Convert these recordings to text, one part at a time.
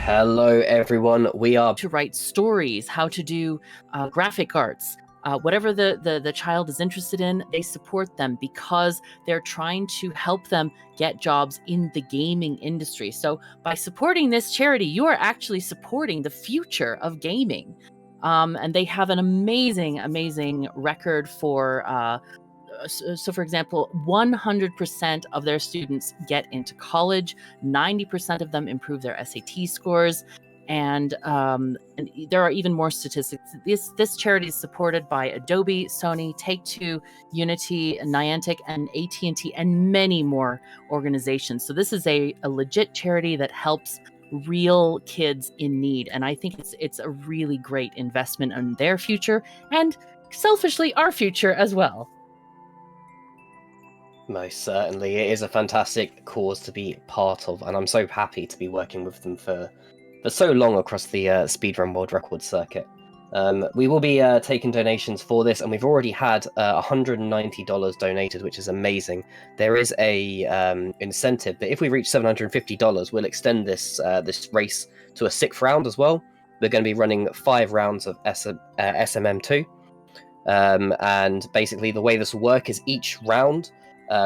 Hello, everyone. We are to write stories, how to do graphic arts, whatever the child is interested in, they support them because they're trying to help them get jobs in the gaming industry. So by supporting this charity, you are actually supporting the future of gaming. And they have an amazing record for so for example, 100% of their students get into college, 90% of them improve their SAT scores, and there are even more statistics. This charity is supported by Adobe, Sony, Take-Two, Unity, Niantic, and AT&T, and many more organizations. So this is a legit charity that helps real kids in need, and I think it's a really great investment in their future, and selfishly our future as well. Most certainly. It is a fantastic cause to be part of, and I'm so happy to be working with them for so long across the Speedrun World Record circuit. We will be taking donations for this, and we've already had $190 donated, which is amazing. There is a incentive that if we reach $750, we'll extend this race to a 6th round as well. We're going to be running 5 rounds of SMM2. And basically the way this will work is each round,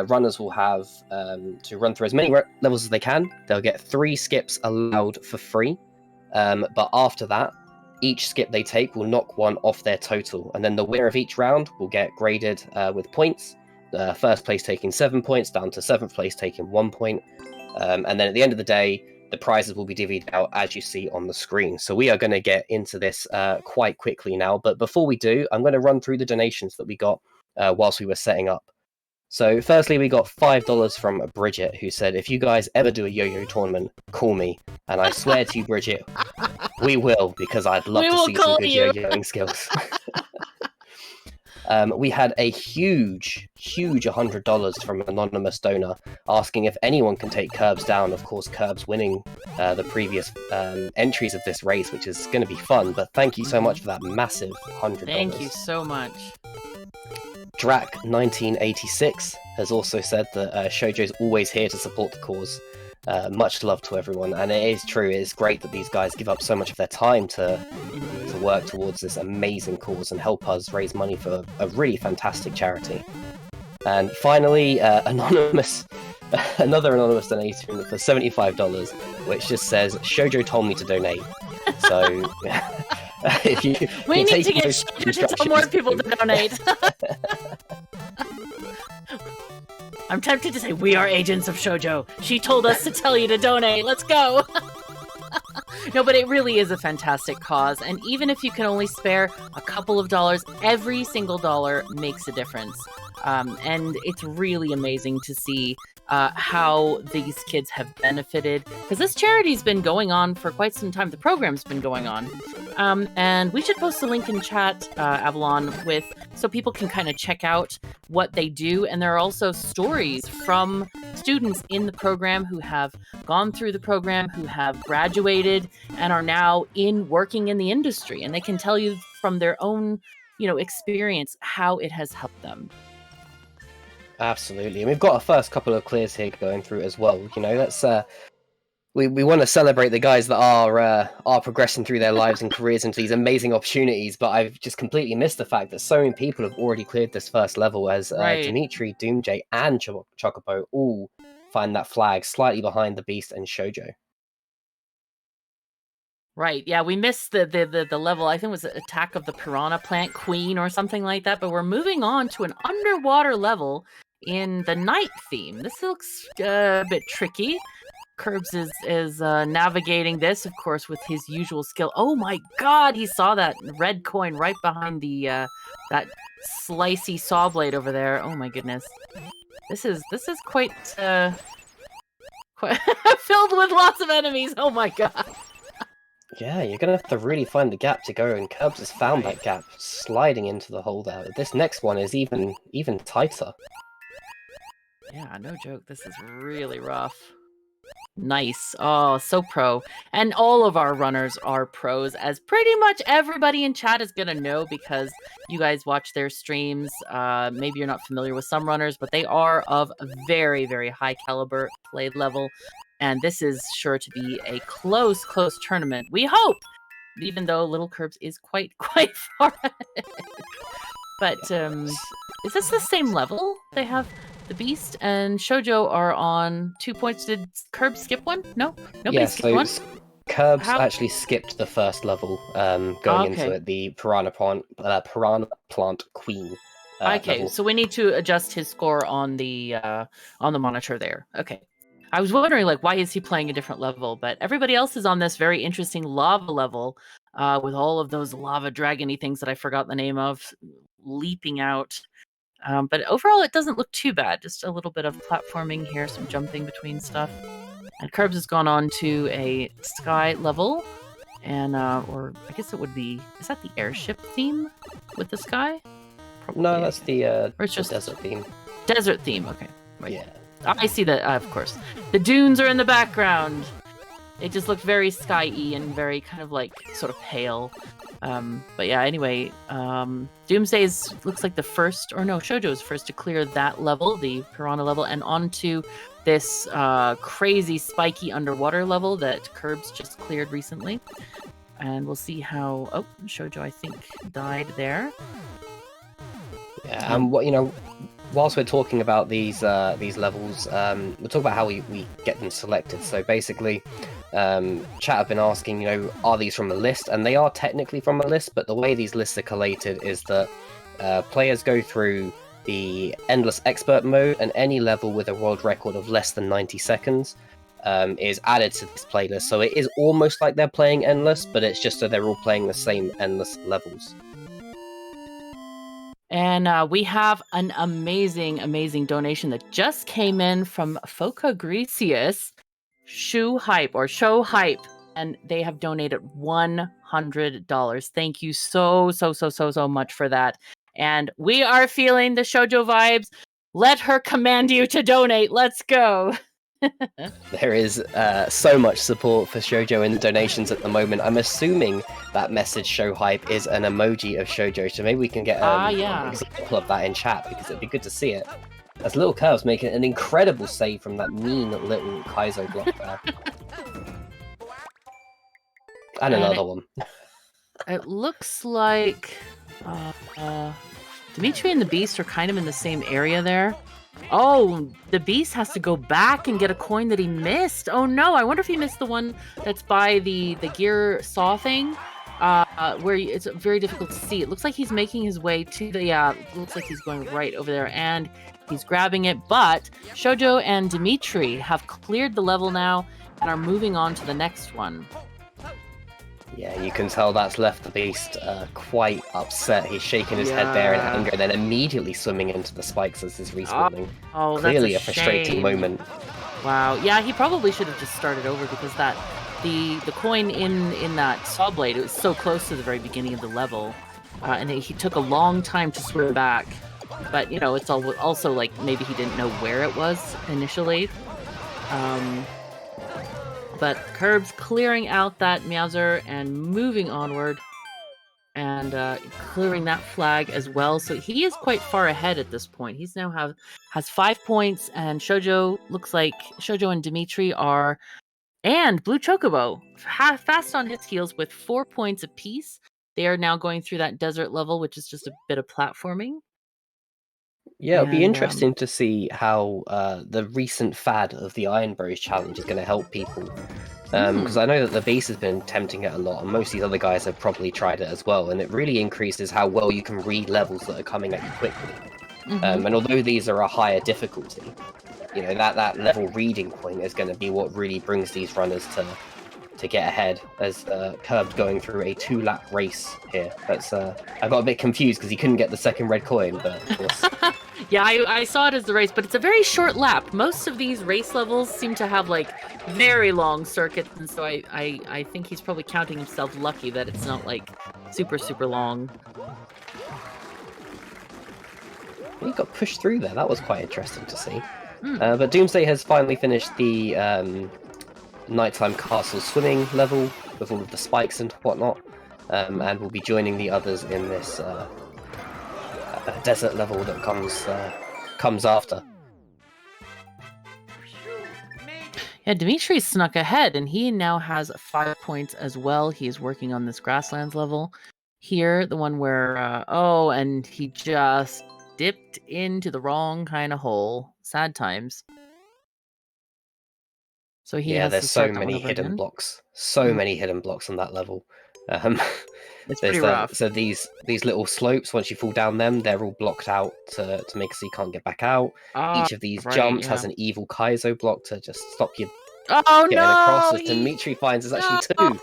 runners will have to run through as many levels as they can. They'll get 3 skips allowed for free, but after that, each skip they take will knock 1 off their total, and then the winner of each round will get graded with points. First place taking 7 points, down to 7th place taking 1 point, and then at the end of the day, the prizes will be divvied out as you see on the screen. So we are going to get into this quite quickly now, but before we do, I'm going to run through the donations that we got whilst we were setting up. So firstly, we got $5 from Bridget, who said, if you guys ever do a yo-yo tournament, call me. And I swear to you, Bridget, we will, because I'd love to see some good yo-yoing skills. We had a huge $100 from an anonymous donor asking if anyone can take Curbs down. Of course, Curbs winning the previous entries of this race, which is going to be fun. But thank you so much for that massive $100. Thank you so much. Drac1986 has also said that Shoujo's always here to support the cause. Much love to everyone, and it is true, it is great that these guys give up so much of their time to work towards this amazing cause and help us raise money for a really fantastic charity. And finally, another anonymous donation for $75, which just says, Shoujo told me to donate. So if you we need to get Shoujo to tell more people to donate. I'm tempted to say, we are agents of Shoujo. She told us to tell you to donate. Let's go. No, but it really is a fantastic cause. And even if you can only spare a couple of dollars, every single dollar makes a difference. And it's really amazing to see how these kids have benefited, because this charity's been going on for quite some time. The program's been going on. And we should post a link in chat, Avalon, so people can kind of check out what they do. And there are also stories from students in the program who have gone through the program, who have graduated and are now working in the industry. And they can tell you from their own, experience how it has helped them. Absolutely, and we've got our first couple of clears here going through as well. Let's we want to celebrate the guys that are progressing through their lives and careers into these amazing opportunities. But I've just completely missed the fact that so many people have already cleared this first level, as Dimitri, Doomjay, and Chocobo all find that flag slightly behind the Beast and Shoujo. Right, yeah, we missed the level. I think it was Attack of the Piranha Plant Queen or something like that. But we're moving on to an underwater level in the night theme. This looks a bit tricky. Curbs is navigating this, of course, with his usual skill. Oh my god, he saw that red coin right behind the that slicey saw blade over there. Oh my goodness. This is quite filled with lots of enemies. Oh my god. Yeah, you're gonna have to really find the gap to go, and Curbs has found that gap, sliding into the hole there. This next one is even tighter. Yeah, no joke. This is really rough. Nice. Oh, so pro. And all of our runners are pros, as pretty much everybody in chat is gonna know because you guys watch their streams. Maybe you're not familiar with some runners, but they are of a very, very high caliber play level. And this is sure to be a close tournament. We hope, even though Little Curbs is quite far ahead. But is this the same level? They have the Beast and Shoujo are on 2 points. Did Curbs skip one? No, nobody skipped one. Curbs actually skipped the first level, going into it, the Piranha Plant Queen. Okay, level. So we need to adjust his score on the monitor there. Okay. I was wondering, like, why is he playing a different level? But everybody else is on this very interesting lava level with all of those lava dragony things that I forgot the name of leaping out. But overall, it doesn't look too bad. Just a little bit of platforming here, some jumping between stuff. And Curbs has gone on to a sky level. And, or I guess it would be, is that the airship theme with the sky? Probably, no, that's the just desert theme. Desert theme, okay. Right. Yeah. I see that, of course. The dunes are in the background. It just looked very sky-y and very kind of like sort of pale. But yeah, anyway, Doomsday looks like the first, or no, Shoujo's first to clear that level, the Piranha level, and onto this crazy spiky underwater level that Curbs just cleared recently. And we'll see how... Oh, Shoujo, I think, died there. Yeah, and what, whilst we're talking about these levels, we'll talk about how we get them selected. So basically, chat have been asking, are these from a list? And they are technically from a list, but the way these lists are collated is that players go through the Endless Expert mode, and any level with a world record of less than 90 seconds is added to this playlist. So it is almost like they're playing Endless, but it's just so they're all playing the same Endless levels. And we have an amazing donation that just came in from Foca Grecius, Show Hype, and they have donated $100. Thank you so much for that. And we are feeling the Shoujo vibes. Let her command you to donate. Let's go. There is so much support for Shoujo in the donations at the moment. I'm assuming that message show hype is an emoji of Shoujo, so maybe we can get an example of that in chat, because it'd be good to see it. As Little Curves making an incredible save from that mean little Kaizo block there. And another one. It looks like Dimitri and the Beast are kind of in the same area there. Oh, the Beast has to go back and get a coin that he missed. Oh no, I wonder if he missed the one that's by the gear saw thing, where it's very difficult to see. It looks like he's making his way to the, looks like he's going right over there, and he's grabbing it, but Shoujo and Dimitri have cleared the level now and are moving on to the next one. Yeah, you can tell that's left the Beast quite upset. He's shaking his head there in anger, and then immediately swimming into the spikes as he's respawning. Oh, clearly that's a frustrating moment. Wow. Yeah, he probably should have just started over, because that the coin in that saw blade, it was so close to the very beginning of the level, and he took a long time to swim back. But it's also like maybe he didn't know where it was initially. But Curbs clearing out that Meowser and moving onward, and clearing that flag as well. So he is quite far ahead at this point. He's now has 5 points, and Shoujo, looks like Shoujo and Dimitri are, and Blue Chocobo fast on his heels with 4 points apiece. They are now going through that desert level, which is just a bit of platforming. Yeah, it'll be interesting to see how the recent fad of the Iron Bros challenge is going to help people. Because I know that the Beast has been attempting it a lot, and most of these other guys have probably tried it as well, and it really increases how well you can read levels that are coming at you quickly. And although these are a higher difficulty, that level reading point is going to be what really brings these runners to get ahead, as Curbed going through a 2-lap race here. That's I got a bit confused because he couldn't get the second red coin, but of course. Yeah, I saw it as the race, but it's a very short lap. Most of these race levels seem to have like very long circuits, and so I think he's probably counting himself lucky that it's not like super long. He got pushed through there. That was quite interesting to see. But Doomsday has finally finished the nighttime castle swimming level with all of the spikes and whatnot, and will be joining the others in this desert level that comes after. Yeah, Dimitri snuck ahead, and he now has 5 points as well. He is working on this grasslands level here, the one where and he just dipped into the wrong kind of hole. Sad times. So he Yeah, has there's to so start that one many over hidden again. blocks. So Mhm. many hidden blocks on that level. Um, It's there's pretty rough. so these little slopes. Once you fall down them, they're all blocked out to make it so you can't get back out. Ah, Each of these right, jumps has yeah. an evil Kaizo block to just stop you Oh getting across. no, As Dimitri finds, there's actually no, two.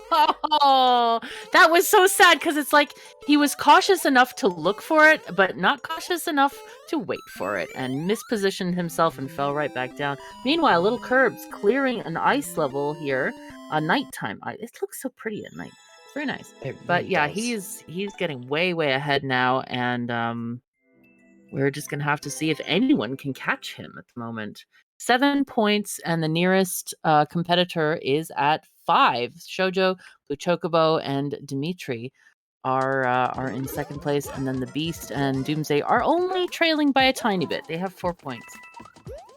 that was so sad because it's like he was cautious enough to look for it, but not cautious enough to wait for it, and mispositioned himself and fell right back down. Meanwhile, little Curbs clearing an ice level here, nighttime. It looks so pretty at night. It's very nice. It But really yeah, does. he's getting way ahead now, and we're just gonna have to see if anyone can catch him at the moment. 7 points, and the nearest competitor is at 5. Shoujo, Blue Chocobo, and Dimitri are in second place, and then the Beast and Doomsday are only trailing by a tiny bit. They have 4 points.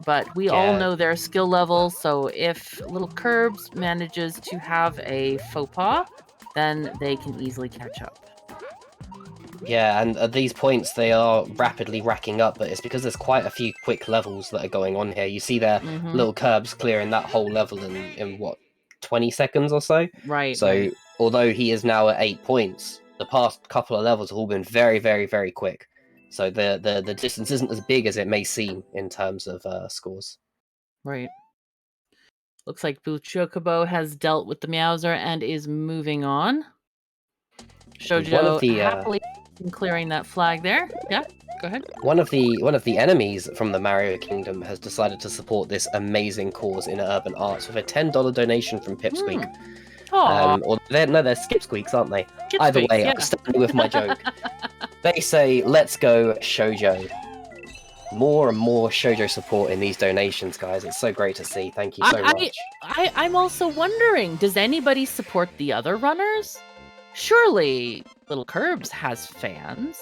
But we all Yeah, know their skill level, so if Little Curbs manages to have a faux pas, then they can easily catch up. yeah, and at these points they are rapidly racking up, but it's because there's quite a few quick levels that are going on here. You see their Mm-hmm. little curbs clearing that whole level in what, 20 seconds or so? Right, So right. although he is now at 8 points, the past couple of levels have all been very, very, very quick. So the distance isn't as big as it may seem in terms of scores. Right. Looks like Blue Chocobo has dealt with the Meowser and is moving on. And one of Shoujo the happily clearing that flag there. Yeah, go ahead. one of the enemies from the Mario Kingdom has decided to support this amazing cause in urban arts with a $10 donation from Pipsqueak. Aw, Or they're Skipsqueaks, aren't they? Either Skipsqueaks, way, yeah. I'm standing with my joke. They say, "Let's go shoujo." More and more shoujo support in these donations, guys. It's so great to see. Thank you so much. I'm also wondering, does anybody support the other runners? Surely Little Curbs has fans.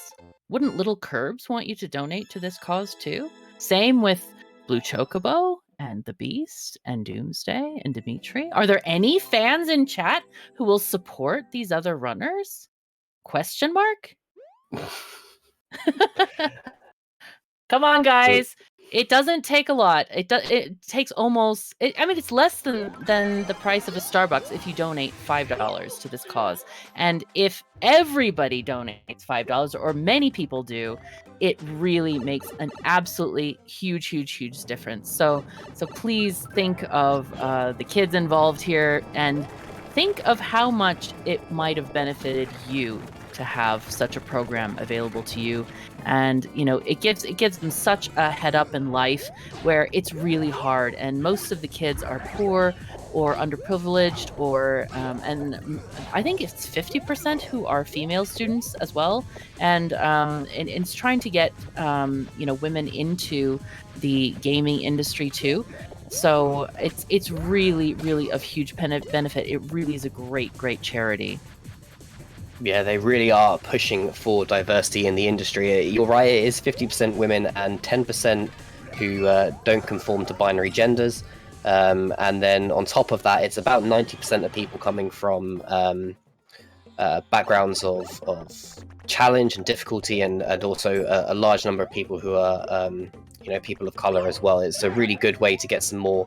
Wouldn't Little Curbs want you to donate to this cause too? Same with Blue Chocobo and the Beast and Doomsday and Dimitri. Are there any fans in chat who will support these other runners? Question mark? Come on, So guys. It doesn't take a lot. It takes almost. I mean, it's less than the price of a Starbucks if you donate $5 to this cause. And if everybody donates $5, or many people do, it really makes an absolutely huge difference. So please think of the kids involved here, and think of how much it might have benefited you to have such a program available to you. And it gives them such a head up in life where it's really hard, and most of the kids are poor or underprivileged, or and I think it's 50% who are female students as well, and it's trying to get women into the gaming industry too. So it's really of huge benefit. It really is a great charity. yeah, they really are pushing for diversity in the industry. You're right, it is 50% women and 10% who don't conform to binary genders. And then on top of that, it's about 90% of people coming from backgrounds of challenge and difficulty, and also a large number of people who are people of color as well. It's a really good way to get some more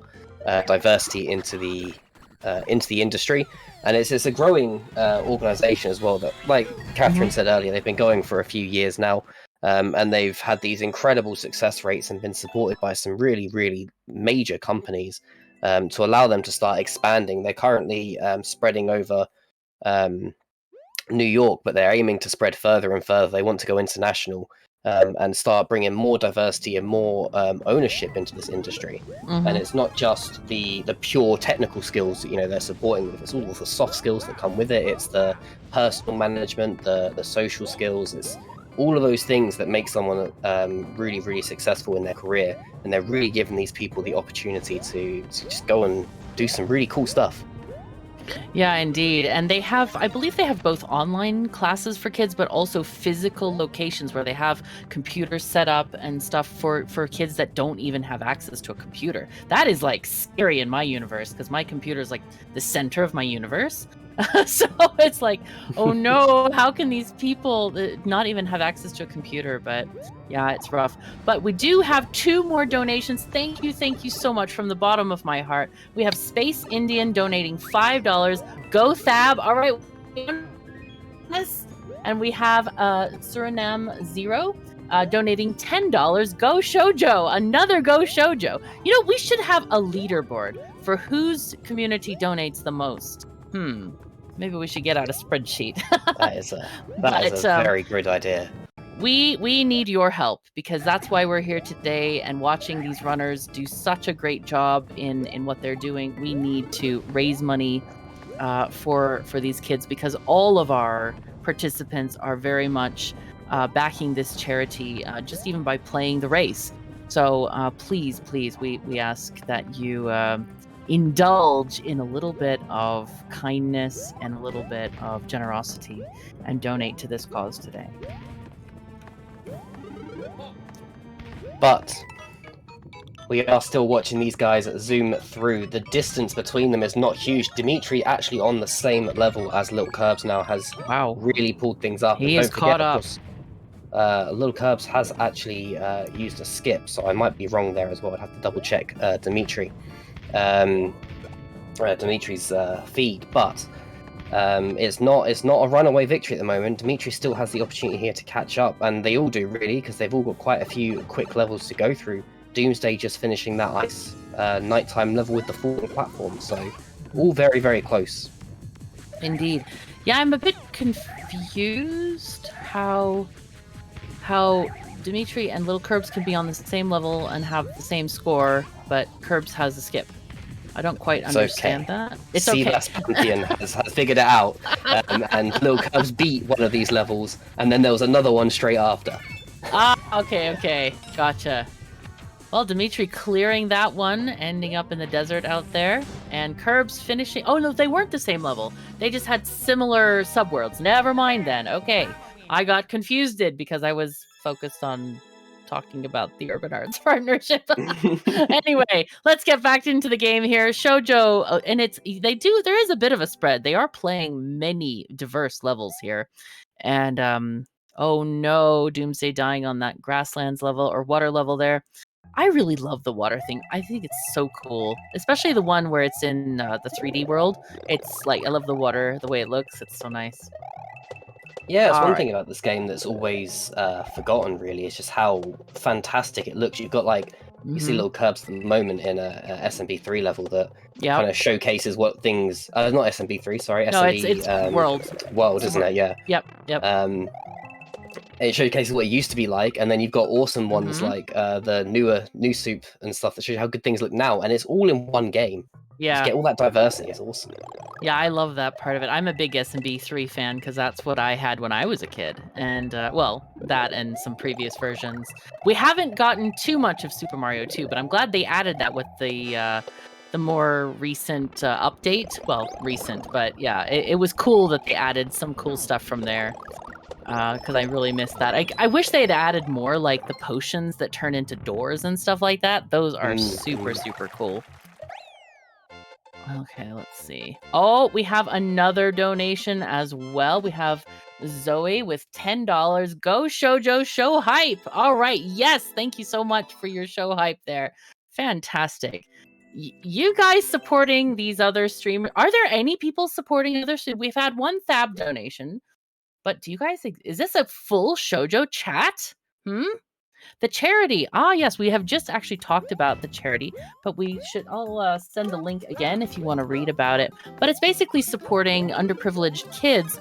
diversity into the industry, and it's a growing organization as well. That, like Catherine said earlier, they've been going for a few years now, and they've had these incredible success rates and been supported by some really major companies to allow them to start expanding. They're currently spreading over New York, but they're aiming to spread further and further. They want to go international and start bringing more diversity and more ownership into this industry. And it's not just the pure technical skills that they're supporting with. It's all the soft skills that come with it. It's the personal management, the social skills. It's all of those things that make someone really successful in their career. And they're really giving these people the opportunity to just go and do some really cool stuff. Yeah, indeed. And they have, I believe they have both online classes for kids, but also physical locations where they have computers set up and stuff for kids that don't even have access to a computer. That is like scary in my universe because my computer is like the center of my universe. So it's like, oh no, how can these people not even have access to a computer? But yeah, it's rough. But we do have 2 more donations. Thank you so much from the bottom of my heart. We have Space Indian donating $5. Go Thab. All right. And we have Suriname Zero donating $10. Go Shoujo. Another Go Shoujo. You know, we should have a leaderboard for whose community donates the most. Maybe we should get out a spreadsheet. That is a very good idea. We need your help because that's why we're here today and watching these runners do such a great job in what they're doing. We need to raise money for these kids because all of our participants are very much backing this charity just even by playing the race. So please, we ask that you indulge in a little bit of kindness and a little bit of generosity and donate to this cause today. But we are still watching these guys zoom through. The distance between them is not huge. Dimitri actually on the same level as Little Curbs now has really pulled things up. He is caught up. Little Curbs has actually used a skip, so I might be wrong there as well. I'd have to double check Dimitri's feed, but it's not a runaway victory at the moment. Dimitri still has the opportunity here to catch up, and they all do really, because they've all got quite a few quick levels to go through. Doomsday just finishing that ice nighttime level with the falling platform, so all very, very close. Indeed. Yeah, I'm a bit confused how Dimitri and Little Curbs can be on the same level and have the same score, but Curbs has a skip. I don't quite understand that. It's okay. Seabass Pantheon has figured it out, and Little Curbs beat one of these levels, and then there was another one straight after. Okay. Gotcha. Well, Dimitri clearing that one, ending up in the desert out there, and Curbs finishing... Oh, no, they weren't the same level. They just had similar subworlds. Never mind then. Okay. I got confused because I was focused on talking about the Urban Arts partnership. Anyway, let's get back into the game here. Shoujo, and there is a bit of a spread. They are playing many diverse levels here. And, oh no, Doomsday dying on that grasslands level or water level there. I really love the water thing. I think it's so cool, especially the one where it's in the 3D world. It's like, I love the water, the way it looks. It's so nice. Yeah, it's one thing about this game that's always forgotten, really. It's just how fantastic it looks. You've got, like, you see Little Curbs at the moment in a SMP3 level that kind of showcases what things... not SMP3, sorry. No, it's World. World, isn't it? Yeah. Yep. It showcases what it used to be like, and then you've got awesome ones like the new soup and stuff that shows you how good things look now, and it's all in one game. Yeah. Just get all that diversity. It's awesome. Yeah, I love that part of it. I'm a big SMB3 fan because that's what I had when I was a kid. And, that and some previous versions. We haven't gotten too much of Super Mario 2, but I'm glad they added that with the more recent update. Well, recent, but yeah, it was cool that they added some cool stuff from there. Because I really missed that. I wish they had added more, like the potions that turn into doors and stuff like that. Those are super, super cool. Okay, let's see. Oh, we have another donation as well. We have Zoe with $10. Go Shoujo, show hype. All right. Yes. Thank you so much for your show hype there. Fantastic. You guys supporting these other streamers. Are there any people supporting other streamers? We've had one Thab donation, but do you guys think, is this a full Shoujo chat? The charity. Yes, we have just actually talked about the charity, but I'll send the link again if you want to read about it. But it's basically supporting underprivileged kids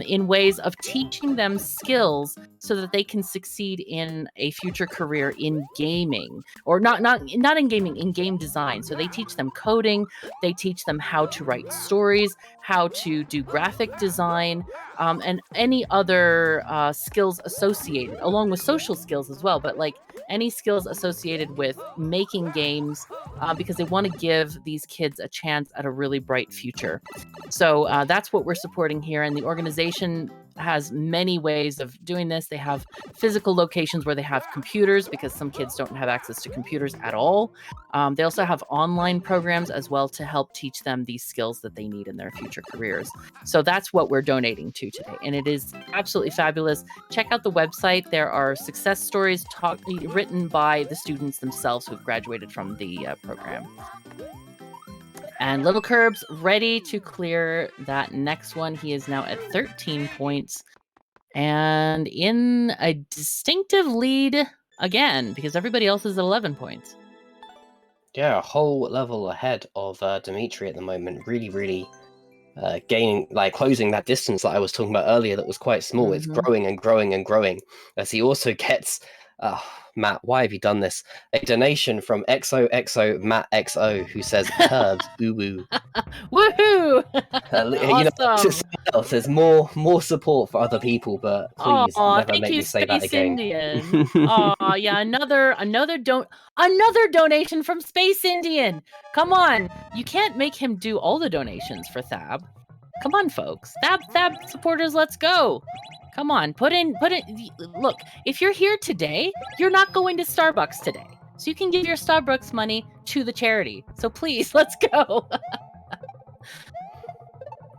in ways of teaching them skills so that they can succeed in a future career in gaming, or not in gaming, in game design. So they teach them coding, they teach them how to write stories, how to do graphic design, and any other skills associated, along with social skills as well. But like any skills associated with making games, because they want to give these kids a chance at a really bright future. So that's what we're supporting here. And the organization has many ways of doing this. They have physical locations where they have computers, because some kids don't have access to computers at all. They also have online programs as well to help teach them these skills that they need in their future careers. So that's what we're donating to today. And it is absolutely fabulous. Check out the website. There are success stories written by the students themselves who've graduated from the program. And Little Curbs ready to clear that next one. He is now at 13 points and in a distinctive lead again, because everybody else is at 11 points. Yeah, a whole level ahead of Dimitri at the moment. Really gaining, like closing that distance that I was talking about earlier that was quite small. It's growing and growing and growing as he also gets, Matt, why have you done this? A donation from XOXO Matt XO, who says, Curbs, ooh. Woohoo! Awesome. There's more support for other people, but please never make me say that again. Indian. Oh yeah, another donation from Space Indian. Come on, you can't make him do all the donations for Thab. Come on, folks. Thab supporters, let's go. Come on, put in. Look, if you're here today, you're not going to Starbucks today, so you can give your Starbucks money to the charity. So please, let's go.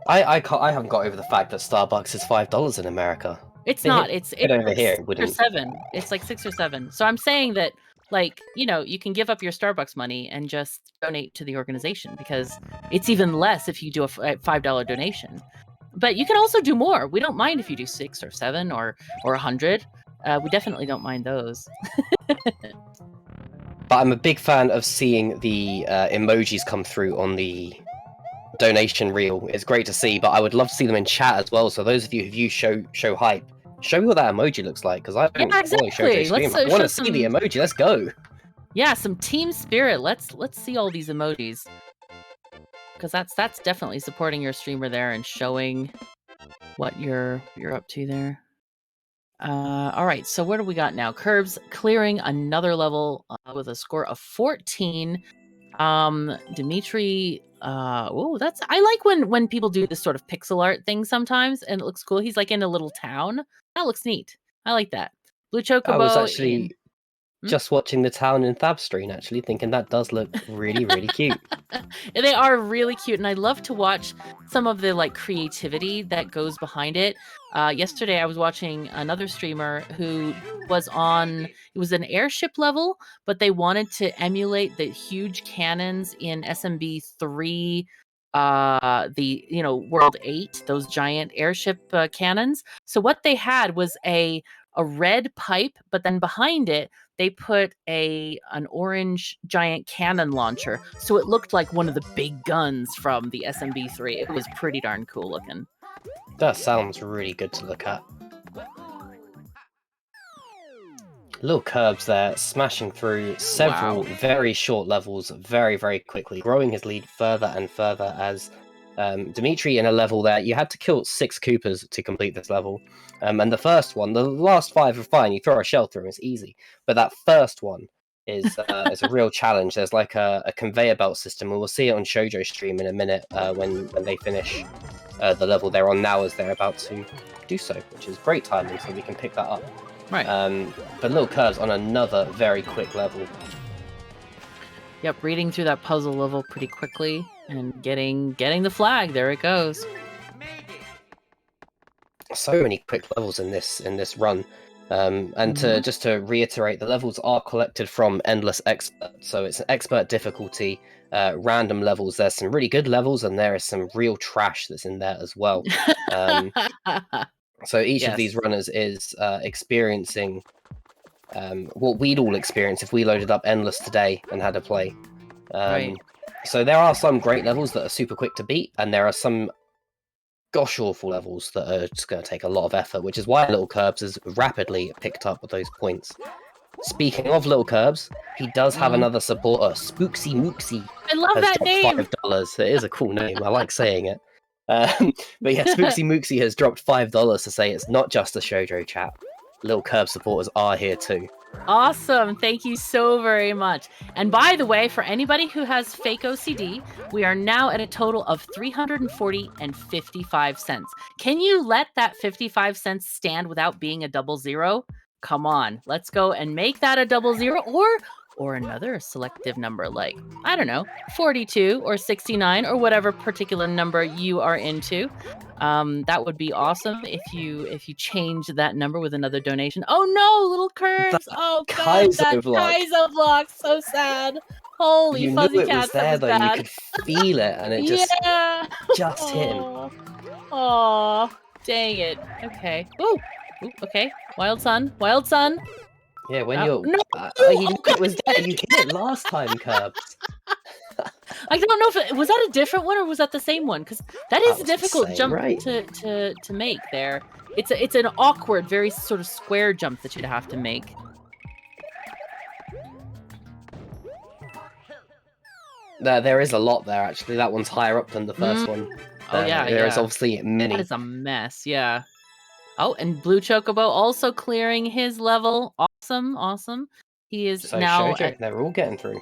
I haven't got over the fact that Starbucks is $5 in America. It's not. It's over here. Or 7. It's like 6 or 7. So I'm saying that, like, you know, you can give up your Starbucks money and just donate to the organization, because it's even less if you do a $5 donation. But you can also do more. We don't mind if you do 6 or 7 or 100. We definitely don't mind those. But I'm a big fan of seeing the emojis come through on the donation reel. It's great to see, but I would love to see them in chat as well. So those of you who show hype, show me what that emoji looks like, because I don't follow Shoujo stream. I want to see the emoji. Let's go. Yeah, some team spirit. Let's see all these emojis, because that's definitely supporting your streamer there and showing what you're up to there. All right, so what do we got now? Curbs clearing another level with a score of 14. Dimitri, I like when people do this sort of pixel art thing sometimes, and it looks cool. He's like in a little town. That looks neat. I like that. Blue Chocobo. I was actually just watching the town in Thabstream, actually, thinking that does look really cute. They are really cute, and I love to watch some of the like creativity that goes behind it. Yesterday I was watching another streamer who was on, it was an airship level, but they wanted to emulate the huge cannons in SMB 3, the World 8, those giant airship cannons. So what they had was a red pipe, but then behind it they put an orange giant cannon launcher, so it looked like one of the big guns from the SMB3. It was pretty darn cool looking. That sounds really good to look at. Little Curbs there, smashing through several very short levels very quickly, growing his lead further and further as Dimitri in a level there, you had to kill 6 Koopas to complete this level. And the first one, the last 5 are fine, you throw a shell through them, it's easy. But that first one is a real challenge. There's like a conveyor belt system, and we'll see it on Shoujo stream in a minute when they finish the level they're on now, as they're about to do so, which is great timing, so we can pick that up. Right. But Little Curbs on another very quick level. Yep, reading through that puzzle level pretty quickly and getting the flag. There it goes. So many quick levels in this run. And just to reiterate, the levels are collected from Endless Expert, so it's an expert difficulty, random levels. There's some really good levels, and there is some real trash that's in there as well. So each of these runners is experiencing what we'd all experience if we loaded up Endless today and had to play. Right. So there are some great levels that are super quick to beat, and there are some gosh awful levels that are just going to take a lot of effort, which is why Little Curbs has rapidly picked up with those points. Speaking of Little Curbs, he does have another supporter, Spooksy Mooksy. I love that name! $5. It is a cool name, I like saying it. But yeah, Spooksy Mooksy has dropped $5 to say it's not just a Shoujo chat. Little Curbs supporters are here too. Awesome. Thank you so very much. And by the way, for anybody who has fake OCD, we are now at a total of 340 and 55 cents. Can you let that 55 cents stand without being a double zero? Come on, let's go and make that a double zero or another selective number like, I don't know, 42 or 69 or whatever particular number you are into. That would be awesome if you change that number with another donation. Oh no, little curves! Oh god, that Kaizo block. Kaizo block, so sad. Holy You knew fuzzy it was cats, that there was though. You bad. could feel it, and it Yeah. just hit him. Oh, dang it. Okay. Ooh. Ooh. Okay. Wild sun. Wild sun. Yeah, when No. you're No. you knew it was there. You hit it last time, Curbs. I don't know if was that a different one or was that the same one? Because that is That a was the difficult same, jump right? to make there. It's an awkward, very sort of square jump that you'd have to make. There is a lot there actually. That one's higher up than the first one. Oh yeah, There's yeah. obviously many. That is a mess. Yeah. Oh, and Blue Chocobo also clearing his level. Awesome, awesome. He is So now Shoujo, they're all getting through.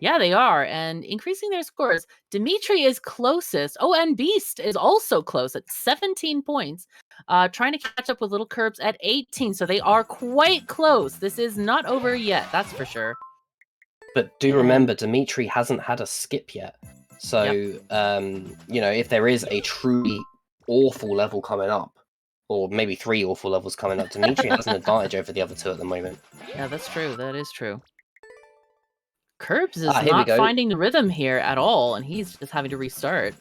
Yeah, they are, and increasing their scores. Dimitri is closest. Oh, and Beast is also close at 17 points, trying to catch up with Little Curbs at 18. So they are quite close. This is not over yet, that's for sure. But do remember, Dimitri hasn't had a skip yet. So, you know, if there is a truly awful level coming up, or maybe 3 awful levels coming up, Dimitri has an advantage over the other 2 at the moment. Yeah, that's true. That is true. Curbs is Here we not go. finding the rhythm here at all, and he's just having to restart.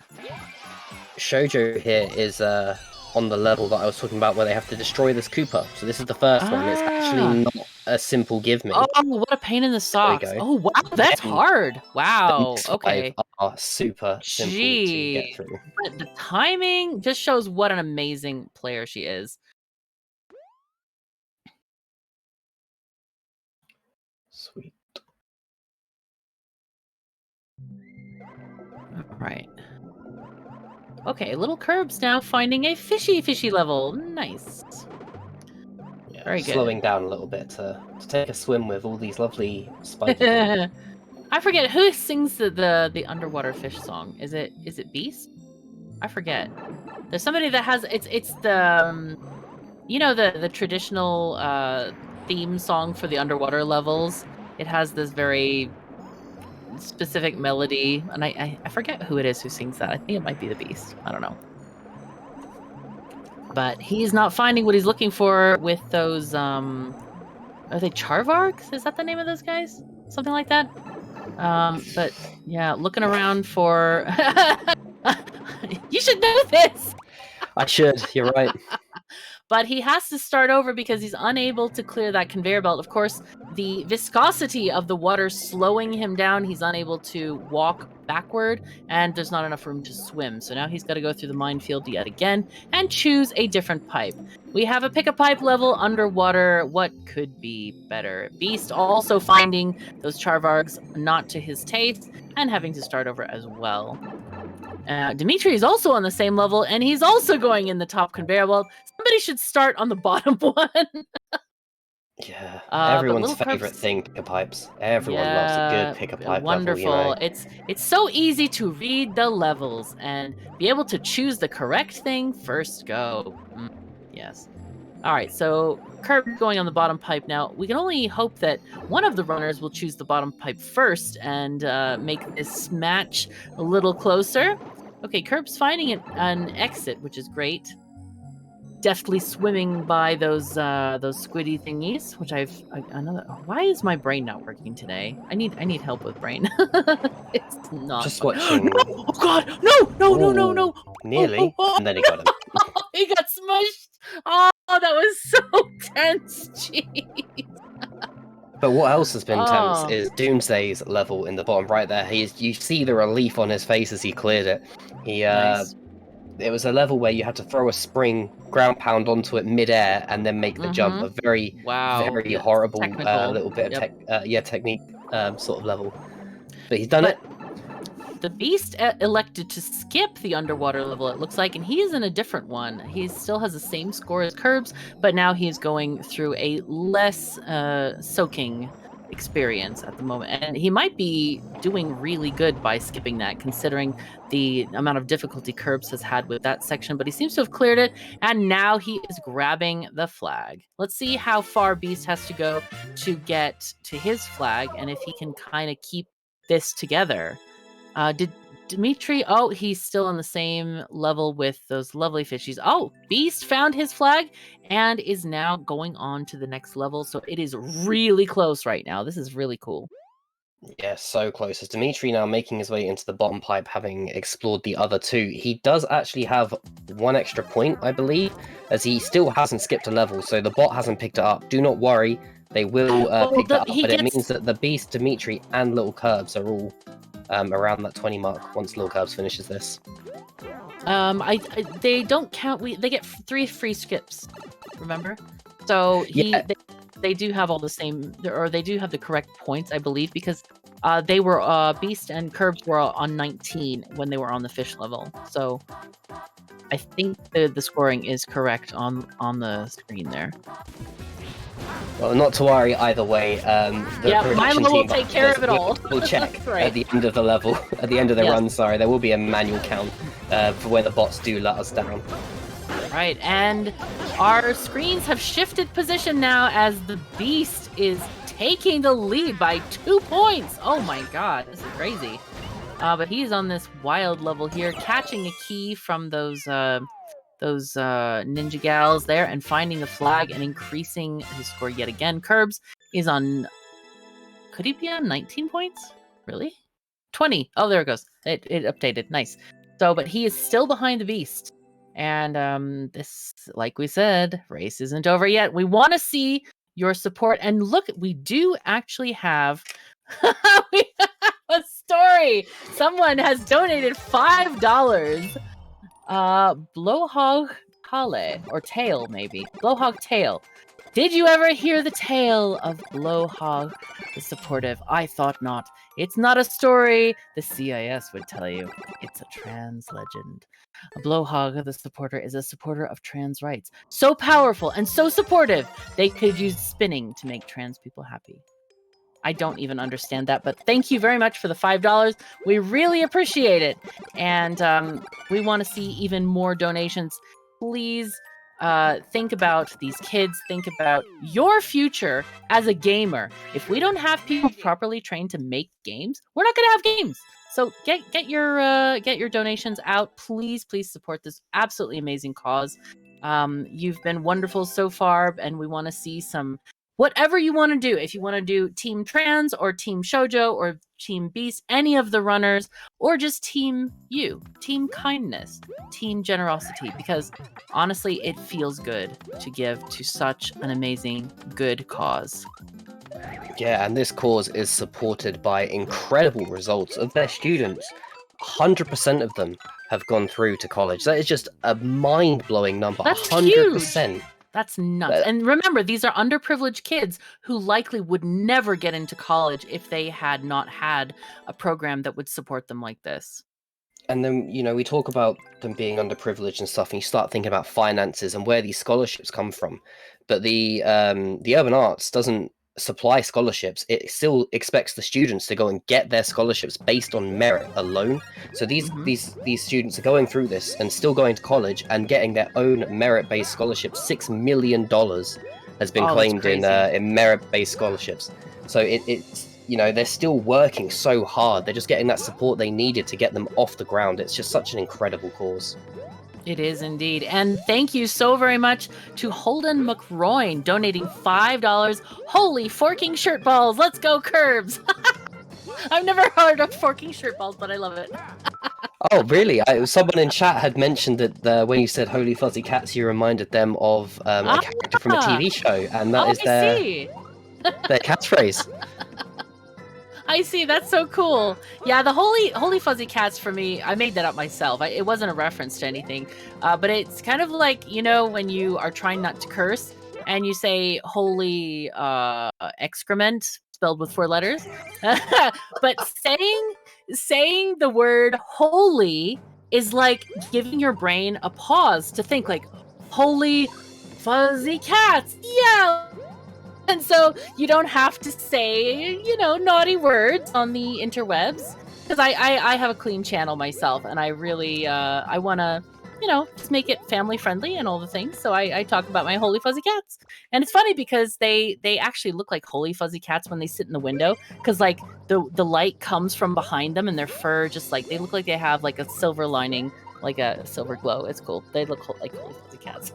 Shoujo here is on the level that I was talking about where they have to destroy this Koopa. So this is the first one. It's actually not a simple give me. Oh, what a pain in the socks. Oh, wow, that's hard. Wow, okay. Are super simple to get through. But the timing just shows what an amazing player she is. Sweet. All right. Okay, Little Curbs now finding a fishy level. Nice. Yeah, very good. Slowing down a little bit to take a swim with all these lovely spiky things. I forget who sings the underwater fish song. Is it Beast? I forget. There's somebody that has it's the you know the traditional theme song for the underwater levels. It has this very specific melody, and I forget who it is who sings that. I think it might be the Beast. I don't know. But he's not finding what he's looking for with those are they Charvarks? Is that the name of those guys? Something like that? But yeah, looking around for you should know this. I should, you're right. But he has to start over because he's unable to clear that conveyor belt. Of course, the viscosity of the water slowing him down, he's unable to walk backward, and there's not enough room to swim. So now he's got to go through the minefield yet again and choose a different pipe. We have a pick-a-pipe level underwater. What could be better? Beast also finding those Charvargs not to his taste and having to start over as well. Dimitri is also on the same level, and he's also going in the top conveyor belt. Somebody should start on the bottom one. Yeah, everyone's favorite thing, pick-a-pipes. Everyone loves a good pick-a-pipe wonderful. level, you know? It's so easy to read the levels and be able to choose the correct thing first go. Yes. All right, so Curb going on the bottom pipe now. We can only hope that one of the runners will choose the bottom pipe first and make this match a little closer. Okay, Curb's finding an exit, which is great. Deftly swimming by those squiddy thingies, which another. Why is my brain not working today? I need help with brain. It's not. Just watching. No! Oh God! No! Nearly, and then he got him. He got smushed. Oh, that was so tense. Jeez. But what else has been tense is Doomsday's level in the bottom right there. You see the relief on his face as he cleared it. Nice. It was a level where you had to throw a spring ground pound onto it mid-air and then make the jump. A very horrible little bit of technique sort of level. But he's done it. the beast elected to skip the underwater level, it looks like, and he is in a different one. He still has the same score as Curbs, but now he is going through a less soaking experience at the moment. And he might be doing really good by skipping that, considering the amount of difficulty Curbs has had with that section, but he seems to have cleared it, and now he is grabbing the flag. Let's see how far Beast has to go to get to his flag, and if he can kind of keep this together. Did Dimitri? Oh, he's still on the same level with those lovely fishies. Oh, Beast found his flag and is now going on to the next level. So it is really close right now. This is really cool. Yeah, so close. As Dimitri now making his way into the bottom pipe, having explored the other two, he does actually have one extra point, I believe, as he still hasn't skipped a level, so the bot hasn't picked it up. Do not worry, they will pick that up, but it means that the Beast, Dimitri, and Little Curbs are all around that 20 mark once Little Curbs finishes this. They don't count. They get 3 free skips, remember? So they do have all the same, or they do have the correct points, I believe, because they were Beast and Curbs were on 19 when they were on the fish level. So I think the scoring is correct on the screen there. Well, not to worry either way. Milo will take care of it all. We'll check right. at the end of the level, at the end of the run. Sorry, there will be a manual count for where the bots do let us down. Right, and our screens have shifted position now as the Beast is taking the lead by 2 points. Oh my god, this is crazy. But he's on this wild level here, catching a key from those ninja gals there and finding the flag and increasing his score yet again. Curbs is on... Could he be on 19 points? Really? 20. Oh, there it goes. It updated. Nice. So, but he is still behind the Beast. And this, like we said, race isn't over yet. We want to see your support. And look, we do actually have, we have a story. Someone has donated $5. Blowhog Kale, or Tail, maybe. Blowhog Tail. Did you ever hear the tale of Blowhog the Supportive? I thought not. It's not a story the CIS would tell you. It's a trans legend. A Blowhog the Supporter is a supporter of trans rights. So powerful and so supportive, they could use spinning to make trans people happy. I don't even understand that, but thank you very much for the $5. We really appreciate it. And we want to see even more donations. Please think about these kids. Think about your future as a gamer. If we don't have people properly trained to make games, we're not going to have games. So get your donations out. Please support this absolutely amazing cause. You've been wonderful so far, and we want to see some... Whatever you want to do, if you want to do Team Trans or Team Shoujo or Team Beast, any of the runners, or just Team You, Team Kindness, Team Generosity, because honestly, it feels good to give to such an amazing, good cause. Yeah, and this cause is supported by incredible results of their students. 100% of them have gone through to college. That is just a mind-blowing number. That's 100%. Huge. That's nuts. And remember, these are underprivileged kids who likely would never get into college if they had not had a program that would support them like this. And then, we talk about them being underprivileged and stuff, and you start thinking about finances and where these scholarships come from. But the Urban Arts doesn't supply scholarships. It still expects the students to go and get their scholarships based on merit alone. So these students are going through this and still going to college and getting their own merit-based scholarships. $6 million has been claimed in merit-based scholarships. So it's they're still working so hard. They're just getting that support they needed to get them off the ground. It's just such an incredible cause. It is indeed. And thank you so very much to Holden McRoyne donating $5. Holy forking shirt balls. Let's go, Curbs. I've never heard of forking shirt balls, but I love it. Oh, really? Someone in chat had mentioned that when you said Holy Fuzzy Cats, you reminded them of a character from a TV show, and that is their catchphrase. I see. That's so cool. Yeah, the Holy Fuzzy Cats for me, I made that up myself. It wasn't a reference to anything. But it's kind of like, when you are trying not to curse and you say holy excrement spelled with 4 letters. But saying saying the word holy is like giving your brain a pause to think, like, holy fuzzy cats, yeah. And so you don't have to say, naughty words on the interwebs. Because I have a clean channel myself, and I really, I want to, just make it family friendly and all the things. So I talk about my holy fuzzy cats. And it's funny because they actually look like holy fuzzy cats when they sit in the window. Because, like, the light comes from behind them, and their fur just, like, they look like they have, like, a silver lining, like a silver glow. It's cool. They look like holy fuzzy cats.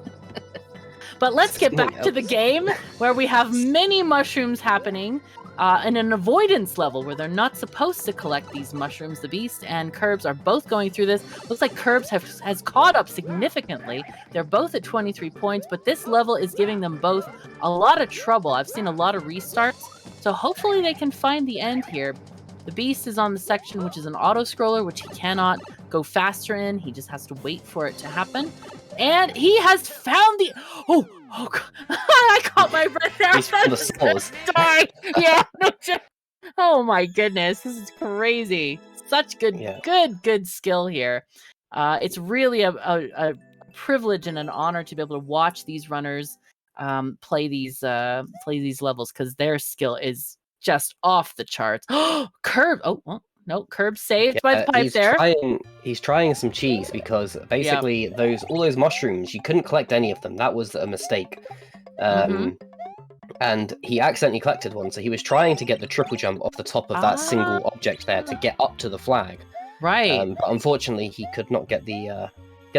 But let's get back to the game, where we have many mushrooms happening in an avoidance level where they're not supposed to collect these mushrooms. The Beast and Curbs are both going through this. Looks like Curbs has caught up significantly. They're both at 23 points, but this level is giving them both a lot of trouble. I've seen a lot of restarts, so hopefully they can find the end here. The Beast is on the section which is an auto-scroller, which he cannot go faster in. He just has to wait for it to happen. And he has found the... Oh God. I caught my breath there. He's found the source. Sorry. Yeah. No, oh my goodness. This is crazy. Such good skill here. It's really a privilege and an honor to be able to watch these runners play these levels, because their skill is just off the charts. Curb. Oh, well, no, Curb saved by the pipe there. He's trying some cheese, because basically all those mushrooms, you couldn't collect any of them. That was a mistake. And he accidentally collected one, so he was trying to get the triple jump off the top of that single object there to get up to the flag. Right. But unfortunately, he could not get the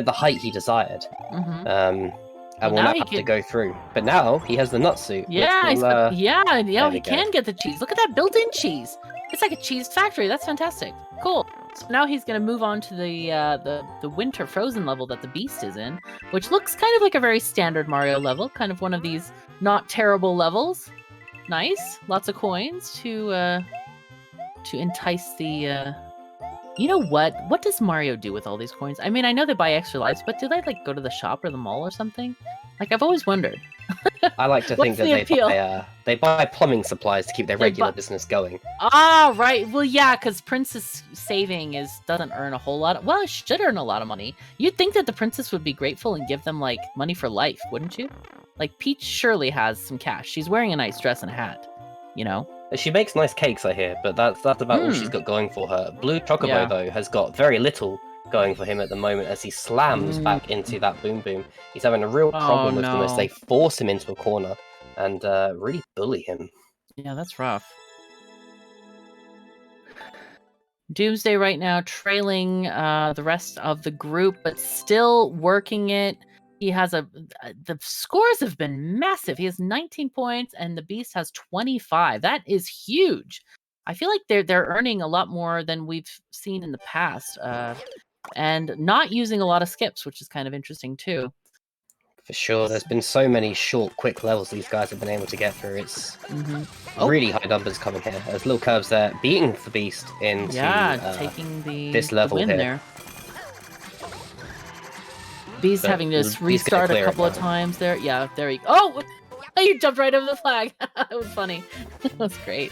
height he desired. And will now have to go through. But now he has the nut suit. Yeah, he can get the cheese. Look at that built-in cheese. It's like a cheese factory. That's fantastic. Cool. So now he's going to move on to the winter frozen level that the Beast is in, which looks kind of like a very standard Mario level, kind of one of these not terrible levels. Nice. Lots of coins to entice the... You know what? What does Mario do with all these coins? I mean, I know they buy extra lives, but do they, like, go to the shop or the mall or something? Like, I've always wondered. I like to think that they buy plumbing supplies to keep their regular business going. Ah, right. Well, yeah, because Princess saving doesn't earn a whole lot. Well, it should earn a lot of money. You'd think that the princess would be grateful and give them, like, money for life, wouldn't you? Like, Peach surely has some cash. She's wearing a nice dress and a hat, you know? She makes nice cakes, I hear, but that's about all she's got going for her. Blue Chocobo, though, has got very little going for him at the moment as he slams back into that Boom Boom. He's having a real problem with them as they force him into a corner and really bully him. Yeah, that's rough. Doomsday right now trailing the rest of the group, but still working it. He has the scores have been massive. He has 19 points and the Beast has 25. That is huge. I feel like they're earning a lot more than we've seen in the past. And not using a lot of skips, which is kind of interesting too. For sure. There's been so many short, quick levels these guys have been able to get through. It's really high numbers coming here. There's little Curbs there beating the Beast into taking this level win here. There. Beast having to restart a couple of times there. Yeah, there he... Oh! You jumped right over the flag. That was funny. That was great.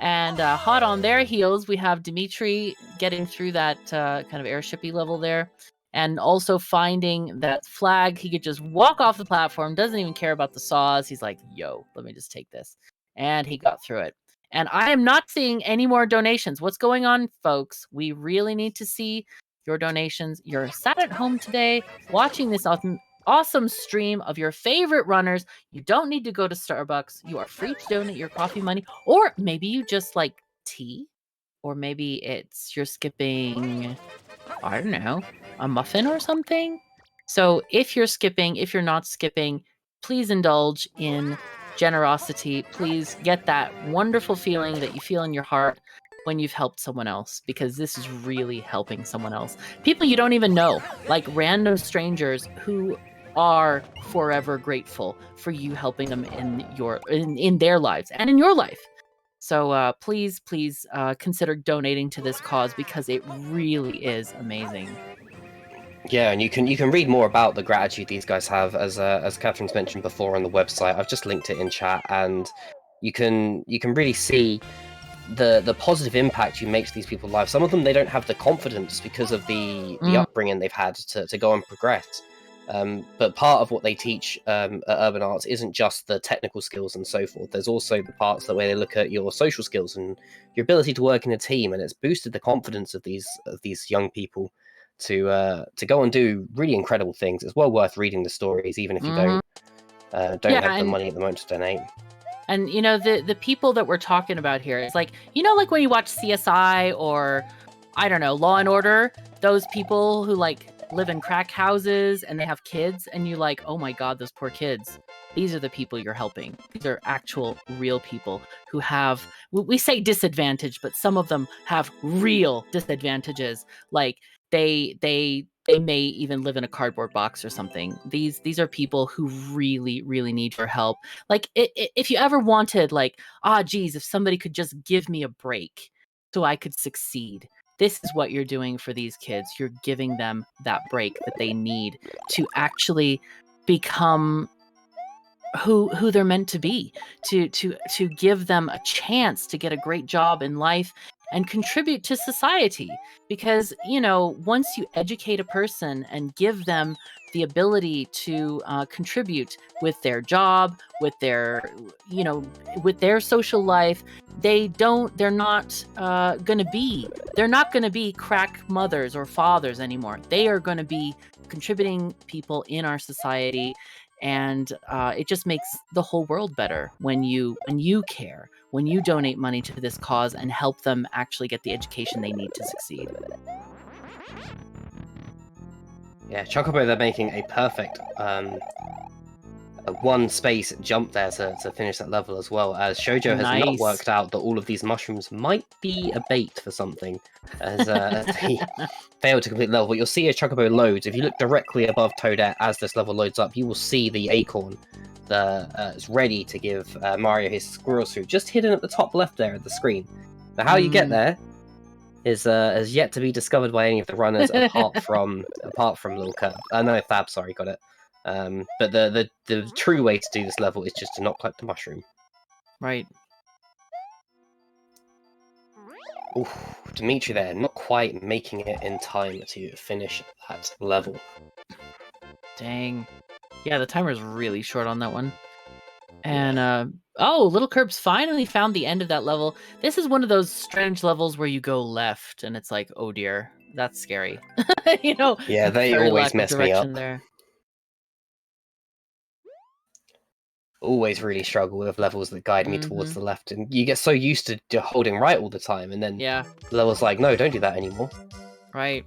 And hot on their heels, we have Dimitri getting through that kind of airshipy level there. And also finding that flag. He could just walk off the platform, doesn't even care about the saws. He's like, yo, let me just take this. And he got through it. And I am not seeing any more donations. What's going on, folks? We really need to see your donations. You're sat at home today watching this awesome stream of your favorite runners. You don't need to go to Starbucks. You are free to donate your coffee money, or maybe you just like tea, or maybe you're skipping, I don't know, a muffin or something. So if you're not skipping, please indulge in generosity. Please get that wonderful feeling that you feel in your heart when you've helped someone else, because this is really helping someone else. People you don't even know, like random strangers who are forever grateful for you helping them in their lives and in your life. So please consider donating to this cause, because it really is amazing. Yeah, and you can read more about the gratitude these guys have, as Catherine's mentioned before, on the website. I've just linked it in chat, and you can really see the positive impact you make to these people's lives. Some of them, they don't have the confidence because of the upbringing they've had to go and progress. But part of what they teach at Urban Arts isn't just the technical skills and so forth. There's also the parts where they look at your social skills and your ability to work in a team, and it's boosted the confidence of these young people to go and do really incredible things. It's well worth reading the stories, even if you don't have the money at the moment to donate. And you know, the people that we're talking about here, it's like, you know, like when you watch CSI or I don't know, Law and Order, those people who like live in crack houses and they have kids, and you like, oh my god, those poor kids. These are the people you're helping. These are actual real people who have, we say disadvantage, but some of them have real disadvantages. Like they may even live in a cardboard box or something. These are people who really, really need your help. Like if you ever wanted, like, geez, if somebody could just give me a break so I could succeed. This is what you're doing for these kids. You're giving them that break that they need to actually become who they're meant to be, to give them a chance to get a great job in life and contribute to society. Because, you know, once you educate a person and give them the ability to contribute with their job, with their, you know, with their social life, they're not going to be crack mothers or fathers anymore. They are going to be contributing people in our society. And it just makes the whole world better when you care, when you donate money to this cause and help them actually get the education they need to succeed. Yeah, Chocobo, they're making a perfect one space jump there to finish that level, as well as Shoujo has not worked out that all of these mushrooms might be a bait for something, as they failed to complete the level. But you'll see as Chocobo loads, if you look directly above Toadette as this level loads up, you will see the acorn that is ready to give Mario his squirrel suit, just hidden at the top left there of the screen. Now, how you get there is yet to be discovered by any of the runners, apart from Lil Curb. No, Fab, sorry, got it. But the true way to do this level is just to not collect the mushroom. Right. Ooh, Dimitri there, not quite making it in time to finish that level. Dang. Yeah, the timer's really short on that one. And Little Curbs finally found the end of that level. This is one of those strange levels where you go left and it's like, oh dear, that's scary. You know? Yeah, they always mess me up. There. Always really struggle with levels that guide me towards the left, and you get so used to holding right all the time, and then the level's like, no, don't do that anymore. Right.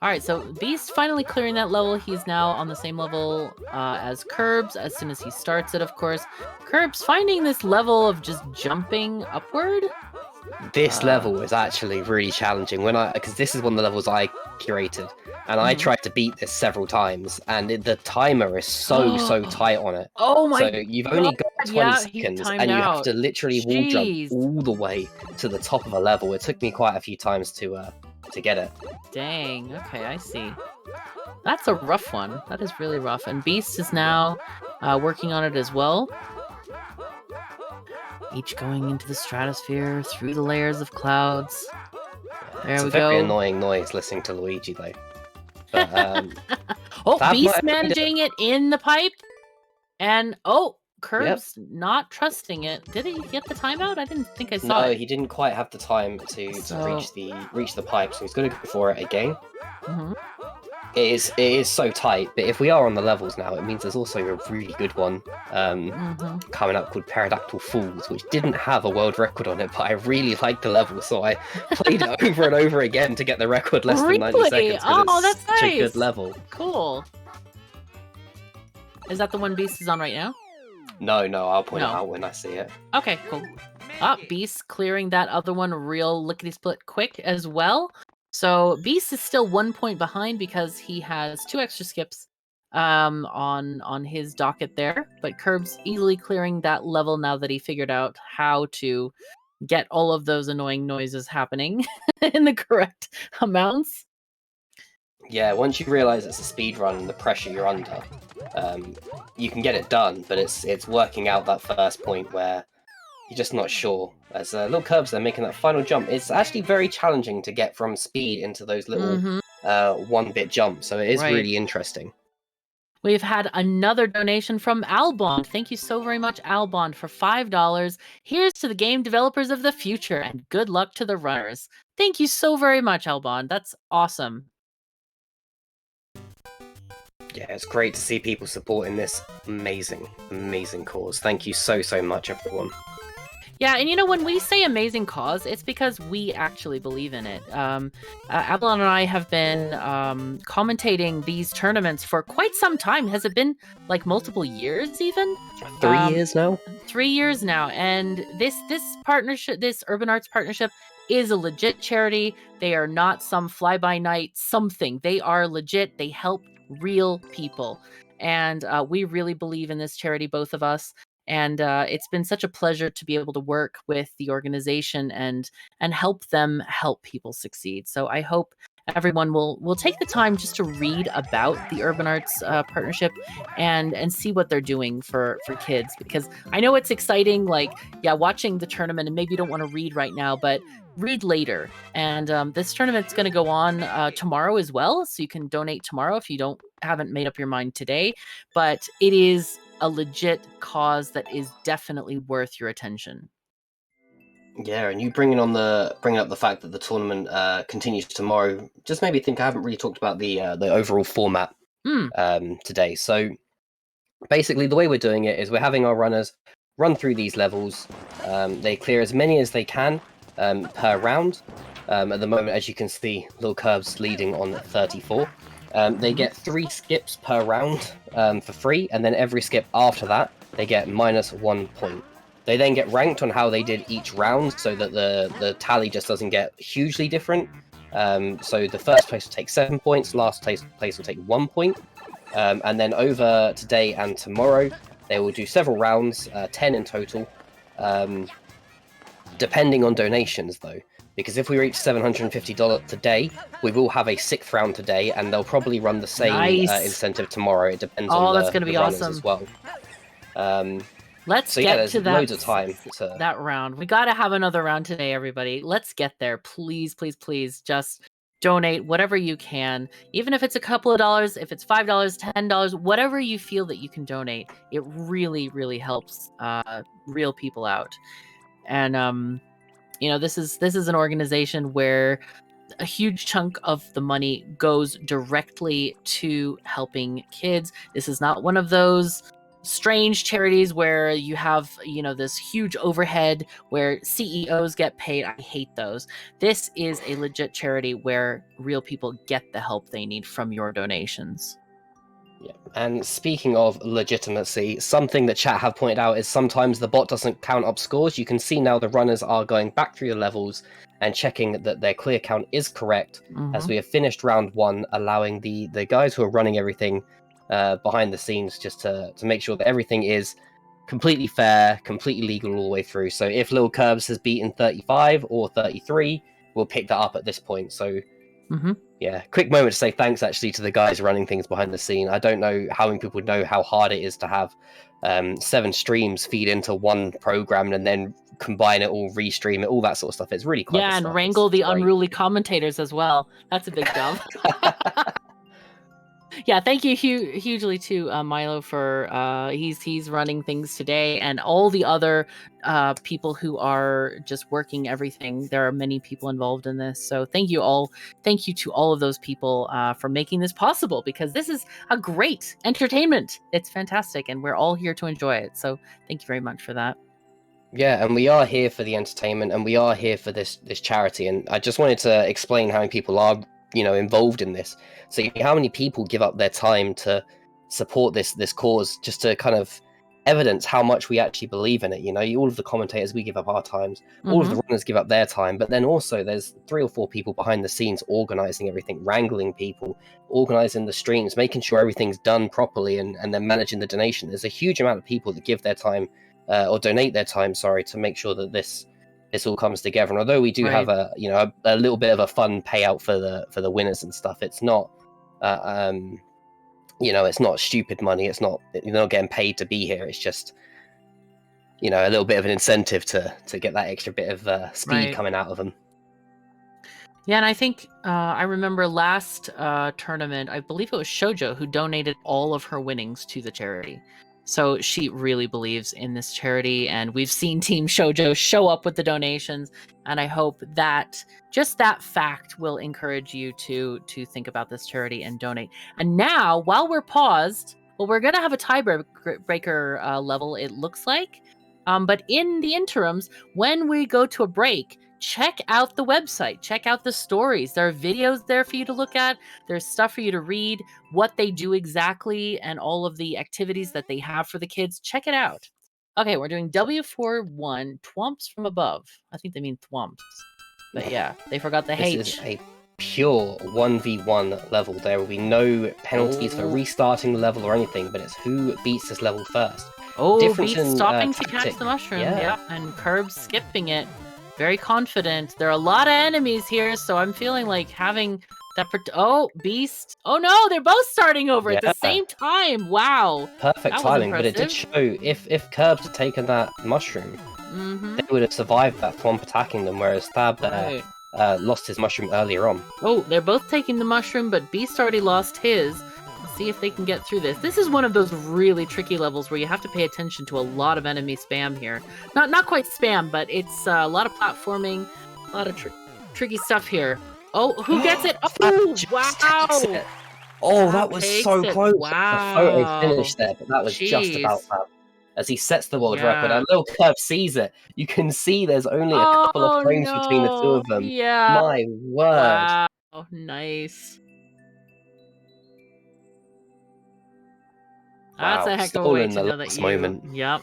Alright, so Beast finally clearing that level. He's now on the same level as Curbs as soon as he starts it, of course. Curbs finding this level of just jumping upward. This level is actually really challenging because this is one of the levels I curated, and I tried to beat this several times, and the timer is so tight on it. Oh my! So you've only got 20 seconds, and you have to literally wall jump all the way to the top of a level. It took me quite a few times to get it. Dang. Okay, I see. That's a rough one. That is really rough. And Beast is now working on it as well. Each going into the stratosphere through the layers of clouds. There we go. It's a very annoying noise listening to Luigi, though. But, Beast managing it in the pipe, and Curbs not trusting it. Did he get the timeout? I didn't think I saw it. No, he didn't quite have the time to reach the pipe, so he's going to go for it again. It is so tight, but if we are on the levels now, it means there's also a really good one coming up called Pterodactyl Falls, which didn't have a world record on it, but I really liked the level, so I played it over and over again to get the record less than 90 seconds. Oh, that's such nice. A good level. Cool. Is that the one Beast is on right now? No, I'll point it out when I see it. Okay, cool. Beast clearing that other one real lickety-split quick as well. So Beast is still 1 point behind because he has 2 extra skips on his docket there. But Curbs easily clearing that level now that he figured out how to get all of those annoying noises happening in the correct amounts. Yeah, once you realize it's a speed run and the pressure you're under, you can get it done, but it's working out that first point where you're just not sure. As little Curbs, they're making that final jump. It's actually very challenging to get from speed into those little 1-bit jumps, so it is Right. really interesting. We've had another donation from Albond. Thank you so very much, Albond, for $5. Here's to the game developers of the future, and good luck to the runners. Thank you so very much, Albond. That's awesome. Yeah, it's great to see people supporting this amazing, amazing cause. Thank you so much, everyone. Yeah, and you know, when we say amazing cause, it's because we actually believe in it. Avalon and I have been commentating these tournaments for quite some time. Has it been like multiple years even? 3 years now? 3 years now. And this partnership, this Urban Arts partnership, is a legit charity. They are not some fly-by-night something. They are legit. They help real people. And we really believe in this charity, both of us. And it's been such a pleasure to be able to work with the organization and help them help people succeed. So I hope everyone will take the time just to read about the Urban Arts partnership and see what they're doing for kids, because I know it's exciting, like, yeah, watching the tournament, and maybe you don't want to read right now, but read later. And this tournament's going to go on tomorrow as well, so you can donate tomorrow if you haven't made up your mind today. But it is a legit cause that is definitely worth your attention. Yeah, and you bringing up the fact that the tournament continues tomorrow just made me think I haven't really talked about the overall format today. So basically, the way we're doing it is we're having our runners run through these levels. They clear as many as they can per round. At the moment, as you can see, Lil Curbs leading on 34. They get 3 skips per round for free, and then every skip after that, they get -1 point. They then get ranked on how they did each round, so that the tally just doesn't get hugely different. So the first place will take 7 points, last place will take 1 point. And then over today and tomorrow, they will do several rounds, 10 in total, depending on donations though. Because if we reach $750 today, we will have a 6th round today, and they'll probably run the same incentive tomorrow. It depends on that's gonna be runners awesome as well. Let's get to that, loads of time that round. We got to have another round today, everybody. Let's get there. Please, please, please just donate whatever you can. Even if it's a couple of dollars, if it's $5, $10, whatever you feel that you can donate. It really, really helps real people out. And you know, this is an organization where a huge chunk of the money goes directly to helping kids. This is not one of those strange charities where you have, you know, this huge overhead where CEOs get paid. I hate those. This is a legit charity where real people get the help they need from your donations. Yeah. And speaking of legitimacy, something that chat have pointed out is sometimes the bot doesn't count up scores. You can see now the runners are going back through the levels and checking that their clear count is correct, as we have finished round 1, allowing the guys who are running everything behind the scenes just to make sure that everything is completely fair, completely legal all the way through. So if Lil Curbs has beaten 35 or 33, we'll pick that up at this point. So yeah, quick moment to say thanks actually to the guys running things behind the scene. I don't know how many people know how hard it is to have 7 streams feed into one program and then combine it all, restream it, all that sort of stuff. It's really clever and stuff. wrangle the unruly commentators as well. That's a big job. Yeah, thank you hugely to Milo for he's running things today, and all the other people who are just working everything. There are many people involved in this, so thank you all. Thank you to all of those people for making this possible, because this is a great entertainment. It's fantastic, and we're all here to enjoy it. So thank you very much for that. Yeah, and we are here for the entertainment, and we are here for this charity. And I just wanted to explain how many people are, you know, involved in this. So how many people give up their time to support this cause, just to kind of evidence how much we actually believe in it. You know, all of the commentators, we give up our times, all of the runners give up their time, but then also there's 3 or 4 people behind the scenes organizing everything, wrangling people, organizing the streams, making sure everything's done properly, and then managing the donation. There's a huge amount of people that give their time or donate their time, to make sure that this all comes together. And although we do have a little bit of a fun payout for the winners and stuff, it's not it's not stupid money. It's not, you're not getting paid to be here. It's just you know, a little bit of an incentive to get that extra bit of speed Right. coming out of them. Yeah, and I think I remember last tournament, I believe it was Shoujo who donated all of her winnings to the charity. So she really believes in this charity, and we've seen Team Shoujo show up with the donations, and I hope that just that fact will encourage you to think about this charity and donate. And now, while we're paused, well, we're gonna have a tiebreaker level, it looks like. But in the interims, when we go to a break, check out the website, check out the stories. There are videos there for you to look at. There's stuff for you to read, what they do exactly, and all of the activities that they have for the kids. Check it out. Okay, we're doing W41, Twumps from above. I think they mean thwumps. But yeah, they forgot the This H. is a pure 1v1 level. There will be no penalties for restarting the level or anything, but it's who beats this level first. Oh, Difference Beats in, stopping to tactic. catch the mushroom. Yeah. Yep, and Curb skipping it. Very confident. There are a lot of enemies here, so I'm feeling like having that. Oh, Beast. Oh no, they're both starting over at the same time. Wow. Perfect timing, but it did show if Curbs had taken that mushroom, they would have survived that Thwomp attacking them, whereas Thab lost his mushroom earlier on. Oh, they're both taking the mushroom, but Beast already lost his. Let's see if they can get through this. This is one of those really tricky levels where you have to pay attention to a lot of enemy spam here. Not quite spam, but it's a lot of platforming, a lot of tricky stuff here. Oh, who gets it? Oh, wow! Oh, that was so close. Wow. The photo finished there, but that was just about that. As he sets the world record, and Little Curb sees it. You can see there's only a couple of frames between the two of them. Yeah. My word. Wow, nice. That's a heck of a way to know that you. Moment. Yep.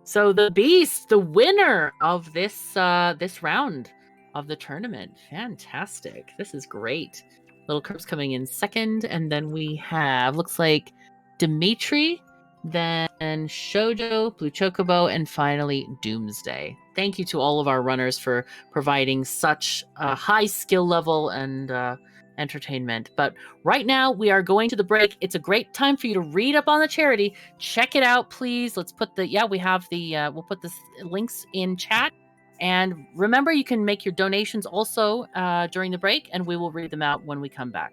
So the Beast, the winner of this this round of the tournament. Fantastic. This is great. Little Curb's coming in second, and then we have looks like Dimitri, then Shoujo, Blue Chocobo, and finally Doomsday. Thank you to all of our runners for providing such a high skill level and entertainment. But right now we are going to the break. It's a great time for you to read up on the charity. Check it out, please. Let's put the we have the we'll put the links in chat. And remember, you can make your donations also during the break, and we will read them out when we come back.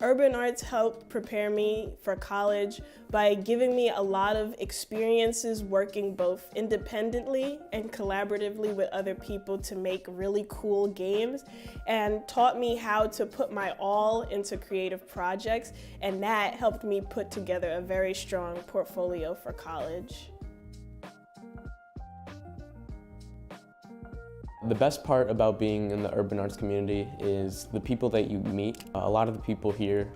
Urban Arts helped prepare me for college by giving me a lot of experiences working both independently and collaboratively with other people to make really cool games, and taught me how to put my all into creative projects, and that helped me put together a very strong portfolio for college. The best part about being in the urban arts community is the people that you meet. A lot of the people here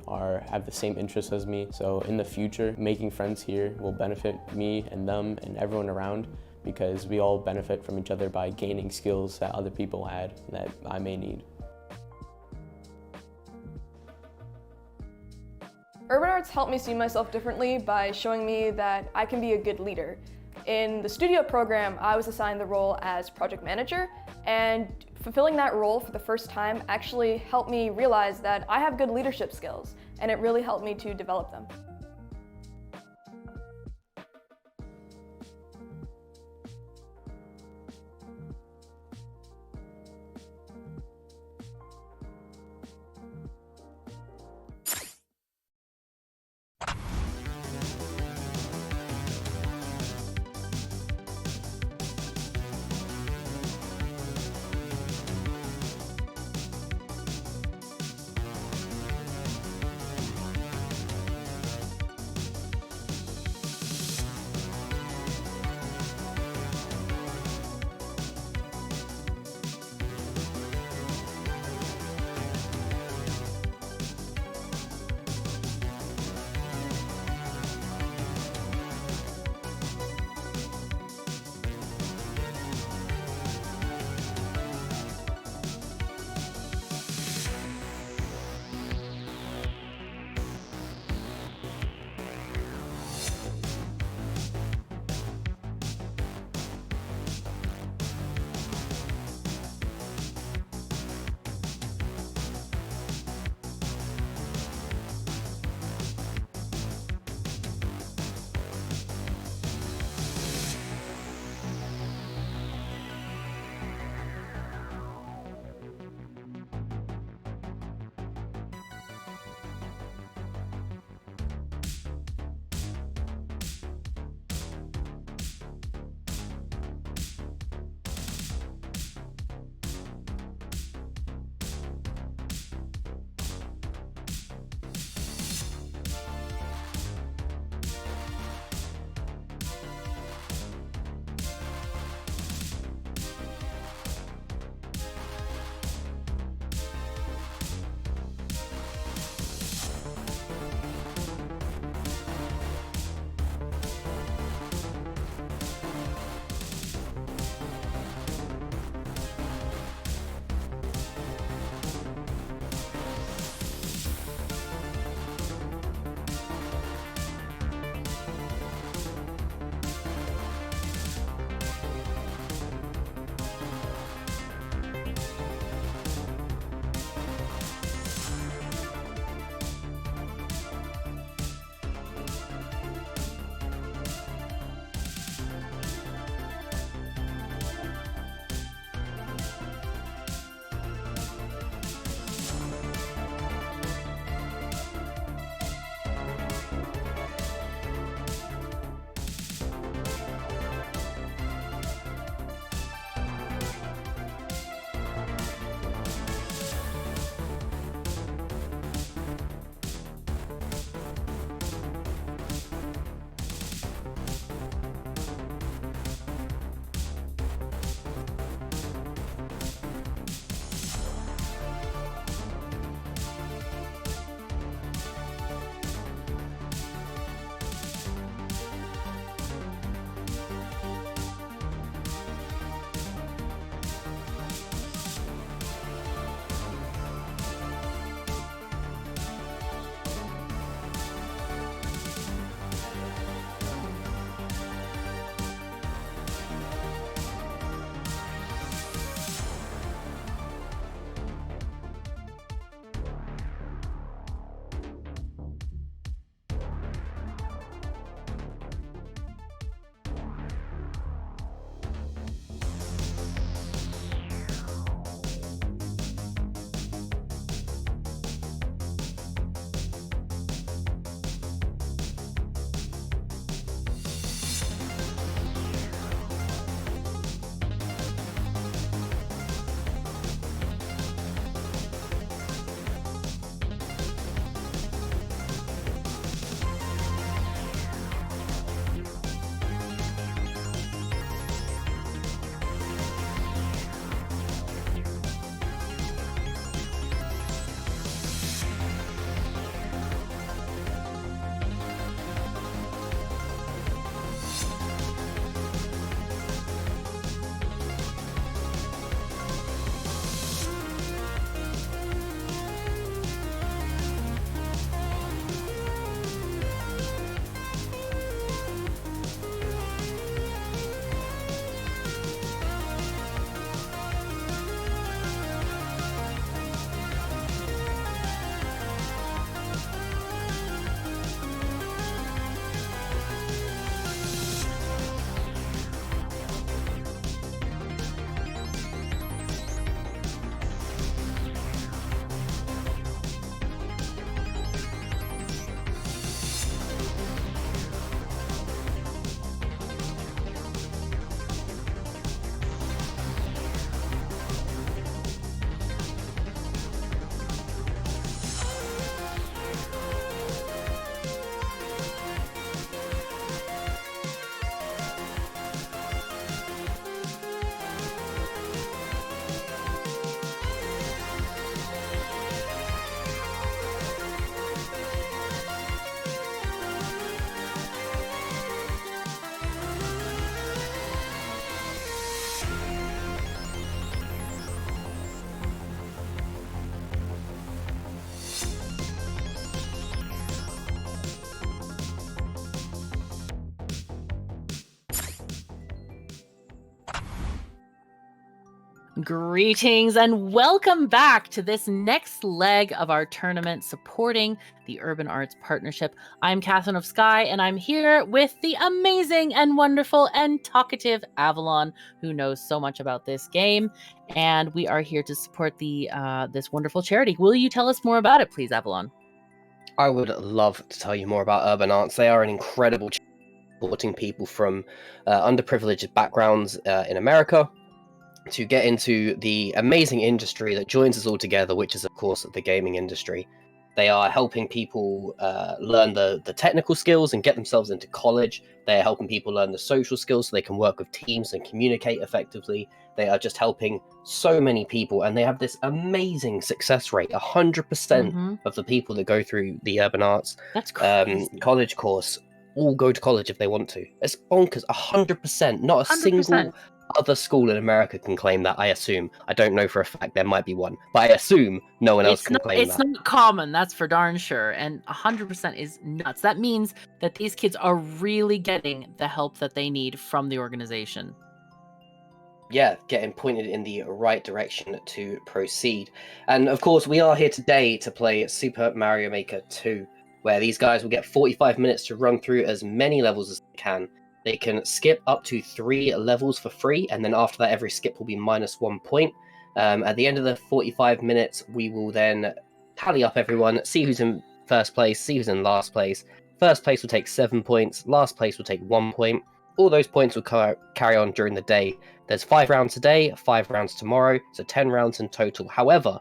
have the same interests as me, so in the future, making friends here will benefit me and them and everyone around, because we all benefit from each other by gaining skills that other people had that I may need. Urban Arts helped me see myself differently by showing me that I can be a good leader. In the studio program, I was assigned the role as project manager, and fulfilling that role for the first time actually helped me realize that I have good leadership skills, and it really helped me to develop them. Greetings and welcome back to this next leg of our tournament supporting the Urban Arts Partnership. I'm Catherine of Sky, and I'm here with the amazing and wonderful and talkative Avalon, who knows so much about this game, and we are here to support the this wonderful charity. Will you tell us more about it, please, Avalon? I would love to tell you more about Urban Arts. They are an incredible charity supporting people from underprivileged backgrounds in America to get into the amazing industry that joins us all together, which is, of course, the gaming industry. They are helping people learn the technical skills and get themselves into college. They are helping people learn the social skills so they can work with teams and communicate effectively. They are just helping so many people, and they have this amazing success rate. 100% of the people that go through the Urban Arts college course all go to college if they want to. It's bonkers. 100%. Not a 100%. single other school in America can claim that, I assume. I don't know for a fact, there might be one, but I assume no one else can claim that. It's not common, that's for darn sure, and 100% is nuts. That means that these kids are really getting the help that they need from the organization. Yeah, getting pointed in the right direction to proceed. And of course, we are here today to play Super Mario Maker 2, where these guys will get 45 minutes to run through as many levels as they can. They can skip up to 3 levels for free, and then after that, every skip will be -1 point. At the end of the 45 minutes, we will then tally up everyone, see who's in first place, see who's in last place. First place will take 7 points, last place will take 1 point. All those points will carry on during the day. There's 5 rounds today, 5 rounds tomorrow, so 10 rounds in total. However,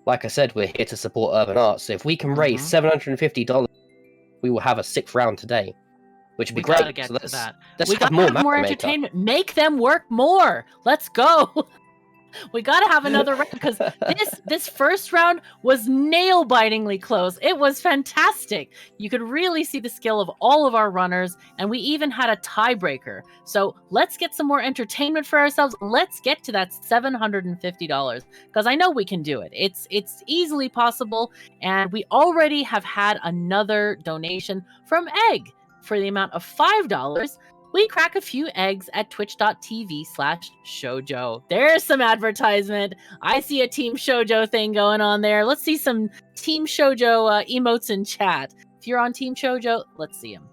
like I said, we're here to support Urban Arts, so if we can raise $750, we will have a 6th round today. Which would be great. Gotta get to that. We gotta have have more entertainment. Make them work more. Let's go. We gotta have another round, because this first round was nail-bitingly close. It was fantastic. You could really see the skill of all of our runners, and we even had a tiebreaker. So let's get some more entertainment for ourselves. Let's get to that $750, because I know we can do it. It's easily possible, and we already have had another donation from Egg. For the amount of $5, we crack a few eggs at twitch.tv/shoujo. There's some advertisement. I see a Team Shoujo thing going on there. Let's see some Team Shoujo emotes in chat. If you're on Team Shoujo, let's see them.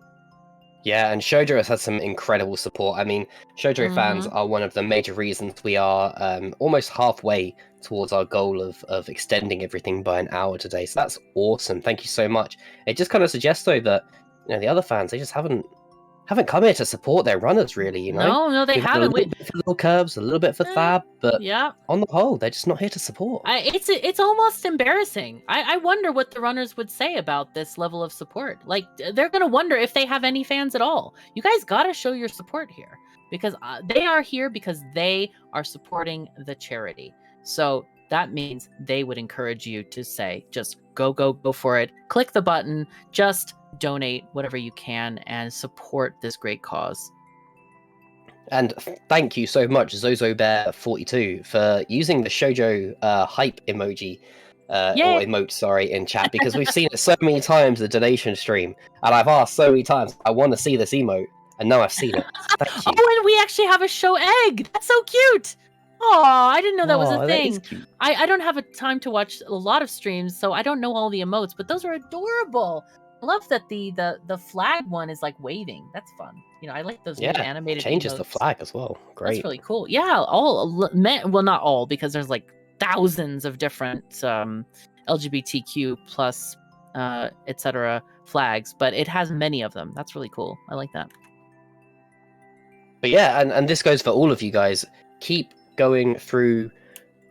Yeah, and Shoujo has had some incredible support. I mean, Shoujo fans are one of the major reasons we are almost halfway towards our goal of extending everything by an hour today. So that's awesome. Thank you so much. It just kind of suggests, though, that the other fans, they just haven't come here to support their runners, really, you know? No, they haven't. A little bit for Little Curbs, a little bit for Thab, but yeah, on the whole, they're just not here to support. It's almost embarrassing. I wonder what the runners would say about this level of support. Like, they're going to wonder if they have any fans at all. You guys got to show your support here, because they are here because they are supporting the charity. So that means they would encourage you to say, just go for it. Click the button, just donate whatever you can and support this great cause. And thank you so much, ZozoBear42, for using the Shoujo hype emoji, or emote, sorry, in chat, because we've seen it so many times, the donation stream, and I've asked so many times, I want to see this emote, and now I've seen it. Thank you. Oh, and we actually have a show egg! That's so cute! Oh, I didn't know that was a thing. I don't have a time to watch a lot of streams, so I don't know all the emotes, but those are adorable. I love that the flag one is like waving. That's fun. I like those really animated changes emotes. The flag as well. Great. That's really cool. Yeah, well, not all, because there's like thousands of different LGBTQ plus etc. flags, but it has many of them. That's really cool. I like that. But yeah, and this goes for all of you guys. Keep going through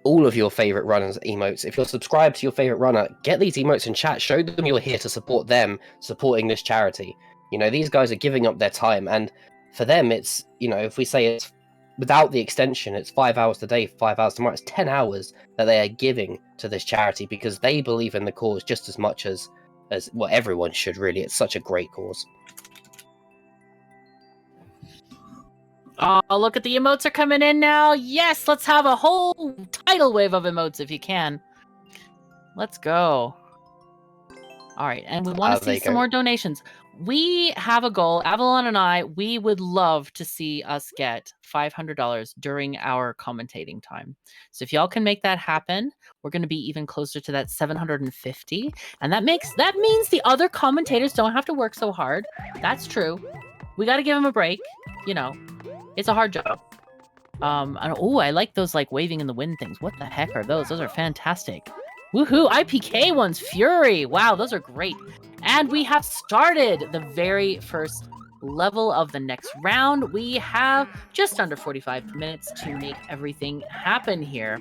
all of your favorite runners' emotes. If you're subscribed to your favorite runner, get these emotes in chat. Show them you're here to support them, supporting this charity. These guys are giving up their time, and for them, it's if we say it's without the extension, it's 5 hours today, 5 hours tomorrow. It's 10 hours that they are giving to this charity because they believe in the cause just as much as well, everyone should, really. It's such a great cause. Oh, look at the emotes are coming in now. Yes, let's have a whole tidal wave of emotes if you can. Let's go. All right, and we want to there see you some go. more donations. We have a goal. Avalon and I, we would love to see us get $500 during our commentating time. So if y'all can make that happen, we're going to be even closer to that 750, and that means the other commentators don't have to work so hard. That's true. We got to give them a break. You know, it's a hard job. I like those like waving in the wind things. What the heck are those? Those are fantastic. Woohoo! IPK ones, Fury! Wow, those are great. And we have started the very first level of the next round. We have just under 45 minutes to make everything happen here.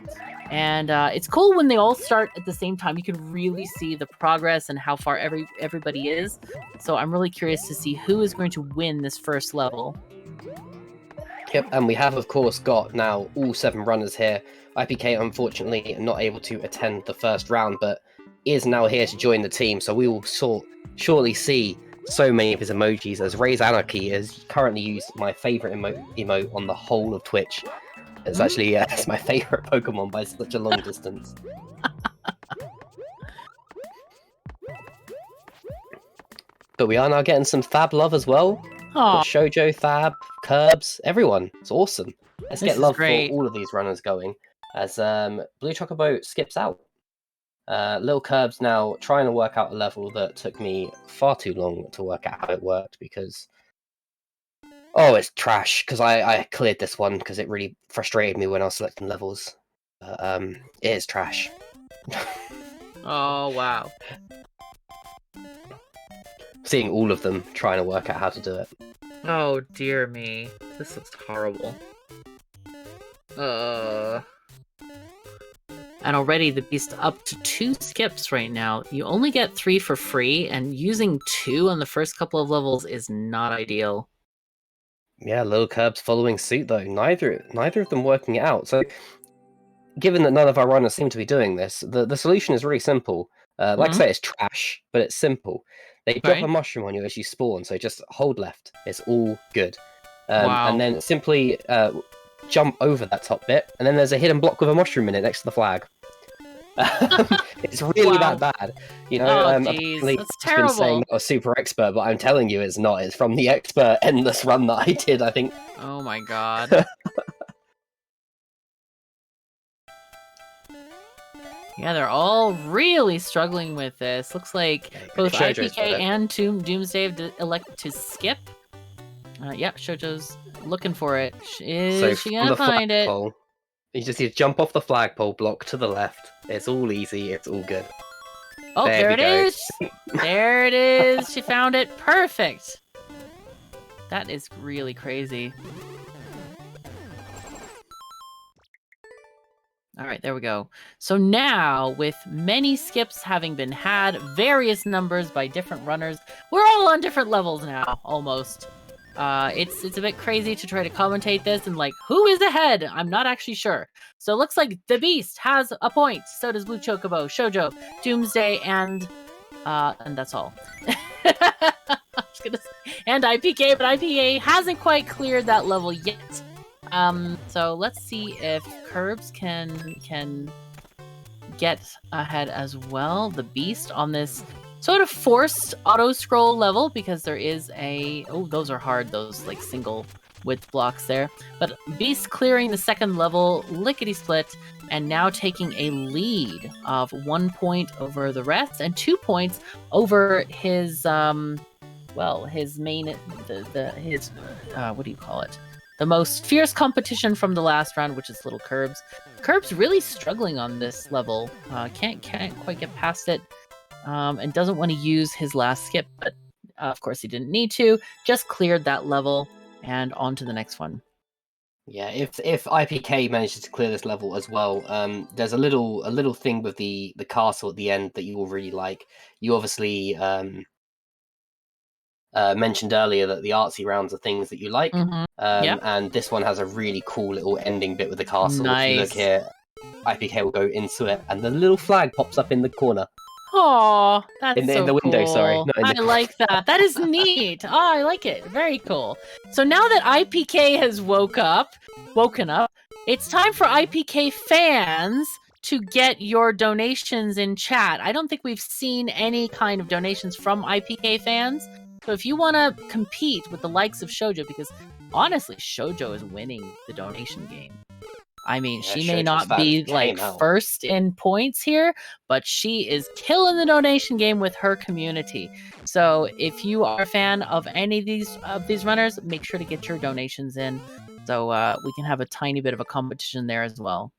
And it's cool when they all start at the same time. You can really see the progress and how far everybody is. So I'm really curious to see who is going to win this first level. Yep, and we have, of course, got now all 7 runners here. IPK, unfortunately, not able to attend the first round, but is now here to join the team, so we will surely see so many of his emojis, as Raise Anarchy is currently used my favourite emote on the whole of Twitch. It's actually it's my favourite Pokemon by such a long distance. But we are now getting some Fab love as well. Aww. Shoujo, Fab, Curbs, everyone. It's awesome. Let's This get is love great. for all of these runners going. As Blue Chocobo skips out. Lil Curbs now trying to work out a level that took me far too long to work out how it worked because... Oh, it's trash, because I cleared this one because it really frustrated me when I was selecting levels. It is trash. Oh, wow. Seeing all of them trying to work out how to do it. Oh, dear me. This looks horrible. And already the beast up to 2 skips right now. You only get 3 for free, and using 2 on the first couple of levels is not ideal. Yeah, Lil Curbs following suit though. Neither of them working it out. So, given that none of our runners seem to be doing this, the solution is really simple. Like I say, it's trash, but it's simple. They drop a mushroom on you as you spawn, so just hold left. It's all good. Wow. And then simply jump over that top bit, and then there's a hidden block with a mushroom in it next to the flag. It's really that bad. You know, jeez, that's I've been saying terrible. that I was super expert, but I'm telling you it's not. It's from the expert endless run that I did, I think. Oh my god. Yeah, they're all really struggling with this. Looks like both Shoujo's got IPK it. and Doomsday have elected to skip. Yeah, Shoujo's looking for it. Is she from gonna the find it? flagpole, you just need to jump off the flagpole, block to the left. It's all easy. It's all good. Oh, there it we go. is. There it is. She found it. Perfect. That is really crazy. All right, there we go. So now, with many skips having been had, various numbers by different runners, we're all on different levels now, almost. It's a bit crazy to try to commentate this and like, who is ahead? I'm not actually sure. So it looks like the Beast has a point. So does Blue Chocobo, Shoujo, Doomsday, and that's all. And IPK, but IPK hasn't quite cleared that level yet. So let's see if Curbs can get ahead as well. The Beast on this sort of forced auto scroll level, because there is those are hard, those like single width blocks there. But Beast clearing the second level lickety split, and now taking a lead of 1 point over the rest and 2 points over his his main what do you call it? The most fierce competition from the last round, which is Little Curbs. Curbs really struggling on this level. Can't quite get past it. And doesn't want to use his last skip, but of course he didn't need to. Just cleared that level and on to the next one. Yeah, if IPK manages to clear this level as well, there's a little thing with the castle at the end that you will really like. You obviously mentioned earlier that the artsy rounds are things that you like, Yep. and this one has a really cool little ending bit with the castle. Nice. If you look here, IPK will go into it, and the little flag pops up in the corner. Aw, that's in so the window, cool. sorry, not in the I like that. That is neat. Oh, I like it. Very cool. So now that IPK has woken up, it's time for IPK fans to get your donations in chat. I don't think we've seen any kind of donations from IPK fans. So if you want to compete with the likes of Shoujo, because honestly, Shoujo is winning the donation game. I mean, Yeah, she may Shoujo's not fans be came like out. first in points here, but she is killing the donation game with her community. So if you are a fan of any of these runners, make sure to get your donations in, so we can have a tiny bit of a competition there as well.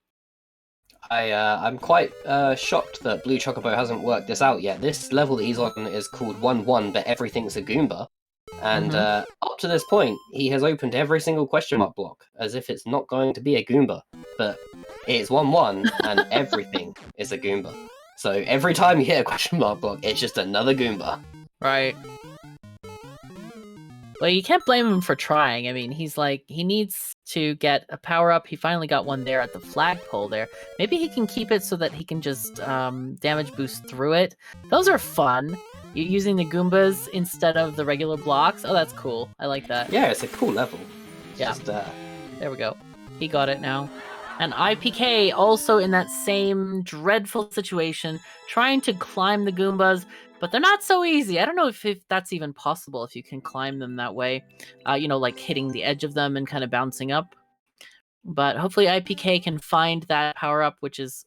I'm quite shocked that Blue Chocobo hasn't worked this out yet. This level that he's on is called 1-1, but everything's a Goomba. And up to this point, he has opened every single question mark block as if it's not going to be a Goomba. But it's 1-1, and everything is a Goomba. So every time you hit a question mark block, it's just another Goomba. Right. Well, you can't blame him for trying. I mean, he needs to get a power-up. He finally got one there at the flagpole there. Maybe he can keep it so that he can just damage boost through it. Those are fun. You're using the Goombas instead of the regular blocks. Oh, that's cool. I like that. Yeah, it's a cool level. It's Yeah. just, There we go. He got it now. And IPK also in that same dreadful situation, trying to climb the Goombas, but they're not so easy. I don't know if that's even possible, if you can climb them that way. Like hitting the edge of them and kind of bouncing up. But hopefully IPK can find that power-up, which is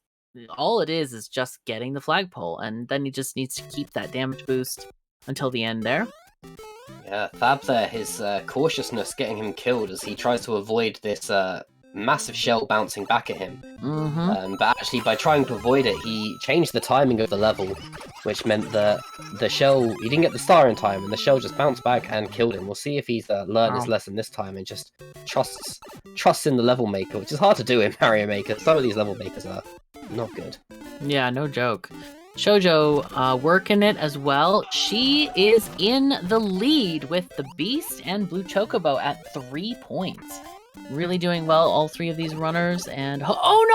all it is just getting the flagpole. And then he just needs to keep that damage boost until the end there. Yeah, Fab there, his cautiousness getting him killed as he tries to avoid this massive shell bouncing back at him. But actually, by trying to avoid it, he changed the timing of the level, which meant that the shell, he didn't get the star in time, and the shell just bounced back and killed him. We'll see if he's learned his lesson this time and just trusts in the level maker, which is hard to do in Mario Maker. Some of these level makers are not good. Yeah, no joke. Shoujo working it as well. She is in the lead with the Beast and Blue Chocobo at 3 points. Really doing well, all three of these runners. And oh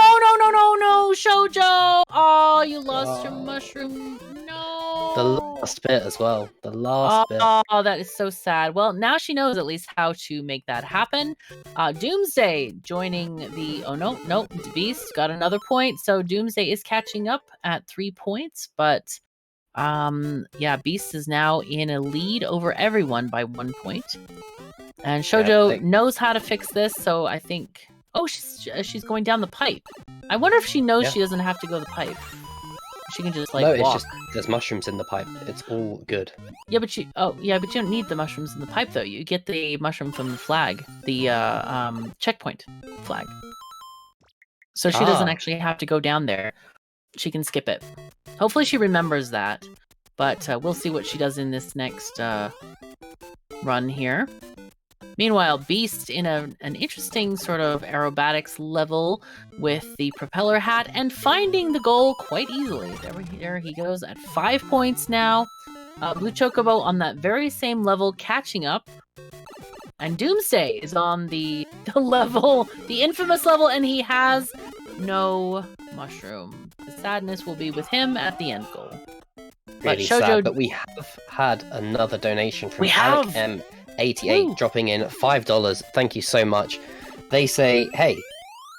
no, Shoujo! Oh, you lost your mushroom. No. The last bit as well. The last bit. Oh, that is so sad. Well, now she knows at least how to make that happen. Doomsday joining the... Oh, no. Beast got another point. So Doomsday is catching up at 3 points. But, Beast is now in a lead over everyone by 1 point. And Shoujo knows how to fix this, so I think... Oh, she's going down the pipe. I wonder if she knows she doesn't have to go the pipe. She can just, walk. It's just there's mushrooms in the pipe. It's all good. Yeah, but you don't need the mushrooms in the pipe, though. You get the mushroom from the flag, the checkpoint flag. So she doesn't actually have to go down there. She can skip it. Hopefully she remembers that. But we'll see what she does in this next run here. Meanwhile, Beast in an interesting sort of aerobatics level with the propeller hat and finding the goal quite easily. There he goes at 5 points now. Blue Chocobo on that very same level, catching up. And Doomsday is on the level, the infamous level, and he has no mushroom. The sadness will be with him at the end goal. Really sad, but we have had another donation from Alec M88 dropping in $5. Thank you so much. They say, hey,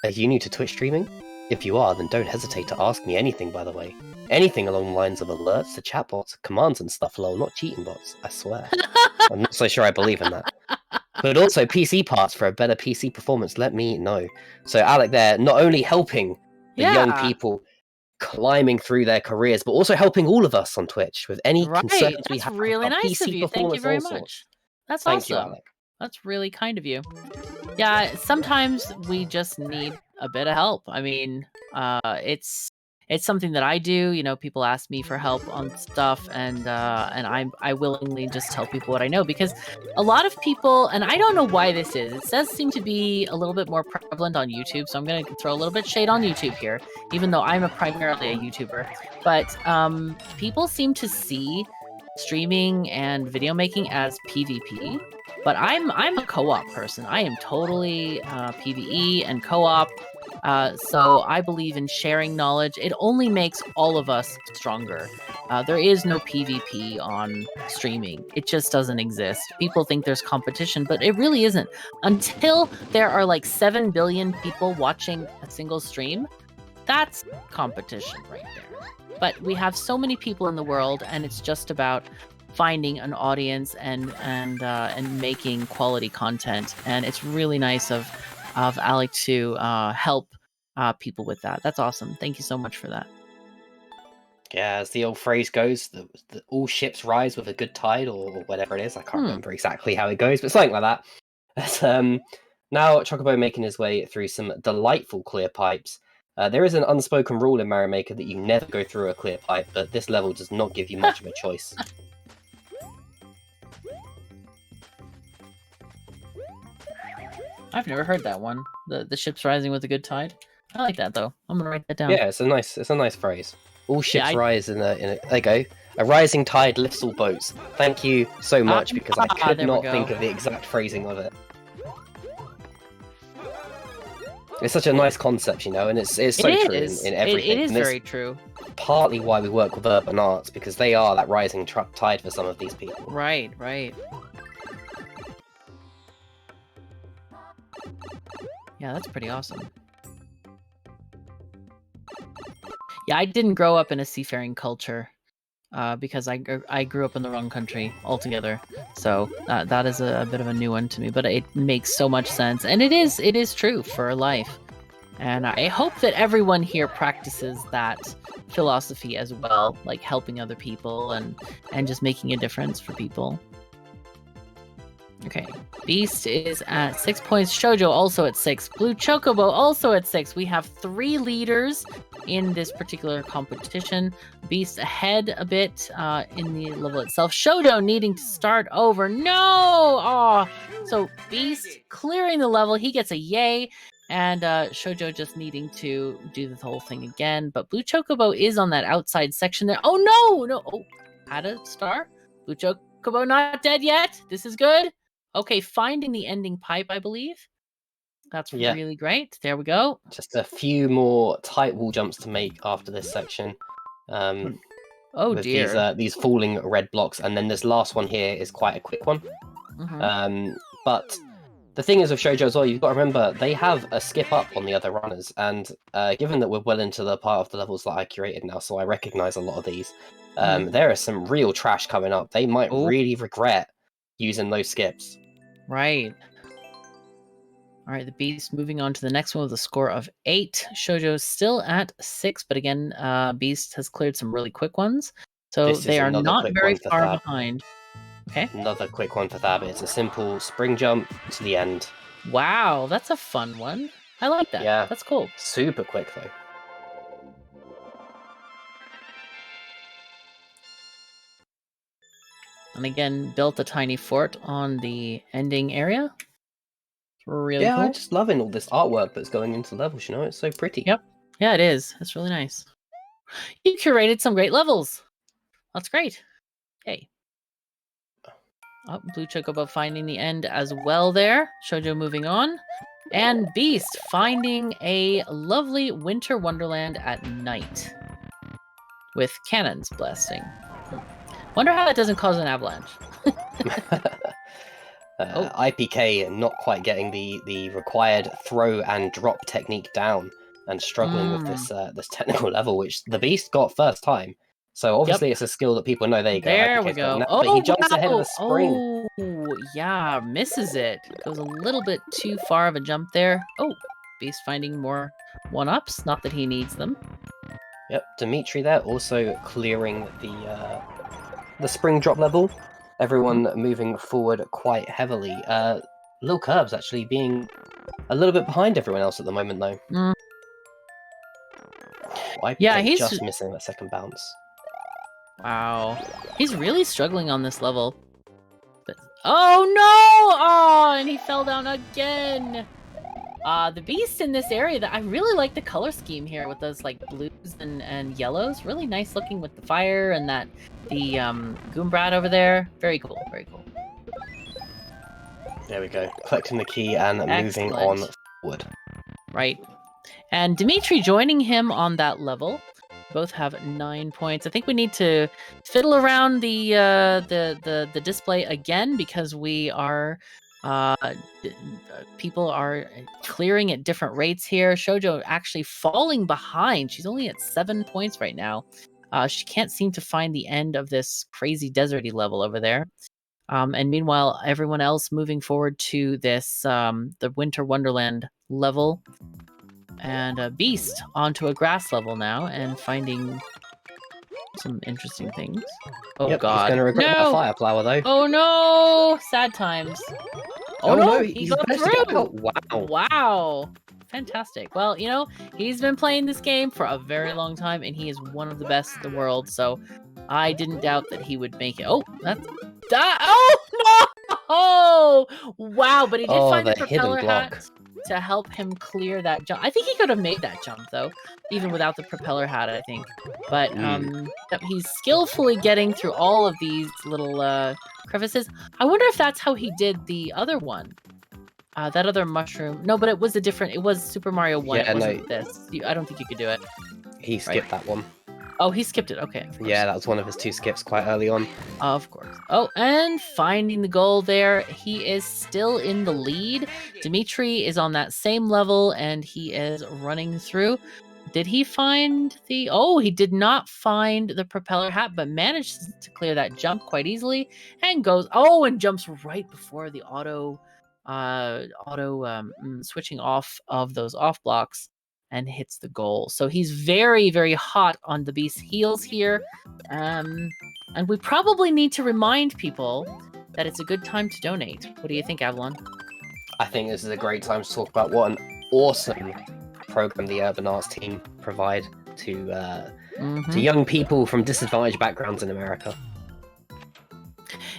are you new to Twitch streaming? If you are, then don't hesitate to ask me anything, by the way. Anything along the lines of alerts to chatbots, commands and stuff, lol, not cheating bots, I swear. I'm not so sure I believe in that. But also PC parts for a better PC performance, let me know. So Alec there, not only helping the young people climbing through their careers, but also helping all of us on Twitch with any concerns we have. That's really nice of you. Thank you very much. That's awesome. Thank you, Alec. That's really kind of you. Yeah, sometimes we just need a bit of help. I mean, it's something that I do. You know, people ask me for help on stuff, and I willingly just tell people what I know, because a lot of people, and I don't know why this is. It does seem to be a little bit more prevalent on YouTube, so I'm going to throw a little bit shade on YouTube here, even though I'm primarily a YouTuber. But people seem to see streaming and video making as PvP, but I'm a co-op person. I am totally PvE and co-op. So I believe in sharing knowledge. It only makes all of us stronger. There is no PvP on streaming. It just doesn't exist. People think there's competition, but it really isn't. Until there are like 7 billion people watching a single stream, That's competition right there. But we have so many people in the world, and it's just about finding an audience and making quality content. And it's really nice of Alec to help people with that. That's awesome. Thank you so much for that. Yeah, as the old phrase goes, the all ships rise with a good tide, or whatever it is. I can't remember exactly how it goes, but something like that. But, now Chocobo making his way through some delightful clear pipes. There is an unspoken rule in Mario Maker that you never go through a clear pipe, but this level does not give you much of a choice. I've never heard that one. The ship's rising with a good tide. I like that though. I'm gonna write that down. Yeah, it's a nice phrase. All ships rise in a there you go. A rising tide lifts all boats. Thank you so much, because I could not think of the exact phrasing of it. It's such a nice concept, you know, and it's so true in everything. It is very true. Partly why we work with Urban Arts, because they are that rising tide for some of these people. Right. Yeah, that's pretty awesome. Yeah, I didn't grow up in a seafaring culture because I grew up in the wrong country altogether. So that is a bit of a new one to me, but it makes so much sense, and it is true for life. And I hope that everyone here practices that philosophy as well, like helping other people and just making a difference for people. Okay, Beast is at 6 points. Shoujo also at 6. Blue Chocobo also at 6. We have 3 leaders in this particular competition. Beast ahead a bit in the level itself. Shoujo needing to start over. No! Oh, so Beast clearing the level. He gets a yay. And Shoujo just needing to do the whole thing again. But Blue Chocobo is on that outside section there. Oh, no! Oh, had a star. Blue Chocobo not dead yet. This is good. Okay, finding the ending pipe, I believe. That's really great. There we go. Just a few more tight wall jumps to make after this section. Oh with dear. These falling red blocks, and then this last one here is quite a quick one. But the thing is with Shoujo as well, you've got to remember they have a skip up on the other runners, and given that we're well into the part of the levels that I curated now, so I recognise a lot of these. There is some real trash coming up. They might really regret using those skips. Right. All right, the Beast moving on to the next one with a score of 8. Shoujo still at 6, but again, Beast has cleared some really quick ones, so they are not very far behind. Okay. Another quick one for Thab. It's a simple spring jump to the end. Wow, that's a fun one. I like that. Yeah. That's cool. Super quick, though. And again, built a tiny fort on the ending area. Really cool. I'm just loving all this artwork that's going into levels, you know? It's so pretty. Yep. Yeah, it is. It's really nice. You curated some great levels. That's great. Hey. Oh, Blue Chocobo finding the end as well there. Shoujo moving on. And Beast finding a lovely winter wonderland at night. With cannons blasting. Wonder how that doesn't cause an avalanche. IPK not quite getting the required throw and drop technique down, and struggling with this technical level, which the Beast got first time. So obviously it's a skill that people know. There you go. There we go. But he jumps ahead of the spring. Oh, yeah, misses it. Goes a little bit too far of a jump there. Oh, Beast finding more one-ups. Not that he needs them. Yep, Dimitri there also clearing the spring drop level. Everyone moving forward quite heavily. Lil Curbs actually being a little bit behind everyone else at the moment, though. He's just missing that second bounce. Wow. He's really struggling on this level. But... oh, no! Oh, and he fell down again! The Beast in this area, I really like the color scheme here with those like blues and yellows. Really nice looking with the fire and the Goombrat over there. Very cool, very cool. There we go. Collecting the key and moving on forward. Right. And Dimitri joining him on that level. Both have 9 points. I think we need to fiddle around the display again, because we are People are clearing at different rates here. Shoujo actually falling behind. She's only at 7 points right now. She can't seem to find the end of this crazy deserty level over there. And meanwhile, everyone else moving forward to this the Winter Wonderland level. And Beast onto a grass level now and finding some interesting things. Oh Yep, god. he's going to regret that No! fire flower, though. Oh no! Sad times. Oh no, he he's got managed to get through! out. Wow. Wow. Fantastic. Well, he's been playing this game for a very long time, and he is one of the best in the world, so I didn't doubt that he would make it. Oh, that's... Oh, no! Oh! Wow, but he did find the propeller hat to help him clear that jump. I think he could have made that jump, though, even without the propeller hat, I think. But he's skillfully getting through all of these little crevices. I wonder if that's how he did the other one. That other mushroom. No, but it was it was Super Mario 1. Yeah, it wasn't this. I don't think you could do it. He skipped that one. Oh, he skipped it. Okay. Yeah, that was one of his 2 skips quite early on. Of course. Oh, and finding the goal there. He is still in the lead. Dimitri is on that same level, and he is running through. Did he find the... Oh, he did not find the propeller hat, but managed to clear that jump quite easily, and goes... Oh, and jumps right before the auto switching off of those off blocks and hits the goal. So he's very, very hot on the Beast's heels here. And we probably need to remind people that it's a good time to donate. What do you think, Avalon? I think this is a great time to talk about what an awesome program the Urban Arts team provide to young people from disadvantaged backgrounds in America.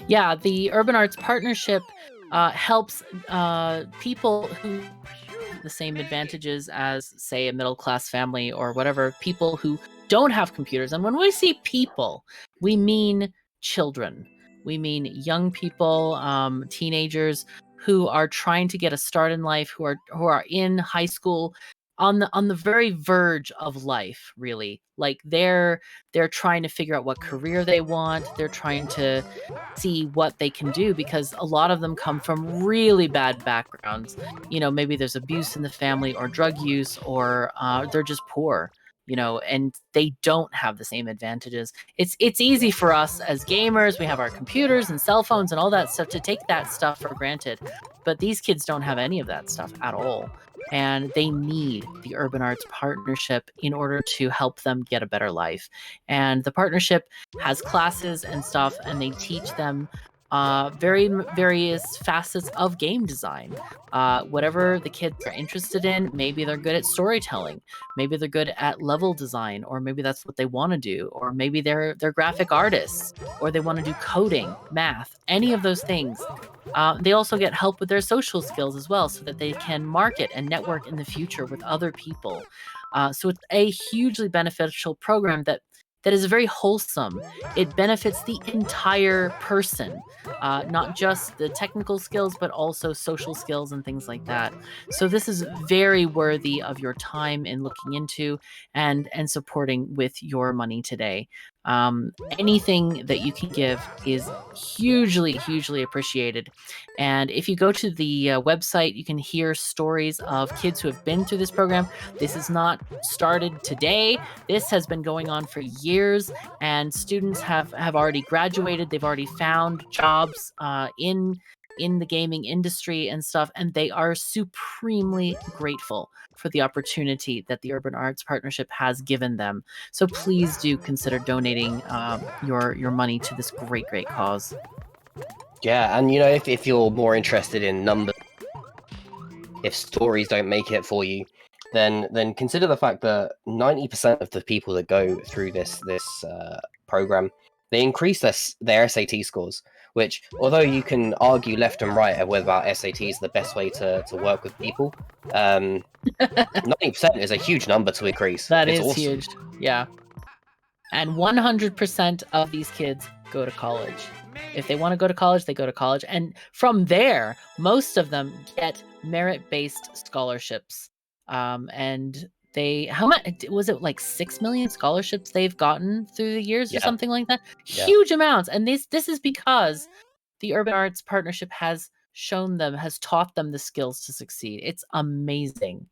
Yeah, the Urban Arts Partnership helps people who the same advantages as, say, a middle-class family or whatever, people who don't have computers. And when we say people, we mean children. We mean young people, teenagers who are trying to get a start in life, who are in high school, on the very verge of life, really. Like they're trying to figure out what career they want. They're trying to see what they can do, because a lot of them come from really bad backgrounds. Maybe there's abuse in the family or drug use, or they're just poor, and they don't have the same advantages. It's easy for us as gamers. We have our computers and cell phones and all that stuff to take that stuff for granted. But these kids don't have any of that stuff at all. And they need the Urban Arts Partnership in order to help them get a better life. And the partnership has classes and stuff, and they teach them various facets of game design. Whatever the kids are interested in, maybe they're good at storytelling, maybe they're good at level design, or maybe that's what they want to do, or maybe they're graphic artists, or they want to do coding, math, any of those things. They also get help with their social skills as well, so that they can market and network in the future with other people. So it's a hugely beneficial program that is very wholesome. It benefits the entire person, not just the technical skills, but also social skills and things like that. So this is very worthy of your time in looking into and supporting with your money today. Anything that you can give is hugely, hugely appreciated. And if you go to the website, you can hear stories of kids who have been through this program. This is not started today. This has been going on for years, and students have already graduated. They've already found jobs in the gaming industry and stuff, and they are supremely grateful for the opportunity that the Urban Arts Partnership has given them. So please do consider donating your money to this great cause. Yeah, and if you're more interested in numbers, if stories don't make it for you, then consider the fact that 90% of the people that go through this program, they increase their SAT scores, which, although you can argue left and right about SATs the best way to work with people, 90% is a huge number to increase. That is awesome. Huge. Yeah. And 100% of these kids go to college. If they want to go to college, they go to college. And from there, most of them get merit-based scholarships. And how much was it, like 6 million scholarships they've gotten through the years or something like that? Yeah. Huge amounts. And this is because the Urban Arts Partnership has shown them, has taught them the skills to succeed. It's amazing.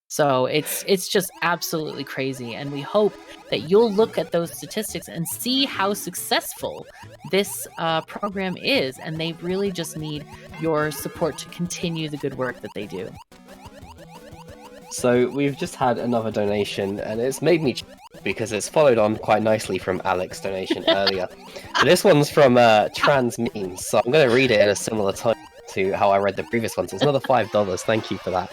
So it's just absolutely crazy, and we hope that you'll look at those statistics and see how successful this program is, and they really just need your support to continue the good work that they do. So we've just had another donation, and it's made me because it's followed on quite nicely from Alex's donation earlier. But this one's from Trans Memes, so I'm going to read it in a similar tone to how I read the previous ones. It's another $5. Thank you for that.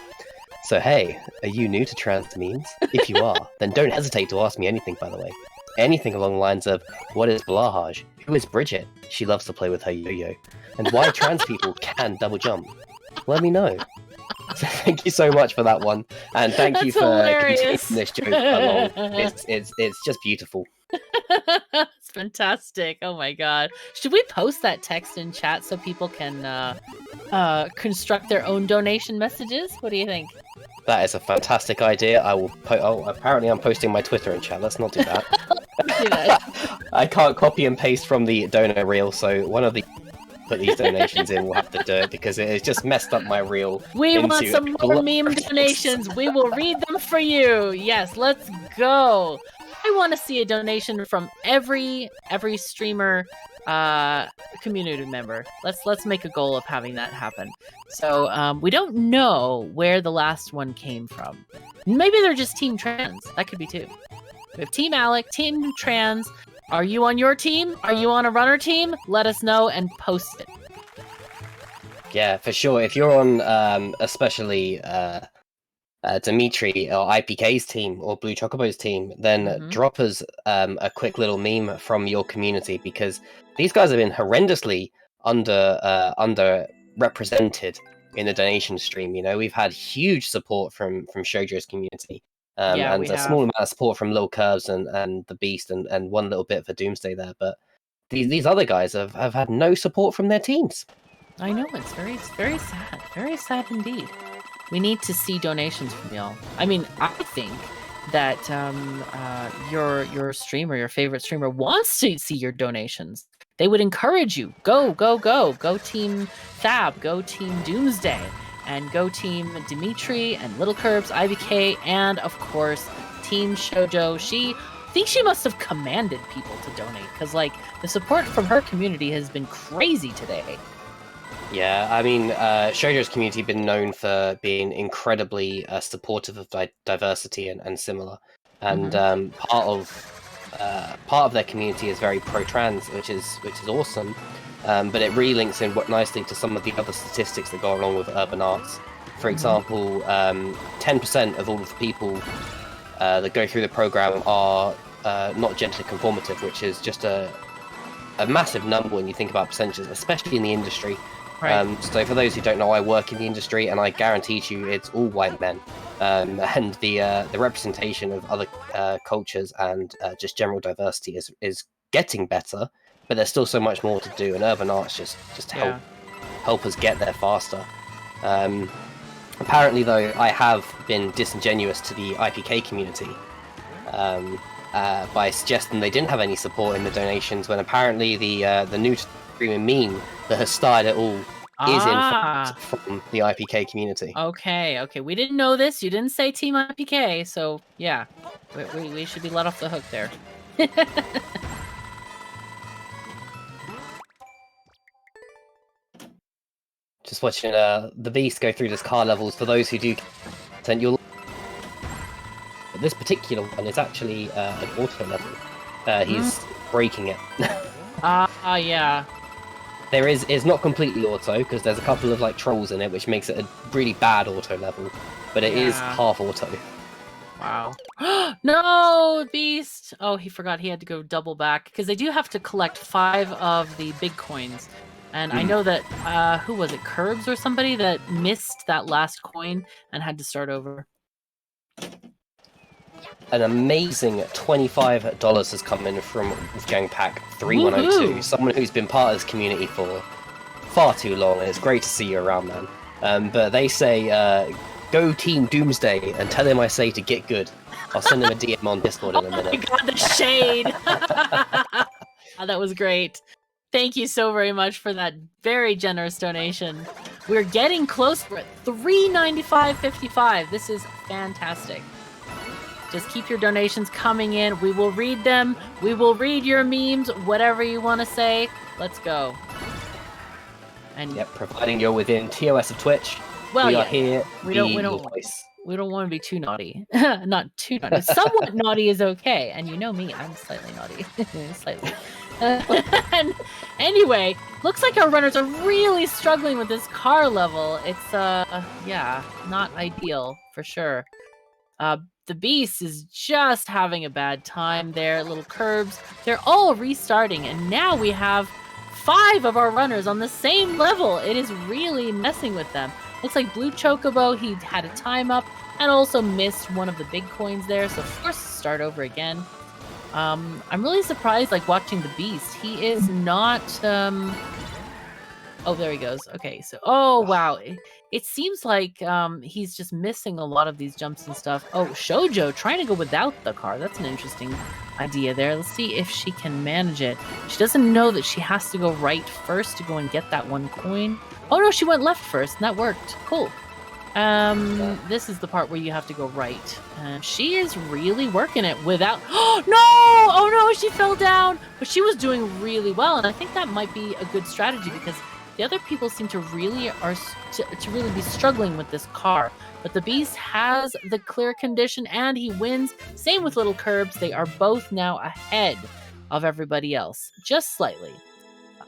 So hey, are you new to Trans Memes? If you are, then don't hesitate to ask me anything, by the way. Anything along the lines of, what is Blahaj? Who is Bridget? She loves to play with her yo-yo. And why trans people can double jump? Let me know. So thank you so much for that one. And thank you for continuing this joke along. It's just beautiful. It's fantastic. Oh my god. Should we post that text in chat so people can construct their own donation messages? What do you think? That is a fantastic idea. I will apparently I'm posting my Twitter in chat. Let's not do that. Do that. I can't copy and paste from the donor reel, so one of the put these donations in will have to do it because it has just messed up my reel. We want some more meme donations. We will read them for you. Yes, let's go. I want to see a donation from every streamer community member. Let's make a goal of having that happen. So we don't know where the last one came from. Maybe they're just Team Trans. That could be too. We have Team Alec, Team Trans. Are you on your team? Are you on a runner team? Let us know and post it. Yeah, for sure. If you're on especially Dimitri or IPK's team or Blue Chocobo's team, then drop us a quick little meme from your community, because these guys have been horrendously underrepresented in the donation stream. You know, we've had huge support from Shoujo's community, and a small amount of support from Lil Curves and the Beast, and one little bit for Doomsday there. But these other guys have had no support from their teams. I know, it's very sad indeed. We need to see donations from y'all. I mean, I think that your streamer, your favorite streamer, wants to see your donations. They would encourage you. Go Team Thab, go Team Doomsday, and go Team Dimitri and Little Curbs, IVK, and of course Team Shoujo. I think she must have commanded people to donate, because like the support from her community has been crazy today. Yeah, I mean, Shoujo's community have been known for being incredibly supportive of diversity and similar, and part of their community is very pro-trans, which is awesome. But it really links in nicely to some of the other statistics that go along with urban arts. For example, 10% of all of the people that go through the program are not gender conformative, which is just a massive number when you think about percentages, especially in the industry. Right. So for those who don't know, I work in the industry, and I guarantee to you it's all white men. And the representation of other cultures and just general diversity is getting better, but there's still so much more to do, and urban arts just help us get there faster. Apparently, though, I have been disingenuous to the IPK community by suggesting they didn't have any support in the donations, when apparently the new streaming meme that has started it all is in fact from the IPK community. Okay. We didn't know this. You didn't say Team IPK, so yeah, we should be let off the hook there. Just watching the Beast go through this car levels. For those who do content, you'll. But this particular one is actually an auto level. He's breaking it. Yeah. There is not completely auto, because there's a couple of like trolls in it, which makes it a really bad auto level. But it is half auto. Wow. No, Beast! Oh, he forgot he had to go double back, because they do have to collect 5 of the big coins. And I know that, who was it, Curbs or somebody that missed that last coin and had to start over. An amazing $25 has come in from Wolfgang Pack 3102, someone who's been part of this community for far too long, and it's great to see you around, man. But they say, go Team Doomsday, and tell him I say to get good. I'll send him a DM on Discord in a minute. Oh my god, the shade! Oh, that was great. Thank you so very much for that very generous donation. We're getting close. We're at $395.55. This is fantastic. Just keep your donations coming in. We will read them. We will read your memes, whatever you want to say. Let's go. And Yep, providing you're within TOS of Twitch, well, we are yeah, here. we don't want to be too naughty. Not too naughty. Somewhat naughty is okay. And you know me, I'm slightly naughty. Slightly. And anyway, looks like our runners are really struggling with this car level. It's yeah, not ideal for sure. The Beast is just having a bad time there. Little curbs. They're all restarting, and now we have 5 of our runners on the same level. It is really messing with them. Looks like Blue Chocobo, he had a time up and also missed one of the big coins there, so forced to start over again. I'm really surprised, like, watching the Beast. He is not, oh, there he goes. Okay, so, oh, wow. It seems like he's just missing a lot of these jumps and stuff. Oh, Shoujo trying to go without the car. That's an interesting idea there. Let's see if she can manage it. She doesn't know that she has to go right first to go and get that 1 coin. Oh, no, she went left first, and that worked. Cool. This is the part where you have to go right. She is really working it without... Oh, no! Oh, no, she fell down! But she was doing really well, and I think that might be a good strategy because the other people seem to really really be struggling with this car. But the Beast has the clear condition, and he wins. Same with Little Curbs. They are both now ahead of everybody else, just slightly.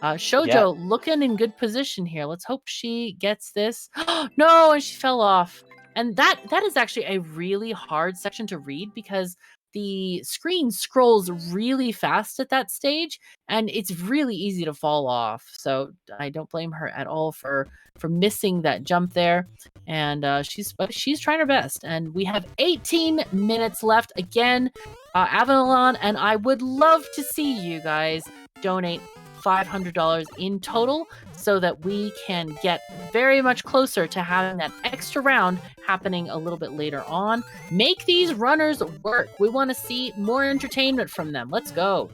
Shoujo looking in good position here. Let's hope she gets this. No, and she fell off. And that is actually a really hard section to read because the screen scrolls really fast at that stage, and it's really easy to fall off. So I don't blame her at all for missing that jump there. And she's trying her best. And we have 18 minutes left. Again, Avalon and I would love to see you guys donate $500 in total so that we can get very much closer to having that extra round happening a little bit later on. Make these runners work. We want to see more entertainment from them. Let's go.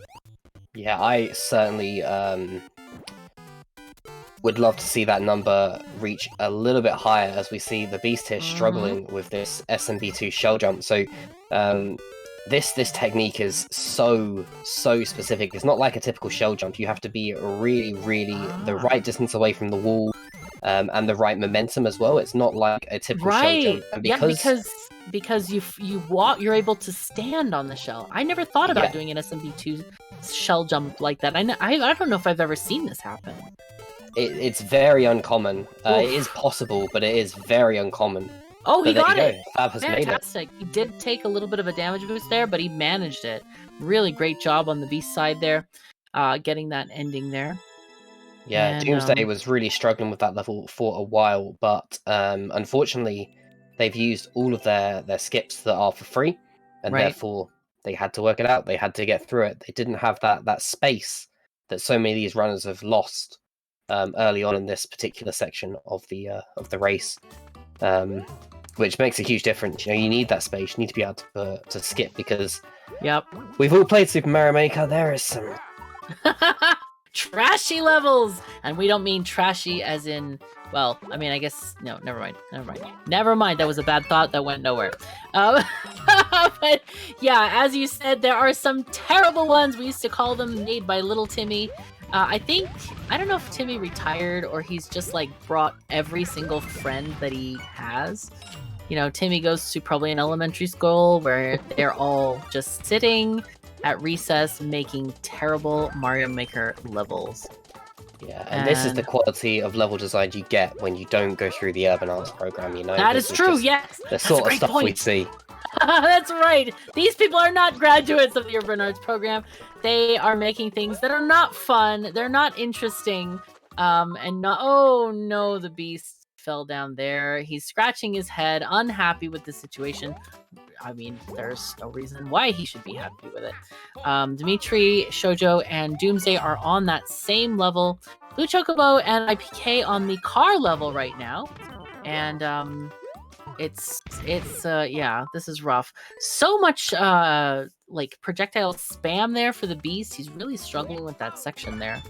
Yeah, I certainly would love to see that number reach a little bit higher as we see the Beast here struggling with this SMB2 shell jump. So this technique is so specific. It's not like a typical shell jump. You have to be really the right distance away from the wall, and the right momentum as well. It's not like a typical shell jump. And because you walk, you're able to stand on the shell. I never thought about doing an SMB2 shell jump like that. I don't know if I've ever seen this happen. It's very uncommon. It is possible, but it is very uncommon. Oh, he got it! Fab has Fantastic. made it. He did take a little bit of a damage boost there, but he managed it. Really great job on the Beast side there, getting that ending there. Yeah, And, Doomsday was really struggling with that level for a while, but unfortunately, they've used all of their skips that are for free, and therefore they had to work it out. They had to get through it. They didn't have that space that so many of these runners have lost early on in this particular section of the race. Which makes a huge difference. You know, you need that space. You need to be able to skip because we've all played Super Mario Maker. There is some trashy levels, and we don't mean trashy as in, well, I mean, I guess no. Never mind. That was a bad thought that went nowhere. But yeah, as you said, there are some terrible ones. We used to call them made by Little Timmy. I don't know if Timmy retired or he's just like brought every single friend that he has. You know, Timmy goes to probably an elementary school where they're all just sitting at recess making terrible Mario Maker levels. Yeah, and this is the quality of level design you get when you don't go through the Urban Arts program, you know? That is true, yes! The sort of stuff we see. That's right. These people are not graduates of the Urban Arts program. They are making things that are not fun. They're not interesting. And not. Oh no, the Beast fell down there. He's scratching his head, unhappy with the situation. I mean, there's no reason why he should be happy with it. Dimitri, Shoujo, and Doomsday are on that same level. Blue Chocobo and IPK on the car level right now. And yeah, this is rough. So much like projectile spam there for the Beast. He's really struggling with that section there.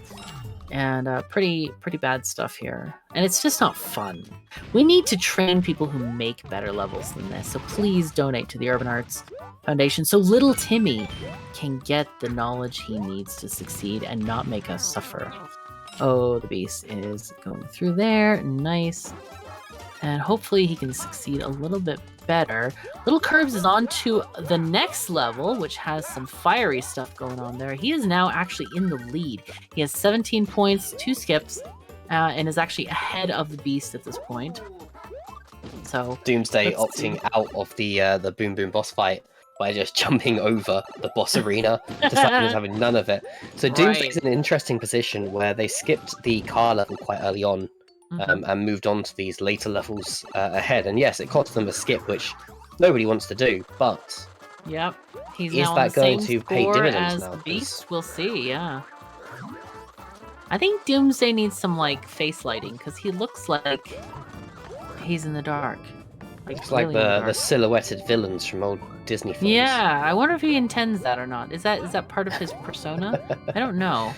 And pretty bad stuff here. And it's just not fun. We need to train people who make better levels than this. So please donate to the Urban Arts Foundation so little Timmy can get the knowledge he needs to succeed and not make us suffer. Oh, the beast is going through there. Nice. And hopefully he can succeed a little bit better. Little Curbs is on to the next level, which has some fiery stuff going on there. He is now actually in the lead. He has 17 points, 2 skips, and is actually ahead of the beast at this point. So Doomsday opting out of the Boom Boom boss fight by just jumping over the boss arena, deciding to having none of it. So Doomsday's in an interesting position where they skipped the car level quite early on. And moved on to these later levels ahead. And yes, it cost them a skip, which nobody wants to do, but yep, he's is now that on the going same to pay score dividends as now? the beast? We'll see, yeah. I think Doomsday needs some, like, face lighting, because he looks like he's in the dark. It's really like in the dark. silhouetted villains from old Disney films. Yeah, I wonder if he intends that or not. Is that part of his persona? I don't know.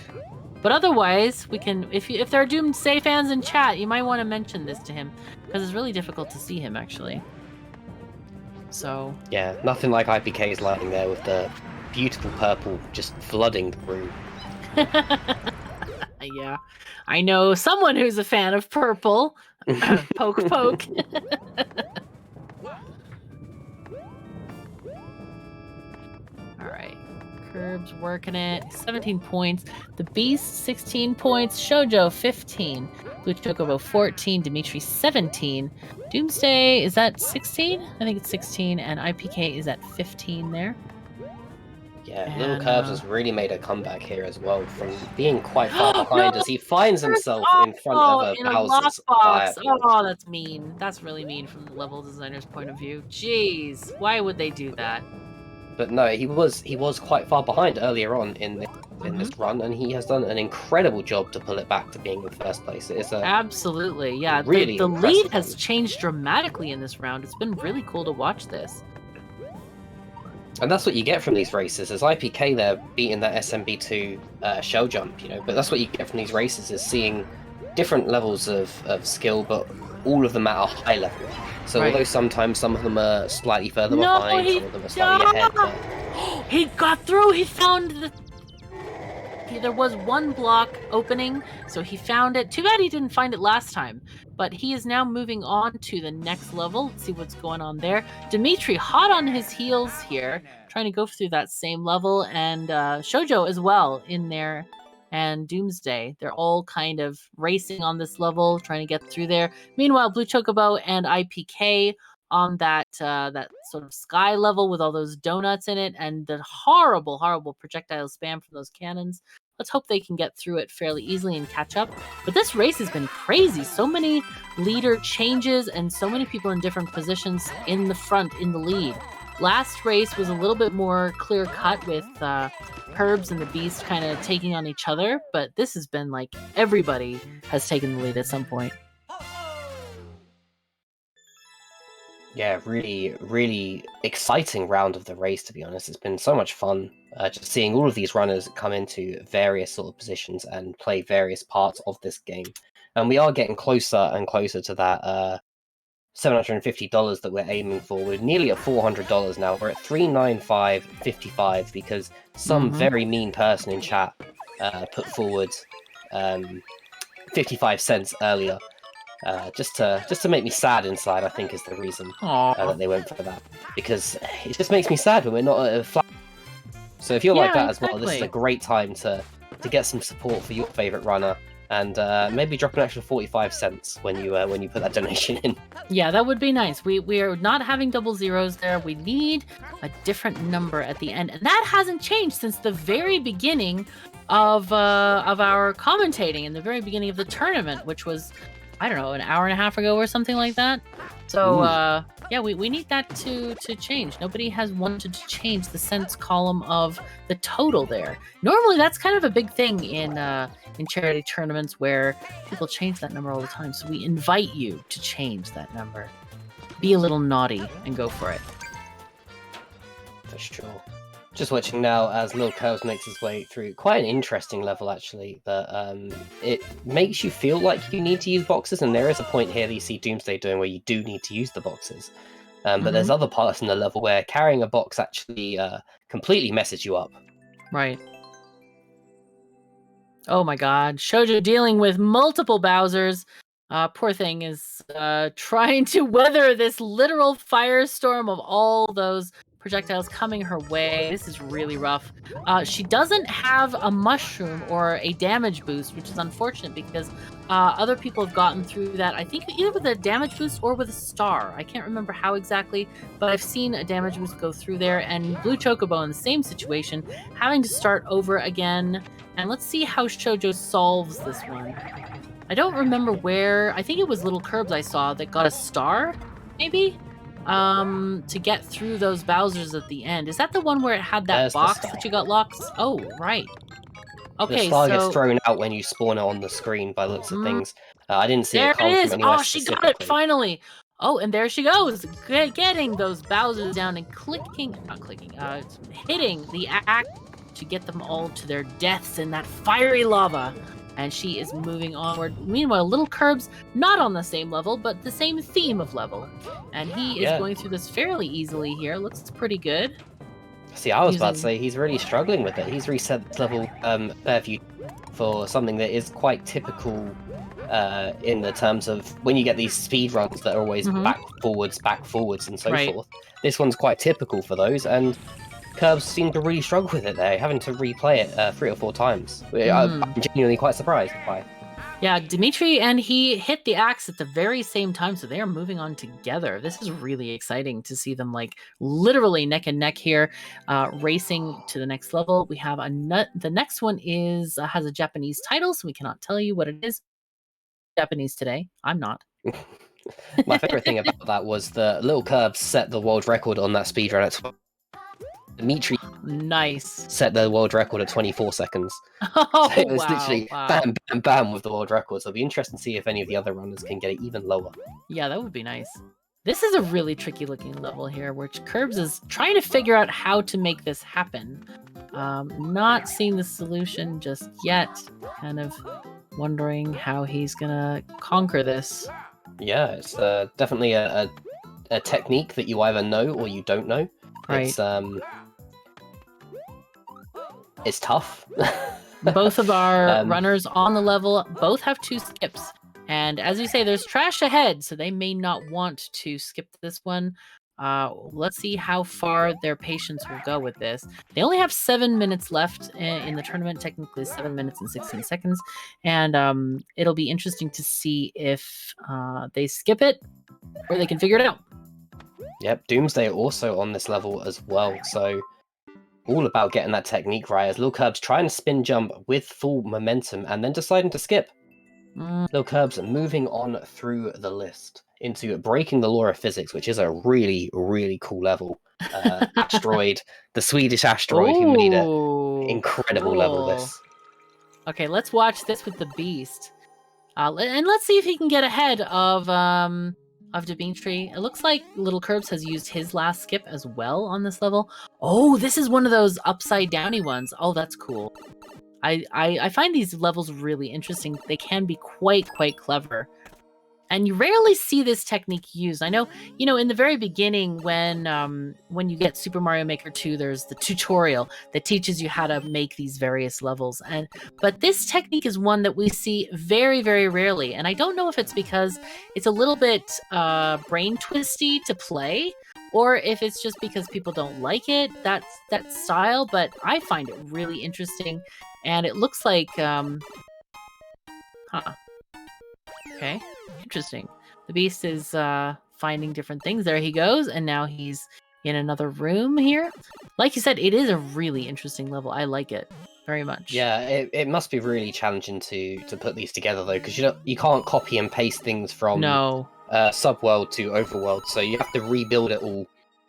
But otherwise, we can. If there are Doomsday fans in chat, you might want to mention this to him because it's really difficult to see him actually. So yeah, nothing like IPK's lighting there with the beautiful purple just flooding the room. yeah, I know someone who's a fan of purple. Poke, poke. All right. Curbs working it. 17 points. The Beast, 16 points. Shoujo, 15. Blue Chocobo, 14. Dimitri, 17. Doomsday, is that 16? I think it's 16. And IPK is at 15 there. Yeah, Little Curbs has really made a comeback here as well, from being quite far behind as he finds himself in front of in a Bowser's lockbox. fire. Oh, that's mean. That's really mean from the level designer's point of view. Jeez, why would they do that? But no, he was quite far behind earlier on in this run, and he has done an incredible job to pull it back to being in first place. It is a absolutely, yeah. Really the lead has run. changed dramatically in this round. It's been really cool to watch this. And that's what you get from these races, is IPK there beating that SMB2 shell jump, you know. But that's what you get from these races, is seeing different levels of skill, but all of them at a high level. So although sometimes some of them are slightly further behind, some of them are slightly ahead. But... he got through. He found the. There was one block opening, so he found it. Too bad he didn't find it last time. But he is now moving on to the next level. Let's see what's going on there. Dimitri, hot on his heels here, trying to go through that same level, and Shoujo as well in there, and Doomsday. They're all kind of racing on this level, trying to get through there. Meanwhile, Blue Chocobo and IPK on that sort of sky level with all those donuts in it and the horrible projectile spam from those cannons. Let's hope they can get through it fairly easily and catch up. But this race has been crazy. So many leader changes and so many people in different positions in the front, in the lead. Last race was a little bit more clear cut with Curbs and the Beast kind of taking on each other. But this has been like everybody has taken the lead at some point. Yeah, really exciting round of the race, to be honest. It's been so much fun just seeing all of these runners come into various sort of positions and play various parts of this game. And we are getting closer and closer to that $750 that we're aiming for. We're nearly at $400 now. We're at $395.55 because some very mean person in chat put forward 55 cents earlier. Just to make me sad inside, I think is the reason that they went for that. Because it just makes me sad when we're not at a flat. So if you're like that as well, this is a great time to get some support for your favourite runner, and maybe drop an extra 45 cents when you put that donation in. Yeah, that would be nice. We are not having double zeros there. We need a different number at the end, and that hasn't changed since the very beginning of our commentating in the very beginning of the tournament, which was, I don't know, an hour and a half ago or something like that. So yeah, we need that to change. Nobody has wanted to change the cents column of the total there. Normally that's kind of a big thing in charity tournaments where people change that number all the time. So we invite you to change that number. Be a little naughty and go for it. For sure. Just watching now as Lil Curves makes his way through quite an interesting level, actually, that it makes you feel like you need to use boxes, and there is a point here that you see Doomsday doing where you do need to use the boxes. But there's other parts in the level where carrying a box actually completely messes you up. Right. Oh my god. Shoujo dealing with multiple Bowsers. Poor thing is trying to weather this literal firestorm of all those projectiles coming her way. This is really rough. She doesn't have a mushroom or a damage boost, which is unfortunate because other people have gotten through that, I think either with a damage boost or with a star. I can't remember how exactly, but I've seen a damage boost go through there, and Blue Chocobo in the same situation, having to start over again. And let's see how Shoujo solves this one. I don't remember where. I think it was Little Curbs I saw that got a star, maybe? To get through those Bowsers at the end. Is that the one where it had that There's the box star. that you got locked? Oh, right. Okay, The star so gets thrown out when you spawn it on the screen by the looks of things. I didn't see there it come it is. from anywhere Oh, she got it specifically. finally. Oh, and there she goes, getting those Bowsers down and hitting the axe to get them all to their deaths in that fiery lava. And she is moving onward. Meanwhile, Little Curbs, not on the same level, but the same theme of level. And he is going through this fairly easily here. Looks pretty good. See, I was about to say he's really struggling with it. He's reset this level Fairview for something that is quite typical in the terms of when you get these speed runs that are always back forwards, and so forth. This one's quite typical for those, and Curbs seem to really struggle with it there, having to replay it 3 or 4 times. I'm genuinely quite surprised by. Yeah, Dimitri and he hit the axe at the very same time, so they are moving on together. This is really exciting to see them like literally neck and neck here, racing to the next level. We have the next one is has a Japanese title, so we cannot tell you what it is. Japanese today. I'm not. My favorite thing about that was the Little Curbs set the world record on that speedrun at Dimitri set the world record at 24 seconds. Oh, so it was literally bam, bam, bam with the world record. So it'll be interesting to see if any of the other runners can get it even lower. Yeah, that would be nice. This is a really tricky looking level here, which Curbs is trying to figure out how to make this happen. Not seeing the solution just yet. Kind of wondering how he's gonna conquer this. Yeah, it's definitely a technique that you either know or you don't know. Right. It's tough. Both of our runners on the level both have 2 skips. And as you say, there's trash ahead, so they may not want to skip this one. Let's see how far their patience will go with this. They only have 7 minutes left in the tournament, technically 7 minutes and 16 seconds. And it'll be interesting to see if they skip it or they can figure it out. Yep, Doomsday also on this level as well, so all about getting that technique right as Lil Curbs trying to spin jump with full momentum and then deciding to skip. Lil Curbs moving on through the list into Breaking the Law of Physics, which is a really, really cool level. Asteroid, the Swedish asteroid who made it. Incredible level, this. Okay, let's watch this with the Beast. And let's see if he can get ahead of Dimitri. It looks like Little Curbs has used his last skip as well on this level. Oh, this is one of those upside downy ones. Oh, that's cool. I find these levels really interesting. They can be quite clever. And you rarely see this technique used. I know, in the very beginning when you get Super Mario Maker 2, there's the tutorial that teaches you how to make these various levels. But this technique is one that we see very, very rarely. And I don't know if it's because it's a little bit brain twisty to play, or if it's just because people don't like it, that style. But I find it really interesting. And it looks like, okay. Interesting. The Beast is finding different things. There he goes, and now he's in another room here. Like you said, it is a really interesting level. I like it very much. Yeah, it must be really challenging to put these together though, because you can't copy and paste things from subworld to overworld, so you have to rebuild it all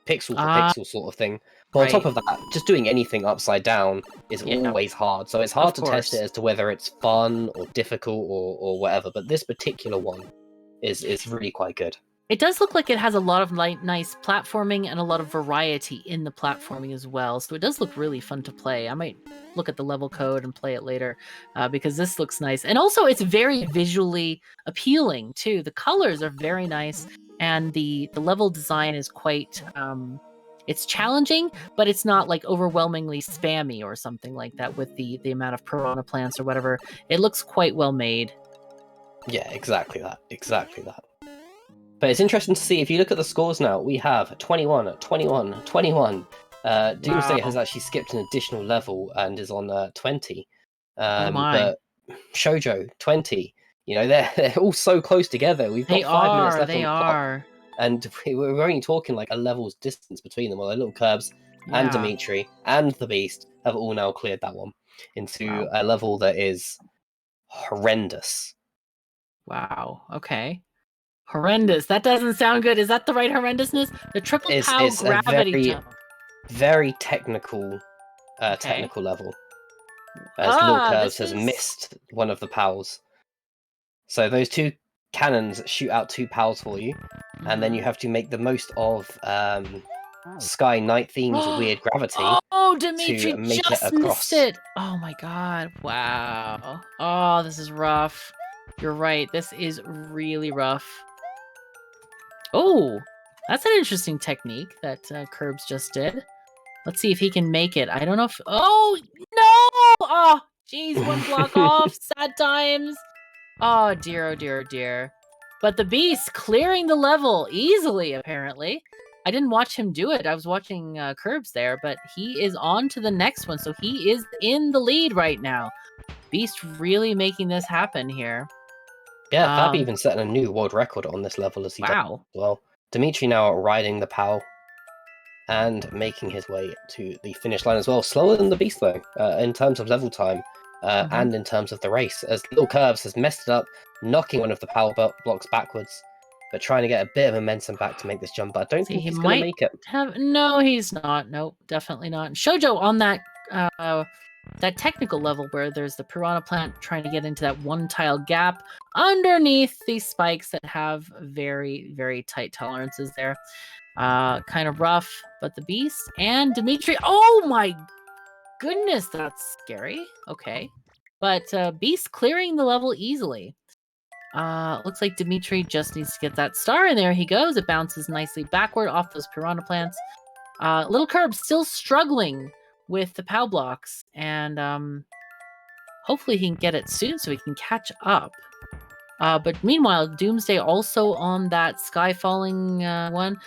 pixel for pixel sort of thing. But on top of that, just doing anything upside down is always hard. So it's hard to test it as to whether it's fun or difficult or whatever. But this particular one is really quite good. It does look like it has a lot of nice platforming and a lot of variety in the platforming as well. So it does look really fun to play. I might look at the level code and play it later because this looks nice. And also it's very visually appealing too. The colors are very nice and the level design is quite... it's challenging, but it's not like overwhelmingly spammy or something like that with the amount of piranha plants or whatever. It looks quite well made. Yeah, exactly that. Exactly that. But it's interesting to see, if you look at the scores now, we have 21, 21, 21. Doomsday has actually skipped an additional level and is on 20. Oh my. But Shoujo, 20. You know, they're all so close together. We've got 5 minutes left on the clock. And we're only talking like a level's distance between them. Well, Little Curbs and Dimitri and the Beast have all now cleared that one into a level that is horrendous. Wow, okay. Horrendous. That doesn't sound good. Is that the right horrendousness? The triple pow gravity jump. Very technical technical level. As Little Curbs has missed one of the pals. So those 2 cannons shoot out 2 pals for you, and then you have to make the most of Sky Night theme's weird gravity. Oh, Dimitri to make just it across. missed it. Oh my god. Wow. Oh, this is rough. You're right. This is really rough. Oh, that's an interesting technique that Curbs just did. Let's see if he can make it. I don't know if... Oh, no! Oh, jeez, 1 block off. Sad times. Oh, dear, oh, dear, oh, dear. But the Beast clearing the level easily, apparently. I didn't watch him do it. I was watching Curbs there, but he is on to the next one. So he is in the lead right now. Beast really making this happen here. Yeah, Fab even setting a new world record on this level as he does as well. Dimitri now riding the POW and making his way to the finish line as well. Slower than the Beast, though, in terms of level time and in terms of the race, as Little Curbs has messed it up, knocking one of the power blocks backwards, but trying to get a bit of momentum back to make this jump. But I don't think he's going to make it. No, he's not. Nope, definitely not. Shoujo on that that technical level where there's the piranha plant trying to get into that 1 tile gap underneath these spikes that have very, very tight tolerances there. Kind of rough, but the Beast and Dimitri. Oh my goodness, that's scary. Okay, but Beast clearing the level easily. Looks like Dimitri just needs to get that star, and there he goes. It bounces nicely backward off those piranha plants. Little Curb still struggling with the POW blocks, and hopefully he can get it soon so he can catch up. But meanwhile, Doomsday also on that sky falling one.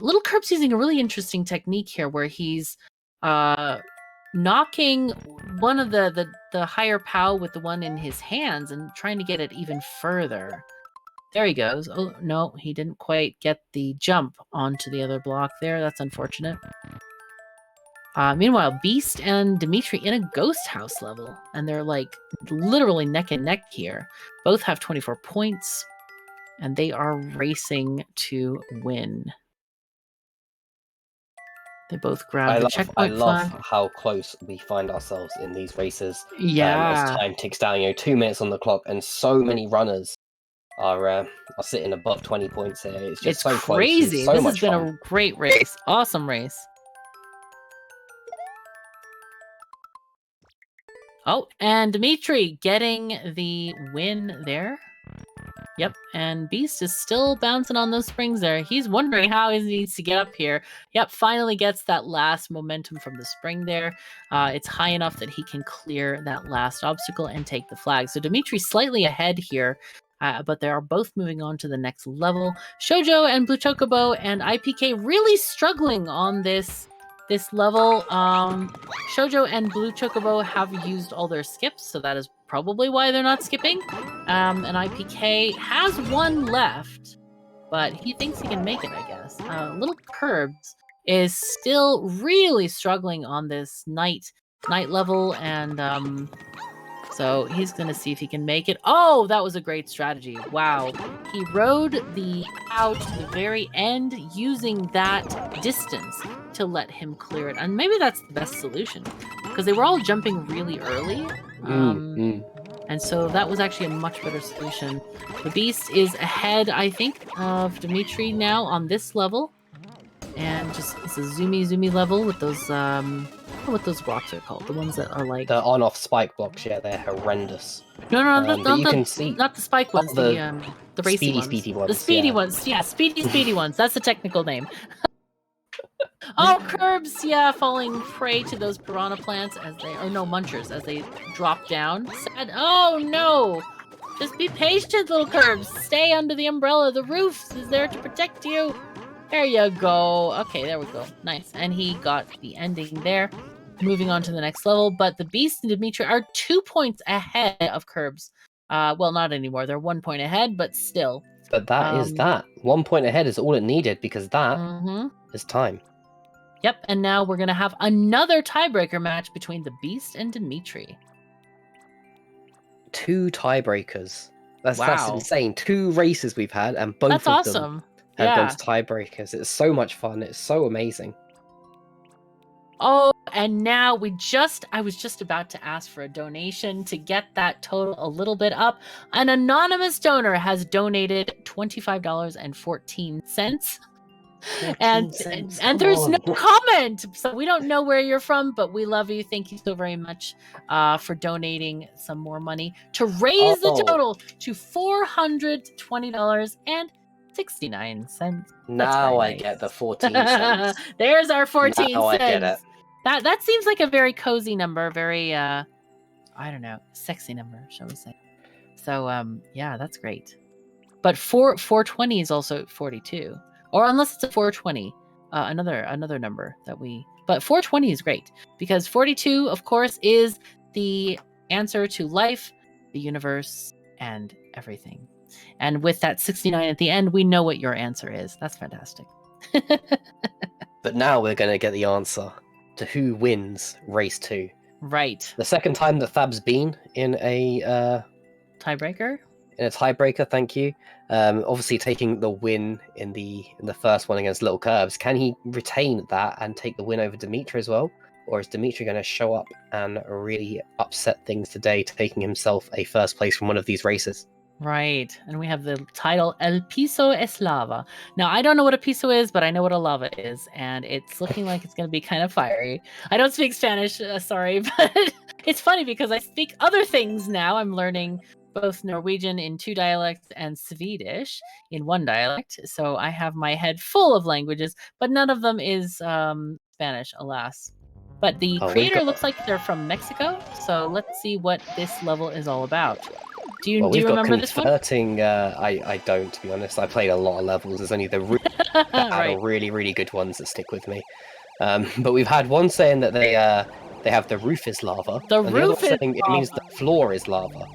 Little Curb's using a really interesting technique here where he's knocking one of the higher POW with the one in his hands and trying to get it even further. There he goes. Oh, no, he didn't quite get the jump onto the other block there. That's unfortunate. Meanwhile, Beast and Dimitri in a ghost house level, and they're like literally neck and neck here. Both have 24 points, and they are racing to win. They both grab the checkpoint flag. I love how close we find ourselves in these races. Yeah. As time ticks down, 2 minutes on the clock, and so many runners are sitting above 20 points here. It's just so crazy. Close. So this has been a great race. Awesome race. Oh, and Dimitri getting the win there. Yep, and Beast is still bouncing on those springs there. He's wondering how he needs to get up here. Yep, finally gets that last momentum from the spring there. It's high enough that he can clear that last obstacle and take the flag. So Dimitri's slightly ahead here, but they are both moving on to the next level. Shoujo and Blue Chocobo and IPK really struggling on this level. Shoujo and Blue Chocobo have used all their skips, so that is probably why they're not skipping. And IPK has 1 left, but he thinks he can make it, I guess. Little Curbs is still really struggling on this night level, and so he's going to see if he can make it. Oh, that was a great strategy. Wow. He rode the POW to the very end using that distance to let him clear it. And maybe that's the best solution, because they were all jumping really early. And so that was actually a much better solution. The Beast is ahead, I think, of Dimitri now on this level. And just it's a zoomy level with those I don't know what those blocks are called. The ones that are like The on-off spike blocks, yeah, they're horrendous. no, But you can see not the spike ones, the the racy ones. speedy ones. The speedy yeah. ones, yeah, speedy ones. That's the technical name. Oh, curbs, yeah, falling prey to those piranha plants munchers as they drop down. Sad. Oh no! Just be patient, little curbs. Stay under the umbrella. The roof is there to protect you. There you go. Okay, there we go. Nice. And he got the ending there. Moving on to the next level, but the Beast and Dimitri are 2 points ahead of curbs. Well, not anymore. They're 1 point ahead, but still. But that is that. 1 point ahead is all it needed because that is time. Yep, and now we're going to have another tiebreaker match between the Beast and Dimitri. 2 tiebreakers. That's Wow. insane. 2 races we've had, and both That's of awesome. them have Yeah. gone to tiebreakers. It's so much fun. It's so amazing. Oh, and now I was just about to ask for a donation to get that total a little bit up. An anonymous donor has donated $25.14. And there's no comment, so we don't know where you're from, but we love you. Thank you so very much for donating some more money to raise the total to $420.69. Now I get the 14 cents. There's our 14 Now cents. I get it. That seems like a very cozy number, very I don't know, sexy number, shall we say. So yeah, that's great. But 420 is also 42. Or unless it's a 420, another number that but 420 is great because 42, of course, is the answer to life, the universe, and everything. And with that 69 at the end, we know what your answer is. That's fantastic. But now we're going to get the answer to who wins race 2. Right. The second time that Fab's been in a tiebreaker. In a tiebreaker, thank you. Obviously, taking the win in the first one against Little Curbs, can he retain that and take the win over Dimitri as well, or is Dimitri going to show up and really upset things today, taking himself a first place from one of these races? Right, and we have the title El Piso es Lava. Now, I don't know what a piso is, but I know what a lava is, and it's looking like it's going to be kind of fiery. I don't speak Spanish, sorry, but it's funny because I speak other things now. I'm learning both Norwegian in 2 dialects and Swedish in 1 dialect. So I have my head full of languages, but none of them is Spanish, alas. But the creator looks like they're from Mexico. So let's see what this level is all about. Do you remember this one? I don't, to be honest. I played a lot of levels. There's only the Right. really, really good ones that stick with me. But we've had one saying that they have the roof is lava. The and roof the other is saying lava. It means the floor is lava.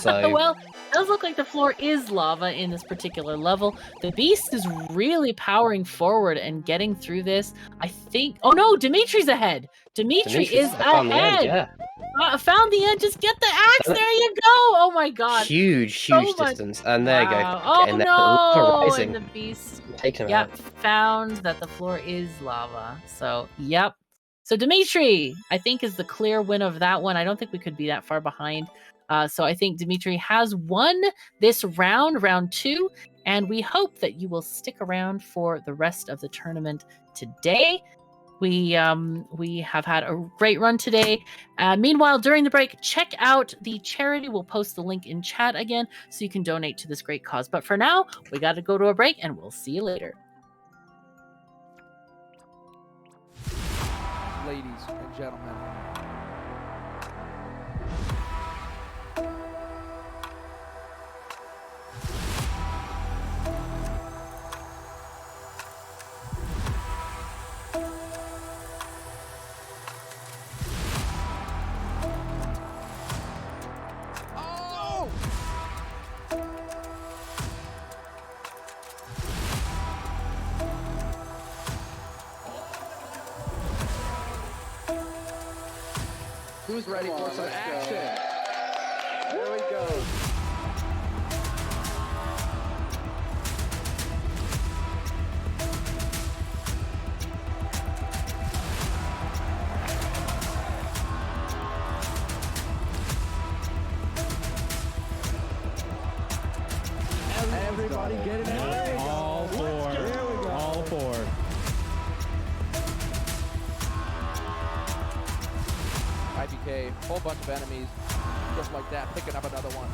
So Well, it does look like the floor is lava in this particular level. The Beast is really powering forward and getting through this. I think... Oh no, Dimitri's ahead. Dimitri is found the end, ahead. yeah. Found the end. Just get the axe. There you go. Oh my god. Huge much- distance. And there you go. Oh Getting there. no! Rising. And the Beast... Taking him Yep, out. found that the floor is lava. So, yep. So Dimitri, I think, is the clear win of that one. I don't think we could be that far behind. So I think Dimitri has won this round 2, and we hope that you will stick around for the rest of the tournament today. We have had a great run today. Meanwhile, during the break, check out the charity. We'll post the link in chat again so you can donate to this great cause. But for now, we got to go to a break, and we'll see you later. Ladies and gentlemen. Oh! Who's ready for some action? There we go. everybody. Get it in. All four. There we go. All four. IBK, whole bunch of enemies, just like that, picking up another one.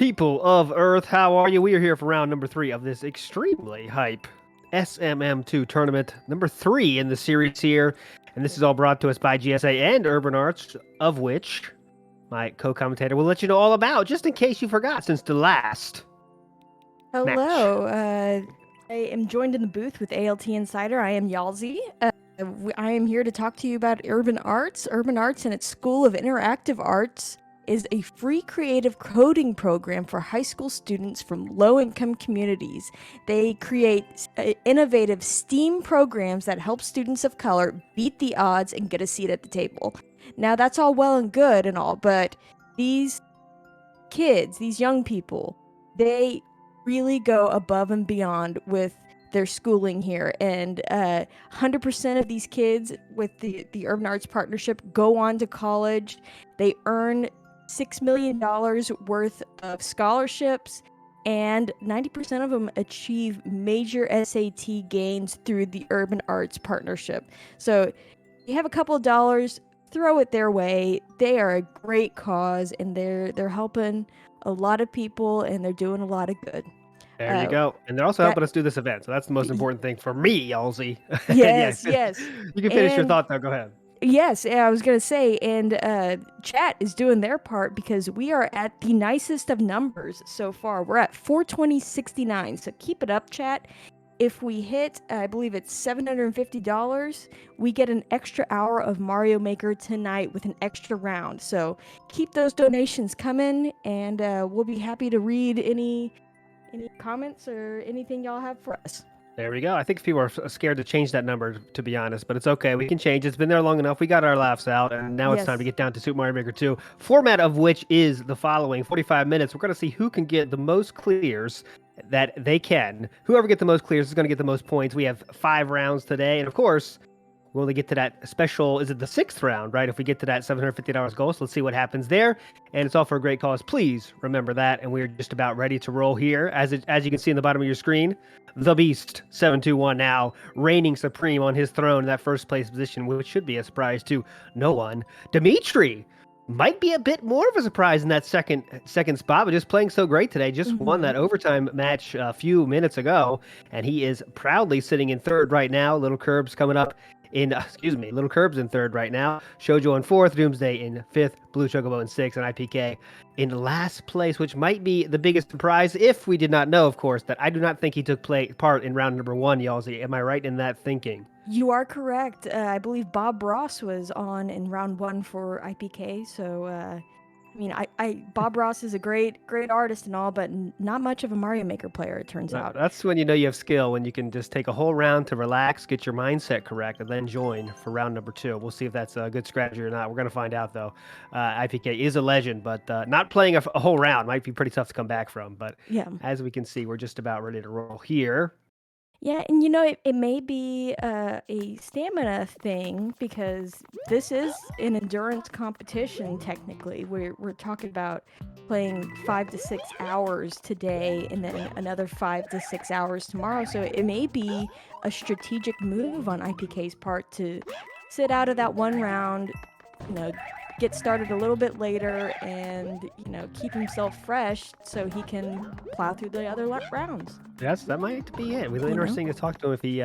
people of Earth, how are you? We are here for round number 3 of this extremely hype SMM2 tournament, number 3 in the series here. And this is all brought to us by GSA and Urban Arts, of which my co-commentator will let you know all about, just in case you forgot since the last match. Hello, I am joined in the booth with ALT Insider. I am Yalzi. I am here to talk to you about Urban Arts. Urban Arts and its School of Interactive Arts is a free creative coding program for high school students from low-income communities. They create innovative STEAM programs that help students of color beat the odds and get a seat at the table. Now, that's all well and good and all, but these kids, these young people, they really go above and beyond with their schooling here, and 100% of these kids with the Urban Arts Partnership go on to college. They earn $6 million worth of scholarships, and 90% of them achieve major SAT gains through the Urban Arts Partnership. So you have a couple of dollars, throw it their way. They are a great cause, and they're helping a lot of people, and they're doing a lot of good. There you go. And they're also helping us do this event, so that's the most important thing for me, Yalzi. Yes, yes. You can finish your thought, though. Go ahead. Yes, I was going to say, and chat is doing their part because we are at the nicest of numbers so far. We're at 420.69, so keep it up, chat. If we hit, I believe it's $750, we get an extra hour of Mario Maker tonight with an extra round. So keep those donations coming, and we'll be happy to read any comments or anything y'all have for us. There we go. I think people are scared to change that number, to be honest, but it's okay. We can change. It's been there long enough. We got our laughs out, and now it's time to get down to Super Mario Maker 2. Format of which is the following: 45 minutes. We're going to see who can get the most clears that they can. Whoever gets the most clears is going to get the most points. We have 5 rounds today, and of course, we'll only get to that special, is it the 6th round, right? If we get to that $750 goal, so let's see what happens there. And it's all for a great cause. Please remember that. And we're just about ready to roll here. As you can see in the bottom of your screen, the Beast 721 now reigning supreme on his throne in that first place position, which should be a surprise to no one. Dimitri might be a bit more of a surprise in that second spot, but just playing so great today. Just won that overtime match a few minutes ago, and he is proudly sitting in 3rd right now. Little Curbs coming up in, Little Curbs in 3rd right now. Shoujo in 4th, Doomsday in 5th, Blue Chocobo in 6th, and IPK in last place, which might be the biggest surprise if we did not know, of course, that I do not think he took part in round number 1, Yalzi. Am I right in that thinking? You are correct. I believe Bob Ross was on in round 1 for IPK, so Bob Ross is a great artist and all, but not much of a Mario Maker player, it turns out. That's when you know you have skill, when you can just take a whole round to relax, get your mindset correct, and then join for round number 2. We'll see if that's a good strategy or not. We're going to find out, though. IPK is a legend, but not playing a whole round might be pretty tough to come back from. But as we can see, we're just about ready to roll here. Yeah, and it may be a stamina thing because this is an endurance competition. Technically, we're talking about playing 5 to 6 hours today, and then another 5 to 6 hours tomorrow. So it may be a strategic move on IPK's part to sit out of that one round, get started a little bit later, and keep himself fresh so he can plow through the other rounds. Yes, that might be it. It'll be interesting to talk to him if he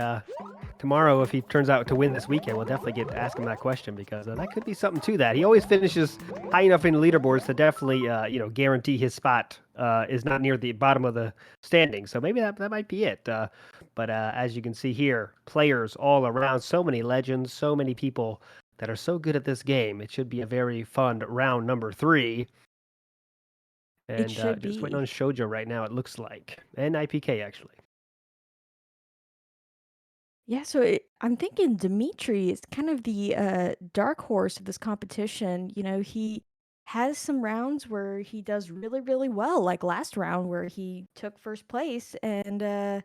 tomorrow, if he turns out to win this weekend. We'll definitely get to ask him that question because that could be something to that. He always finishes high enough in the leaderboards to definitely guarantee his spot is not near the bottom of the standing. So maybe that might be it. But as you can see here, players all around, so many legends, so many people that are so good at this game. It should be a very fun round number 3. And it should just be. waiting on Shoujo right now, it looks like. And IPK, actually. Yeah, so I'm thinking Dimitri is kind of the dark horse of this competition. He has some rounds where he does really, really well, like last round where he took first place, and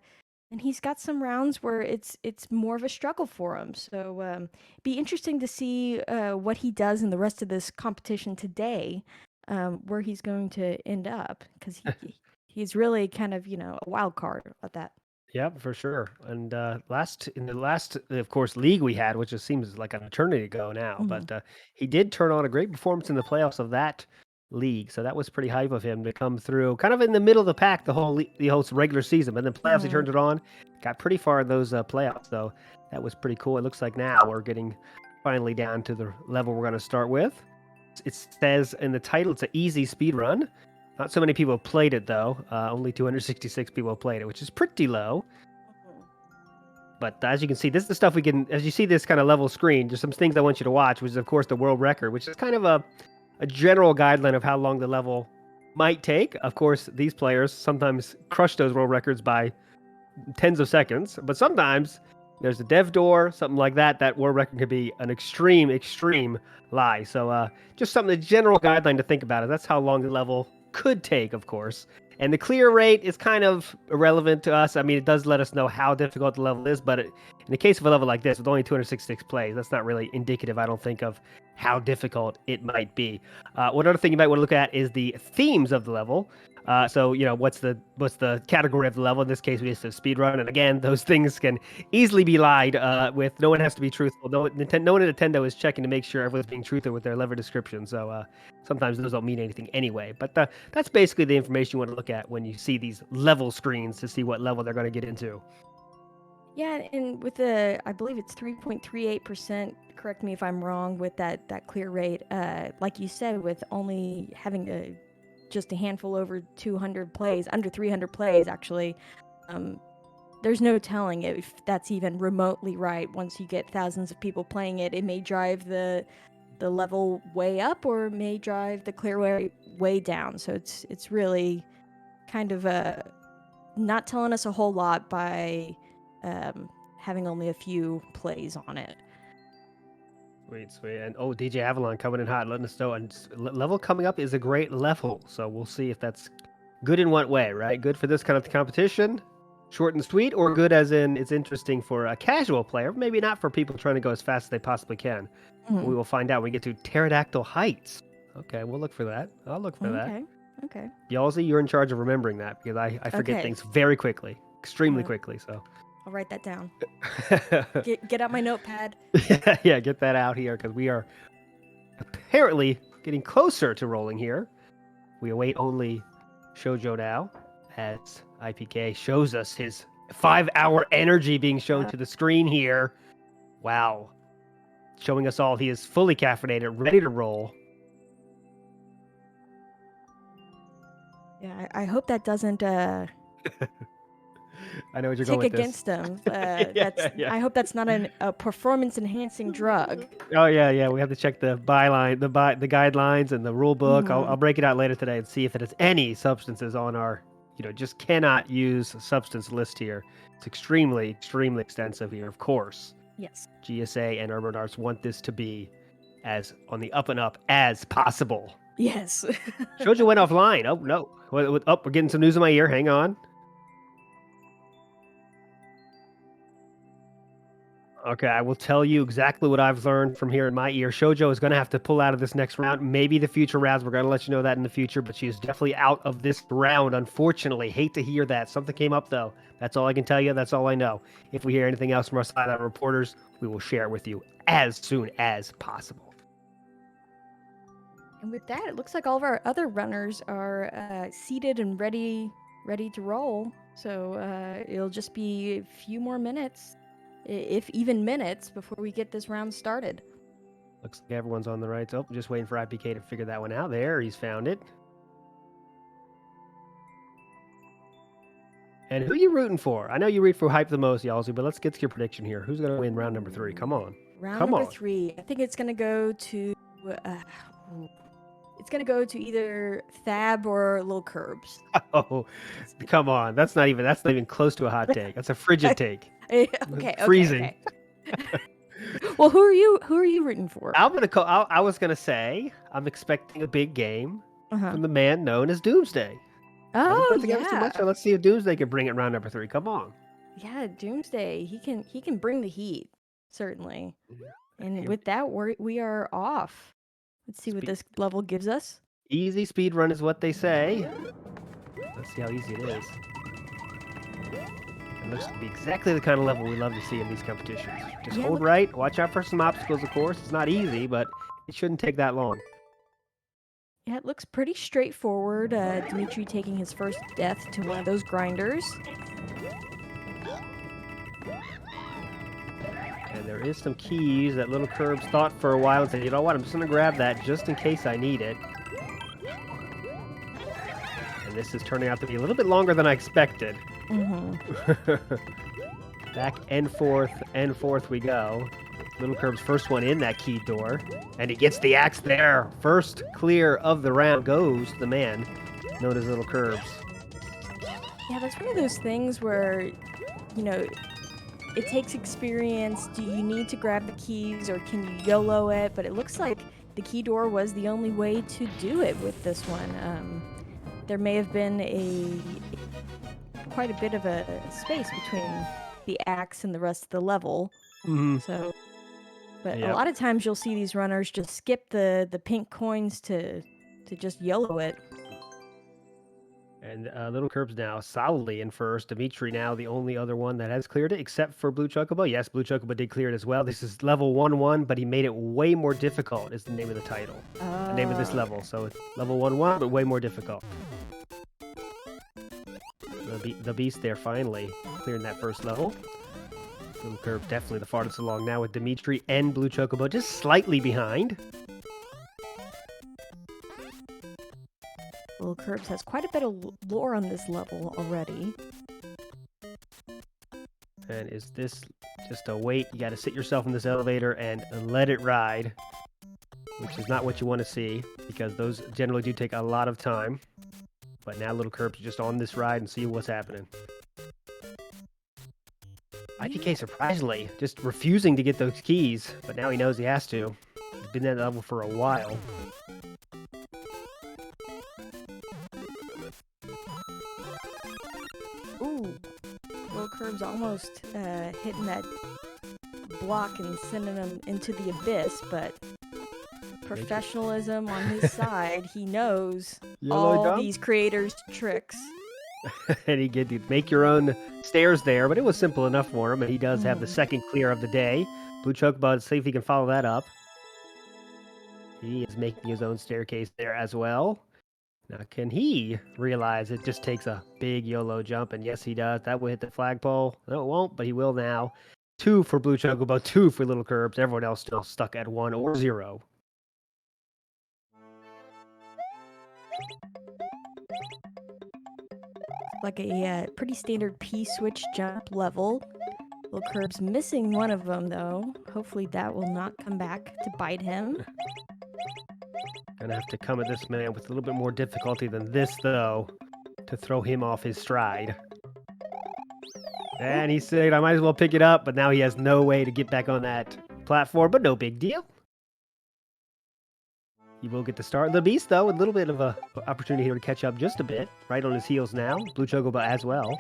he's got some rounds where it's more of a struggle for him. So be interesting to see what he does in the rest of this competition today, where he's going to end up, because he's really kind of a wild card at that. Yeah, for sure. And in the last, of course, league we had, which just seems like an eternity ago now, but he did turn on a great performance in the playoffs of that league. So that was pretty hype of him to come through, kind of in the middle of the pack the whole regular season. But then playoffs, he turned it on, got pretty far in those playoffs. So that was pretty cool. It looks like now we're getting finally down to the level we're going to start with. It says in the title it's an easy speed run. Not so many people have played it though. Only 266 people have played it, which is pretty low. But as you can see, this is the stuff we can, as you see this kind of level screen, there's some things I want you to watch, which is of course the world record, which is kind of a general guideline of how long the level might take. Of course, these players sometimes crush those world records by tens of seconds, but sometimes there's a dev door, something like that. That world record could be an extreme lie. So just something, a general guideline to think about. That's how long the level could take, of course. And the clear rate is kind of irrelevant to us. I mean, it does let us know how difficult the level is, but in the case of a level like this, with only 266 plays, that's not really indicative, I don't think, of how difficult it might be. One other thing you might want to look at is the themes of the level. So, you know, what's the category of the level? In this case, we just have speedrun. And again, those things can easily be lied with. No one has to be truthful. No one at Nintendo is checking to make sure everyone's being truthful with their level description. So sometimes those don't mean anything anyway. But that's basically the information you want to look at when you see these level screens to see what level they're going to get into. Yeah, and with the, I believe it's 3.38%, correct me if I'm wrong, with that clear rate, like you said, with only having just a handful over 200 plays, under 300 plays actually, there's no telling if that's even remotely right. Once you get thousands of people playing it, it may drive the level way up or may drive the clear rate way down. So it's really kind of not telling us a whole lot by having only a few plays on it. Sweet. And DJ Avalon coming in hot, letting us know. And level coming up is a great level. So we'll see if that's good in what way, right? Good for this kind of competition, short and sweet, or good as in it's interesting for a casual player, maybe not for people trying to go as fast as they possibly can. We will find out when we get to Pterodactyl Heights. Okay, we'll look for that. I'll look for that. Okay. Yalzi, you're in charge of remembering that because I forget things very quickly, extremely quickly. So I'll write that down. Get out my notepad. Yeah, get that out here because we are apparently getting closer to rolling here. We await only Shoujo now as IPK shows us his 5-hour energy being shown to the screen here. Wow. Showing us all he is fully caffeinated, ready to roll. Yeah, I hope that doesn't I know what you're going with against this. him. I hope that's not a performance-enhancing drug. Oh yeah. We have to check the byline, the guidelines, and the rule book. I'll break it out later today and see if it has any substances on our, just cannot use substance list here. It's extremely extensive here, of course. Yes. GSA and Urban Arts want this to be as on the up and up as possible. Yes. Shoujo went offline. Oh no. We're getting some news in my ear. Hang on. Okay, I will tell you exactly what I've learned from here in my ear. Shoujo is going to have to pull out of this next round. Maybe the future rounds. We're going to let you know that in the future, but she is definitely out of this round, unfortunately. Hate to hear that. Something came up, though. That's all I can tell you. That's all I know. If we hear anything else from our sideline reporters, we will share it with you as soon as possible. And with that, it looks like all of our other runners are seated and ready to roll. So it'll just be a few more minutes, if even minutes, before we get this round started. Looks like everyone's on the right. Oh, just waiting for IPK to figure that one out. There, he's found it. And who you rooting for? I know you root for Hype the most, Yalzi, but let's get to your prediction here. Who's going to win round number 3? Come on. Round number 3. I think it's going to go to... it's going to go to either Thab or Lil Curbs. Oh, come on. That's not even close to a hot take. That's a frigid take. Okay. Freezing. Okay. Well, who are you rooting for? I was gonna say I'm expecting a big game from the man known as Doomsday. Oh yeah. Too much, so let's see if Doomsday can bring it round number 3. Come on. Yeah, Doomsday. He can bring the heat, certainly. And with that, we are off. Let's see what this level gives us. Easy speed run is what they say. Let's see how easy it is. It looks to be exactly the kind of level we love to see in these competitions. Just hold right, watch out for some obstacles, of course. It's not easy, but it shouldn't take that long. Yeah, it looks pretty straightforward. Dimitri taking his first death to one of those grinders. And there is some keys that little Curbs thought for a while and said, you know what, I'm just going to grab that just in case I need it. And this is turning out to be a little bit longer than I expected. Back and forth we go. Little Curb's first one in that key door. And he gets the axe there. First clear of the round goes the man known as Little Curbs. Yeah, that's one of those things where, you know, it takes experience. Do you need to grab the keys or can you YOLO it? But it looks like the key door was the only way to do it with this one. There may have been quite a bit of a space between the axe and the rest of the level. So, but a lot of times you'll see these runners just skip the pink coins to just YOLO it. And Little Curbs now solidly in first. Dimitri now the only other one that has cleared it, except for Blue Chocobo. Yes, Blue Chocobo did clear it as well. This is level 1-1, but he made it way more difficult is the name of the title. The name of this level. So it's level 1-1, but way more difficult. The Beast there finally clearing that first level. Little Curb definitely the farthest along now with Dimitri and Blue Chocobo just slightly behind. Little Curbs has quite a bit of lore on this level already. And is this just a wait? You got to sit yourself in this elevator and let it ride, which is not what you want to see because those generally do take a lot of time. But now Little Curbs just on this ride and see what's happening. IPK surprisingly just refusing to get those keys, but now he knows he has to. He's been at that level for a while. Ooh, Little Curbs almost hitting that block and sending him into the abyss, but professionalism on his side, he knows all these creators' tricks. And he get to make your own stairs there, but it was simple enough for him, and he does have the second clear of the day. Blue Chocobud, see if he can follow that up. He is making his own staircase there as well. Now, can he realize it just takes a big YOLO jump? And yes, he does. That will hit the flagpole. No, it won't, but he will now. 2 for Blue Chocobo, 2 for Little Curbs. Everyone else still stuck at 1 or 0. Like a pretty standard P-switch jump level. Little Curbs missing one of them, though. Hopefully that will not come back to bite him. Gonna have to come at this man with a little bit more difficulty than this, though, to throw him off his stride. And he said, I might as well pick it up, but now he has no way to get back on that platform, but no big deal. He will get the start. The Beast, though, a little bit of a opportunity here to catch up just a bit. Right on his heels now. Blue Chocobo as well.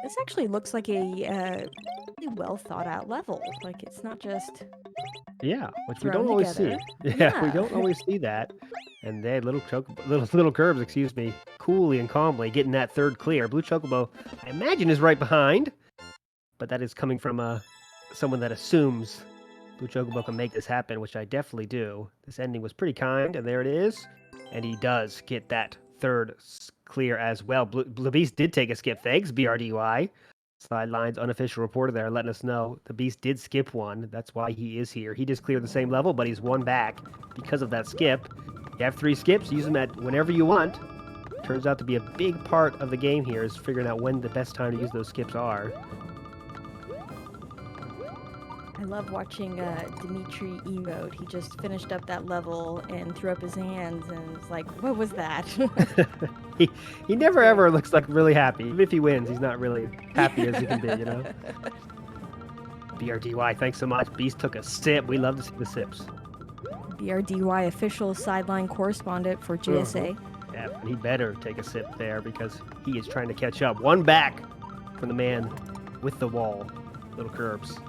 This actually looks like a really well thought out level. Like it's not just which we don't always see. Yeah, we don't always see that. And then Little Curbs, excuse me, coolly and calmly getting that third clear. Blue Chocobo, I imagine, is right behind, but that is coming from someone that assumes Blue Chocobo can make this happen, which I definitely do. This ending was pretty kind, and there it is. And he does get that third clear as well. Blue Beast did take a skip. Thanks, BRDY. Sidelines unofficial reporter there letting us know the Beast did skip one. That's why he is here. He just cleared the same level, but he's 1 back because of that skip. You have 3 skips. Use them at whenever you want. Turns out to be a big part of the game here is figuring out when the best time to use those skips are. I love watching Dimitri emote. He just finished up that level and threw up his hands and was like, what was that? he never ever looks like really happy. Even if he wins, he's not really happy as he can be, you know? BRDY, thanks so much. Beast took a sip. We love to see the sips. BRDY, official sideline correspondent for GSA. Yeah, he better take a sip there because he is trying to catch up. 1 back from the man with the wall, Little Curbs.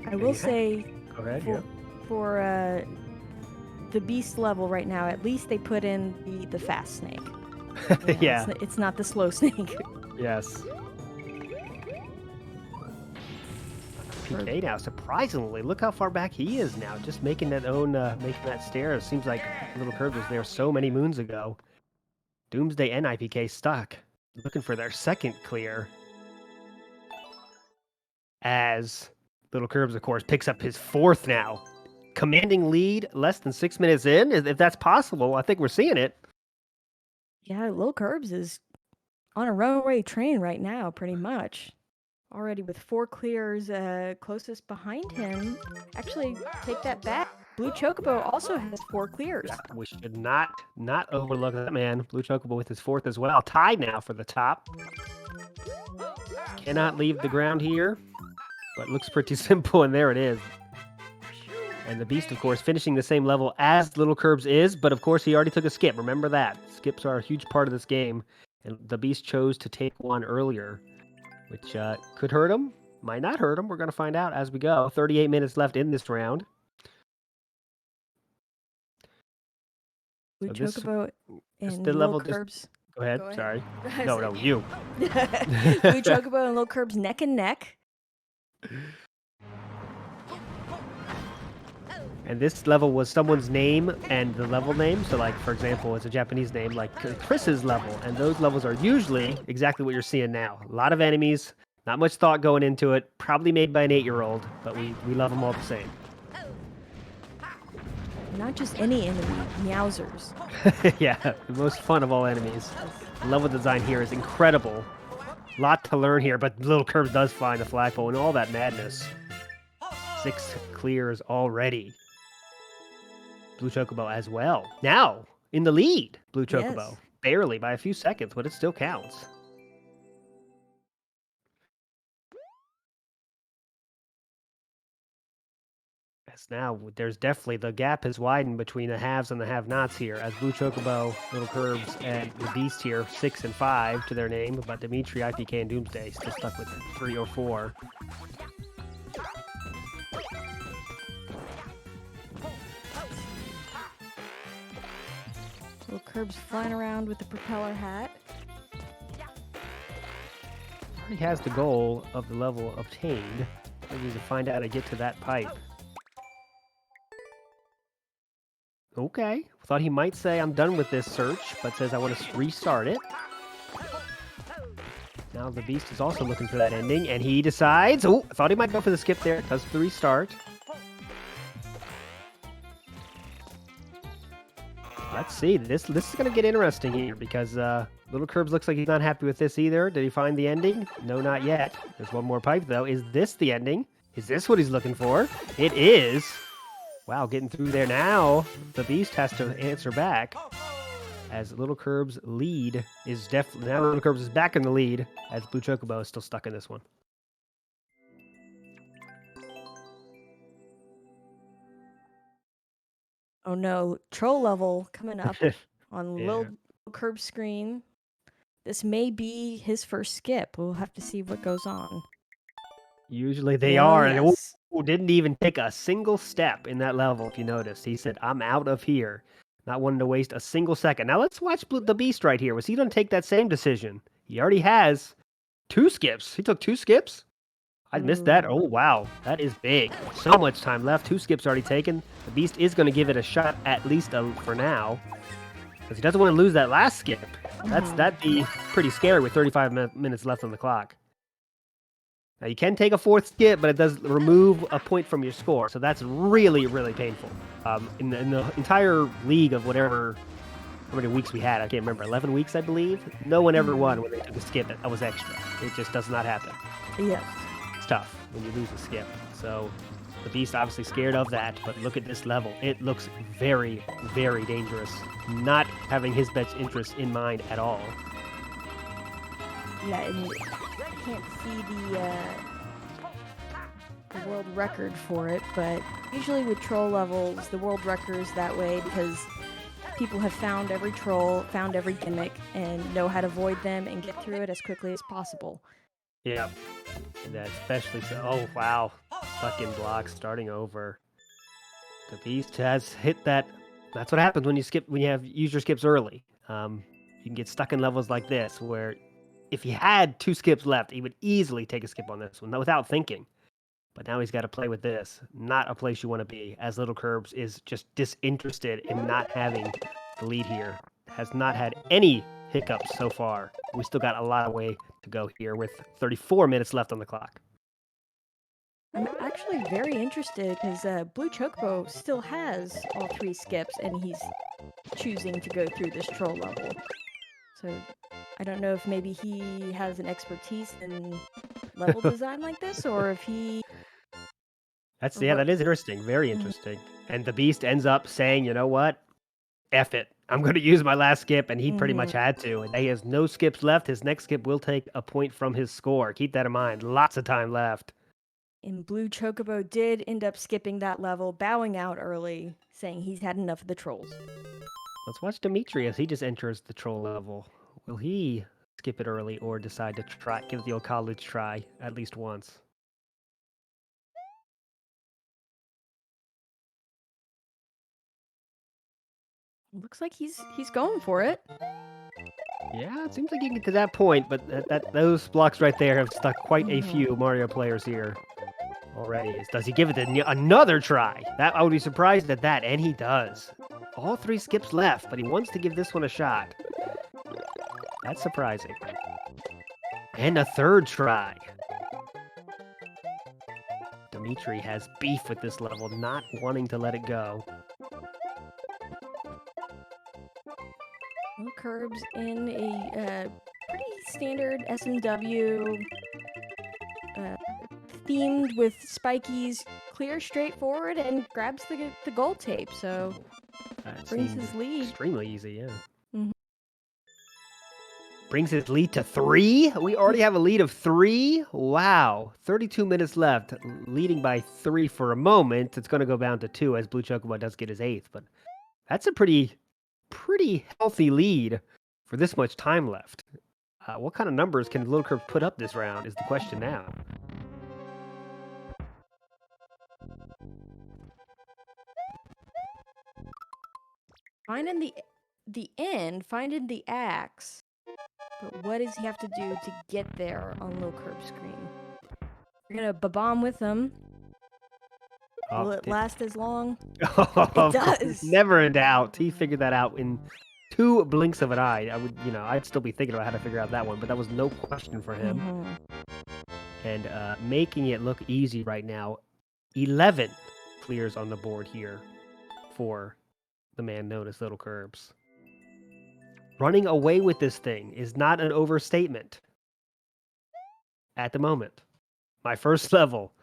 I will say, Go ahead, for the Beast level right now, at least they put in the fast snake. Yeah. It's not the slow snake. Yes. PK now, surprisingly, look how far back he is now. Just making that stair. It seems like Little Curb was there so many moons ago. Doomsday and IPK stuck, looking for their second clear. As Little Curbs, of course, picks up his fourth now. Commanding lead less than 6 minutes in, if that's possible. I think we're seeing it. Yeah, Lil Curbs is on a runaway train right now, pretty much. Already with 4 clears, closest behind him. Actually, take that back. Blue Chocobo also has 4 clears. We should not overlook that man. Blue Chocobo with his fourth as well. Tied now for the top. Cannot leave the ground here, but looks pretty simple, and there it is. And the Beast, of course, finishing the same level as Little Curbs is, but of course he already took a skip. Remember that. Skips are a huge part of this game, and the Beast chose to take one earlier, which could hurt him, might not hurt him. We're going to find out as we go. 38 minutes left in this round. Blue Chocobo and the level Lil Curbs. Go ahead. Go ahead. Sorry. No, you. Blue Chocobo and Lil Curbs neck and neck. And this level was someone's name and the level name. So, like, for example, it's a Japanese name, like Chris's level. And those levels are usually exactly what you're seeing now. A lot of enemies, not much thought going into it. Probably made by an 8-year-old, but we love them all the same. Not just any enemy, Meowsers. Yeah, the most fun of all enemies. The level design here is incredible. Lot to learn here, but Little Curbs does find the flagpole and all that madness. 6 clears already. Blue Chocobo as well. Now, in the lead, Blue Chocobo. Yes. Barely, by a few seconds, but it still counts. As now, there's definitely, the gap has widened between the haves and the have-nots here, as Blue Chocobo, Little Curbs, and the Beast here, 6 and 5 to their name, but Dimitri, IPK, and Doomsday still stuck with 3 or 4. Little Curbs flying around with the propeller hat. Already has the goal of the level obtained. We need to find out how to get to that pipe. Okay. Thought he might say, I'm done with this search, but says I want to restart it. Now the Beast is also looking for that ending, and he decides... Oh, I thought he might go for the skip there. Does the restart. Let's see. This is going to get interesting here, because Little Curbs looks like he's not happy with this either. Did he find the ending? No, not yet. There's one more pipe, though. Is this the ending? Is this what he's looking for? It is. Wow, getting through there now. The Beast has to answer back. As Little Curbs' lead is definitely... Now Little Curbs is back in the lead, as Blue Chocobo is still stuck in this one. Oh no, troll level coming up on Yeah. Lil Curb's screen. This may be his first skip. We'll have to see what goes on. Usually they Oh, are, and yes. didn't even take a single step in that level, if you noticed. He said, I'm out of here. Not wanting to waste a single second. Now let's watch the Beast right here. Was he going to take that same decision? He already has 2 skips. He took 2 skips? I missed that. Oh, wow. That is big. So much time left. 2 skips already taken. The Beast is going to give it a shot, at least for now. Because he doesn't want to lose that last skip. That'd be pretty scary with 35 minutes left on the clock. Now, you can take a 4th skip, but it does remove a point from your score. So that's really, really painful. In the entire league of whatever, how many weeks we had, I can't remember, 11 weeks, I believe. No one ever won when they took a skip that was extra. It just does not happen. Yes. It's tough when you lose a skip. So the Beast obviously scared of that, but look at this level. It looks very, very dangerous. Not having his best interests in mind at all. Yeah, and I can't see the world record for it, but usually with troll levels, the world record is that way because people have found every troll, found every gimmick, and know how to avoid them and get through it as quickly as possible. Yeah, and that especially so. Oh wow, stuck in blocks, starting over. The Beast has hit that. That's what happens when you skip. When you have user skips early. You can get stuck in levels like this where if he had 2 skips left, he would easily take a skip on this one without thinking. But now he's got to play with this. Not a place you want to be, as Little Curbs is just disinterested in not having the lead here. Has not had any hiccups so far. We still got a lot of way to go here with 34 minutes left on the clock. I'm actually very interested because Blue Chocobo still has all 3 skips, and he's choosing to go through this troll level. So I don't know if maybe he has an expertise in level design like this, or if he... That is interesting. Very interesting. And the Beast ends up saying, you know what? F it. I'm going to use my last skip, and he pretty much had to. And he has no skips left. His next skip will take a point from his score. Keep that in mind. Lots of time left. And Blue Chocobo did end up skipping that level, bowing out early, saying he's had enough of the trolls. Let's watch Dimitri as he just enters the troll level. Will he skip it early or decide to give it the old college try at least once? Looks like he's going for it. Yeah, it seems like you can get to that point, but those blocks right there have stuck quite a few Mario players here already. Does he give it another try? I would be surprised at that, and he does. All 3 skips left, but he wants to give this one a shot. That's surprising. And a 3rd try. Dimitri has beef with this level, not wanting to let it go. Little Curbs in a pretty standard SMW, themed with spikies, clear, straightforward, and grabs the gold tape. So brings his lead. Extremely easy, yeah. Brings his lead to 3. We already have a lead of 3. Wow. 32 minutes left, leading by 3 for a moment. It's going to go down to 2 as Blue Chocobo does get his 8th, but that's a pretty healthy lead for this much time left. What kind of numbers can Little Curbs put up this round is the question now. Finding the end, finding the axe. But what does he have to do to get there on Little Curb's screen? You're gonna ba-bomb with him. Will it last as long? It does. Never in doubt. He figured that out in 2 blinks of an eye. I'd still be thinking about how to figure out that one, but that was no question for him. And making it look easy right now. 11 clears on the board here for the man known as Little Curbs. Running away with this thing is not an overstatement at the moment. My first level.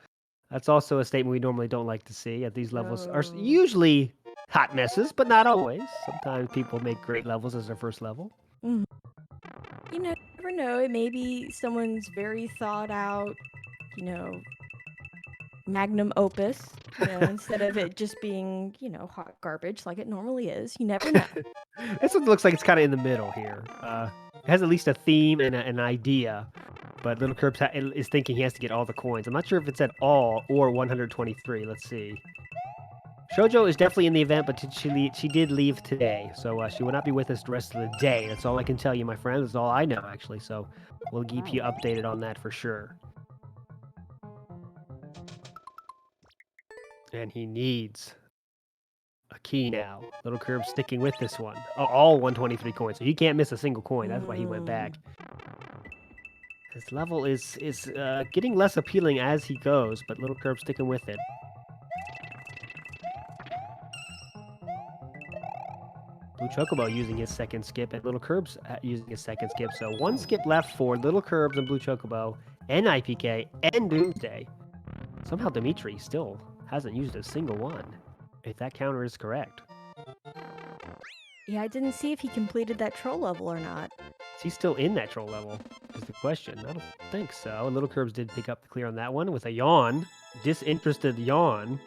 That's also a statement we normally don't like to see. At these levels are usually hot messes, but not always. Sometimes people make great levels as their first level. You never know. It may be someone's very thought out, magnum opus, instead of it just being, hot garbage like it normally is. You never know. This one looks like it's kind of in the middle here. It has at least a theme and an idea, but Little Curbs is thinking he has to get all the coins. I'm not sure if it's at all or 123. Let's see. Shoujo is definitely in the event, but she did leave today, so she will not be with us the rest of the day. That's all I can tell you, my friend. That's all I know, actually, so we'll keep you updated on that for sure. And he needs a key now. Little Curb sticking with this one. All 123 coins, so he can't miss a single coin. That's why he went back. His level is getting less appealing as he goes, but Little Curb sticking with it. Blue Chocobo using his second skip, and Little Curbs using his second skip. So 1 skip left for Little Curbs and Blue Chocobo, and IPK, and Doomsday. Somehow Dimitri still hasn't used a single one, if that counter is correct. Yeah, I didn't see if he completed that troll level or not. Is he still in that troll level, is the question. I don't think so. Little Curbs did pick up the clear on that one with a yawn. Disinterested yawn.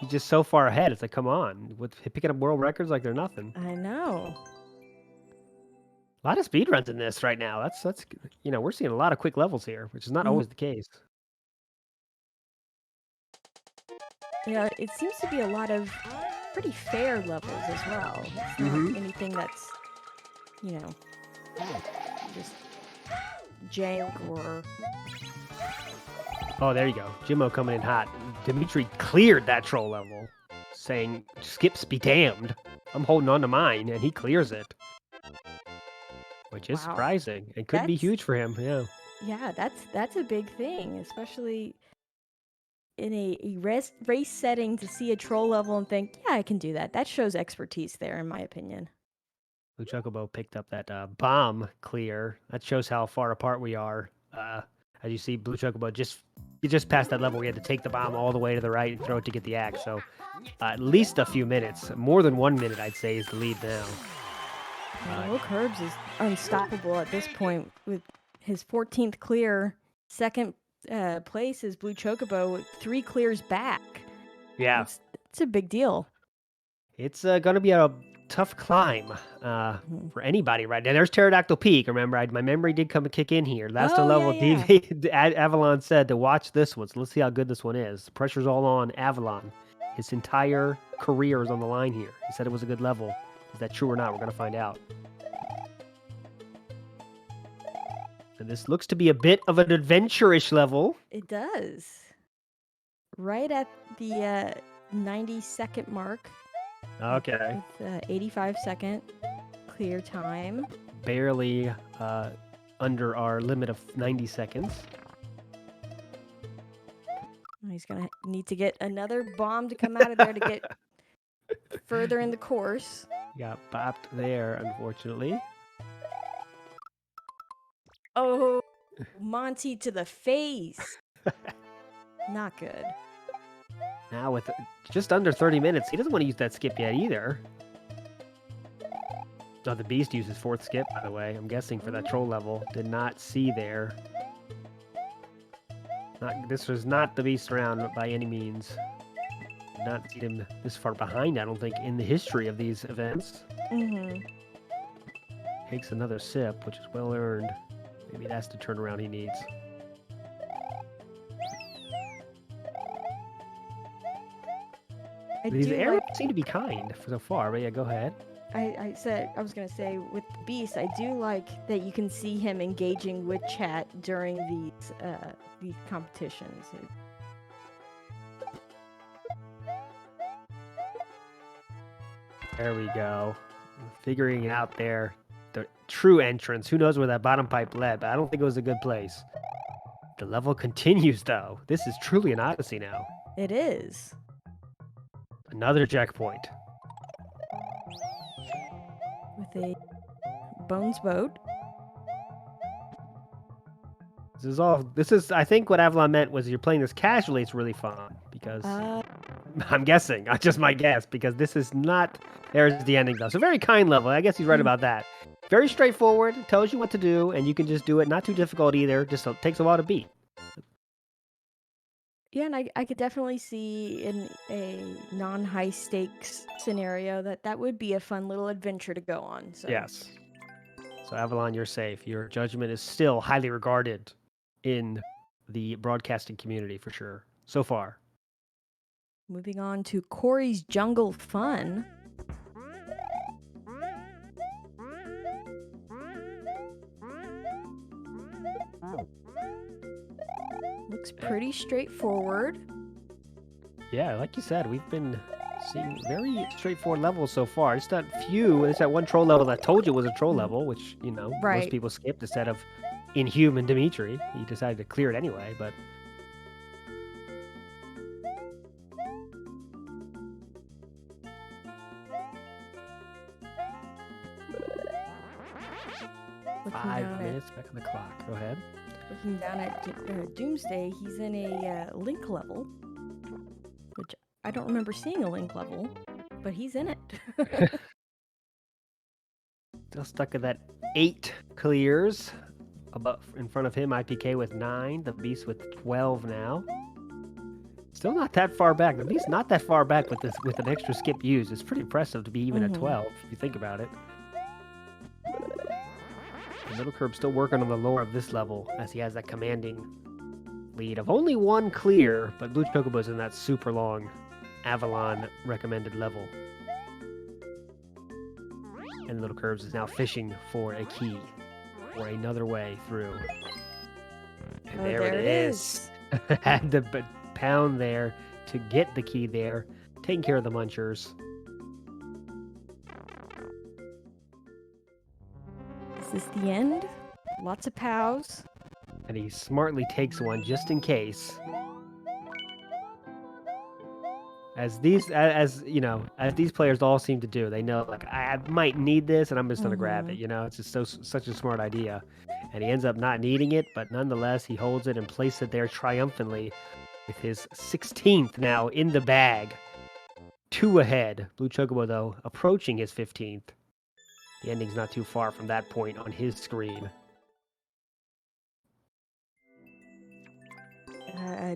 He's just so far ahead. It's like, come on. With picking up world records like they're nothing. I know. A lot of speedruns in this right now. That's we're seeing a lot of quick levels here, which is not always the case. Yeah, it seems to be a lot of pretty fair levels as well. It's not anything that's, just jank or... Oh, there you go. Jimmo coming in hot. Dimitri cleared that troll level, saying, skips be damned. I'm holding on to mine, and he clears it. Which is Wow. surprising. It could be That's- huge for him, yeah. Yeah, that's a big thing, especially in a race setting, to see a troll level and think, yeah, I can do that. That shows expertise there, in my opinion. Blue Chocobo picked up that bomb clear. That shows how far apart we are. As you see, Blue Chocobo just passed that level. We had to take the bomb all the way to the right and throw it to get the axe. So at least a few minutes, more than 1 minute, I'd say, is the lead now. Will Curbs is unstoppable at this point with his 14th clear. Second place is Blue Chocobo with 3 clears back. Yeah. It's a big deal. It's going to be a tough climb for anybody right now. There's Pterodactyl Peak. Remember, my memory did come and kick in here. That's the level Avalon said to watch this one. So let's see how good this one is. The pressure's all on Avalon. His entire career is on the line here. He said it was a good level. Is that true or not? We're going to find out. And this looks to be a bit of an adventure-ish level. It does. Right at the 90-second mark. Okay. With 85-second clear time. Barely under our limit of 90 seconds. He's going to need to get another bomb to come out of there to get further in the course. Got bopped there, unfortunately. Oh, Monty to the face. Not good. Now with just under 30 minutes, he doesn't want to use that skip yet either. Oh, the Beast used his 4th skip, by the way. I'm guessing for that troll level. Did not see there. This was not the Beast round by any means. Did not see him this far behind, I don't think, in the history of these events. Mm-hmm. Takes another sip, which is well earned. Maybe that's the turnaround he needs. These arrows seem to be kind so far, but yeah, go ahead. I was gonna say with the Beast, I do like that you can see him engaging with chat during these competitions. There we go. Figuring it out there. The true entrance. Who knows where that bottom pipe led, but I don't think it was a good place. The level continues, though. This is truly an odyssey now. It is. Another checkpoint. With a Bones boat. This is, I think what Avalon meant was you're playing this casually, it's really fun. Because, I'm guessing, just my guess, because this is not, there's the ending though. So very kind level, I guess he's right about that. Very straightforward, tells you what to do, and you can just do it. Not too difficult either, just takes a while to beat. Yeah, and I could definitely see in a non-high stakes scenario that would be a fun little adventure to go on. So. Yes. So Avalon, you're safe. Your judgment is still highly regarded in the broadcasting community for sure, so far. Moving on to Corey's Jungle Fun. Looks pretty straightforward. Yeah, like you said, we've been seeing very straightforward levels so far. It's that few, it's that one troll level that told you was a troll level, which, you know, most people skipped instead of Inhuman Dimitri. He decided to clear it anyway, but... Looking 5 minutes back on the clock. Go ahead. Looking down at Doomsday, he's in a link level, which I don't remember seeing a link level, but he's in it. Still stuck at that 8 clears. Above, in front of him, IPK with 9. The Beast with 12 now. Still not that far back. The Beast not that far back with an extra skip used. It's pretty impressive to be even at 12, if you think about it. Little Curb still working on the lore of this level as he has that commanding lead of only 1 clear, but Blue Chocobo's in that super long Avalon recommended level. And Little Curbs is now fishing for a key. for another way through. And Oh, there it is. Had to pound there to get the key there. Taking care of the munchers. Is this the end? Lots of POWs. And he smartly takes one just in case. As these players all seem to do, they know, like, I might need this, and I'm just gonna grab it. It's just such a smart idea, and he ends up not needing it, but nonetheless, he holds it and places it there triumphantly, with his 16th now in the bag, 2 ahead. Blue Chocobo, though, approaching his 15th. The ending's not too far from that point on his screen.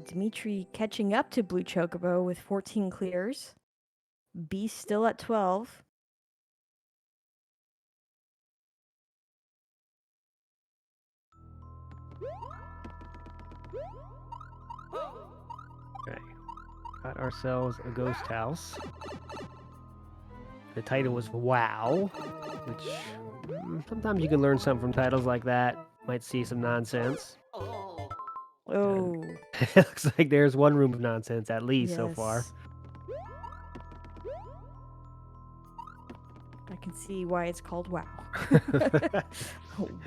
Dimitri catching up to Blue Chocobo with 14 clears. Beast still at 12. Okay. Got ourselves a ghost house. The title was WoW, which sometimes you can learn something from titles like that. Might see some nonsense. Oh. It looks like there's one room of nonsense, at least, so far. I can see why it's called WoW.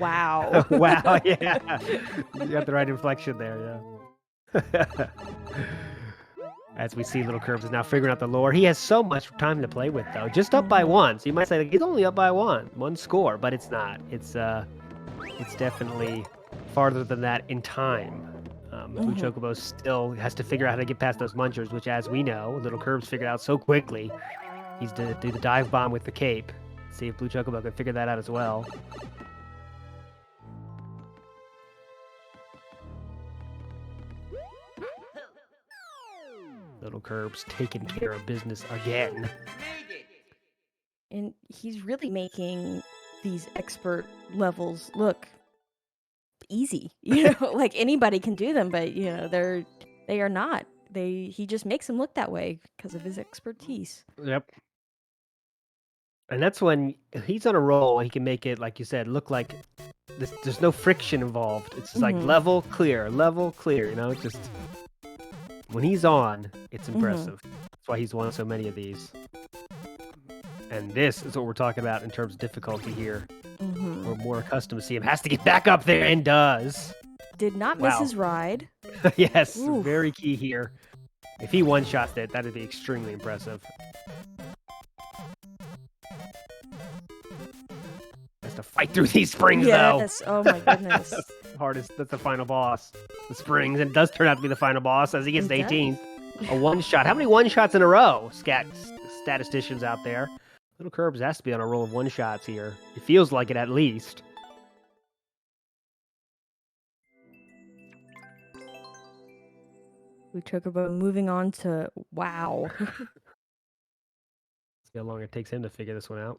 Wow. Wow, yeah. You got the right inflection there, yeah. As we see, Little Curbs is now figuring out the lore. He has so much time to play with, though. Just up by 1. So you might say, like, he's only up by 1 score, but it's not. It's definitely farther than that in time. Blue Chocobo still has to figure out how to get past those munchers, which, as we know, Little Curbs figured out so quickly. He's to do the dive bomb with the cape. See if Blue Chocobo can figure that out as well. Little Curbs taking care of business again. And he's really making these expert levels look easy. Like anybody can do them, but they are not. He just makes them look that way because of his expertise. Yep. And that's when he's on a roll. He can make it, like you said, look like there's no friction involved. It's just like level clear. It's just when he's on, it's impressive. That's why he's won so many of these. And this is what we're talking about in terms of difficulty here. We're more accustomed to see him. Has to get back up there and does. Did not miss his ride. Yes, Oof. Very key here. If he one-shots it, that'd be extremely impressive. Has to fight through these springs, though. Oh my goodness. That's the final boss. The springs, and it does turn out to be the final boss as he gets to 18th. A one-shot. How many one-shots in a row? Statisticians out there. Little Curbs has to be on a roll of one-shots here. It feels like it, at least. Blue Chocobo moving on to WoW. See how long it takes him to figure this one out.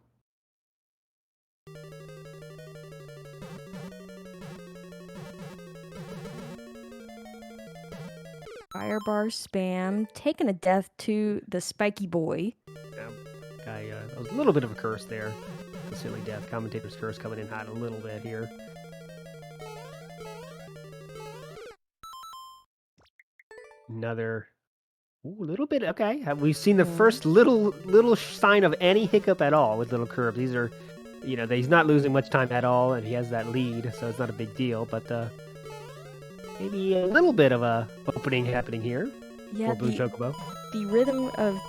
Fire bar spam, taking a death to the spiky boy. Yeah, that was a little bit of a curse there. The silly death. Commentator's curse coming in hot a little bit here. Another little bit. Okay, we've seen the first little sign of any hiccup at all with Little Curbs. These are, he's not losing much time at all, and he has that lead, so it's not a big deal. But maybe a little bit of a opening happening here for Blue Chocobo. The rhythm of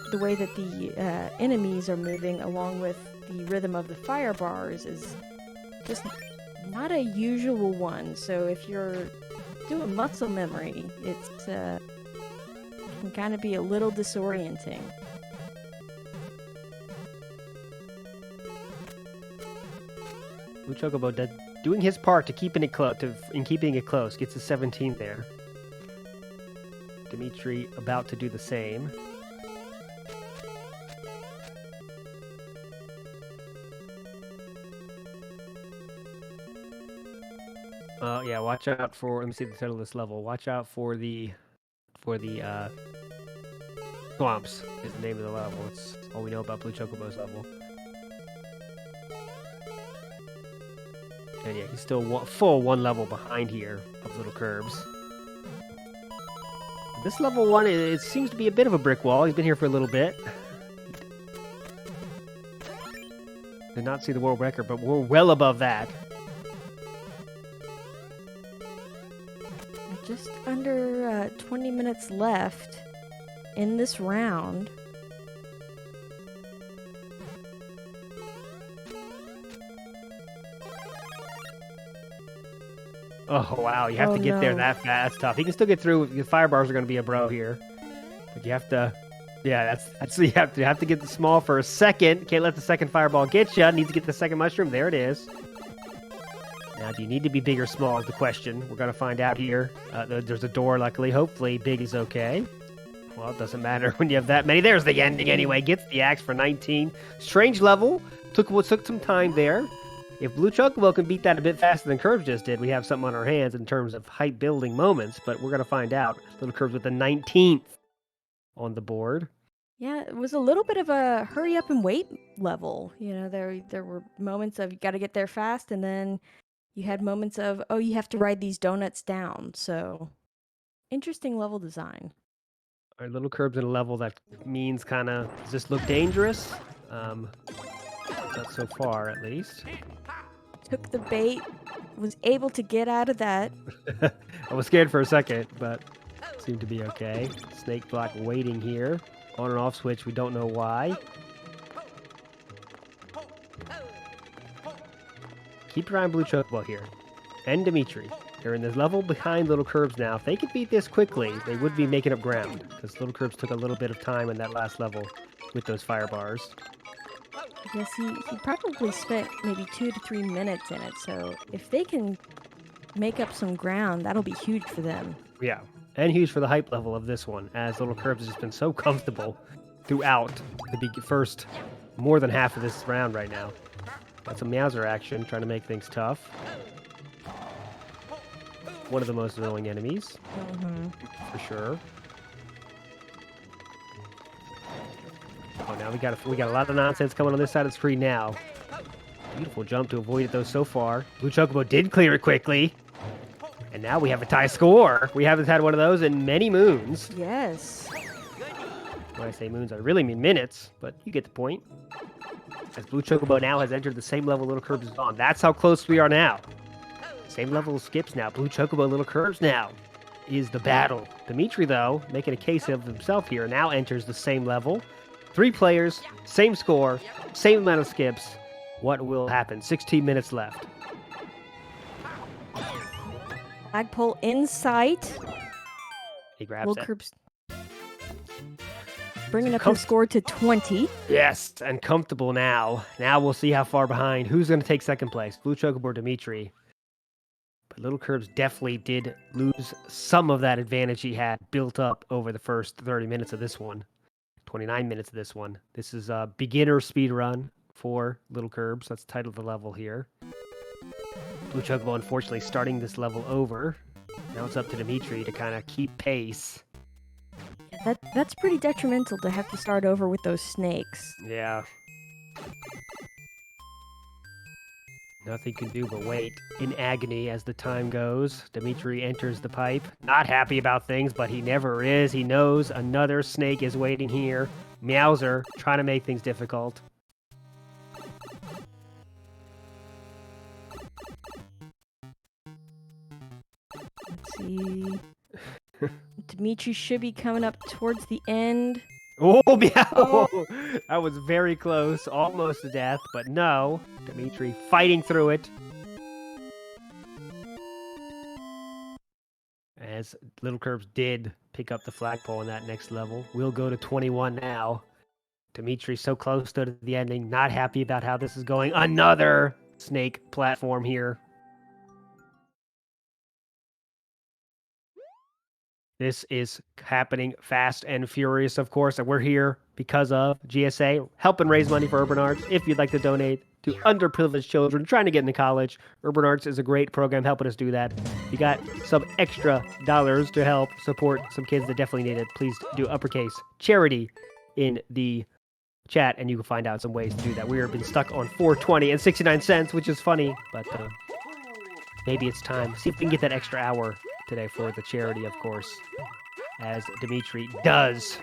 the way that the enemies are moving, along with the rhythm of the fire bars, is just not a usual one. So if you're doing muscle memory, it's can kind of be a little disorienting. Blue Chocobo doing his part to keeping it close. Keeping it close, gets his 17th there. Dimitri about to do the same. Yeah, watch out for, let me see the title of this level. Watch out for the swamps is the name of the level. It's all we know about Blue Chocobo's level. And yeah, he's still full one level behind here of Little Curbs. This level 1, it seems to be a bit of a brick wall. He's been here for a little bit. Did not see the world record, but we're well above that. Just under 20 minutes left in this round. Oh, wow. You have to get there that fast. That's tough. He can still get through. The fire bars are going to be a bro here. But you have to... Yeah, that's you have to get the small for a second. Can't let the second fireball get you. Need to get the second mushroom. There it is. Now, do you need to be big or small is the question. We're going to find out here. There's a door, luckily. Hopefully, big is okay. Well, it doesn't matter when you have that many. There's the ending anyway. Gets the axe for 19. Strange level. Took some time there. If Blue Chocobo can beat that a bit faster than Curbs just did, we have something on our hands in terms of hype building moments, but we're going to find out. Little Curbs with the 19th on the board. Yeah, it was a little bit of a hurry up and wait level. You know, there were moments of you got to get there fast, and then you had moments of, oh, you have to ride these donuts down. So, interesting level design. Our Little Curbs in a level that means kind of, does this look dangerous? Not so far, at least. Took the bait, was able to get out of that. I was scared for a second, but seemed to be okay. Snake block waiting here. On and off switch, we don't know why. Keep your eye on Blue Chocobo here. And Dimitri. They're in this level behind Little Curbs now. If they could beat this quickly, they would be making up ground. Because Little Curbs took a little bit of time in that last level with those fire bars. Yes, he probably spent maybe 2 to 3 minutes in it. So if they can make up some ground, that'll be huge for them. Yeah. And huge for the hype level of this one, as Little Curbs has just been so comfortable throughout the first more than half of this round right now. Got some Meowser action, trying to make things tough. One of the most annoying enemies, for sure. Oh, now we got a lot of nonsense coming on this side of the screen now. Beautiful jump to avoid those so far. Blue Chocobo did clear it quickly. And now we have a tie score. We haven't had one of those in many moons. Yes. When I say moons, I really mean minutes, but you get the point. As Blue Chocobo now has entered the same level Little Curbs is on. That's how close we are now. Same level of skips now. Blue Chocobo, Little Curbs now is the battle. Dimitri, though, making a case of himself here, now enters the same level. 3 players, same score, same amount of skips. What will happen? 16 minutes left. Flagpole in sight. He grabs it. Curbs bringing up the score to 20. Yes, and comfortable now. Now we'll see how far behind. Who's going to take second place? Blue Chocobo or Dimitri? But Little Curbs definitely did lose some of that advantage he had built up over the first 30 minutes of this one. 29 minutes of this one. This is a beginner speed run for Little Curbs. That's the title of the level here. Blue Chocobo, unfortunately, starting this level over. Now it's up to Dimitri to kind of keep pace. That's pretty detrimental to have to start over with those snakes. Yeah. Nothing can do but wait in agony as the time goes. Dimitri enters the pipe. Not happy about things, but he never is. He knows another snake is waiting here. Meowser trying to make things difficult. Let's see. Dimitri should be coming up towards the end. Oh, Meow! Oh. That was very close. Almost to death, but no. Dimitri fighting through it. As Little Curbs did pick up the flagpole in that next level. We'll go to 21 now. Dimitri so close to the ending. Not happy about how this is going. Another snake platform here. This is happening fast and furious, of course, and we're here because of GSA, helping raise money for Urban Arts. If you'd like to donate to underprivileged children trying to get into college, Urban Arts is a great program helping us do that. If you got some extra dollars to help support some kids that definitely need it, please do uppercase charity in the chat, and you can find out some ways to do that. We have been stuck on $4.20 and 69 cents, which is funny, but maybe it's time. See if we can get that extra hour today for the charity, of course. As Dimitri does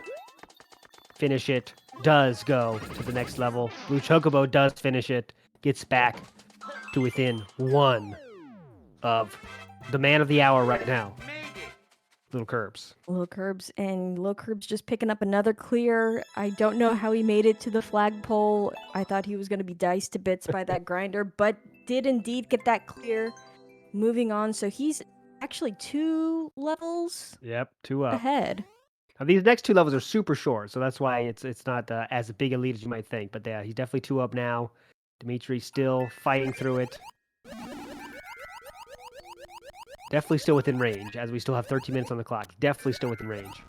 finish it, does go to the next level. Blue Chocobo does finish it, gets back to within 1 of the man of the hour right now. Little Curbs. Little Curbs, and Little Curbs just picking up another clear. I don't know how he made it to the flagpole. I thought he was going to be diced to bits by that grinder, but did indeed get that clear. Moving on, so he's actually 2 levels Yep, 2 up. ahead. Now, these next 2 levels are super short, so that's why it's not as big a lead as you might think. But yeah, he's definitely 2 up now. Dimitri still fighting through it. Definitely still within range, as we still have 13 minutes on the clock. Definitely still within range.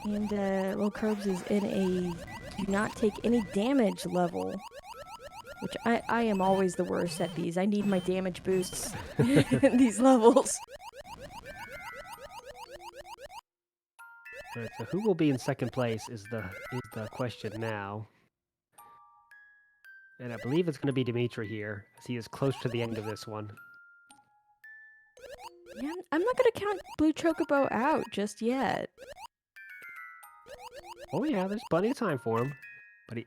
And Little Curbs is in a do not take any damage level, which I am always the worst at these. I need my damage boosts in these levels. All right, so who will be in second place is the question now. And I believe it's going to be Dimitri here, as he is close to the end of this one. Yeah, I'm not going to count Blue Chocobo out just yet. Oh yeah, there's plenty of time for him. But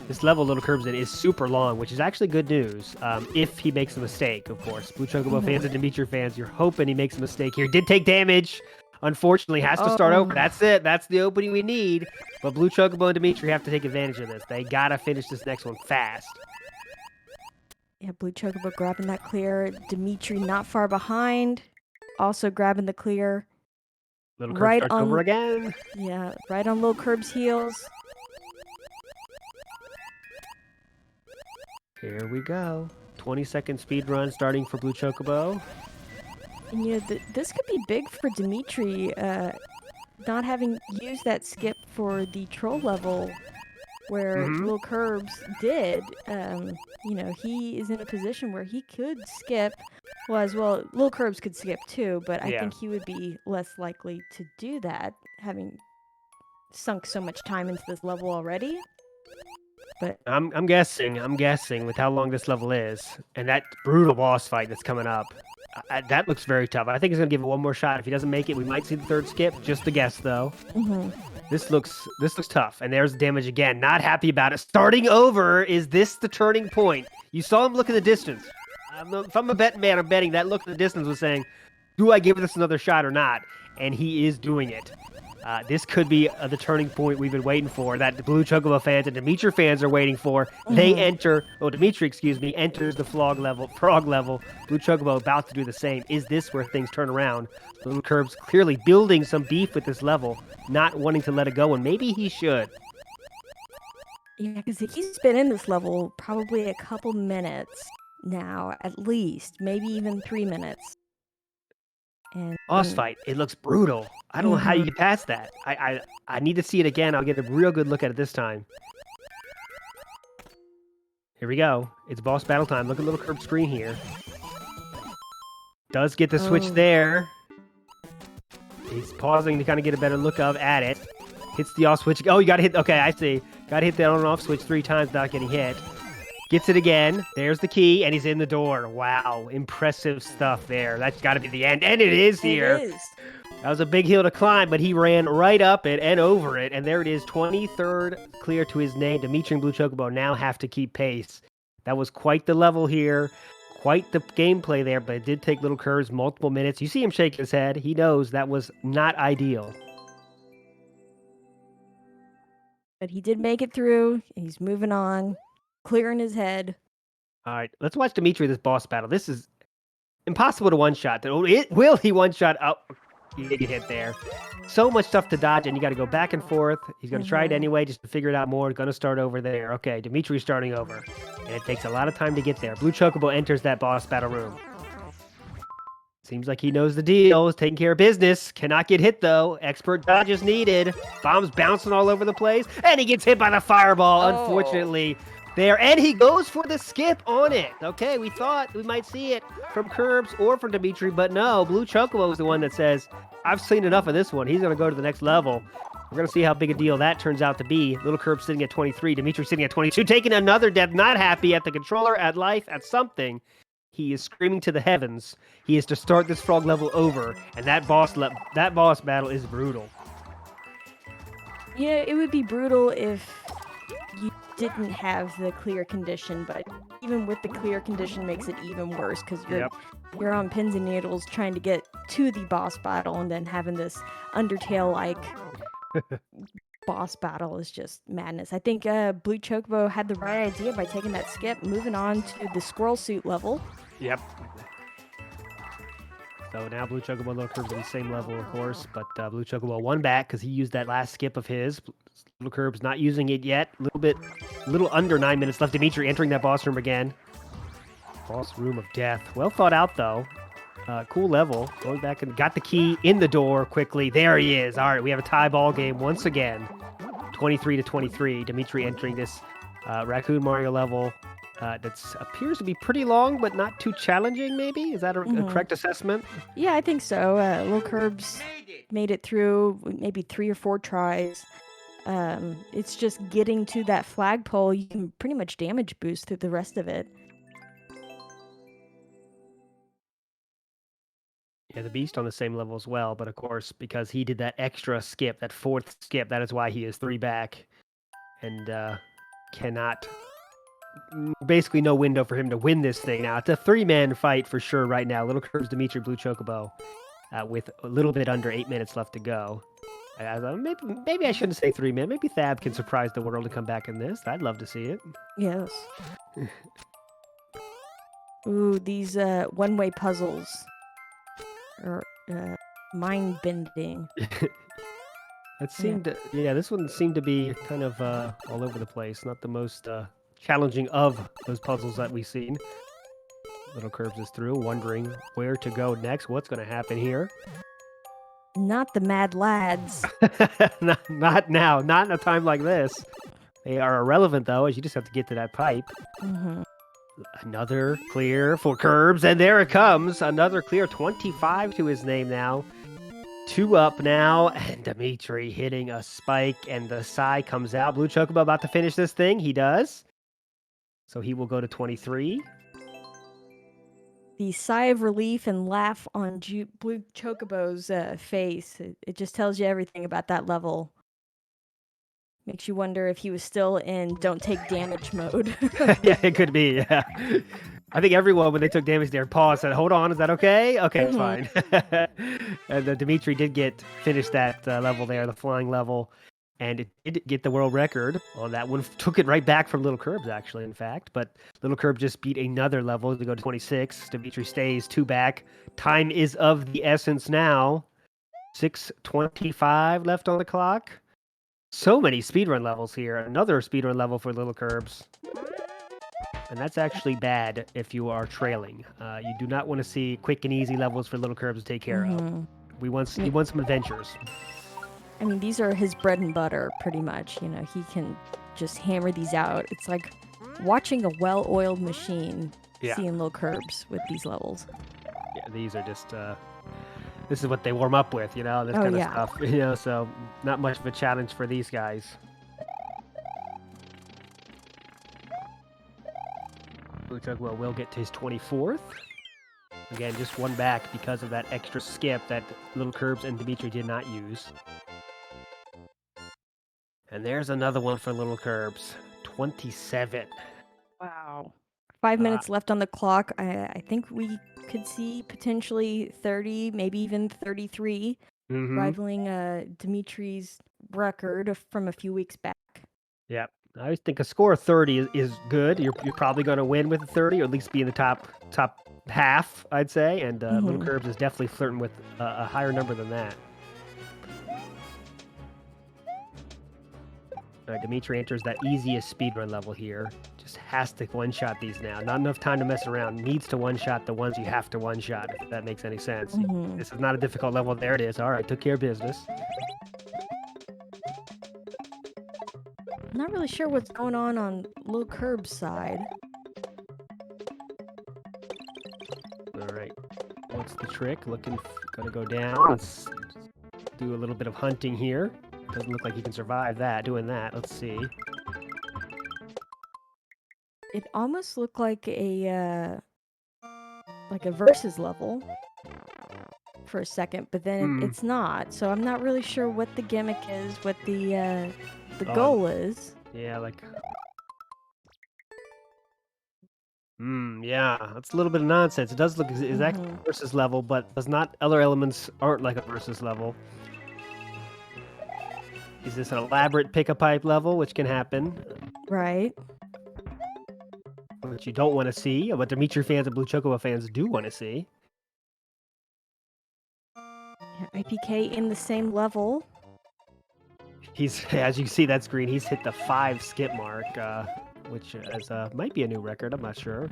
this level Little Curbs in is super long, which is actually good news. If he makes a mistake, of course. Blue Chocobo fans and Dimitri fans, you're hoping he makes a mistake here. Did take damage. Unfortunately, has to start over. That's it. That's the opening we need. But Blue Chocobo and Dimitri have to take advantage of this. They gotta finish this next one fast. Yeah, Blue Chocobo grabbing that clear. Dimitri not far behind. Also grabbing the clear. Little Curb starts over again. Yeah, right on Little Curb's heels. Here we go. 20-second speed run starting for Blue Chocobo. And you know, this could be big for Dimitri, not having used that skip for the troll level where Little Curbs did. You know, he is in a position where he could skip. Well, as well, Little Curbs could skip too, but I think he would be less likely to do that, having sunk so much time into this level already. But I'm guessing with how long this level is, and that brutal boss fight that's coming up. That looks very tough. I think he's gonna give it one more shot. If he doesn't make it, we might see the third skip. Just a guess, though. This looks tough. And there's damage again. Not happy about it. Starting over. Is this the turning point? You saw him look in the distance. If I'm a betting man, I'm betting that look in the distance was saying, "Do I give this another shot or not?" And he is doing it. This could be the turning point we've been waiting for, that the Blue Chocobo fans and Dimitri fans are waiting for. They enter, Dimitri, enters the frog level. Blue Chocobo about to do the same. Is this where things turn around? Little Curbs clearly building some beef with this level, not wanting to let it go, and maybe he should. yeah, because he's been in this level probably a couple minutes now, at least, maybe even 3 minutes. And Boss fight, it looks brutal. I don't know how you get past that. I need to see it again. I'll get a real good look at it this time. Here we go. It's boss battle time. Look at Little Curb screen here. Does get the switch there. He's pausing to kind of get a better look at it. Hits the off switch. Oh, you got to hit. Okay, I see. Got to hit the on and off switch 3 times without getting hit. Gets it again. There's the key, and he's in the door. Wow, impressive stuff there. That's got to be the end, and it is here. It is. That was a big hill to climb, but he ran right up it and over it, and there it is, 23rd clear to his name. Dimitri and Blue Chocobo now have to keep pace. That was quite the level here, quite the gameplay there, but it did take Little Curbs multiple minutes. You see him shake his head. He knows that was not ideal. But he did make it through. He's moving on, clearing his head. All right, let's watch Dimitri this boss battle. This is impossible to one-shot. Will he one-shot? Oh, he did get hit there. So much stuff to dodge, and you got to go back and forth. He's going to try it anyway just to figure it out more. Going to start over there. Okay, Dimitri's starting over. And it takes a lot of time to get there. Blue Chocobo enters that boss battle room. Seems like he knows the deal. Is taking care of business. Cannot get hit, though. Expert dodge is needed. Bombs bouncing all over the place. And he gets hit by the fireball. Unfortunately, there, and he goes for the skip on it. Okay, we thought we might see it from Curbs or from Dimitri, but no, Blue Chocobo is the one that says, I've seen enough of this one. He's going to go to the next level. We're going to see how big a deal that turns out to be. Little Curb sitting at 23, Dimitri sitting at 22, taking another death, not happy at the controller, at life, at something. He is screaming to the heavens. He is to start this frog level over, and that boss battle is brutal. Yeah, it would be brutal if you didn't have the clear condition, but even with the clear condition makes it even worse because you're on pins and needles trying to get to the boss battle, and then having this Undertale-like boss battle is just madness. I think Blue Chocobo had the right idea by taking that skip, moving on to the squirrel suit level. Yep. So now Blue Chocobo and Little Curbs on the same level, of course, but Blue Chocobo won back because he used that last skip of his. Little Curbs not using it yet. A little under 9 minutes left. Dimitri entering that boss room again. Boss room of death. Well thought out, though. Cool level. Going back and got the key in the door quickly. There he is. All right, we have a tie ball game once again. 23-23. Dimitri entering this Raccoon Mario level that appears to be pretty long, but not too challenging, maybe? Is that a correct assessment? Yeah, I think so. Little Curbs made it through maybe 3 or 4 tries. It's just getting to that flagpole. You can pretty much damage boost through the rest of it. Yeah, the Beast on the same level as well, but of course, because he did that extra skip, that 4th skip, that is why he is 3 back, and cannot... Basically no window for him to win this thing now. It's a 3-man fight for sure right now. Little Curbs, Dimitri, Blue Chocobo, with a little bit under 8 minutes left to go. Maybe I shouldn't say 3-man. Maybe Thab can surprise the world and come back in this. I'd love to see it. Yes. Ooh, these one-way puzzles are mind-bending. It seemed, this one seemed to be kind of all over the place. Not the most challenging of those puzzles that we've seen. Little Curbs is through, wondering where to go next. What's going to happen here? Not the Mad Lads. not now. Not in a time like this. They are irrelevant, though, as you just have to get to that pipe. Mm-hmm. Another clear for Curbs, and there it comes. Another clear, 25 to his name now. 2 up now, and Dimitri hitting a spike, and the sigh comes out. Blue Chocobo about to finish this thing. He does. So he will go to 23. The sigh of relief and laugh on Blue Chocobo's face. It just tells you everything about that level. Makes you wonder if he was still in don't take damage mode. Yeah, it could be, yeah. I think everyone, when they took damage there, paused and said, hold on, is that okay? Okay, it's fine. And Dimitri did finish that level there, the flying level. And it did get the world record on that one. Took it right back from Little Curbs, actually, in fact. But Little Curb just beat another level to go to 26. Dimitri stays 2 back. Time is of the essence now. 6:25 left on the clock. So many speedrun levels here. Another speedrun level for Little Curbs. And that's actually bad if you are trailing. You do not want to see quick and easy levels for Little Curbs to take care of. He wants some adventures. I mean, these are his bread and butter, pretty much. You know, he can just hammer these out. It's like watching a well-oiled machine, seeing Little Curbs with these levels. Yeah, these are just, this is what they warm up with, you know, this kind of stuff. You know, so not much of a challenge for these guys. Blue Chocobo will get to his 24th. Again, just 1 back because of that extra skip that Little Curbs and Dimitri did not use. And there's another one for Little Curbs. 27. Wow. 5 minutes left on the clock. I think we could see potentially 30, maybe even 33, rivaling Dimitri's record from a few weeks back. Yeah. I always think a score of 30 is good. You're probably going to win with a 30, or at least be in the top half, I'd say. And Little Curbs is definitely flirting with a higher number than that. Dimitri enters that easiest speedrun level here. Just has to one-shot these now. Not enough time to mess around. Needs to one-shot the ones you have to one-shot, if that makes any sense. This is not a difficult level. There it is. All right, took care of business. not really sure what's going on Lil Curb's side. All right. What's the trick? Gonna go down. Let's do a little bit of hunting here. Doesn't look like he can survive doing that. Let's see. It almost looked like a versus level for a second, but then it's not. So I'm not really sure what the gimmick is, what the goal is. Yeah, yeah, that's a little bit of nonsense. It does look exactly versus level, but does not. Other elements aren't like a versus level. Is this an elaborate pick-a-pipe level, which can happen? Right. Which you don't want to see, but Dimitri fans and Blue Chocobo fans do want to see. Yeah, IPK in the same level. He's, as you can see that screen, he's hit the 5 skip mark, which might be a new record. I'm not sure.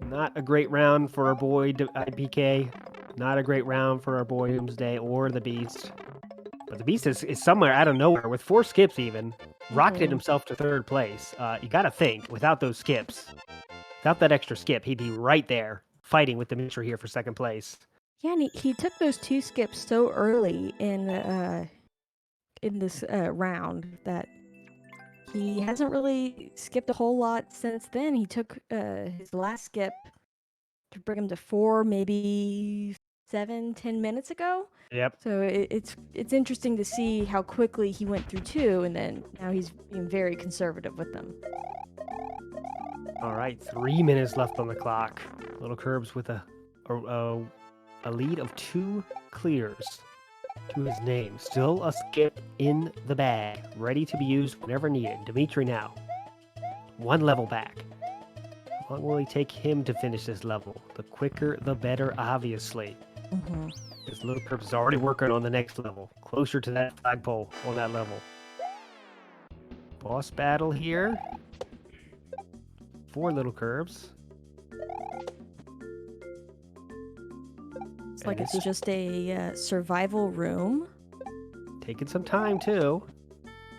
Not a great round for our boy IPK. Not a great round for our boy Doomsday or the Beast. But the Beast is somewhere out of nowhere with 4 skips even. Rocketed himself to 3rd place. You gotta think, without those skips, without that extra skip, he'd be right there fighting with Dimitri here for 2nd place. Yeah, and he took those 2 skips so early in this round that he hasn't really skipped a whole lot since then. He took his last skip to bring him to 4, maybe 7-10 minutes ago. Yep. So it's interesting to see how quickly he went through 2, and then now he's being very conservative with them. All right, 3 minutes left on the clock. Little Curbs with a lead of 2 clears to his name. Still a skip in the bag, ready to be used whenever needed. Dimitri now, 1 level back. How long will it take him to finish this level? The quicker, the better, obviously. Because Little Curbs is already working on the next level, closer to that flagpole on that level. Boss battle here for Little Curbs. It's like it's just a survival room. Taking some time too,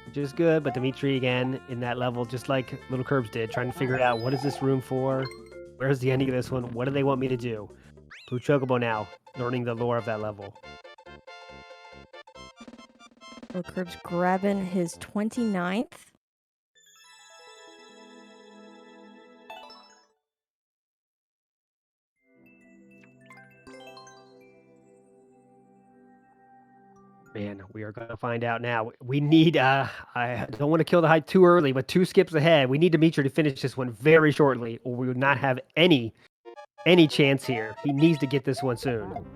which is good. But Dimitri again in that level, just like Little Curbs did, trying to figure out what is this room for? Where's the ending of this one? What do they want me to do? Blue Chocobo now, learning the lore of that level. Little Curbs grabbing his 29th. Man, we are going to find out now. We need, I don't want to kill the hype too early, but 2 skips ahead. We need Dimitri to finish this one very shortly, or we would not have any chance here. He needs to get this one soon.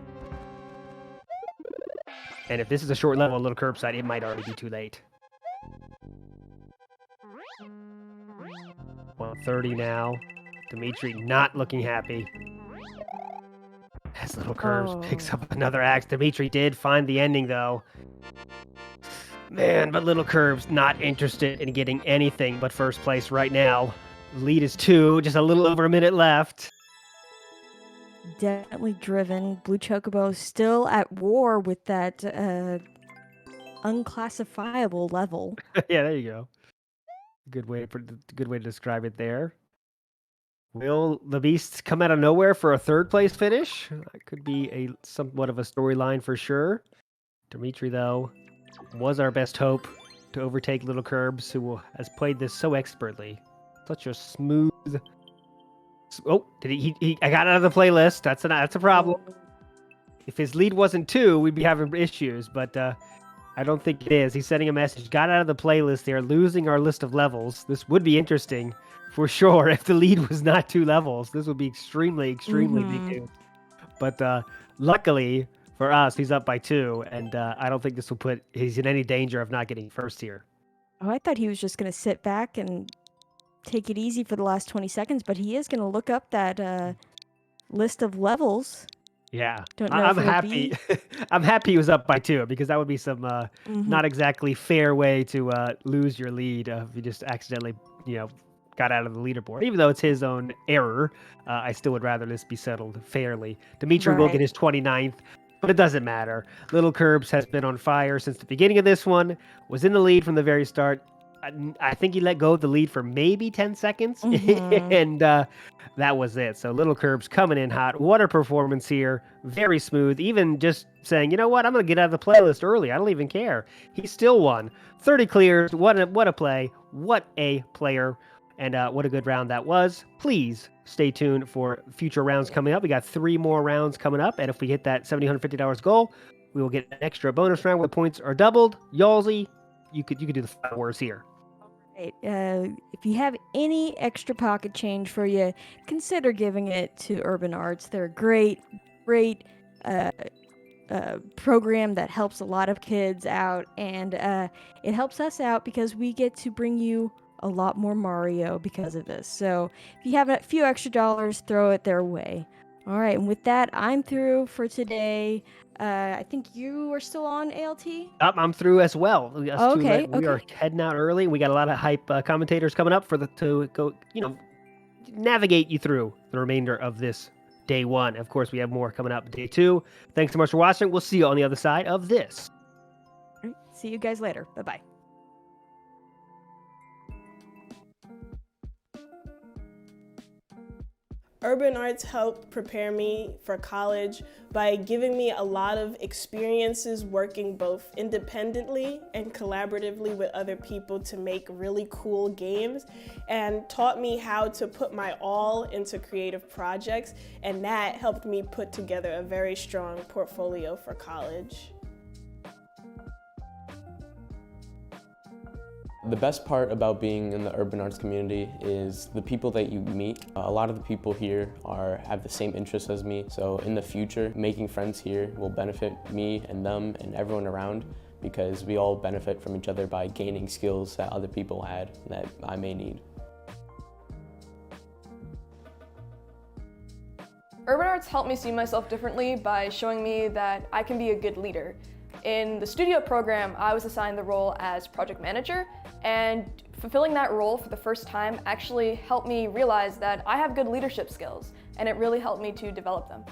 And if this is a short level on Little Curbs side, it might already be too late. 130 now. Dimitri not looking happy. As Little Curbs picks up another axe. Dimitri did find the ending, though. Man, but Little Curbs not interested in getting anything but 1st place right now. Lead is 2, just a little over a minute left. Definitely driven. Blue Chocobo still at war with that unclassifiable level. Yeah, there you go. Good way to describe it there. Will the Beast come out of nowhere for a 3rd place finish? That could be somewhat of a storyline for sure. Dimitri, though, was our best hope to overtake Little Curbs, who has played this so expertly. Such a smooth. Oh, did he? I got out of the playlist. That's a problem. If his lead wasn't 2, we'd be having issues, but I don't think it is. He's sending a message. Got out of the playlist. They're losing our list of levels. This would be interesting. For sure, if the lead was not 2 levels, this would be extremely big news. But luckily for us, he's up by 2, and I don't think this will he's in any danger of not getting 1st here. Oh, I thought he was just going to sit back and take it easy for the last 20 seconds, but he is going to look up that list of levels. Yeah, Don't know I'm happy. I'm happy he was up by 2 because that would be some not exactly fair way to lose your lead if you just accidentally, got out of the leaderboard. Even though it's his own error, I still would rather this be settled fairly. Dimitri will get his 29th, but it doesn't matter. Little Curbs has been on fire since the beginning of this one, was in the lead from the very start, I think he let go of the lead for maybe 10 seconds, Mhm. and that was it. So Little Curbs coming in hot. What a performance here. Very smooth. Even just saying, you know what, I'm going to get out of the playlist early. I don't even care. He still won. 30 clears. What a play. What a player. And what a good round that was. Please stay tuned for future rounds coming up. We got 3 more rounds coming up. And if we hit that $750 goal, we will get an extra bonus round where the points are doubled. Yalsey, you could do the final words here. Right. If you have any extra pocket change for you, consider giving it to Urban Arts. They're a great program that helps a lot of kids out, and it helps us out because we get to bring you a lot more Mario because of this. So if you have a few extra dollars, throw it their way. All right, and with that, I'm through for today. I think you are still on ALT? I'm through as well. Us two, Okay, we are heading out early. We got a lot of hype commentators coming up to go, navigate you through the remainder of this day 1. Of course, we have more coming up day 2. Thanks so much for watching. We'll see you on the other side of this. See you guys later. Bye-bye. Urban Arts helped prepare me for college by giving me a lot of experiences working both independently and collaboratively with other people to make really cool games, and taught me how to put my all into creative projects, and that helped me put together a very strong portfolio for college. The best part about being in the urban arts community is the people that you meet. A lot of the people here have the same interests as me, so in the future, making friends here will benefit me and them and everyone around, because we all benefit from each other by gaining skills that other people had that I may need. Urban Arts helped me see myself differently by showing me that I can be a good leader. In the studio program, I was assigned the role as project manager, and fulfilling that role for the first time actually helped me realize that I have good leadership skills, and it really helped me to develop them.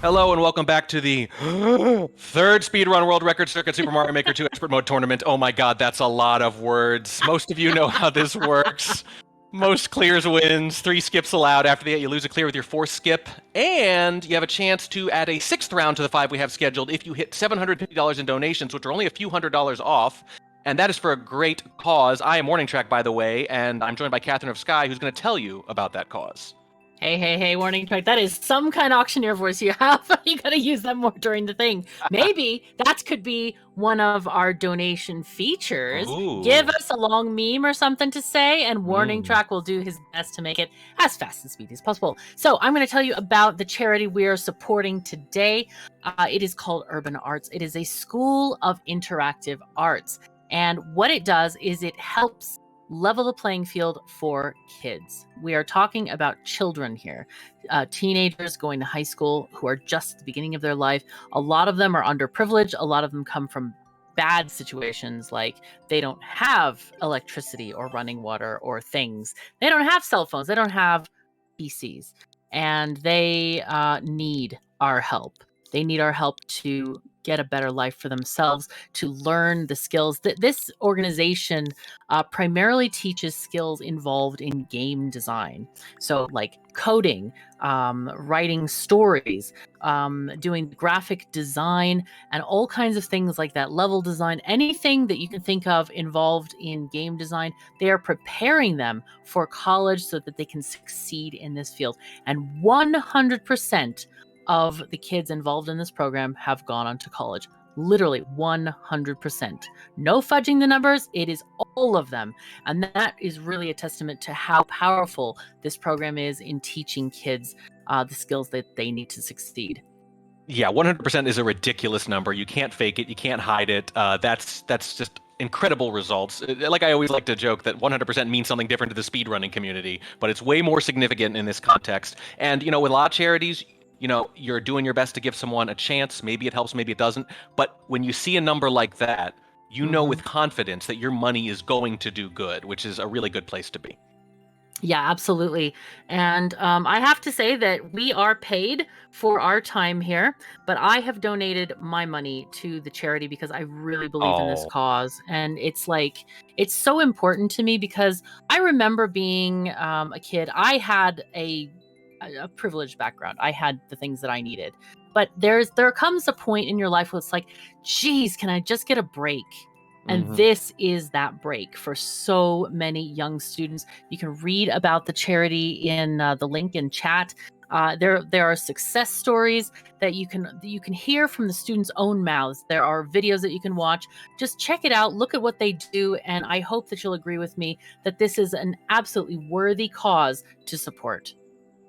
Hello and welcome back to the third Speedrun World Record Circuit Super Mario Maker 2 Expert Mode Tournament. Oh my god, that's a lot of words. Most of you know how this works. Most clears wins, 3 skips allowed. After that, you lose a clear with your 4th skip. And you have a chance to add a 6th round to the 5 we have scheduled if you hit $750 in donations, which are only a few $100s off. And that is for a great cause. I am Warning Track, by the way, and I'm joined by Catherine of Sky, who's going to tell you about that cause. Hey, Warning Track. That is some kind of auctioneer voice you have. You gotta use that more during the thing. Maybe that could be one of our donation features. Ooh. Give us a long meme or something to say, and Warning Track will do his best to make it as fast and speedy as possible. So I'm going to tell you about the charity we are supporting today. It is called Urban Arts. It is a school of interactive arts. And what it does is it helps level the playing field for kids. We are talking about children here, teenagers going to high school who are just at the beginning of their life. A lot of them are underprivileged. A lot of them come from bad situations, like they don't have electricity or running water or things. They don't have cell phones. They don't have PCs. And they need our help. They need our help to get a better life for themselves, to learn the skills. This organization primarily teaches skills involved in game design. So like coding, writing stories, doing graphic design, and all kinds of things like that, level design, anything that you can think of involved in game design. They are preparing them for college so that they can succeed in this field. And 100% of the kids involved in this program have gone on to college. Literally 100%. No fudging the numbers. It is all of them. And that is really a testament to how powerful this program is in teaching kids the skills that they need to succeed. Yeah, 100% is a ridiculous number. You can't fake it. You can't hide it. That's just incredible results. Like I always like to joke that 100% means something different to the speedrunning community, but it's way more significant in this context. And, with a lot of charities, you're doing your best to give someone a chance. Maybe it helps, maybe it doesn't. But when you see a number like that, you know with confidence that your money is going to do good, which is a really good place to be. Yeah, absolutely. And I have to say that we are paid for our time here, but I have donated my money to the charity because I really believe in this cause. And it's so important to me because I remember being a kid. I had a privileged background. I had the things that I needed. But there comes a point in your life where it's like, geez, can I just get a break? And this is that break for so many young students. You can read about the charity in the link in chat. There are success stories that you can hear from the students' own mouths. There are videos that you can watch. Just check it out. Look at what they do. And I hope that you'll agree with me that this is an absolutely worthy cause to support.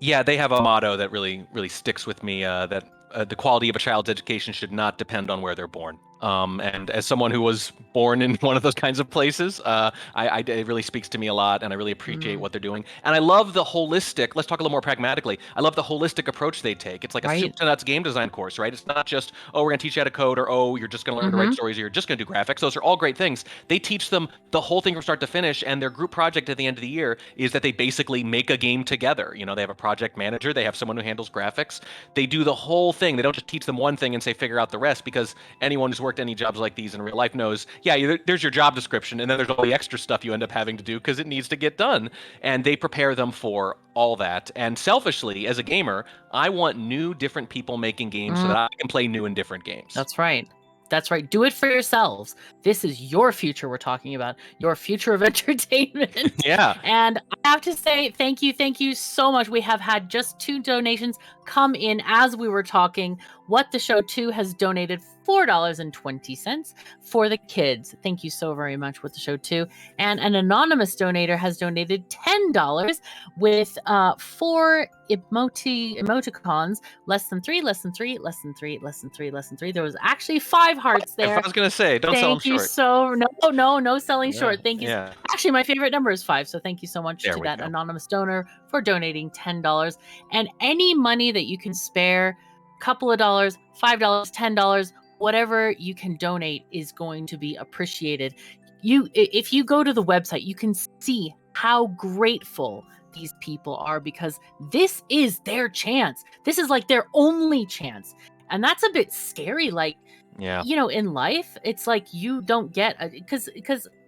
Yeah, they have a motto that really, really sticks with me, that the quality of a child's education should not depend on where they're born. And as someone who was born in one of those kinds of places, it really speaks to me a lot, and I really appreciate what they're doing. And I love the holistic, let's talk a little more pragmatically, I love the holistic approach they take. It's like a soup to nuts game design course, right? It's not just, we're going to teach you how to code, or, you're just going to learn to write stories, or you're just going to do graphics. Those are all great things. They teach them the whole thing from start to finish, and their group project at the end of the year is that they basically make a game together. They have a project manager, they have someone who handles graphics. They do the whole thing. They don't just teach them one thing and say, figure out the rest, because anyone who's worked any jobs like these in real life knows, there's your job description, and then there's all the extra stuff you end up having to do because it needs to get done. And they prepare them for all that. And selfishly, as a gamer, I want new, different people making games so that I can play new and different games. That's right. That's right. Do it for yourselves. This is your future we're talking about, your future of entertainment. Yeah. And I have to say, thank you so much. We have had just 2 donations come in as we were talking. What the Show 2 has donated $4.20 for the kids. Thank you so very much, What the Show 2. And an anonymous donator has donated $10 with 4 emoticons, less than 3, less than 3, less than 3, less than 3, less than 3. There was actually 5 hearts there. I was going to say, don't sell them short. No selling short. Thank you. Yeah. Actually, my favorite number is 5. So thank you so much to that anonymous donor for donating $10. And any money that you can spare, couple of dollars, $5, $10, whatever you can donate is going to be appreciated. If you go to the website, you can see how grateful these people are, because this is their chance. This is like their only chance. And that's a bit scary. Like, Yeah. you know, in life, it's like you don't get, because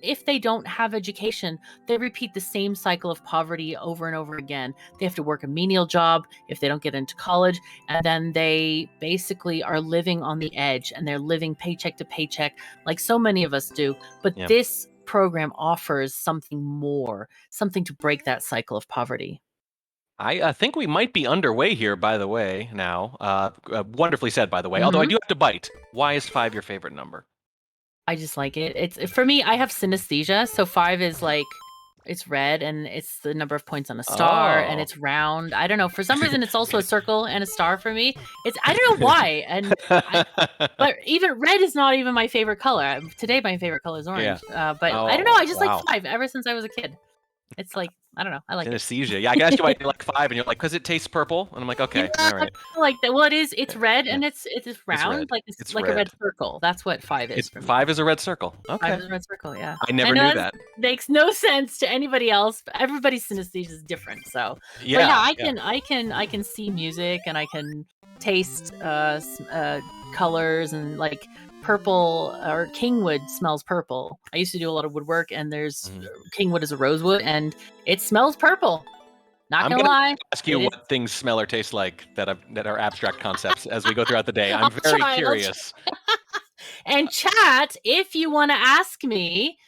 if they don't have education, they repeat the same cycle of poverty over and over again. They have to work a menial job if they don't get into college, and then they basically are living on the edge, and they're living paycheck to paycheck like so many of us do. But Yeah. this program offers something more, something to break that cycle of poverty. I think we might be underway here, by the way, now. Wonderfully said, by the way. Although I do have to bite. Why is 5 your favorite number? I just like it. It's for me, I have synesthesia, so 5 is like, it's red and it's the number of points on a star and Oh. it's round. I don't know. For some reason, it's also a circle and a star for me. I don't know why. But even red is not even my favorite color. Today, my favorite color is orange. But I don't know. I just like 5 ever since I was a kid. It's like, I don't know. I like it. Synesthesia. Yeah, I guess you might be like 5, and you're like, because it tastes purple, and I'm like, okay, all right. I like that. Well, it's red and it's round, red. it's It's like a red red. circle. That's what 5 is. For me. 5 is a red circle. Okay. 5 is a red circle. Yeah. I never know knew that. Makes no sense to anybody else. Everybody's synesthesia is different. So Yeah. but yeah, I can see music and I can taste colors, and like purple or kingwood smells purple. I used to do a lot of woodwork, and there's kingwood is a rosewood, and it smells purple. Not I'm gonna lie. Ask you what things smell or taste like that are abstract concepts as we go throughout the day. I'm very curious. And chat, if you want to ask me,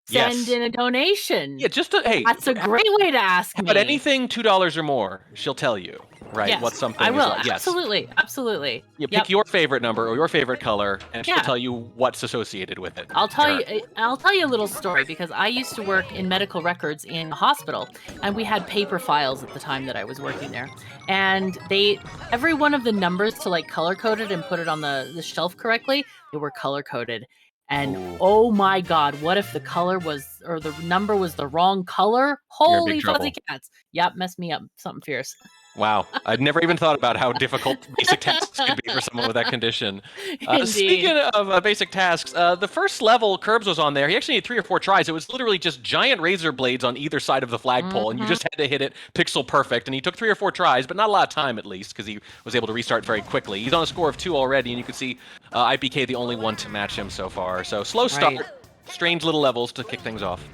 send in a donation. Yeah, that's a great way to ask me. But anything $2 or more, she'll tell you, right? Yes, what something I will. is like. Yes. Absolutely. You pick your favorite number or your favorite color, and she'll tell you what's associated with it. I'll tell you a little story, because I used to work in medical records in a hospital, and we had paper files at the time that I was working there. And every one of the numbers to like color code it and put it on the shelf correctly, they were color coded. And oh my God, what if the color was, or the number was the wrong color? Holy fuzzy cats. Yep, messed me up. Something fierce. Wow. I'd never even thought about how difficult basic tasks could be for someone with that condition. Indeed. Speaking of basic tasks, the first level Curbs was on there. He actually needed 3 or 4 tries. It was literally just giant razor blades on either side of the flagpole, and you just had to hit it pixel perfect. And he took 3 or 4 tries, but not a lot of time at least, because he was able to restart very quickly. He's on a score of 2 already, and you can see IPK the only one to match him so far. So slow start, strange little levels to kick things off.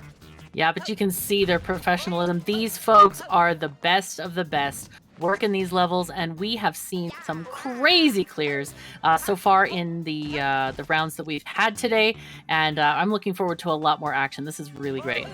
Yeah, but you can see their professionalism. These folks are the best of the best. Work in these levels, and we have seen some crazy clears so far in the rounds that we've had today, and I'm looking forward to a lot more action. This is really great.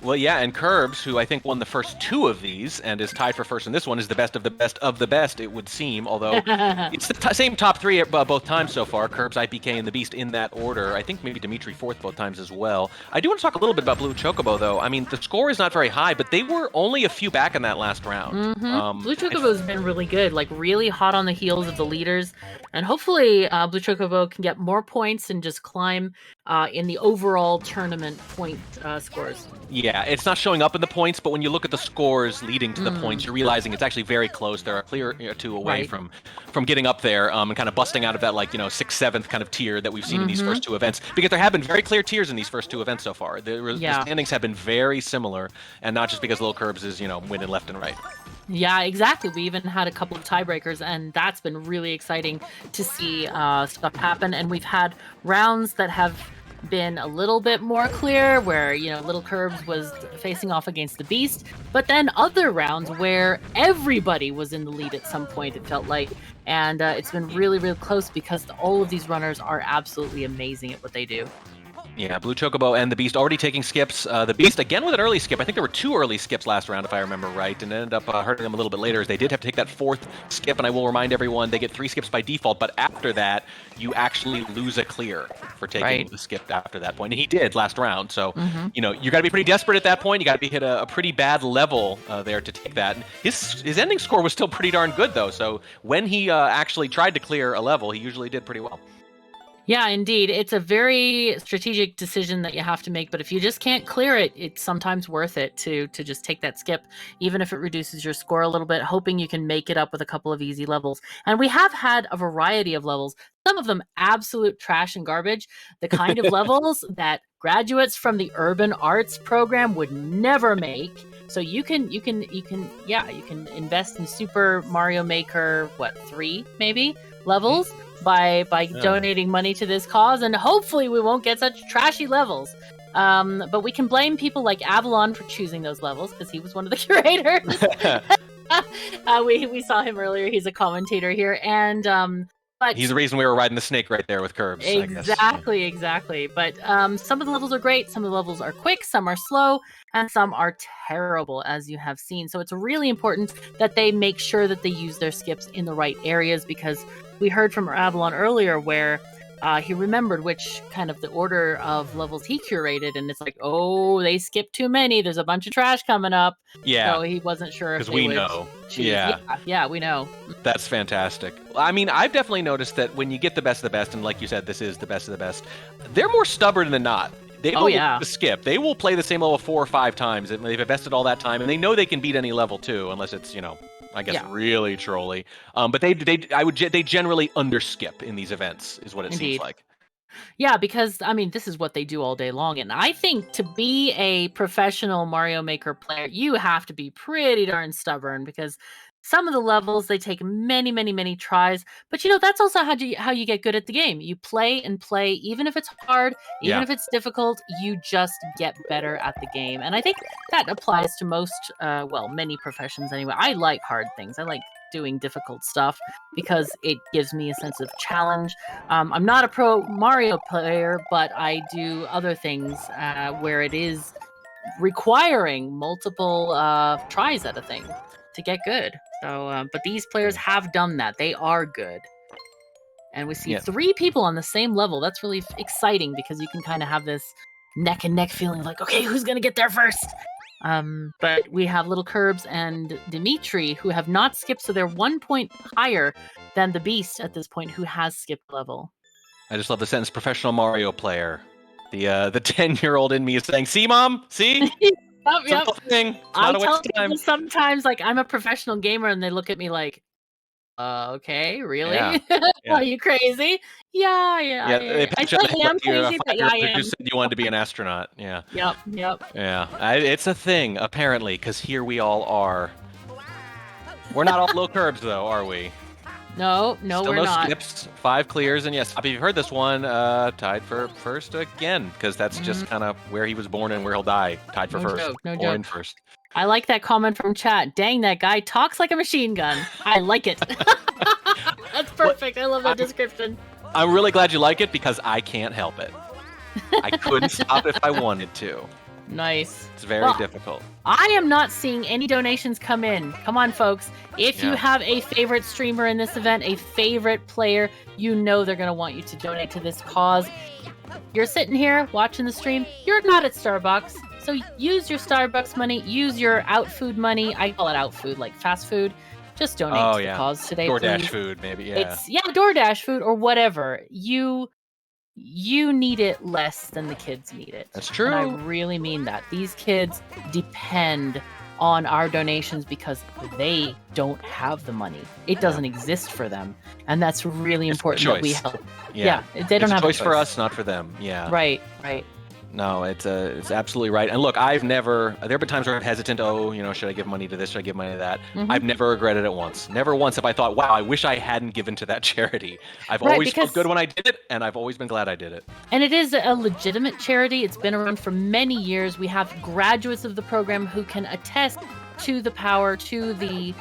Well, yeah, and Curbs, who I think won the first 2 of these and is tied for first in this one, is the best of the best of the best, it would seem, although it's the same top 3 both times so far, Curbs, IPK, and the Beast in that order. I think maybe Dimitri 4th both times as well. I do want to talk a little bit about Blue Chocobo, though. I mean, the score is not very high, but they were only a few back in that last round. Blue Chocobo's been really good, like really hot on the heels of the leaders, and hopefully Blue Chocobo can get more points and just climb in the overall tournament point scores. Yeah, it's not showing up in the points, but when you look at the scores leading to the points, you're realizing it's actually very close. They're a clear 2 away from getting up there and kind of busting out of that 6th, 7th kind of tier that we've seen in these first 2 events. Because there have been very clear tiers in these first 2 events so far. The standings have been very similar, and not just because Little Curbs is winning left and right. Yeah, exactly. We even had a couple of tiebreakers, and that's been really exciting to see stuff happen. And we've had rounds that have been a little bit more clear, where Little Curbs was facing off against the Beast, but then other rounds where everybody was in the lead at some point, it felt like, and it's been really, really close, because all of these runners are absolutely amazing at what they do. Yeah, Blue Chocobo and the Beast already taking skips. The Beast, again, with an early skip. I think there were 2 early skips last round, if I remember right, and it ended up hurting them a little bit later, as they did have to take that 4th skip, and I will remind everyone, they get 3 skips by default, but after that, you actually lose a clear for taking the skip after that point, and he did last round, so, you got to be pretty desperate at that point. You got to be hit a pretty bad level there to take that. His ending score was still pretty darn good, though, so when he actually tried to clear a level, he usually did pretty well. Yeah, indeed. It's a very strategic decision that you have to make, but if you just can't clear it, it's sometimes worth it to just take that skip, even if it reduces your score a little bit, hoping you can make it up with a couple of easy levels. And we have had a variety of levels, some of them absolute trash and garbage, the kind of levels that graduates from the urban arts program would never make. So you can invest in Super Mario Maker 3 maybe levels by donating money to this cause, and hopefully we won't get such trashy levels. But we can blame people like Avalon for choosing those levels because he was one of the curators. We saw him earlier. He's a commentator here, and but He's the reason we were riding the snake right there with curbs. Exactly. But some of the levels are great, some of the levels are quick, some are slow, and some are terrible, as you have seen. So it's really important that they make sure that they use their skips in the right areas, because we heard from Avalon earlier where he remembered which kind of the order of levels he curated, and it's like, oh, they skipped too many. There's a bunch of trash coming up. Yeah. So he wasn't sure if because they we would know. choose. Yeah. Yeah, we know. That's fantastic. I mean, I've definitely noticed that when you get the best of the best, and like you said, this is the best of the best, they're more stubborn than not. They will skip. They will play the same level 4 or 5 times, and they've invested all that time, and they know they can beat any level too, unless it's, I guess really trolly. But they generally underskip in these events, is what it seems like. Yeah, because I mean, this is what they do all day long, and I think to be a professional Mario Maker player, you have to be pretty darn stubborn, because some of the levels they take many, many, many tries. But that's also how you get good at the game. You play and play, even if it's hard, even if it's difficult. You just get better at the game, and I think that applies to most, many professions anyway. I like hard things. I like doing difficult stuff because it gives me a sense of challenge. I'm not a pro Mario player, but I do other things where it is requiring multiple tries at a thing to get good. So, but these players have done that. They are good. And we see 3 people on the same level. That's really exciting, because you can kind of have this neck and neck feeling like, okay, who's going to get there first? But we have Little Curbs and Dimitri, who have not skipped, so they're 1 point higher than the Beast at this point, who has skipped level. I just love the sentence "professional Mario player." The 10-year-old in me is saying, "See, Mom, see." Yep. Thing. I tell people sometimes, like, I'm a professional gamer, and they look at me like, okay, really? Yeah. Are you crazy? Yeah. I certainly am crazy, but yeah, I am. You said you wanted to be an astronaut. Yeah. Yep. Yeah. It's a thing, apparently, because here we all are. We're not all low curbs, though, are we? No, Still we're not. Skips, 5 clears, and yes, if you've heard this one, tied for first again, because that's just kind of where he was born and where he'll die. Tied for first. No or joke. in first. I like that comment from chat. Dang, that guy talks like a machine gun. I like it. That's perfect. I love that description. I'm really glad you like it, because I can't help it. I couldn't stop if I wanted to. Nice. It's very difficult. I am not seeing any donations come in. Come on, folks. If you have a favorite streamer in this event, a favorite player, they're going to want you to donate to this cause. You're sitting here watching the stream. You're not at Starbucks. So use your Starbucks money. Use your outfood money. I call it outfood, like fast food. Just donate to the cause today, DoorDash please. food, maybe, It's DoorDash food or whatever. You need it less than the kids need it. That's true. And I really mean that. These kids depend on our donations because they don't have the money. It doesn't exist for them. And that's really important that we help. Yeah. They don't have a choice for us, not for them. Yeah. Right. No, it's absolutely right. And look, there have been times where I'm hesitant. Should I give money to this? Should I give money to that? Mm-hmm. I've never regretted it once. Never once have I thought, wow, I wish I hadn't given to that charity. I've always felt good when I did it, and I've always been glad I did it. And it is a legitimate charity. It's been around for many years. We have graduates of the program who can attest to the power, to the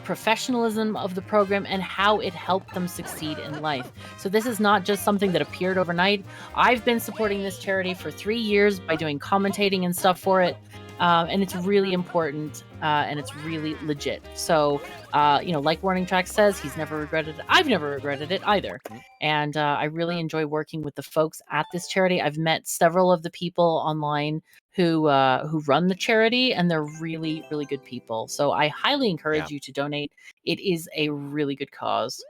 professionalism of the program and how it helped them succeed in life. So this is not just something that appeared overnight. I've been supporting this charity for 3 years by doing commentating and stuff for it. And it's really important and it's really legit. So, like Warning Track says, he's never regretted it. I've never regretted it either. And I really enjoy working with the folks at this charity. I've met several of the people online who run the charity, and they're really, really good people. So I highly encourage you to donate. It is a really good cause.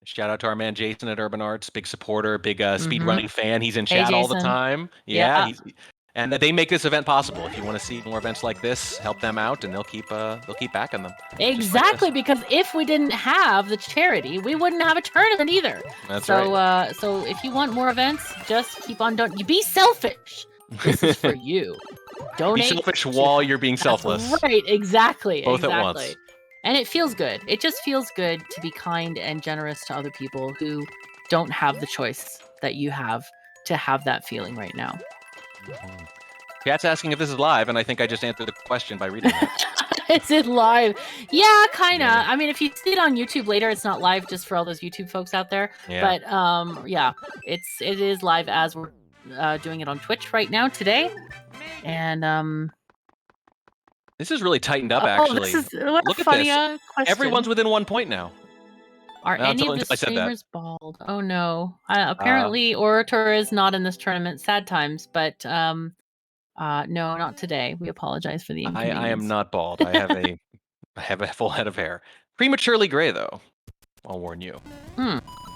Shout out to our man Jason at Urban Arts, big supporter, big speed Mhm. running fan. He's in Hey, chat all the Jason. time. Yeah. And they make this event possible. If you want to see more events like this, help them out, and they'll keep backing them. Exactly, because if we didn't have the charity, we wouldn't have a tournament either. That's so, right. So if you want more events, just keep on doing. You be selfish. This is for you. Donate. Be selfish while you're being selfless. That's right, exactly. Both exactly. at once. And it feels good. It just feels good to be kind and generous to other people who don't have the choice that you have to have that feeling right now. Cat's asking if this is live, and I think I just answered the question by reading it. Is it live? Yeah, kind of. Yeah. I mean, if you see it on YouTube later, it's not live just for all those YouTube folks out there. Yeah. But yeah, it is live as we're doing it on Twitch right now today. And this is really tightened up, actually. This is what Look a at funny this. question. Everyone's within 1 point now. Are any of the I said that. streamers bald? Oh no. Apparently, Orator is not in this tournament. Sad times, but no, not today. We apologize for the inconvenience. I am not bald. I have a full head of hair. Prematurely gray, though. I'll warn you.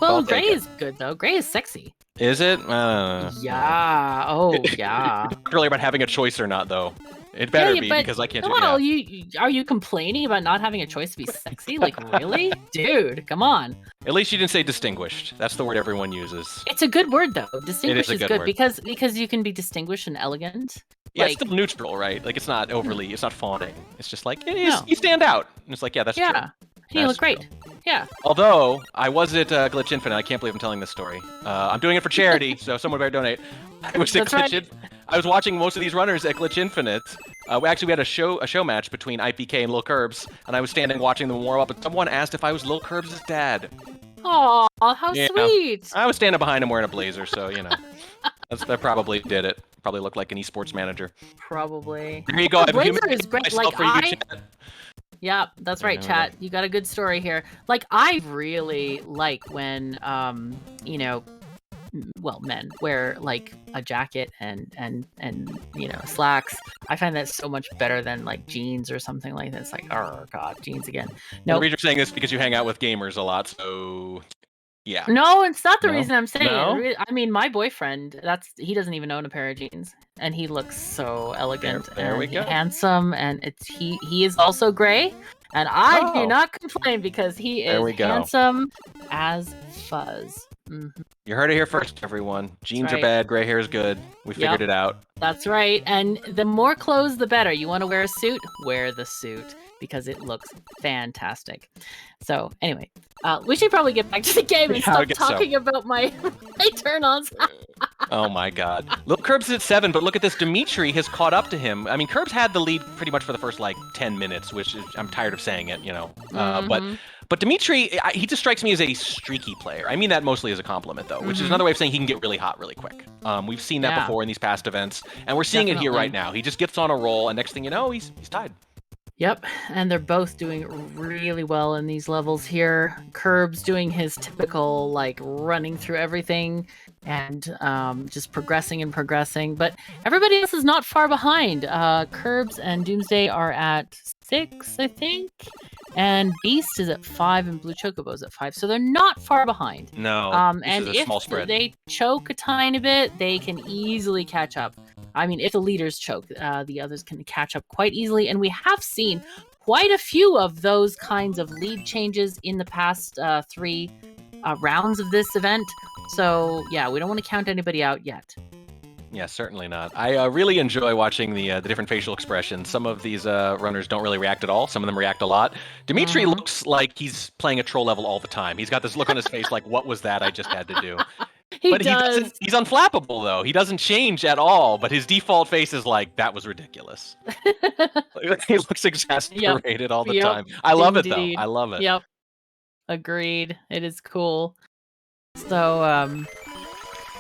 Well, gray is good though. Gray is sexy. Is it? Yeah. Oh, yeah. It's really about having a choice or not, though. It better be, because I can't do it. Are you complaining about not having a choice to be sexy? Like, really? Dude, come on. At least you didn't say distinguished. That's the word everyone uses. It's a good word, though. Distinguished is good word. because you can be distinguished and elegant. Yeah, it's still neutral, right? Like, it's not overly, it's not fawning. It's just like, you stand out. And it's like, yeah, that's true. Yeah, you look great. Yeah. Although, I was at Glitch Infinite. I can't believe I'm telling this story. I'm doing it for charity, so someone better donate. I was at Glitch I was watching most of these runners at Glitch Infinite. We had a show match between IPK and Lil Curbs, and I was standing watching them warm up, and someone asked if I was Lil Curbs' dad. Aw, how sweet. I was standing behind him wearing a blazer, so, you know. That probably did it. Probably looked like an esports manager. Probably. There you go. The blazer is great. Yeah, that's right, chat. You got a good story here. Like, I really like when, men wear like a jacket and slacks. I find that so much better than like jeans or something like that. It's like, oh god, jeans again. No, the reason you're saying this is because you hang out with gamers a lot, so yeah. No, it's not the reason I'm saying No? it. I mean, my boyfriend, he doesn't even own a pair of jeans, and he looks so elegant and handsome, and he is also gray, and I do not complain because he is handsome as fuzz. Mm-hmm. You heard it here first, everyone. Jeans are bad, gray hair is good. We figured it out. That's right, and the more clothes, the better. You want to wear a suit? Wear the suit, because it looks fantastic. So, anyway, we should probably get back to the game and stop talking about my turn-ons. Oh my god. Lil Curbs is at 7, but look at this. Dimitri has caught up to him. I mean, Curbs had the lead pretty much for the first, 10 minutes, which is, I'm tired of saying it, But Dimitri, he just strikes me as a streaky player. I mean that mostly as a compliment, though, which is another way of saying he can get really hot really quick. We've seen that before in these past events, and we're seeing it here right now. He just gets on a roll, and next thing you know, he's tied. Yep, and they're both doing really well in these levels here. Curbs doing his typical, running through everything and just progressing and progressing. But everybody else is not far behind. Curbs and Doomsday are at 6, I think. And Beast is at 5 and Blue Chocobo's at 5. So they're not far behind. No, and if they choke a tiny bit, they can easily catch up. I mean, if the leaders choke, the others can catch up quite easily. And we have seen quite a few of those kinds of lead changes in the past 3 rounds of this event. So, yeah, we don't want to count anybody out yet. Yeah, certainly not. I really enjoy watching the different facial expressions. Some of these runners don't really react at all. Some of them react a lot. Dimitri looks like he's playing a troll level all the time. He's got this look on his face like, what was that I just had to do? He's unflappable, though. He doesn't change at all, but his default face is like, that was ridiculous. He looks exasperated all the time. I love it, though. I love it. Yep. Agreed. It is cool. So,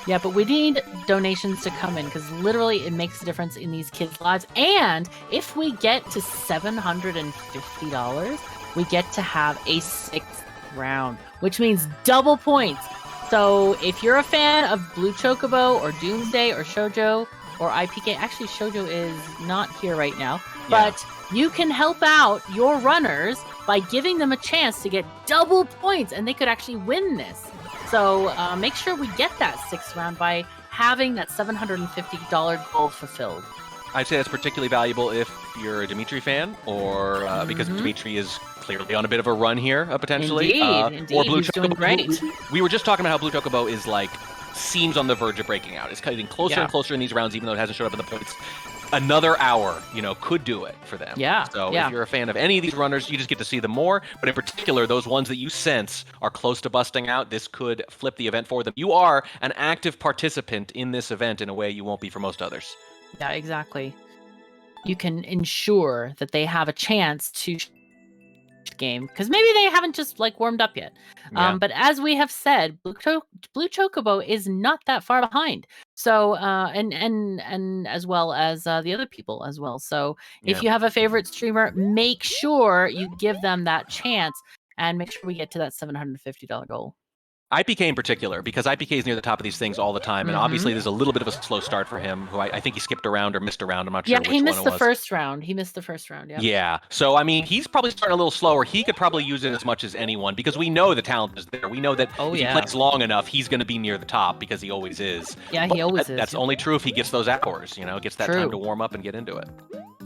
yeah, but we need donations to come in because literally it makes a difference in these kids' lives. And if we get to $750, we get to have a 6th round, which means double points. So if you're a fan of Blue Chocobo or Doomsday or Shoujo or IPK, actually Shoujo is not here right now, but you can help out your runners by giving them a chance to get double points, and they could actually win this. So make sure we get that 6th round by having that $750 goal fulfilled. I'd say that's particularly valuable if you're a Dimitri fan, or because Dimitri is clearly on a bit of a run here, potentially. Indeed, or Blue he's doing great. We were just talking about how Blue Chocobo is like, seems on the verge of breaking out. It's getting closer and closer in these rounds, even though it hasn't showed up in the points. Another hour, could do it for them. So if you're a fan of any of these runners, you just get to see them more. But in particular, those ones that you sense are close to busting out, this could flip the event for them. You are an active participant in this event in a way you won't be for most others. Yeah, exactly. You can ensure that they have a chance to game, because maybe they haven't just warmed up yet. But as we have said, Blue Chocobo is not that far behind. So and as well as the other people as well. So if you have a favorite streamer, make sure you give them that chance and make sure we get to that $750 goal. IPK in particular, because IPK is near the top of these things all the time, and obviously there's a little bit of a slow start for him, who I think he skipped around or missed a round. I'm not sure which one it was. Yeah, he missed the first round. Yeah. So, I mean, he's probably starting a little slower. He could probably use it as much as anyone, because we know the talent is there. We know that if he plays long enough, he's going to be near the top, because he always is. Yeah, he always is. That's only true if he gets those hours, gets that time to warm up and get into it.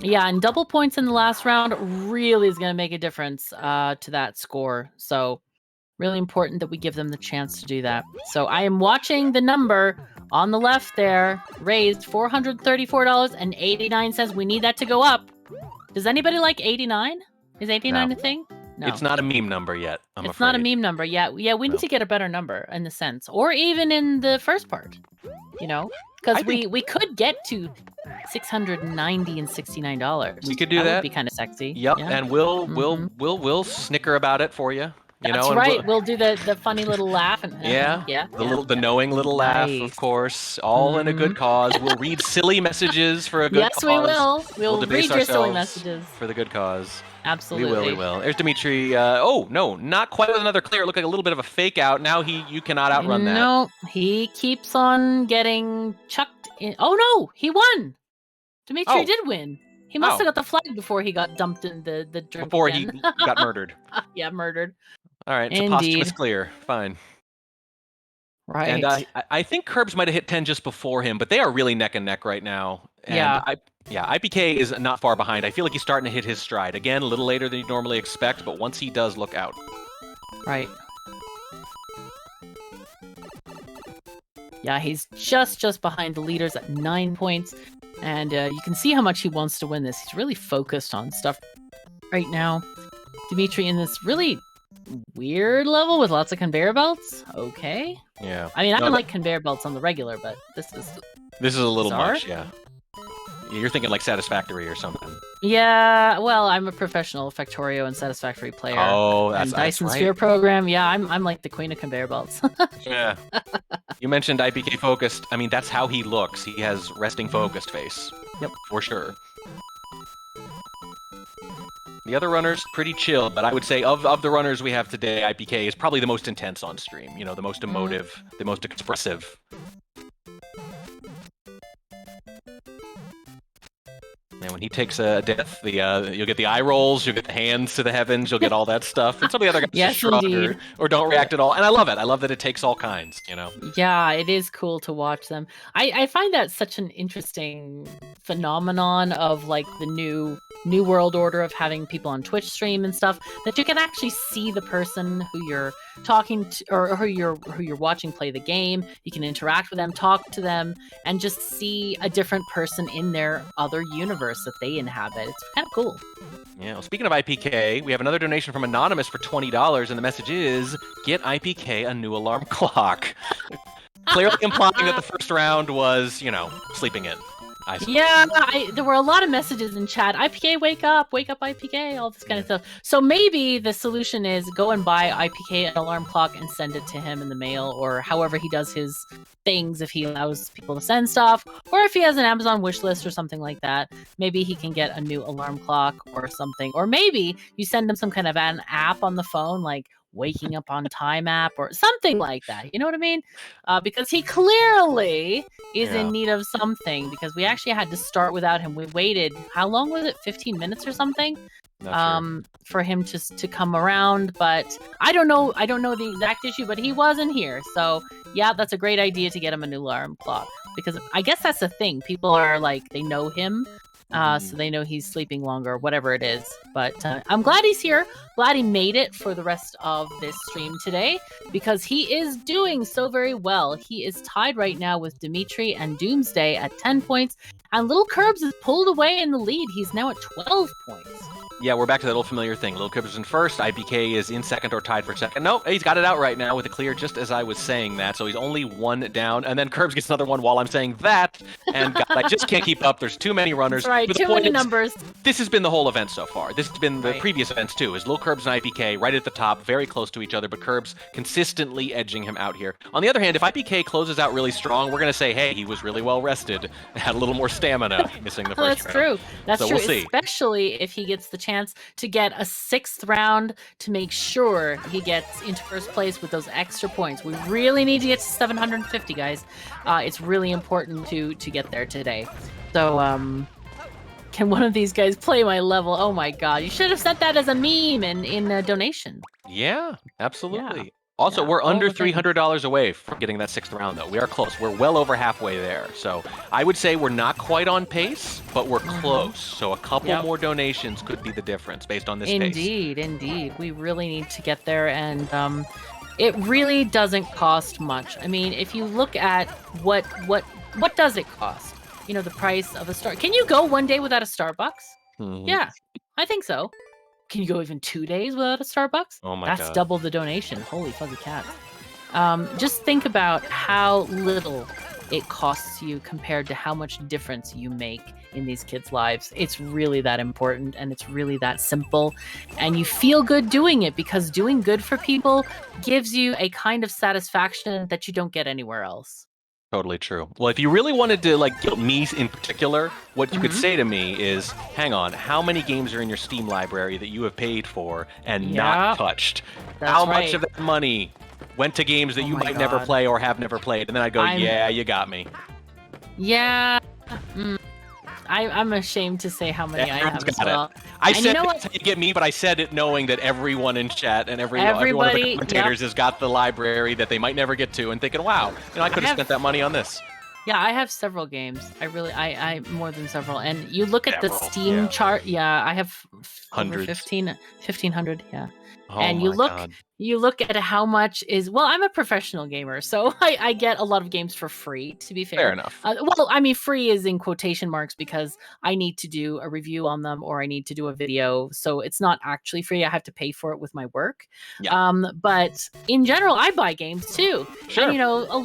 Yeah, and double points in the last round really is going to make a difference to that score. So really important that we give them the chance to do that. So I am watching the number on the left there, raised $434.89. We need that to go up. Does anybody like 89? Is 89 a thing? No. It's not a meme number yet, I'm afraid. It's not a meme number yet. Yeah, we need to get a better number in the sense. Or even in the first part, because we could get to $690 and $69. We could do that. That would be kind of sexy. Yep, yeah. And we'll snicker about it for you. That's right. We'll do the funny little laugh and the knowing little laugh, of course, all in a good cause. We'll read silly messages for a good cause. Yes, we will. We'll read your silly messages for the good cause. Absolutely. We will. There's Dimitri. Oh no, not quite with another clear. It looked like a little bit of a fake out. Now you cannot outrun that. No, he keeps on getting chucked in. Oh no, he won. Dimitri did win. He must have got the flag before he got dumped in the drink. Before again. he got murdered. Yeah, murdered. All right, it's a posthumous clear. Fine. Right. And I think Curbs might have hit 10 just before him, but they are really neck and neck right now. And IPK is not far behind. I feel like he's starting to hit his stride. Again, a little later than you'd normally expect, but once he does, look out. Right. Yeah, he's just behind the leaders at 9 points. And you can see how much he wants to win this. He's really focused on stuff right now. Dimitri in this really weird level with lots of conveyor belts. Okay. Yeah. I mean, I don't like conveyor belts on the regular, but this is a little much, yeah. You're thinking like Satisfactory or something. Yeah, well, I'm a professional Factorio and Satisfactory player. Oh, and Dyson Sphere program. Yeah, I'm like the queen of conveyor belts. Yeah. You mentioned IPK focused. I mean, that's how he looks. He has resting focused face. Yep. For sure. The other runners, pretty chill, but I would say of the runners we have today, IPK is probably the most intense on stream. The most emotive, the most expressive. And when he takes a death, you'll get the eye rolls, you'll get the hands to the heavens, you'll get all that stuff. And some of the other guys just shrug or don't react at all. And I love it. I love that it takes all kinds, Yeah, it is cool to watch them. I find that such an interesting phenomenon of the new world order of having people on Twitch stream and stuff, that you can actually see the person who you're talking to or who you're watching play the game. You can interact with them, talk to them, and just see a different person in their other universe that they inhabit. It's kind of cool. Yeah, well, speaking of IPK, we have another donation from Anonymous for $20, and the message is, get IPK a new alarm clock. Clearly implying that the first round was, sleeping in. Yeah, there were a lot of messages in chat. IPK, wake up, IPK, all this kind of stuff. So maybe the solution is go and buy IPK an alarm clock and send it to him in the mail, or however he does his things, if he allows people to send stuff, or if he has an Amazon wish list or something like that. Maybe he can get a new alarm clock or something. Or maybe you send him some kind of an app on the phone, like waking up on time app or something like that. You know what I mean? Because he clearly is in need of something, because we actually had to start without him. We waited, how long was it? 15 minutes or something for him to come around. But I don't know the exact issue, but he wasn't here. So yeah, that's a great idea to get him a new alarm clock, because I guess that's the thing. People are like, they know him. So they know he's sleeping longer, whatever it is. But I'm glad he's here. Glad he made it for the rest of this stream today, because he is doing so very well. He is tied right now with Dimitri and Doomsday at 10 points. And Little Curbs is pulled away in the lead. He's now at 12 points. Yeah, we're back to that old familiar thing. Little Curbs is in first. IPK is in second or tied for second. Nope, he's got it out right now with a clear, just as I was saying that. So he's only one down. And then Curbs gets another one while I'm saying that. And God, I just can't keep up. There's too many runners. That's right, but too many numbers. This has been the whole event so far. This has been the previous events too. Is Little Curbs and IPK right at the top, very close to each other, but Curbs consistently edging him out here. On the other hand, if IPK closes out really strong, we're going to say, hey, he was really well rested, had a little more stamina, missing the first That's round. true. That's so true, we'll see. Especially if he gets the chance to get a 6th round to make sure he gets into first place with those extra points. We really need to get to 750, guys. It's really important to get there today. So, can one of these guys play my level? Oh my god, you should have sent that as a meme in a donation. Yeah, absolutely. Yeah. Also, Yeah, we're all under the things. $300 away from getting that 6th round, though. We are close. We're well over halfway there. So I would say we're not quite on pace, but we're close. So a couple more donations could be the difference based on this pace. Indeed. We really need to get there, and it really doesn't cost much. I mean, if you look at what does it cost? You know, the price of a Star. Can you go one day without a Starbucks? Mhm. Yeah, I think so. Can you go even 2 days without a Starbucks? Oh my That's God. double the donation. Holy fuzzy cats. Just think about how little it costs you compared to how much difference you make in these kids' lives. It's really that important, and it's really that simple. And you feel good doing it, because doing good for people gives you a kind of satisfaction that you don't get anywhere else. Totally true. Well, if you really wanted to guilt me in particular, what you could say to me is, hang on, how many games are in your Steam library that you have paid for and not touched? That's How much right. of that money went to games that Oh you my might never God. play or have never played? And then I go, yeah, you got me. Yeah. I'm ashamed to say how many I Everyone's have as got it. well. I And said you know that's how you get me, but I said it knowing that everyone in chat and every one of the Everybody, commentators has got the library that they might never get to, and thinking, wow, I could have spent that money on this. Yeah, I have several games. I more than several. And you look at the Several, Steam yeah. chart. Yeah, I have Hundreds. over 1,500. Yeah. Oh And you my look, God. you look at how much is. Well, I'm a professional gamer, so I get a lot of games for free. To be fair, Fair enough. Well, I mean, free is in quotation marks because I need to do a review on them or I need to do a video, so it's not actually free. I have to pay for it with my work. Yeah. But in general, I buy games too. Sure. And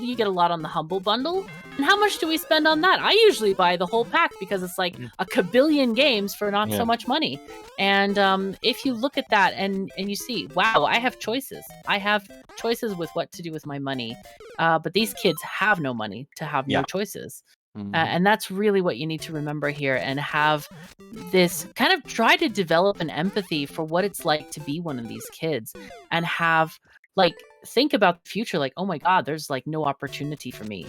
you get a lot on the Humble Bundle. And how much do we spend on that? I usually buy the whole pack because it's like a kabillion games for not so much money. And if you look at that and you see, wow, I have choices. I have choices with what to do with my money. But these kids have no money to have no choices. And that's really what you need to remember here, and have this kind of try to develop an empathy for what it's like to be one of these kids, and have think about the future, oh my god, there's no opportunity for me,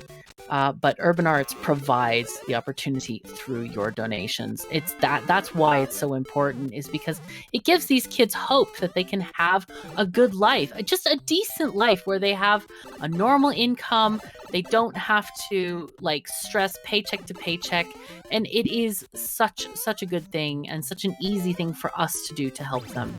but Urban Arts provides the opportunity through your donations. That's why it's so important, is because it gives these kids hope that they can have a good life, just a decent life where they have a normal income. They don't have to stress paycheck to paycheck, and it is such a good thing and such an easy thing for us to do to help them.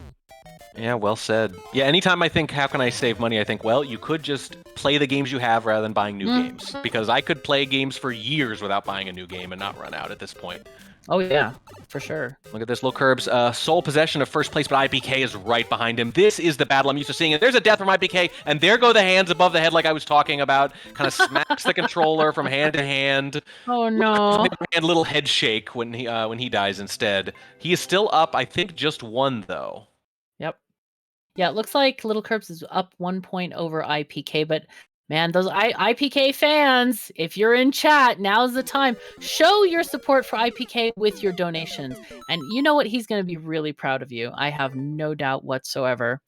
Yeah, well said. Yeah, anytime I think, how can I save money, I think, well, you could just play the games you have rather than buying new games. Because I could play games for years without buying a new game and not run out at this point. Oh yeah, for sure. Look at this, Little Curbs. Sole possession of first place, but IPK is right behind him. This is the battle I'm used to seeing. And there's a death from IPK, and there go the hands above the head like I was talking about. Kind of smacks the controller from hand to hand. Oh no. And little head shake when he dies instead. He is still up, I think, just one, though. Yep. Yeah, it looks like Little Curbs is up 1 point over IPK, but man, those IPK fans, if you're in chat, now's the time. Show your support for IPK with your donations. And you know what? He's going to be really proud of you. I have no doubt whatsoever.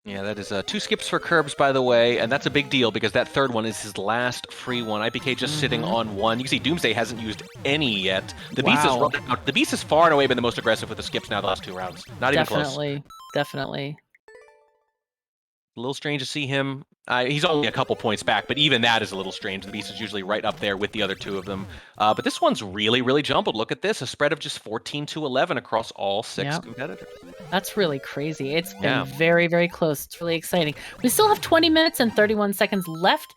Yeah, that is 2 skips for Curbs, by the way, and that's a big deal because that third one is his last free one. IPK just sitting on 1. You can see Doomsday hasn't used any yet. The Beast is running out. The Beast has far and away been the most aggressive with the skips now the last 2 rounds. Not even close. Definitely. A little strange to see him. He's only a couple points back, but even that is a little strange. The Beast is usually right up there with the other 2 of them. But this one's really, really jumbled. Look at this, a spread of just 14-11 across all 6 competitors. That's really crazy. It's been very, very close. It's really exciting. We still have 20 minutes and 31 seconds left.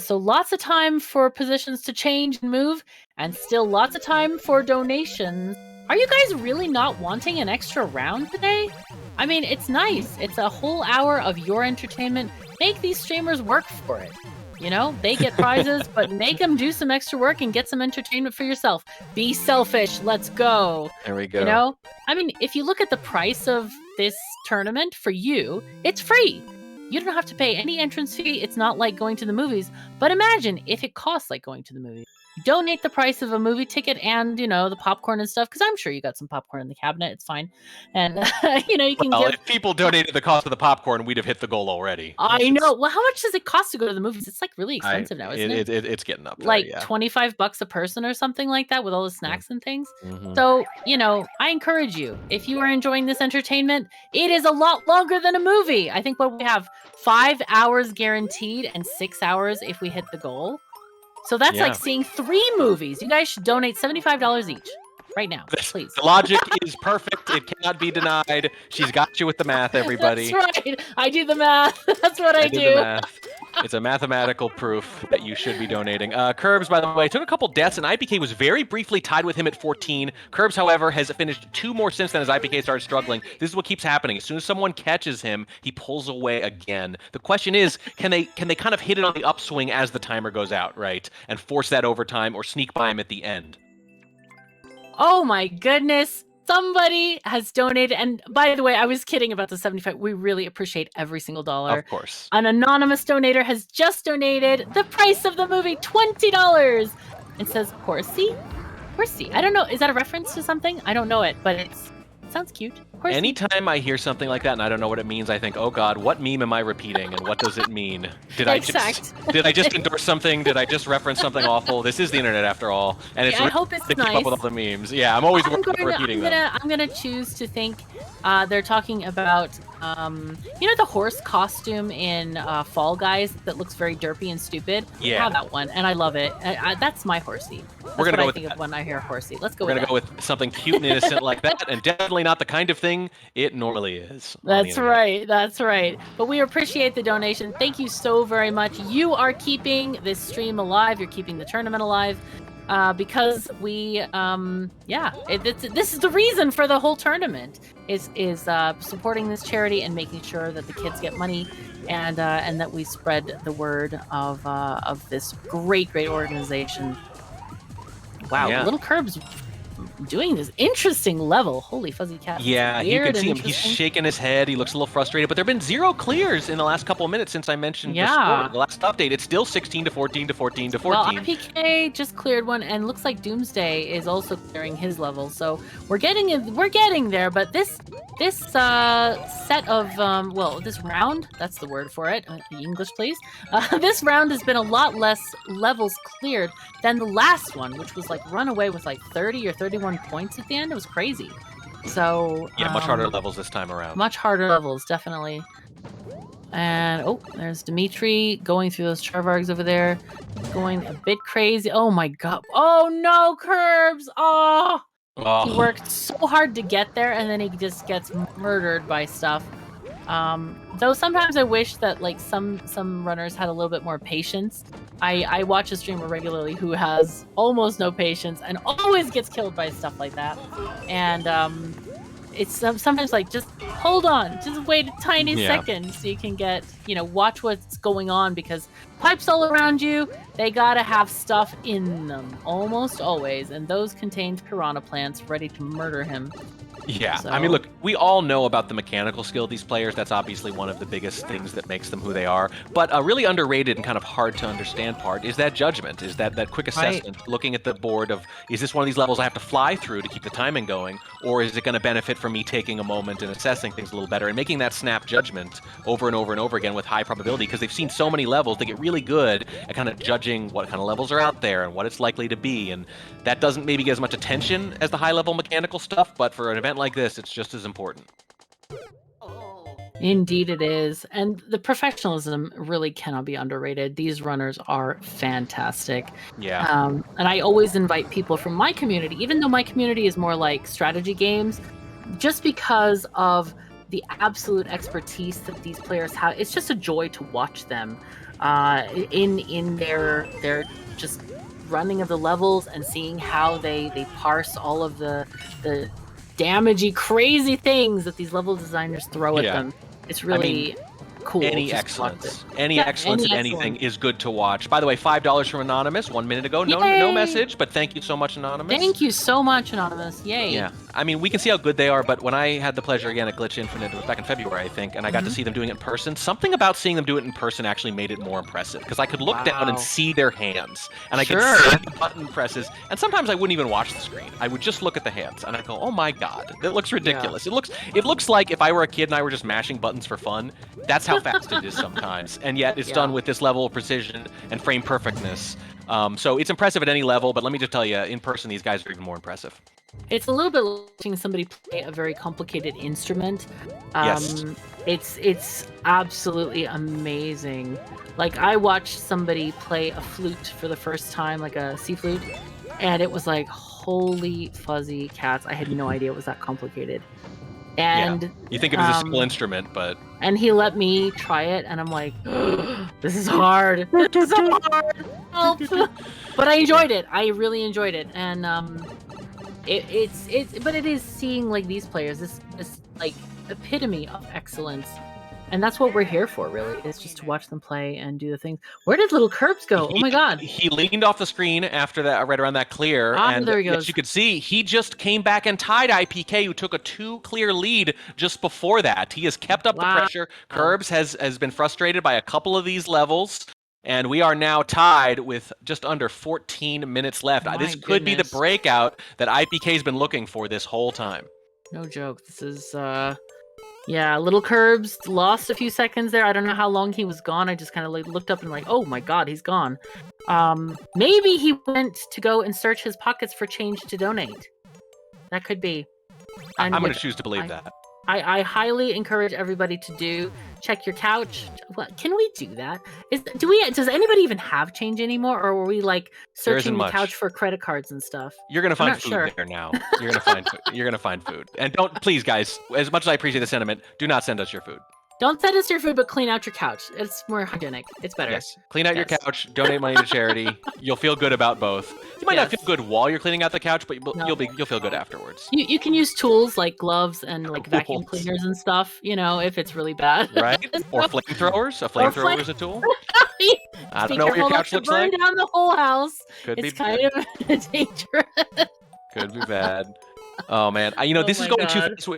So lots of time for positions to change and move, and still lots of time for donations. Are you guys really not wanting an extra round today? I mean, it's nice. It's a whole hour of your entertainment. Make these streamers work for it. You know, they get prizes, but make them do some extra work and get some entertainment for yourself. Be selfish. Let's go. There we go. You know, I mean, if you look at the price of this tournament for you, it's free. You don't have to pay any entrance fee. It's not like going to the movies. But imagine if it costs like going to the movies. Donate the price of a movie ticket and, you know, the popcorn and stuff, because I'm sure you got some popcorn in the cabinet. It's fine. And, you know, you can give... if people donated the cost of the popcorn, we'd have hit the goal already. I know. Well, how much does it cost to go to the movies? It's like really expensive now, isn't it? It's getting up there, like $25 a person or something like that with all the snacks and things. Mm-hmm. So, you know, I encourage you, if you are enjoying this entertainment, it is a lot longer than a movie. I think what we have 5 hours guaranteed and 6 hours if we hit the goal. So that's like seeing 3 movies. You guys should donate $75 each right now, please. The logic is perfect. It cannot be denied. She's got you with the math, everybody. That's right. I do the math. That's what I do. The math. It's a mathematical proof that you should be donating. Curbs, by the way, took a couple deaths, and IPK was very briefly tied with him at 14. Curbs, however, has finished 2 more since then as IPK started struggling. This is what keeps happening. As soon as someone catches him, he pulls away again. The question is, can they kind of hit it on the upswing as the timer goes out, right? And force that overtime or sneak by him at the end? Oh my goodness. Somebody has donated. And by the way, I was kidding about the 75. We really appreciate every single dollar. Of course. An anonymous donator has just donated the price of the movie, $20. It says horsey. Horsey. I don't know. Is that a reference to something? I don't know it, but it sounds cute. Horsey. Anytime I hear something like that and I don't know what it means, I think, oh God, what meme am I repeating and what does it mean? Did I just endorse something? Did I just reference something awful? This is the internet after all. And it's I hope it's to nice. keep up with all the memes. Yeah, I'm always repeating them. I'm gonna choose to think they're talking about you know the horse costume in Fall Guys that looks very derpy and stupid? Yeah. I have that one and I love it. That's my horsey. That's We're gonna what go I think of when I hear horsey. Let's go We're with gonna go with something cute and innocent like that, and definitely not the kind of thing it normally is. That's right. That's right. But we appreciate the donation. Thank you so very much. You are keeping this stream alive. You're keeping the tournament alive. Because we, this is the reason for the whole tournament is supporting this charity and making sure that the kids get money, and that we spread the word of this great organization. Wow, Little Curbs doing this interesting level. Holy fuzzy cat. Yeah, you can see him. He's shaking his head. He looks a little frustrated, but there have been 0 clears in the last couple of minutes since I mentioned the score. The last update. It's still 16 to 14 to 14 to 14. Well, IPK just cleared one, and looks like Doomsday is also clearing his level. So we're getting there. But this set of this round, that's the word for it. English, please. This round has been a lot less levels cleared than the last one, which was like run away with like 30 or 31 points at the end. It was crazy. So yeah, much harder levels this time around. Much harder levels, definitely. And there's Dimitri going through those Charvargs over there, going a bit crazy. Oh my god! Oh no, Curbs! Oh, he worked so hard to get there, and then he just gets murdered by stuff. Though sometimes I wish that like some runners had a little bit more patience. I watch a streamer regularly who has almost no patience and always gets killed by stuff like that. And it's sometimes like, just hold on, just wait a tiny second so you can get, watch what's going on, because pipes all around you, they gotta have stuff in them, almost always, and those contained piranha plants ready to murder him. Yeah, So- I mean, look, we all know about the mechanical skill of these players. That's obviously one of the biggest things that makes them who they are. But a really underrated and kind of hard to understand part is that judgment, is that quick assessment, looking at the board of, is this one of these levels I have to fly through to keep the timing going, or is it going to benefit from me taking a moment and assessing things a little better and making that snap judgment over and over and over again with high probability, because they've seen so many levels, they get really good at kind of judging what kind of levels are out there and what it's likely to be, and that doesn't maybe get as much attention as the high-level mechanical stuff, but for an event like this, it's just as important. Indeed it is. And the professionalism really cannot be underrated. These runners are fantastic. Yeah. And I always invite people from my community, even though my community is more like strategy games, just because of the absolute expertise that these players have. It's just a joy to watch them in their just running of the levels and seeing how they parse all of the damagey, crazy things that these level designers throw at them. It's really cool. Any excellence in anything is good to watch. By the way, $5 from Anonymous 1 minute ago. No message, but thank you so much, Anonymous. Thank you so much, Anonymous. Yay. Yeah. I mean, we can see how good they are, but when I had the pleasure again at Glitch Infinite, it was back in February, I think, and I got to see them doing it in person, something about seeing them do it in person actually made it more impressive, because I could look down and see their hands, and I could see the button presses, and sometimes I wouldn't even watch the screen. I would just look at the hands, and I'd go, oh my god, that looks ridiculous. Yeah. It looks like if I were a kid and I were just mashing buttons for fun. That's how fast it is sometimes, and yet it's done with this level of precision and frame perfectness. So it's impressive at any level, but let me just tell you, in person, these guys are even more impressive. It's a little bit like watching somebody play a very complicated instrument. Yes. It's absolutely amazing. Like, I watched somebody play a flute for the first time, like a sea flute, and it was like, holy fuzzy cats. I had no idea it was that complicated. And you think of it as a simple instrument, but... And he let me try it, and I'm like, this is hard. This is so hard. Help. But I enjoyed it. I really enjoyed it. And but it is seeing like these players, this like epitome of excellence. And that's what we're here for, really, is just to watch them play and do the things. Where did little Curbs go? Oh my god. He leaned off the screen after that, right around that clear. And there he goes. As you could see, he just came back and tied IPK, who took a 2-clear lead just before that. He has kept up the pressure. Curbs has been frustrated by a couple of these levels. And we are now tied with just under 14 minutes left. This could be the breakout that IPK's been looking for this whole time. No joke. This is... Yeah, little Curbs lost a few seconds there. I don't know how long he was gone. I just kind of like looked up and like, oh my god, he's gone. Maybe he went to go and search his pockets for change to donate. That could be. I'm going to choose to believe that. I highly encourage everybody to check your couch. What, can we do that? Does anybody even have change anymore, or were we like searching the couch for credit cards and stuff? You're gonna find food there now. You're gonna find food. And please, guys, as much as I appreciate the sentiment, do not send us your food. Don't send us your food, but clean out your couch. It's more hygienic. It's better. Yes. Clean out your couch. Donate money to charity. You'll feel good about both. You might not feel good while you're cleaning out the couch, but you'll feel good afterwards. You can use tools like gloves and like vacuum cleaners and stuff. You know, if it's really bad. Right. Or flamethrowers. A flamethrower is a tool. I don't know what your couch looks like. Burn down the whole house. It's kind of dangerous. Could be bad. Oh man, this is going too fast.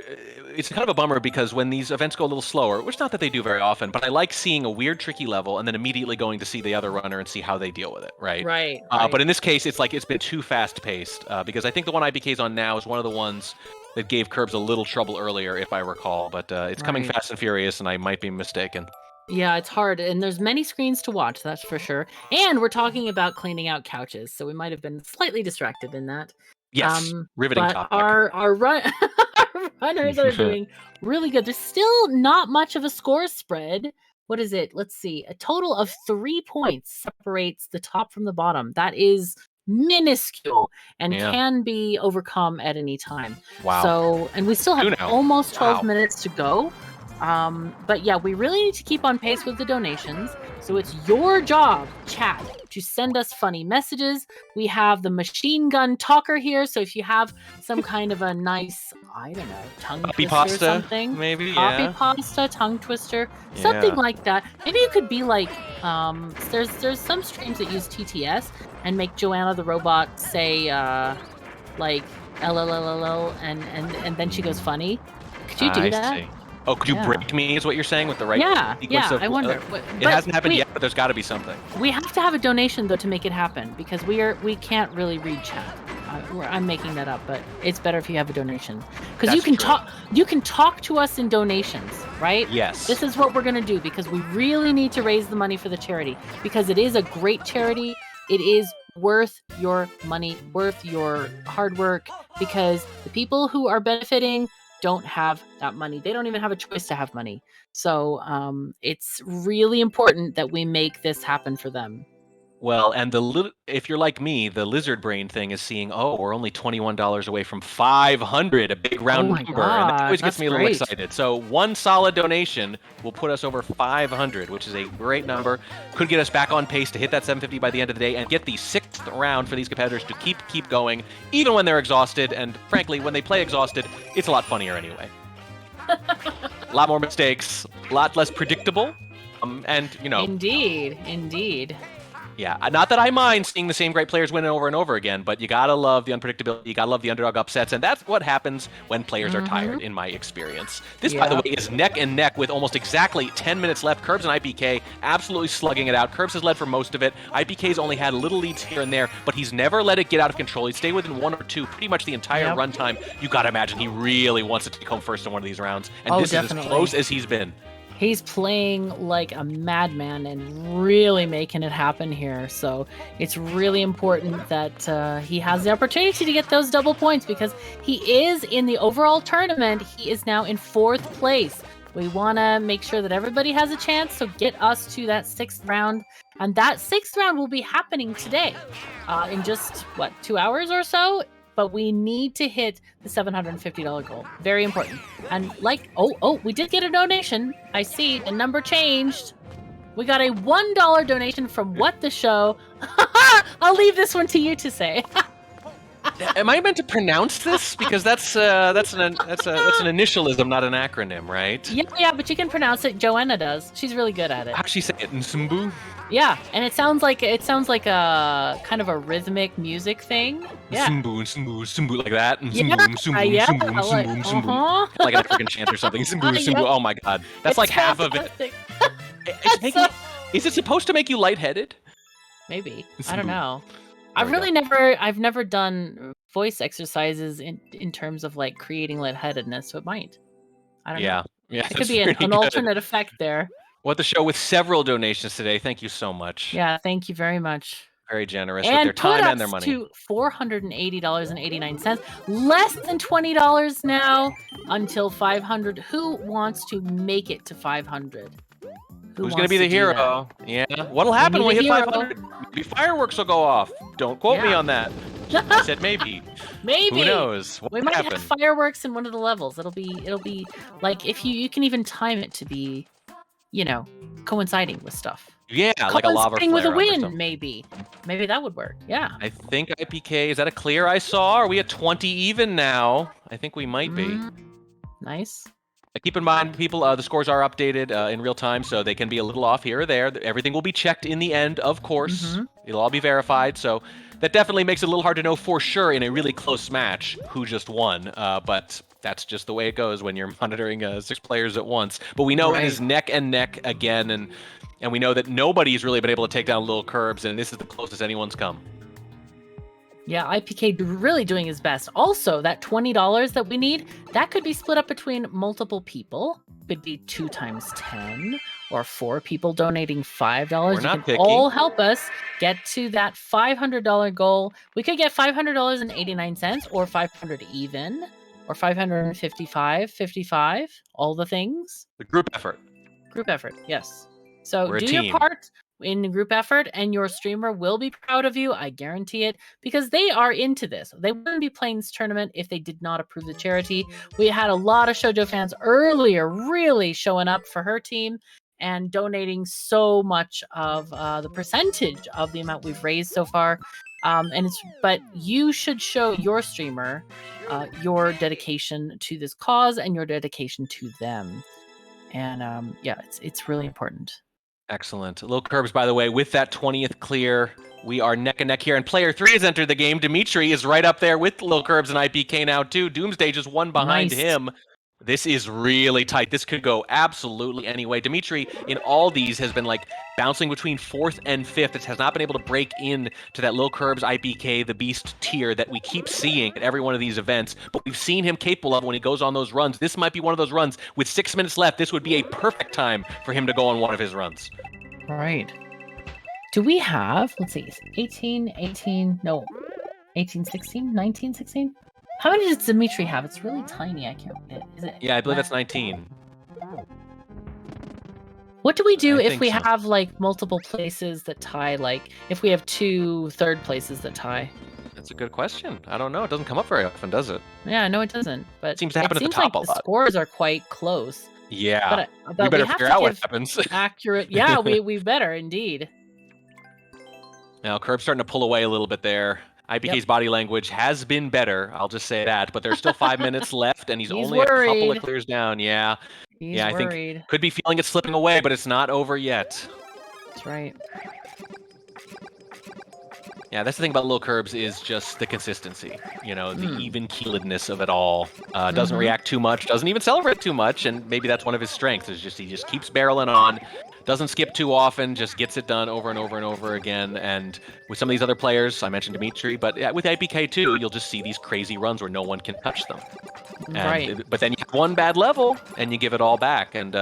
It's kind of a bummer because when these events go a little slower, which not that they do very often, but I like seeing a weird, tricky level and then immediately going to see the other runner and see how they deal with it, right? Right. But in this case, it's like it's been too fast-paced because I think the one IBK's on now is one of the ones that gave Curbs a little trouble earlier, if I recall. But it's coming fast and furious, and I might be mistaken. Yeah, it's hard, and there's many screens to watch, that's for sure. And we're talking about cleaning out couches, so we might have been slightly distracted in that. Yes, riveting but topic. Our runners are doing really good. There's still not much of a score spread. What is it? Let's see. A total of 3 points separates the top from the bottom. That is minuscule and can be overcome at any time. Wow. So, and we still have almost 12 minutes to go. But yeah, we really need to keep on pace with the donations. So it's your job, chat, to send us funny messages. We have the machine gun talker here, so if you have some kind of a nice, I don't know, tongue Copy twister pasta, or something, maybe, copy yeah. pasta, tongue twister, something Yeah. like that. Maybe you could be like, there's some streams that use TTS and make Joanna the robot say like LLLL and then she goes funny. Could you do that? See. Oh, could you Yeah. break me? Is what you're saying with the right Yeah, sequence yeah. of? I wonder. It hasn't happened yet, but there's got to be something. We have to have a donation though to make it happen because we can't really read chat. I'm making that up, but it's better if you have a donation because you can talk. You can talk to us in donations, right? Yes. This is what we're gonna do because we really need to raise the money for the charity because it is a great charity. It is worth your money, worth your hard work because the people who are benefiting don't have that money. They don't even have a choice to have money. So it's really important that we make this happen for them. Well, and if you're like me, the lizard brain thing is seeing, oh, we're only $21 away from 500, a big round my number, God, and that always gets that's me a little great. excited. So one solid donation will put us over 500, which is a great number. Could get us back on pace to hit that 750 by the end of the day and get the 6th round for these competitors to keep going, even when they're exhausted. And frankly, when they play exhausted, it's a lot funnier anyway. A lot more mistakes, a lot less predictable, and Indeed. Yeah, not that I mind seeing the same great players win over and over again, but you gotta love the unpredictability, you gotta love the underdog upsets, and that's what happens when players are tired, in my experience. This, by the way, is neck and neck with almost exactly 10 minutes left. Curbs and IPK absolutely slugging it out. Curbs has led for most of it. IPK's only had little leads here and there, but he's never let it get out of control. He'd stay within 1 or 2 pretty much the entire runtime. You gotta imagine he really wants to take home first in one of these rounds, and this is as close as he's been. He's playing like a madman and really making it happen here. So it's really important that he has the opportunity to get those double points because he is in the overall tournament. He is now in 4th place. We want to make sure that everybody has a chance. So get us to that 6th round. And that 6th round will be happening today in just, 2 hours or so? But we need to hit the $750 goal. Very important. And we did get a donation. I see the number changed. We got a $1 donation from What the Show. I'll leave this one to you to say. Am I meant to pronounce this? Because that's an initialism, not an acronym, right? Yeah, but you can pronounce it. Joanna does. She's really good at it. How'd she say it? Nsumbu? Yeah, and it sounds like a kind of a rhythmic music thing. Yeah. Nsumbu, like that. Uh-huh. Like an African chant or something. Nsumbu. Oh my God, that's like half of it. Is it supposed to make you lightheaded? Maybe. I don't know. I've never done voice exercises in terms of like creating lightheadedness, so it might. I don't know. Yeah. It could be an alternate effect there. What the Show with several donations today. Thank you so much. Yeah, thank you very much. Very generous with their time and their money. And put us to $480.89. Less than $20 now until 500. Who wants to make it to 500? Who's going to be the hero? Yeah. What'll happen when we hit 500? Maybe fireworks will go off. Don't quote me on that. I said maybe. Maybe. Who knows? We might have fireworks in one of the levels. It'll be like if you can even time it to be, coinciding with stuff. Yeah, like a lava flare with a win, maybe. Maybe that would work. Yeah. I think IPK, is that a clear I saw? Are we at 20 even now? I think we might be. Nice. Keep in mind, people, the scores are updated in real time, so they can be a little off here or there. Everything will be checked in the end, of course. It'll all be verified, so that definitely makes it a little hard to know for sure in a really close match who just won. But that's just the way it goes when you're monitoring 6 players at once. But we know it is neck and neck again, and we know that nobody's really been able to take down Little Curbs, and this is the closest anyone's come. Yeah, IPK really doing his best. Also, that $20 that we need, that could be split up between multiple people. Could be 2 times 10 or 4 people donating $5. We're not you can all help us get to that $500 goal. We could get $500.89 or 500 even or 555.55. All the things. The group effort. Group effort, yes. So We're a do team. your part in the group effort, and your streamer will be proud of you. I guarantee it, because they are into this. They wouldn't be playing this tournament if they did not approve the charity. We had a lot of Shoujo fans earlier really showing up for her team, and donating so much of the percentage of the amount we've raised so far. But you should show your streamer your dedication to this cause and your dedication to them. And it's really important. Excellent. Lil Curbs, by the way, with that 20th clear, we are neck and neck here, and player 3 has entered the game. Dimitri is right up there with Lil Curbs and IPK now, too. Doomsday just one behind him. This is really tight. This could go absolutely any way. Dimitri, in all these, has been like bouncing between 4th and 5th. It has not been able to break in to that Lil Curbs, IPK, the Beast tier that we keep seeing at every one of these events. But we've seen him capable of when he goes on those runs. This might be one of those runs. With 6 minutes left, this would be a perfect time for him to go on one of his runs. Right. Do we have, let's see, 18, 16, 19, 16? How many does Dimitri have? It's really tiny. I can't read it. Is it? Yeah, I believe that's 19. What do we do if we have like multiple places that tie? Like if we have 2 third places that tie? That's a good question. I don't know. It doesn't come up very often, does it? Yeah, no, it doesn't. But it seems to happen at the top like a lot. The scores are quite close. Yeah. But we better figure out what happens. Accurate. Yeah, we better indeed. Now, Curb's starting to pull away a little bit there. IPK's body language has been better, I'll just say that, but there's still 5 minutes left, and he's only worried. A couple of clears down. Yeah, I think could be feeling it slipping away, but it's not over yet. That's right. Yeah, that's the thing about Lil Curbs is just the consistency, the even-keeledness of it all. Doesn't react too much, doesn't even celebrate too much, and maybe that's one of his strengths, is just he just keeps barreling on. Doesn't skip too often, just gets it done over and over and over again. And with some of these other players, I mentioned Dimitri, but with IPK too, you'll just see these crazy runs where no one can touch them. But then you have one bad level, and you give it all back. And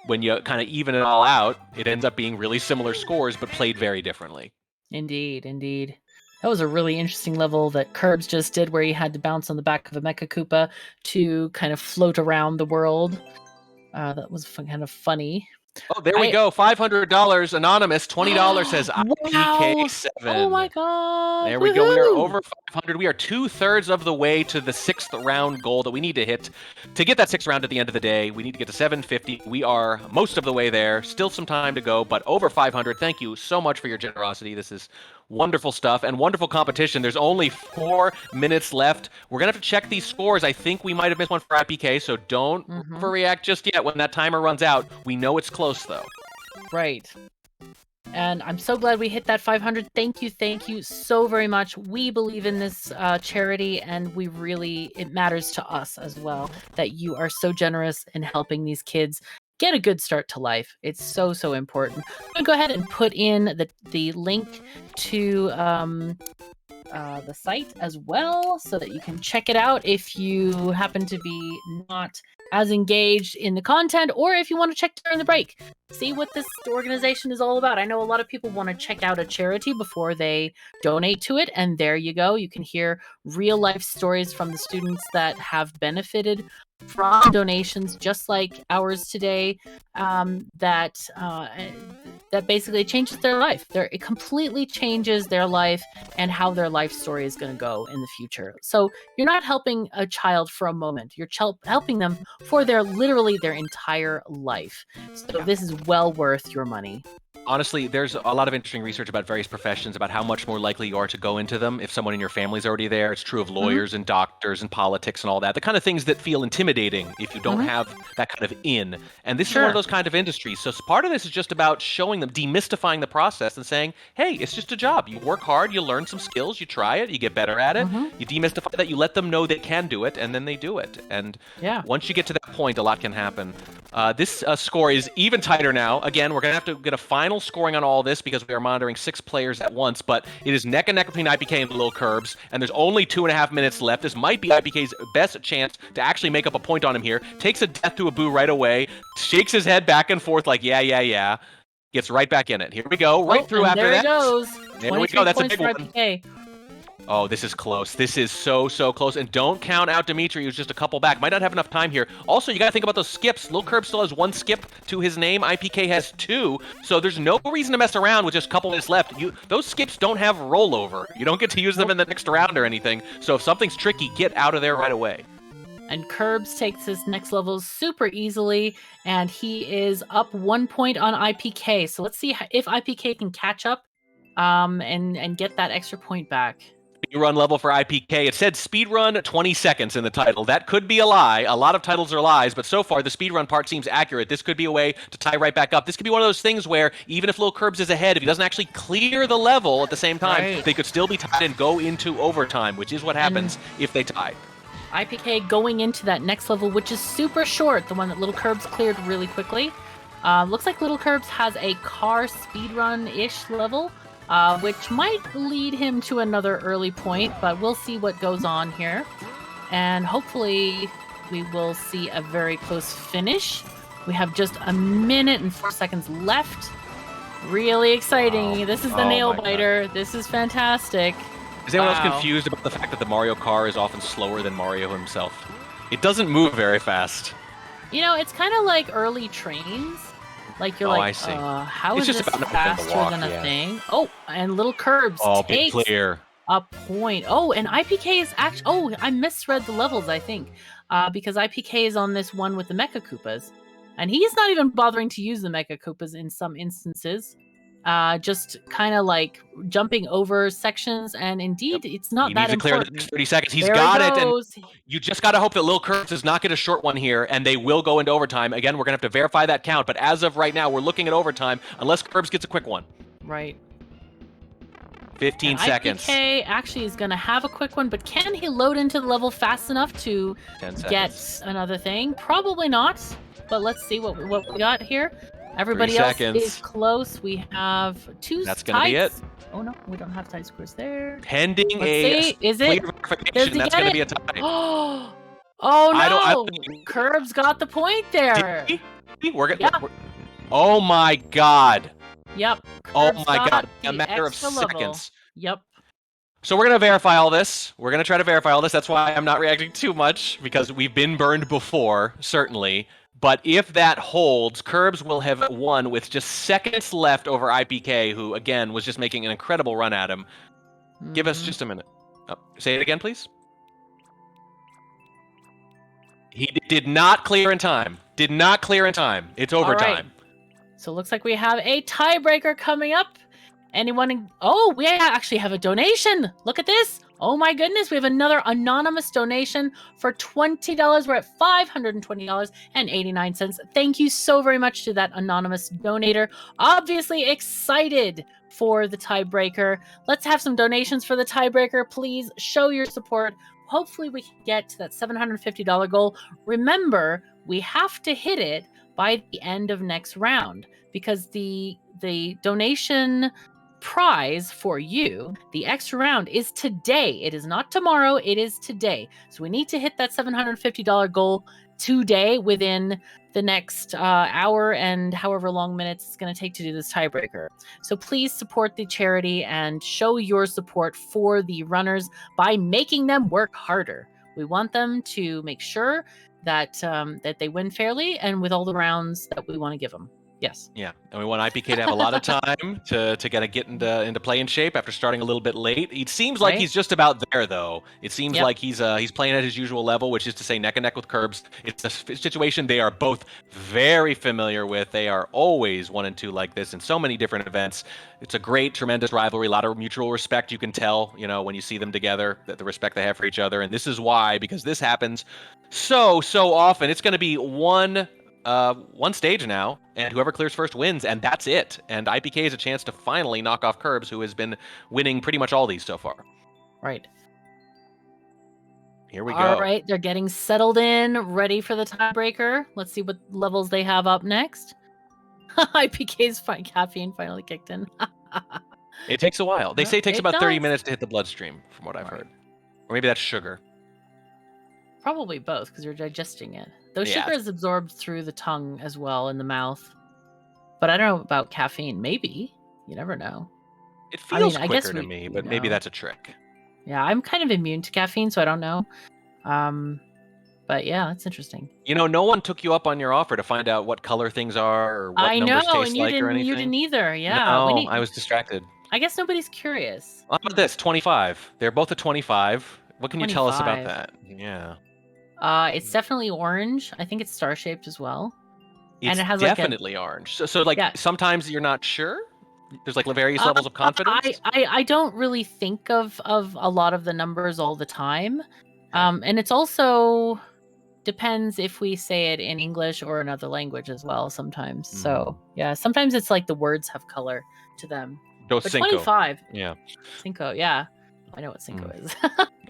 when you kind of even it all out, it ends up being really similar scores, but played very differently. Indeed, indeed. That was a really interesting level that Curbs just did, where he had to bounce on the back of a Mecha Koopa to kind of float around the world. That was kind of funny. Oh, there we go. $500 anonymous. $20 says IPK7. Oh my god. There we go. We are over 500. We are 2/3 of the way to the 6th round goal that we need to hit. To get that 6th round at the end of the day, we need to get to 750. We are most of the way there. Still some time to go, but over 500. Thank you so much for your generosity. This is wonderful stuff and wonderful competition. There's only 4 minutes left. We're going to have to check these scores. I think we might have missed one for IPK, so don't overreact just yet. When that timer runs out, we know it's close, though. Right. And I'm so glad we hit that 500. Thank you so very much. We believe in this charity, and it matters to us as well that you are so generous in helping these kids get a good start to life. It's so important. I'm gonna go ahead and put in the link to the site as well, so that you can check it out if you happen to be not as engaged in the content, or if you want to check during the break, see what this organization is all about. I know a lot of people want to check out a charity before they donate to it, and there you go. You can hear real life stories from the students that have benefited from donations just like ours today, that basically changes their life. It completely changes their life and how their life story is going to go in the future. So you're not helping a child for a moment. You're helping them for literally their entire life. So this is well worth your money. Honestly, there's a lot of interesting research about various professions, about how much more likely you are to go into them if someone in your family's already there. It's true of lawyers and doctors and politics and all that. The kind of things that feel intimidating if you don't have that kind of in. And this is one of those kind of industries. So part of this is just about showing them, demystifying the process and saying, hey, it's just a job. You work hard, you learn some skills, you try it, you get better at it. You demystify that, you let them know they can do it, and then they do it. And once you get to that point, a lot can happen. This score is even tighter now. Again, we're going to have to get a final scoring on all this because we are monitoring 6 players at once, but it is neck and neck between IPK and the Lil Curbs, and there's only 2.5 minutes left. This might be IPK's best chance to actually make up a point on him here. Takes a death to a boo right away, shakes his head back and forth like, yeah. Gets right back in it. Here we go, right through after that. There it goes. There we go, that's a big one. IPK. Oh, this is close. This is so close. And don't count out Dimitri, who's just a couple back. Might not have enough time here. Also, you got to think about those skips. Lil Curb still has 1 skip to his name. IPK has 2. So there's no reason to mess around with just a couple minutes left. Those skips don't have rollover. You don't get to use them in the next round or anything. So if something's tricky, get out of there right away. And Curbs takes this next level super easily, and he is up 1 point on IPK. So let's see if IPK can catch up and get that extra point back. Speedrun level for IPK. It said speedrun 20 seconds in the title. That could be a lie. A lot of titles are lies, but so far the speedrun part seems accurate. This could be a way to tie right back up. This could be one of those things where even if Lil Curbs is ahead, if he doesn't actually clear the level at the same time, they could still be tied and go into overtime, which is what happens if they tie. IPK going into that next level, which is super short, the one that Little Curbs cleared really quickly. Looks like Little Curbs has a car speedrun-ish level, which might lead him to another early point, but we'll see what goes on here. And hopefully we will see a very close finish. We have just 1 minute and 4 seconds left. Really exciting. This is the nail biter. This is fantastic. Is anyone else confused about the fact that the Mario car is often slower than Mario himself? It doesn't move very fast. You know, it's kind of like early trains. Like you're like, how is this faster than a thing? Oh, and Little Curbs takes clear. A point. Oh, and IPK is actually... Oh, I misread the levels, I think. Because IPK is on this one with the Mecha Koopas. And he's not even bothering to use the Mecha Koopas in some instances. Just kind of like jumping over sections, and indeed, it's not that important. He needs to clear the next 30 seconds. He's got it, and you just got to hope that Lil Curbs does not get a short one here, and they will go into overtime. Again, we're going to have to verify that count, but as of right now, we're looking at overtime, unless Curbs gets a quick one. Right. 15 seconds. IPK actually is going to have a quick one, but can he load into the level fast enough to get another thing? Probably not, but let's see what we got here. Everybody else is close. We have 2 That's going to be it. Oh, no. We don't have tie scores there. Pending Is it? Does he that's going to be a tie. Oh, no. Curbs got the point there. Oh, my God. Yep. Oh, my God. A matter of seconds. Level. Yep. So we're going to verify all this. We're going to try to verify all this. That's why I'm not reacting too much, because we've been burned before, certainly. But if that holds, Curbs will have won with just seconds left over IPK, who, again, was just making an incredible run at him. Give us just a minute. Say it again, please. He did not clear in time. Did not clear in time. It's overtime. Right. So it looks like we have a tiebreaker coming up. Anyone? Oh, we actually have a donation. Look at this. Oh my goodness, we have another anonymous donation for $20. We're at $520.89. Thank you so very much to that anonymous donator. Obviously excited for the tiebreaker. Let's have some donations for the tiebreaker. Please show your support. Hopefully we can get to that $750 goal. Remember, we have to hit it by the end of next round, because the donation prize for you, the extra round, is today. It is not tomorrow, it is today. So we need to hit that $750 goal today within the next hour and however long minutes it's going to take to do this tiebreaker. So please support the charity and show your support for the runners by making them work harder. We want them to make sure that that they win fairly and with all the rounds that we want to give them. Yes. Yeah, and we want IPK to have a lot of time to kind of get into playing shape after starting a little bit late. It seems like he's just about there, though. It seems like he's playing at his usual level, which is to say neck and neck with Curbs. It's a situation they are both very familiar with. They are always 1 and 2 like this in so many different events. It's a great, tremendous rivalry, a lot of mutual respect. You can tell, when you see them together, that the respect they have for each other. And this is why, because this happens so often. It's going to be one stage now, and whoever clears first wins, and that's it. And IPK has a chance to finally knock off Curbs, who has been winning pretty much all these so far. Right. Here we go. All right, they're getting settled in, ready for the tiebreaker. Let's see what levels they have up next. IPK's caffeine finally kicked in. It takes a while. They say it takes about 30 minutes to hit the bloodstream, from what I've heard. Or maybe that's sugar. Probably both, because you're digesting it. Though sugar is absorbed through the tongue as well in the mouth. But I don't know about caffeine. Maybe. You never know. It feels quicker to me, but maybe that's a trick. Yeah, I'm kind of immune to caffeine, so I don't know. But yeah, that's interesting. No one took you up on your offer to find out what color things are or what numbers taste like or anything. You didn't either. Yeah. No, I was distracted. I guess nobody's curious. How about this? 25. They're both at 25. What can you tell us about that? Yeah. It's definitely orange. I think it's star-shaped as well. It's and it has definitely orange. So like Yeah. sometimes you're not sure. There's like various levels of confidence. I don't really think of a lot of the numbers all the time. And it's also depends if we say it in English or another language as well sometimes. So yeah, sometimes it's like the words have color to them. Dos But cinco. 25. Yeah. Cinco, yeah. I know what cinco is.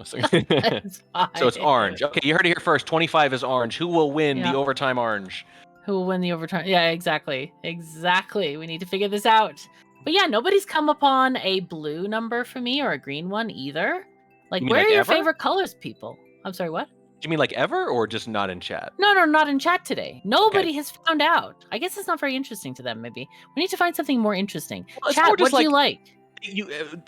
So it's orange. Okay, you heard it here first. 25 is orange. Who will win Yeah. the overtime orange? Who will win the overtime? Yeah, exactly. Exactly. We need to figure this out. But yeah, nobody's come upon a blue number for me or a green one either. Like, You mean where like are your ever? favorite colors, people? I'm sorry, what? Do you mean like ever or just not in chat? No, not in chat today. Nobody has found out. I guess it's not very interesting to them, maybe. We need to find something more interesting. Well, it's Chat, more just what do you like?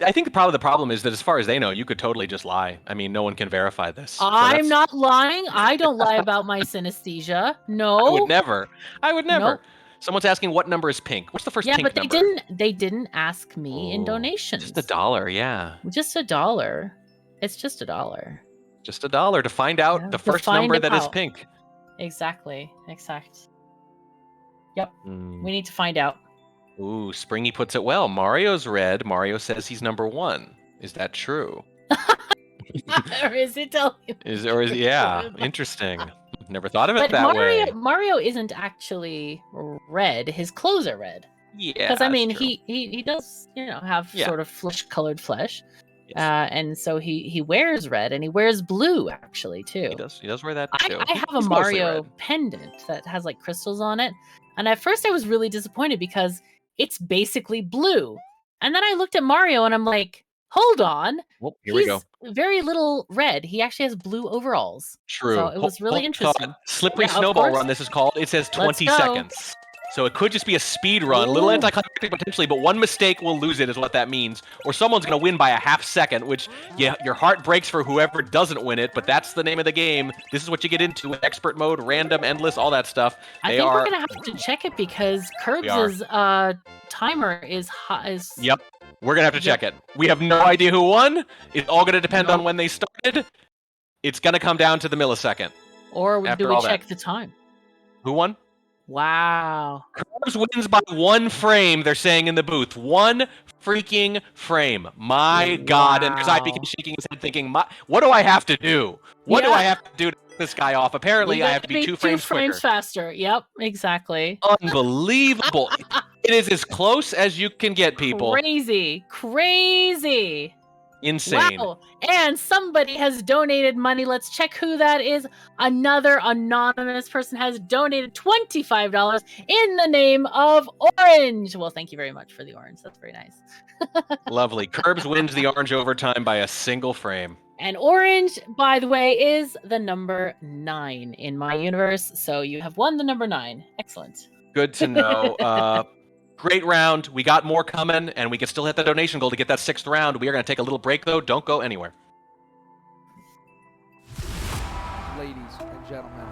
I think probably the problem is that as far as they know, you could totally just lie. I mean, no one can verify this. So I'm not lying. I don't lie about my synesthesia. No. I would never. Nope. Someone's asking what number is pink. What's the first pink but number? they didn't ask me in donations. Just $1, yeah. Just $1. It's just $1. Just $1 to find out the first number that is pink. Exactly. Exact. Yep. We need to find out. Ooh, Springy puts it well. Mario's red. Mario says he's number 1. Is that true? Or is it telling yeah, interesting. Never thought of it that way. Mario isn't actually red. His clothes are red. Yeah. Because I mean, he does, have sort of flesh-colored flesh. Yes. And so he wears red, and he wears blue actually too. He does wear that too. I have a Mario pendant that has like crystals on it, and at first I was really disappointed because it's basically blue. And then I looked at Mario and I'm like, hold on. Well, here we go. Very little red. He actually has blue overalls. True. So it was really interesting. Slippery snowball run, this is called. It says 20 seconds. So it could just be a speed run, a little anticlimactic potentially, but one mistake will lose it is what that means. Or someone's going to win by a half second, which your heart breaks for whoever doesn't win it, but that's the name of the game. This is what you get into with expert mode, random, endless, all that stuff. I think we're going to have to check it because Curbs' timer is high. Yep. We're going to have to check it. We have no idea who won. It's all going to depend on when they started. It's going to come down to the millisecond. Or do we check the time? Who won? Wow. Curbs wins by 1 frame, they're saying in the booth. 1 freaking frame. My God. And there's IPK shaking his head thinking, what do I have to do? What do I have to do to get this guy off? Apparently, I have to be 2 frames quicker. 2 frames faster. Yep, exactly. Unbelievable. It is as close as you can get, people. Crazy. Insane. Wow. And somebody has donated money. Let's check who that is. Another anonymous person has donated $25 in the name of Orange. Well, thank you very much for the orange. That's very nice. Lovely. Curbs wins the orange overtime by a single frame. And orange, by the way, is the number 9 in my universe. So you have won the number 9. Excellent. Good to know. Great round. We got more coming, and we can still hit the donation goal to get that 6th round. We are going to take a little break, though. Don't go anywhere. Ladies and gentlemen.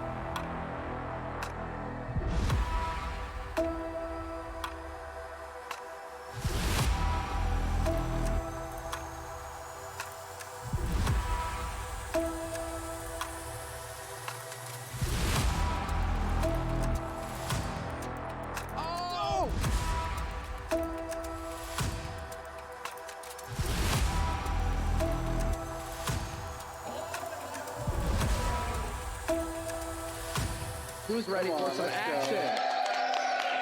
Who's ready for some action?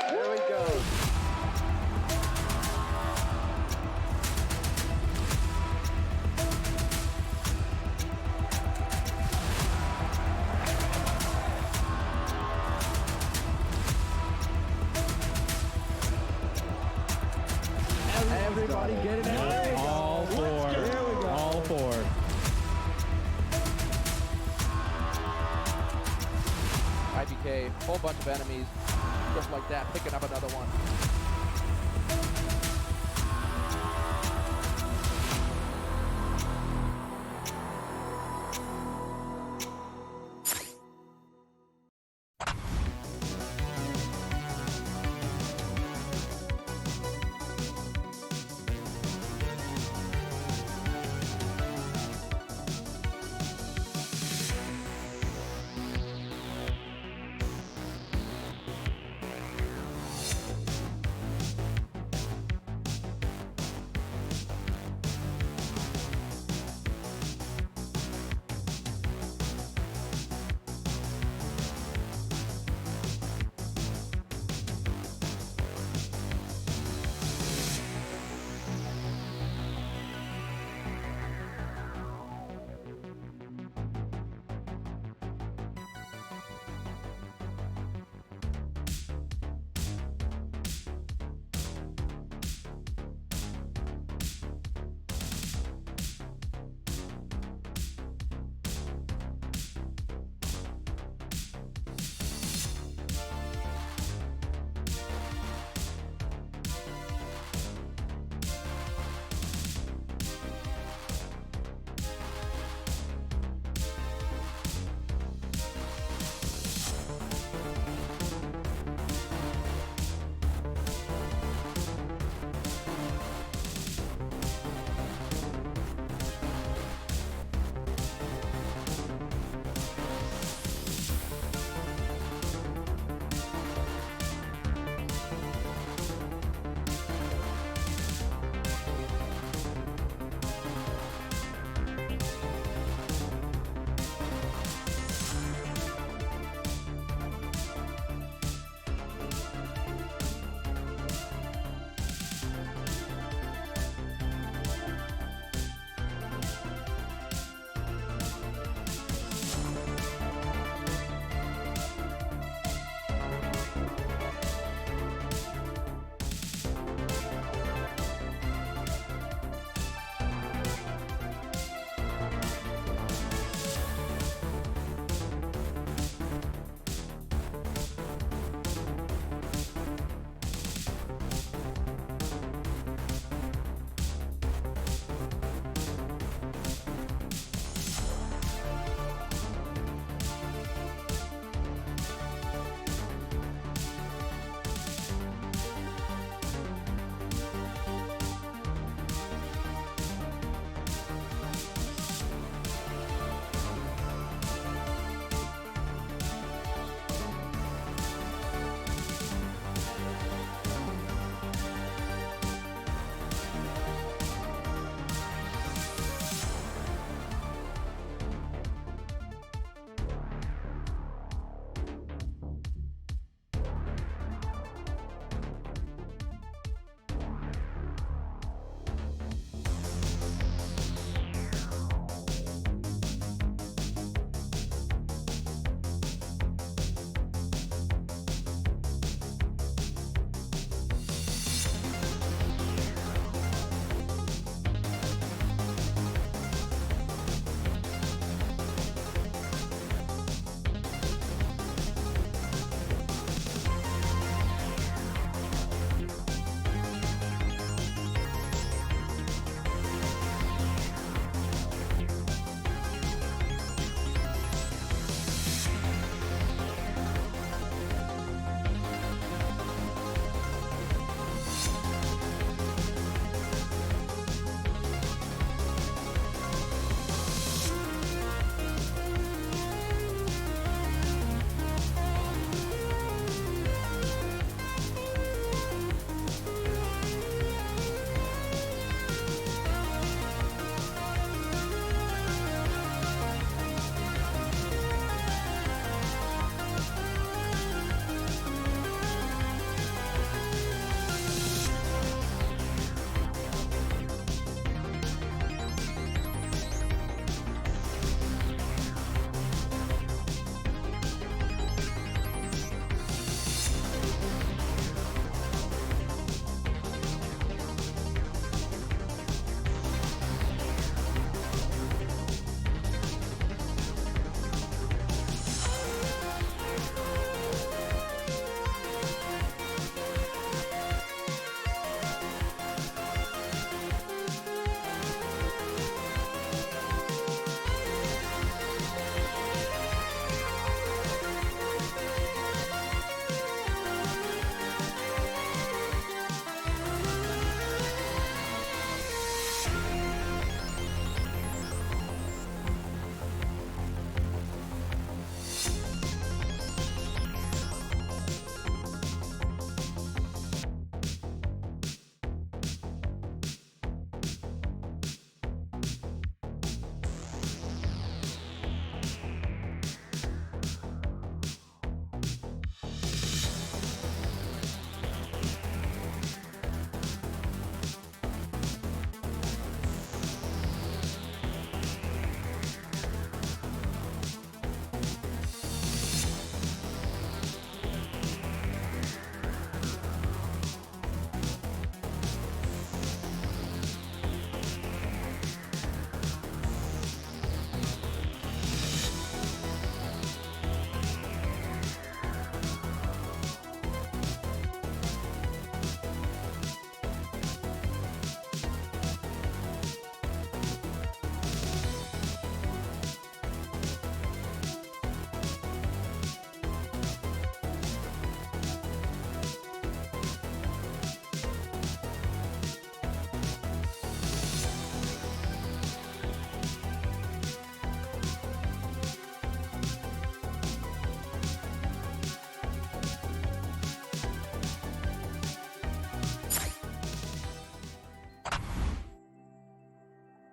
Here we go. Everybody get it out. All 4. Here we go. All 4. IPK, whole bunch of enemies, just like that, picking up another one.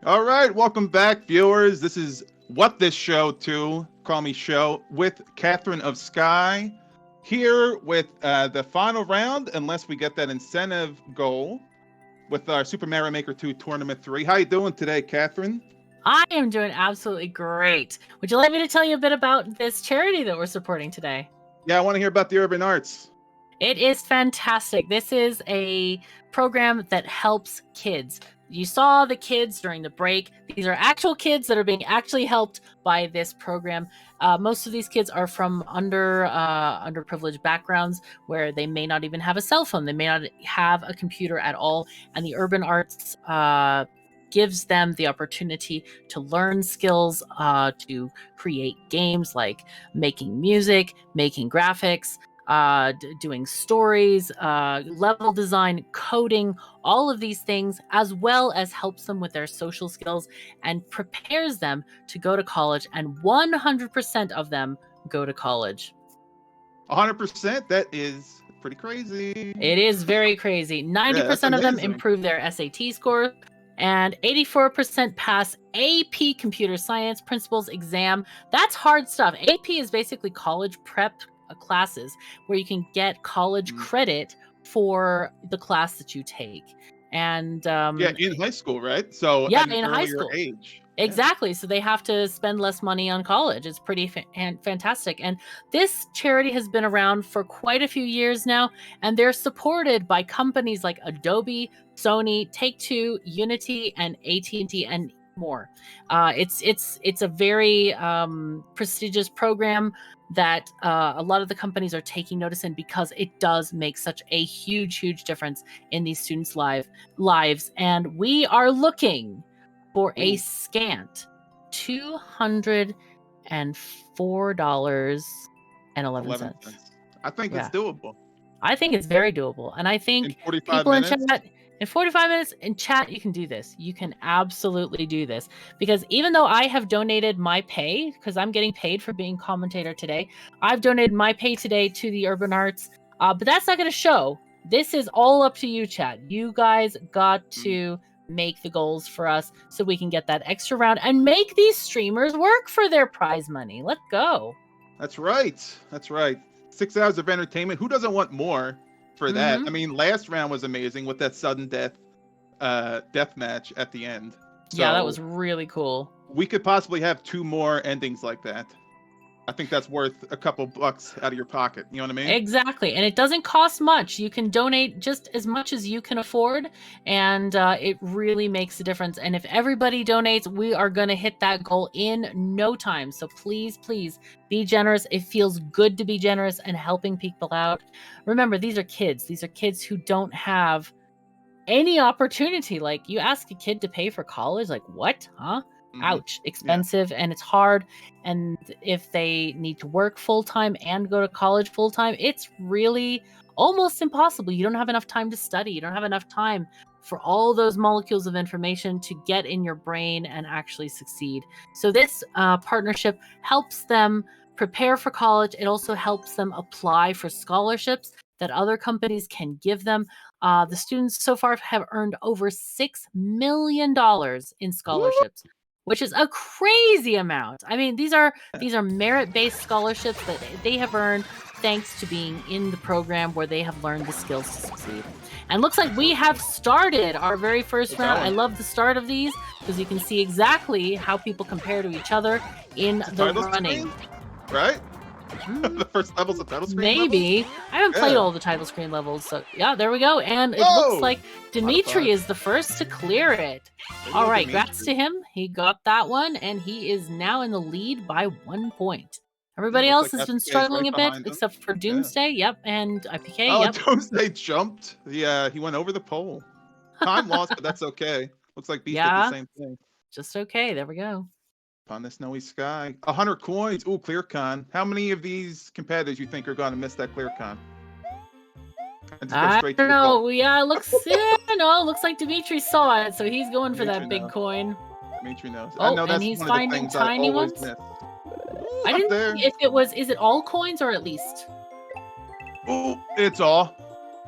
All right, welcome back, viewers. This is What This Show To, Call Me Show, with Catherine of Sky, here with the final round, unless we get that incentive goal, with our Super Mario Maker 2 Tournament 3. How you doing today, Catherine? I am doing absolutely great. Would you like me to tell you a bit about this charity that we're supporting today? Yeah, I want to hear about the Urban Arts. It is fantastic. This is a program that helps kids. You saw the kids during the break. These are actual kids that are being actually helped by this program. Most of these kids are from underprivileged backgrounds where they may not even have a cell phone. They may not have a computer at all. And the Urban Arts gives them the opportunity to learn skills, to create games like making music, making graphics, doing stories, level design, coding, all of these things, as well as helps them with their social skills and prepares them to go to college. And 100% of them go to college. 100%? That is pretty crazy. It is very crazy. 90% of them improve their SAT score, and 84% pass AP Computer Science Principles exam. That's hard stuff. AP is basically college prep classes where you can get college credit for the class that you take. And yeah, in high school, right? So yeah, at an in earlier high school age. Exactly. Yeah. So they have to spend less money on college. It's pretty fantastic. And this charity has been around for quite a few years now, and they're supported by companies like Adobe, Sony, Take-Two, Unity, and AT&T, and more. It's a very prestigious program that a lot of the companies are taking notice in because it does make such a huge difference in these students' lives. And we are looking for a scant $204.11. I think it's doable. I think it's very doable. And I think in 45 people minutes? in chat, in 45 minutes in chat, you can do this. You can absolutely do this. Because even though I have donated my pay, because I'm getting paid for being commentator today, I've donated my pay today to the Urban Arts. But that's not going to show. This is all up to you, chat. You guys got to make the goals for us so we can get that extra round and make these streamers work for their prize money. Let's go. That's right. 6 hours of entertainment. Who doesn't want more for that? I mean, last round was amazing with that sudden death match at the end. So yeah, that was really cool. We could possibly have 2 more endings like that. I think that's worth a couple bucks out of your pocket. You know what I mean? Exactly. And it doesn't cost much. You can donate just as much as you can afford. And it really makes a difference. And if everybody donates, we are going to hit that goal in no time. So please be generous. It feels good to be generous and helping people out. Remember, these are kids. These are kids who don't have any opportunity. Like, you ask a kid to pay for college, like, what? Huh? Ouch, expensive, and it's hard. And if they need to work full-time and go to college full-time, it's really almost impossible. You don't have enough time to study. You don't have enough time for all those molecules of information to get in your brain and actually succeed. So this partnership helps them prepare for college. It also helps them apply for scholarships that other companies can give them. The students so far have earned over $6 million in scholarships. Which is a crazy amount. I mean, these are merit-based scholarships that they have earned thanks to being in the program where they have learned the skills to succeed. And looks like we have started our very first round. I love the start of these because you can see exactly how people compare to each other in the running. Right? The first level's a title screen Maybe. levels? I haven't played all the title screen levels, so yeah, there we go. And it looks like Dimitri is the first to clear it. All right, congrats to him. He got that one, and he is now in the lead by 1 point. Everybody else has been struggling a bit, except for Doomsday. Yep, and IPK. Oh, yep. Doomsday jumped. Yeah, he went over the pole. Time lost, but that's okay. Looks like Beast did the same thing. Just okay. There we go. On the snowy sky. 100 coins. Ooh, ClearCon. How many of these competitors you think are going to miss that ClearCon? I don't know. Yeah, it looks like Dimitri saw it, so he's going for that big coin. Dimitri knows. Oh, I know, and he's finding tiny ones. I didn't see if it was. Is it all coins or at least? Ooh, it's all.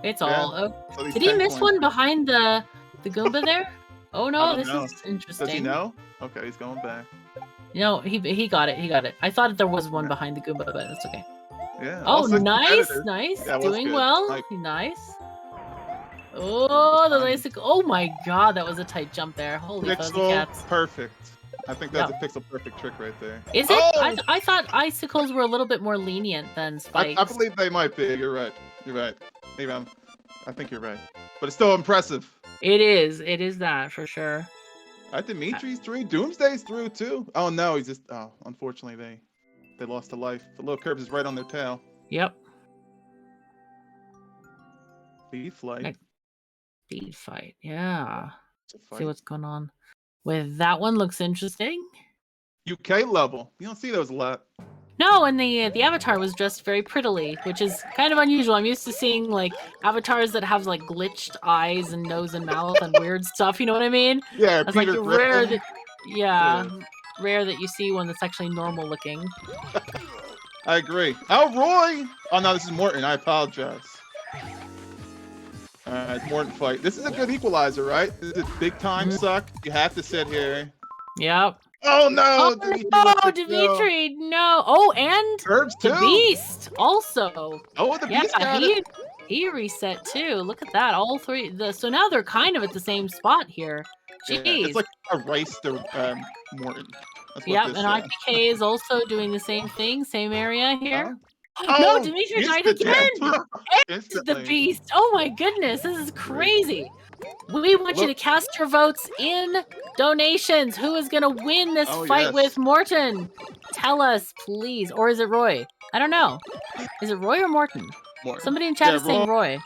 It's all. Oh. Did he miss one behind the Goomba there? Oh I no, don't this know. is interesting. Does he know? Okay, he's going back. No, he got it. He got it. I thought there was one behind the Goomba, but that's okay. Yeah. Oh, also nice, competitive. nice. Yeah, it was Doing good. well. Like, Nice. Oh, the nice. Oh my god, that was a tight jump there. Holy fuzzy pixel cats. perfect. I think that's a pixel perfect trick right there. Is it? I thought icicles were a little bit more lenient than spikes. I believe they might be. You're right. You're right. Maybe I think you're right. But it's still impressive. It is. It is that for sure. Dimitri's through. Doomsday's through too. Oh no, he's just. Oh, unfortunately they lost a life. The little Curbs is right on their tail. Yep. Speed flight. Speed fight. Yeah. Fight. See what's going on with that one. Looks interesting. UK level. You don't see those a lot. No, and the avatar was dressed very prettily, which is kind of unusual. I'm used to seeing like avatars that have like glitched eyes and nose and mouth and weird stuff. You know what I mean? Yeah, it's like Peter rare Griffin. that, rare that you see one that's actually normal looking. I agree. Oh, Roy! Oh no, this is Morton. I apologize. Alright, Morton fight. This is a good equalizer, right? This is a big time suck. You have to sit here. Yep. Oh no! Oh, Dimitri, no! Oh, and Curbs the too. Beast also. Oh, the Beast got he reset too. Look at that, all three. So now they're kind of at the same spot here. Jeez. Yeah, it's like a race to Morton. That's what yep, this and IPK is also doing the same thing, same area here. Oh, no, Dimitri died again! It's the Instantly. Beast! Oh my goodness, this is crazy! We want you to cast your votes in donations. Who is going to win this fight with Morton? Tell us, please. Or is it Roy? I don't know. Is it Roy or Morton? Somebody in chat is saying Roy.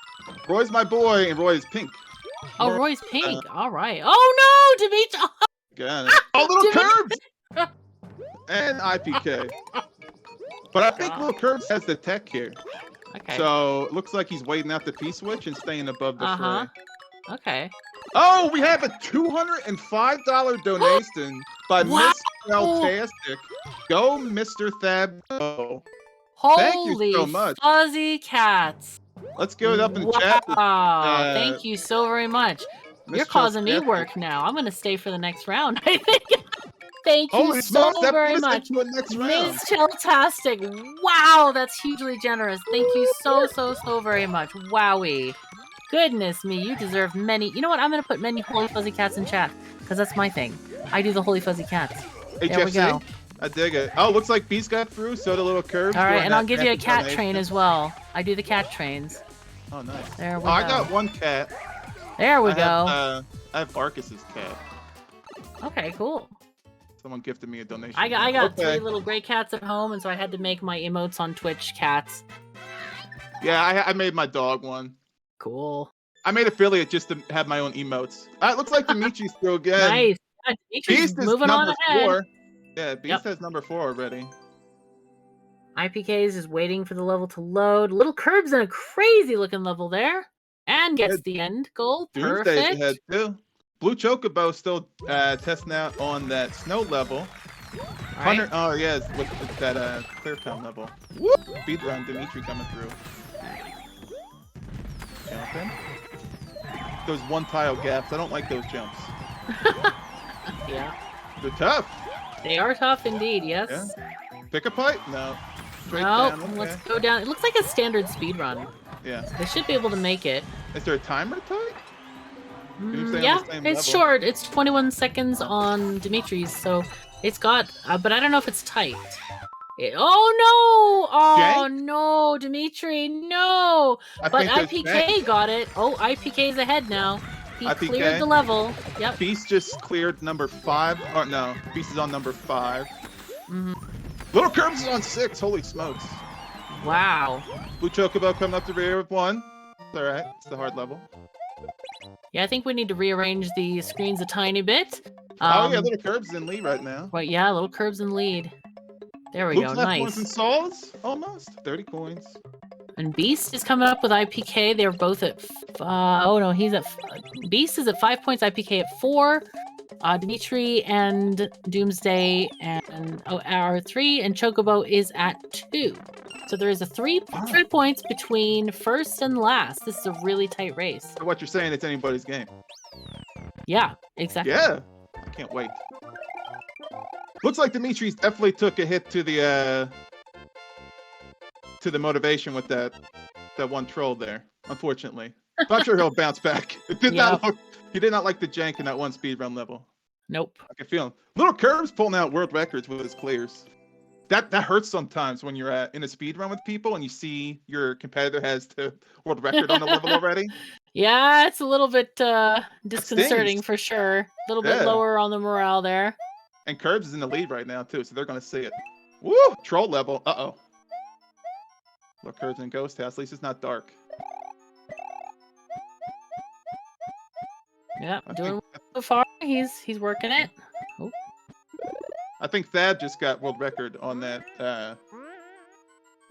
Roy's my boy, and Roy is pink. Oh, Roy's pink. All right. Oh, no, Dimitri! Got it. Oh, little Curbs! And IPK. But I think little Curbs has the tech here. Okay. So it looks like he's waiting out the P-switch and staying above the fray. Okay. Oh, we have a $205 donation by Miss Fantastic. Go, Mr. Thab. Oh. Thank you so much. Fuzzy cats. Let's give it up in the chat. Wow. Thank you so very much. You're causing me work now. I'm going to stay for the next round, I think. Thank you so very much. Miss Chiltastic. Wow, that's hugely generous. Thank you so very much. Wowie. Goodness me, you deserve many. You know what? I'm going to put many Holy Fuzzy Cats in chat, because that's my thing. I do the Holy Fuzzy Cats. There we go. I dig it. Oh, looks like Beast got through, so the little Curbs. All right, and I'll give you a cat train as well. I do the cat trains. Oh, nice. There we go. I got one cat. There we go. I have Barkus's cat. Okay, cool. Someone gifted me a donation. I got 3 little gray cats at home, and so I had to make my emotes on Twitch cats. Yeah, I made my dog one. Cool. I made affiliate just to have my own emotes. It looks like Dimitri's through again. Nice. Yeah, Dimitri's Beast is moving on ahead. 4. Yeah, Beast has number 4 already. IPK's is waiting for the level to load. Little Curbs in a crazy looking level there. And gets the end goal. Doomsday's Perfect. ahead too. Blue Chocobo still testing out on that snow level. Right. Oh yeah, with that clear town level. Speed run, Dimitri coming through. Jumping. Those one tile gaps. I don't like those jumps. Yeah. They're tough. They are tough indeed, yes. Yeah. Pick a pipe? No. Straight No, down. let's Okay. go down. It looks like a standard speed run. Yeah. They should be able to make it. Is there a timer type? Yeah, it's short. It's 21 seconds on Dimitri's, so it's got. But I don't know if it's tight. Oh no! Oh no, Dimitri, no! But IPK got it. Oh, IPK's ahead now. He cleared the level. Yep. Beast just cleared number 5. Or no, Beast is on number 5. Mm-hmm. Little Curbs is on 6. Holy smokes! Wow. Blue Chocobo coming up the rear with 1. It's alright. It's the hard level. Yeah, I think we need to rearrange the screens a tiny bit. Oh yeah, Little Curbs is in lead right now. Right, yeah, Little Curbs in lead. There we go, nice. Coins and souls, almost 30 coins. And Beast is coming up with IPK. They're both at. Oh no, he's at. Beast is at 5 points. IPK at 4. Dimitri and Doomsday and are 3, and Chocobo is at 2. So there is a 3 points between first and last. This is a really tight race. So what you're saying, it's anybody's game. Yeah, exactly. Yeah, I can't wait. Looks like Dimitri's definitely took a hit to the motivation with that one troll there. Unfortunately, but I'm sure he'll bounce back. It did not look. He did not like the jank in that one speedrun level. Nope. I can feel him. Little Curbs pulling out world records with his clears. That hurts sometimes when you're in a speedrun with people and you see your competitor has the world record on the level already. Yeah, it's a little bit disconcerting for sure. A little bit lower on the morale there. And Curbs is in the lead right now too, so they're gonna see it. Woo! Troll level. Uh-oh. Little Curbs in Ghost House. At least it's not dark. Yeah, doing so far. He's working it. Oh. I think Thad just got world record on that,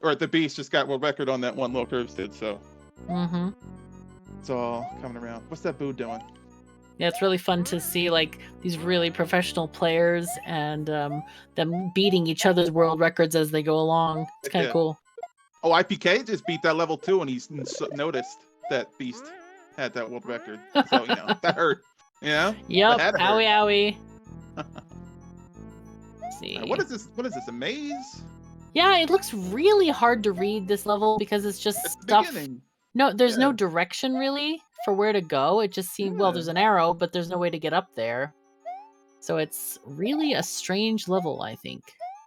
or the Beast just got world record on that one Little Curbs did, so. Mm-hmm. It's all coming around. What's that boo doing? Yeah, it's really fun to see like these really professional players and them beating each other's world records as they go along. It's kind of cool. Oh, IPK just beat that level too, and he's noticed that Beast had that world record. So, that hurt. Yep. Owie. Let's see. What is this? What is this? A maze? Yeah, it looks really hard to read this level because it's just stuff. No, there's no direction really for where to go. It just seems well, there's an arrow, but there's no way to get up there. So it's really a strange level, I think.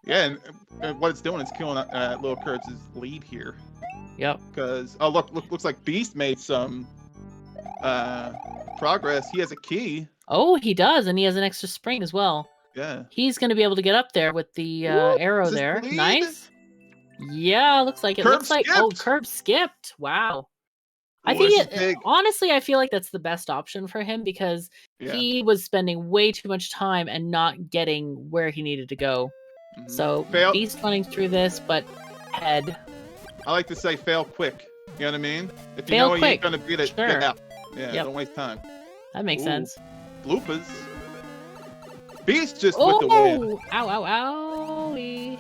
Yeah, and what it's doing is killing Little Curbs' lead here. Yep. Because looks like Beast made some progress. He has a key. Oh, he does, and he has an extra spring as well. Yeah. He's going to be able to get up there with the arrow there. Nice. Yeah, looks like it. Curb Looks like skipped. Curb skipped. Wow. I think honestly, I feel like that's the best option for him because he was spending way too much time and not getting where he needed to go. Mm-hmm. So Beast running through this, but head. I like to say fail quick. You know what I mean? If you Fail know quick. you're gonna beat it, get out. Yeah, Yep. don't waste time. That makes sense. Bloopers. Beast just with the win. Ow, ow, owie.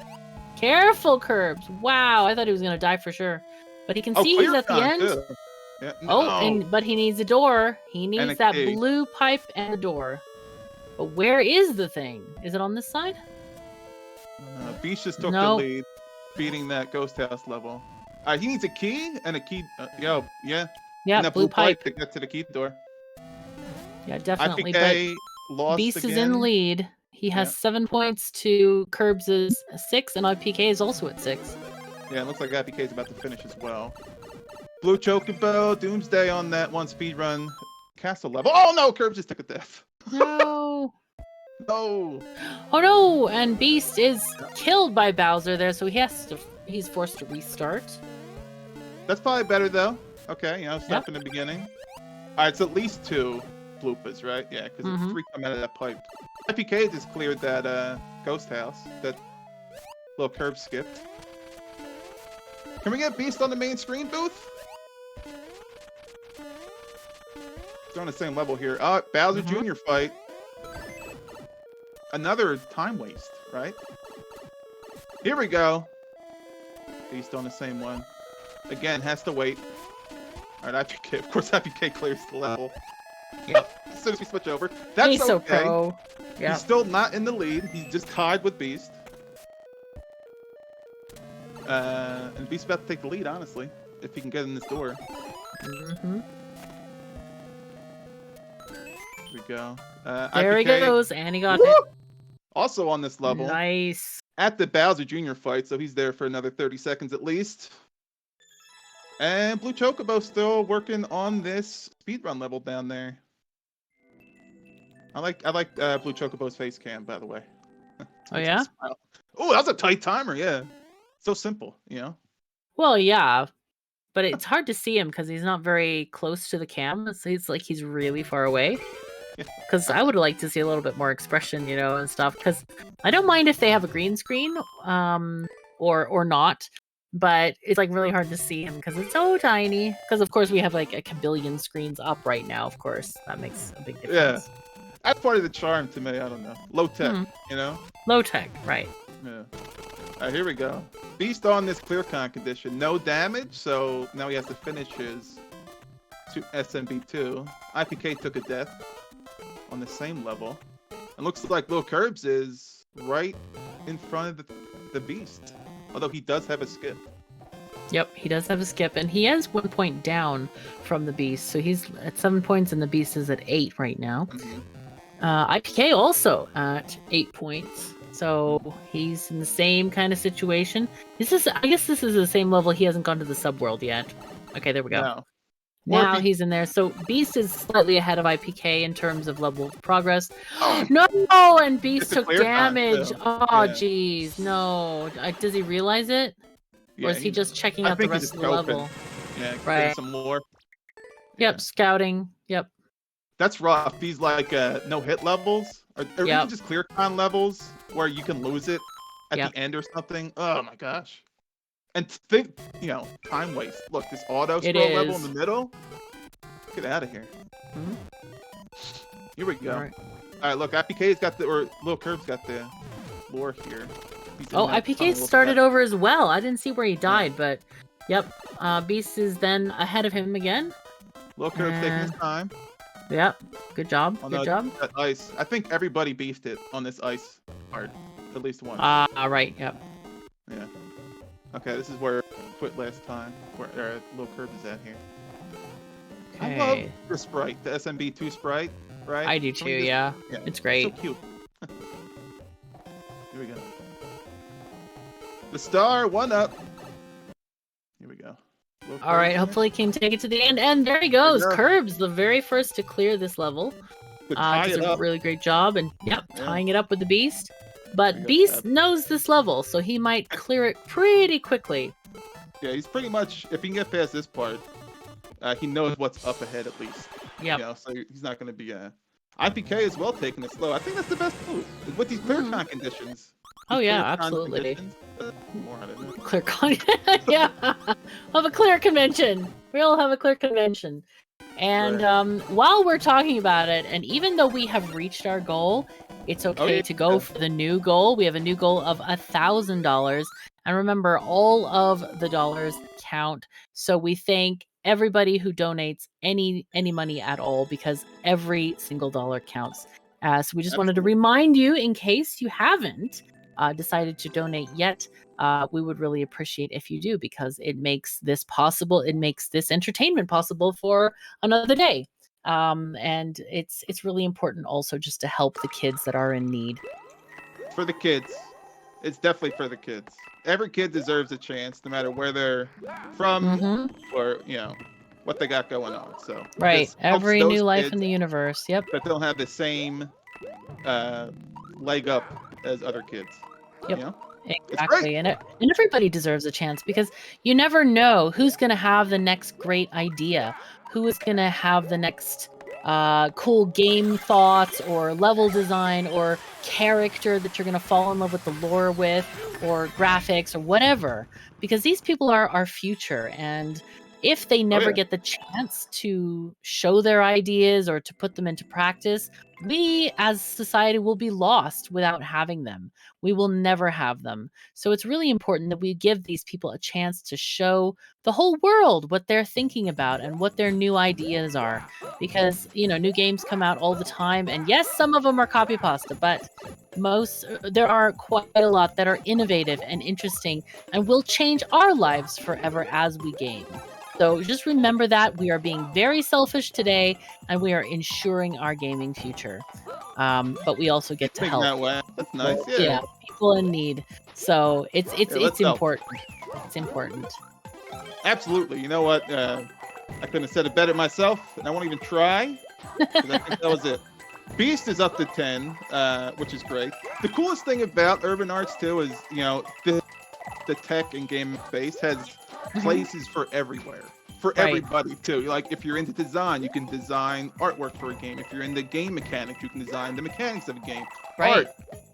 Careful, Curbs. Wow, I thought he was going to die for sure. But he can see he's at the end. Too. Yeah, But he needs a door. He needs that blue pipe and a door. But where is the thing? Is it on this side? Beast just took the lead, beating that ghost house level. He needs a key and a key. Yeah, and that blue pipe to get to the key door. Yeah, definitely. IPK lost Beast again. is in the lead. He has 7 points to Curbs' 6, and IPK is also at 6. Yeah, it looks like IPK is about to finish as well. Blue Chocobo, Doomsday on that one speedrun castle level. Oh no, Curbs just took a death. No. No. Oh no, and Beast is killed by Bowser there, so he's forced to restart. That's probably better though. Okay, stop in the beginning. Alright, it's at least 2 bloopers, right? Yeah, because it's 3 come out of that pipe. IPK just cleared that ghost house that Little Curb skipped. Can we get Beast on the main screen booth? They're on the same level here. Bowser Jr. fight. Another time waste, right? Here we go. Beast on the same one. Again, has to wait. Alright, IPK. Of course, IPK clears the level. Yep. As soon as we switch over. That's He's okay. so pro. Yeah. He's still not in the lead. He's just tied with Beast. And Beast's about to take the lead, honestly, if he can get in this door. Mm-hmm. Here we go. There he IPK, goes, and he got it. also on this level. Nice. At the Bowser Jr. fight, so he's there for another 30 seconds at least. And Blue Chocobo still working on this speedrun level down there. I like Blue Chocobo's face cam, by the way. Oh yeah? Oh, that was a tight timer, yeah. So simple, Well, yeah. But it's hard to see him because he's not very close to the cam. So it's like he's really far away. Because I would like to see a little bit more expression, and stuff. Because I don't mind if they have a green screen, or not. But it's like really hard to see him because it's so tiny. Because of course we have like a kabillion screens up right now. Of course, that makes a big difference. Yeah, that's part of the charm to me. I don't know, low tech, Low tech, right? Yeah. All right, here we go. Beast on this clear con condition, no damage, so now he has to finish his SMB2. IPK took a death. on the same level. It looks like Lil Curbs is right in front of the Beast. Although he does have a skip. Yep, he does have a skip, and he is 1 point down from the Beast, so he's at 7 points, and the Beast is at 8 right now. IPK also at 8 points, so he's in the same kind of situation. I guess this is the same level. He hasn't gone to the subworld yet. Okay, there we go. No. Now he's in there. So Beast is slightly ahead of IPK in terms of level of progress. No, and Beast took damage. Oh, jeez, no. Does he realize it? Yeah, or is he just checking out the rest of the level? Yeah, right. Some more. Yep, scouting. Yep. That's rough. These like no hit levels, or even just clear con levels where you can lose it at the end or something. Oh my gosh. And think, time waste. Look, this auto scroll level in the middle. Get out of here. Here we go. All right, look, IPK's got Lil Curb's got the lore here. IPK started over as well. I didn't see where he died, but yep. Beast is then ahead of him again. Lil Curb's taking his time. Yep. Good job. Good job. That ice. I think everybody beasted on this ice part at least once. Right. Yep. Yeah. Okay, this is where I quit last time. Where Lil Curb is at here. Okay. I love the sprite, the SMB2 sprite, right? I do too, yeah. It's great. So cute. Here we go. The star, 1-up. Here we go. All right, hopefully he can take it to the end. And there he goes. Curbs, the very first to clear this level. Does a really great job. And tying it up with the Beast. But Beast knows this level, so he might clear it pretty quickly. Yeah, he's pretty much, if he can get past this part, he knows what's up ahead at least. Yeah. So he's not going to be IPK as well taking it slow. I think that's the best move with these clear con conditions. Oh yeah, absolutely. More on it. Clear con. Yeah, have a clear convention. We all have a clear convention. And while we're talking about it, and even though we have reached our goal, it's okay to go for the new goal. We have a new goal of $1,000. And remember, all of the dollars count. So we thank everybody who donates any money at all, because every single dollar counts. So we just wanted to remind you, in case you haven't decided to donate yet, we would really appreciate if you do, because it makes this possible. It makes this entertainment possible for another day. And it's really important also just to help the kids that are in need. For the kids. It's definitely for the kids. Every kid deserves a chance, no matter where they're from or, what they got going on. So right. Every new life in the universe. Yep. But they'll have the same leg up as other kids. Yep. Exactly. And everybody deserves a chance, because you never know who's going to have the next great idea, who is going to have the next cool game thoughts or level design or character that you're going to fall in love with the lore with, or graphics or whatever, because these people are our future. And if they never get the chance to show their ideas or to put them into practice, we as society will be lost without having them. We will never have them. So it's really important that we give these people a chance to show the whole world what they're thinking about and what their new ideas are. Because, new games come out all the time. And yes, some of them are copy pasta, but there are quite a lot that are innovative and interesting and will change our lives forever as we game. So just remember that we are being very selfish today, and we are ensuring our gaming future. But we also get to help. That way. That's nice. Yeah, people in need. So it's important. It's important. Absolutely. You know what? I couldn't have said it better myself, and I won't even try, because I think that was it. Beast is up to 10, which is great. The coolest thing about Urban Arts too is, the tech and game space has places for everywhere, for everybody too. Like if you're into design, you can design artwork for a game. If you're into game mechanics, you can design the mechanics of a game. Right. Art,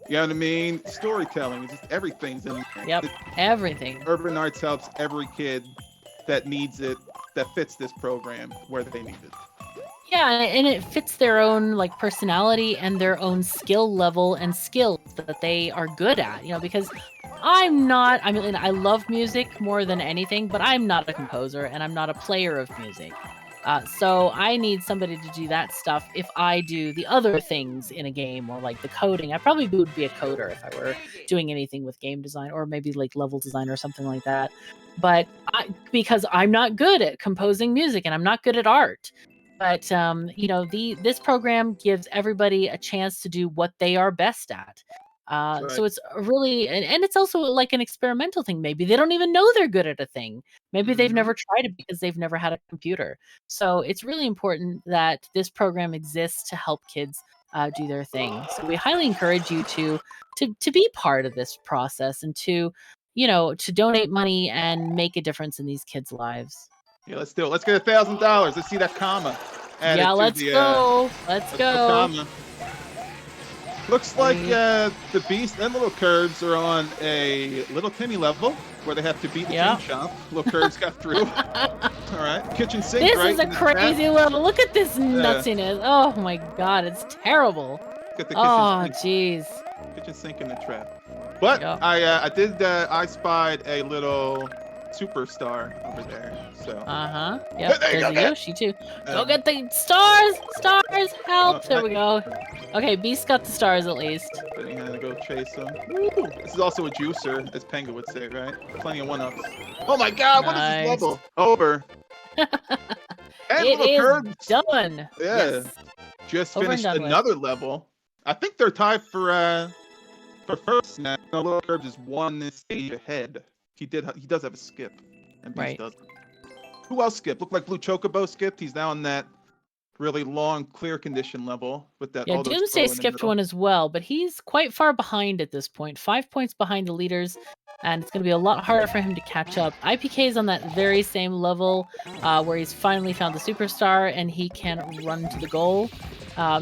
you know what I mean? Storytelling, it's just everything's in there. Yep, everything. Urban Arts helps every kid that needs it, that fits this program where they need it. Yeah, and it fits their own personality and their own skill level and skills that they are good at, because I love music more than anything, but I'm not a composer and I'm not a player of music. So I need somebody to do that stuff if I do the other things in a game, or like the coding. I probably would be a coder if I were doing anything with game design, or maybe like level design or something like that. But because I'm not good at composing music and I'm not good at art. But you know, this program gives everybody a chance to do what they are best at. Right. So it's really, and it's also like an experimental thing. Maybe they don't even know they're good at a thing. Maybe they've never tried it because they've never had a computer. So it's really important that this program exists to help kids do their thing. So we highly encourage you to be part of this process, and to, you know, to donate money and make a difference in these kids' lives. Yeah, let's do it. Let's get $1,000. Let's see that comma. added Yeah, to let's the, go. Let's go. comma. Looks like the Beast and Little Curbs are on a little Timmy level where they have to beat the chain shop. Little Curbs got through. All right, kitchen sink. This right is a in the crazy chat. level. Look at this nuttiness. Oh my god, it's terrible. Get the kitchen Oh sink. jeez. Kitchen sink in the trap. But I spied a little superstar over there. So. Yep. There's a Yoshi too. Go get the stars. Stars, help. There we go. Okay, Beast got the stars at least. But he had to go chase them. Ooh, this is also a juicer, as Penga would say, right? Plenty of one-ups. Oh my god, what is this level? Over. And It Little is Curbs. done. Yeah. Yes. Just Over and finished done with. another level. I think they're tied for first now. No, Little Curbs is one stage ahead. He does have a skip, and Beast doesn't. Who else skipped? Looked like Blue Chocobo skipped. He's now on that really long clear condition level with that. Yeah, Doomsday skipped one as well, but he's quite far behind at this point. 5 points behind the leaders, and it's going to be a lot harder for him to catch up. IPK is on that very same level where he's finally found the superstar and he can run to the goal.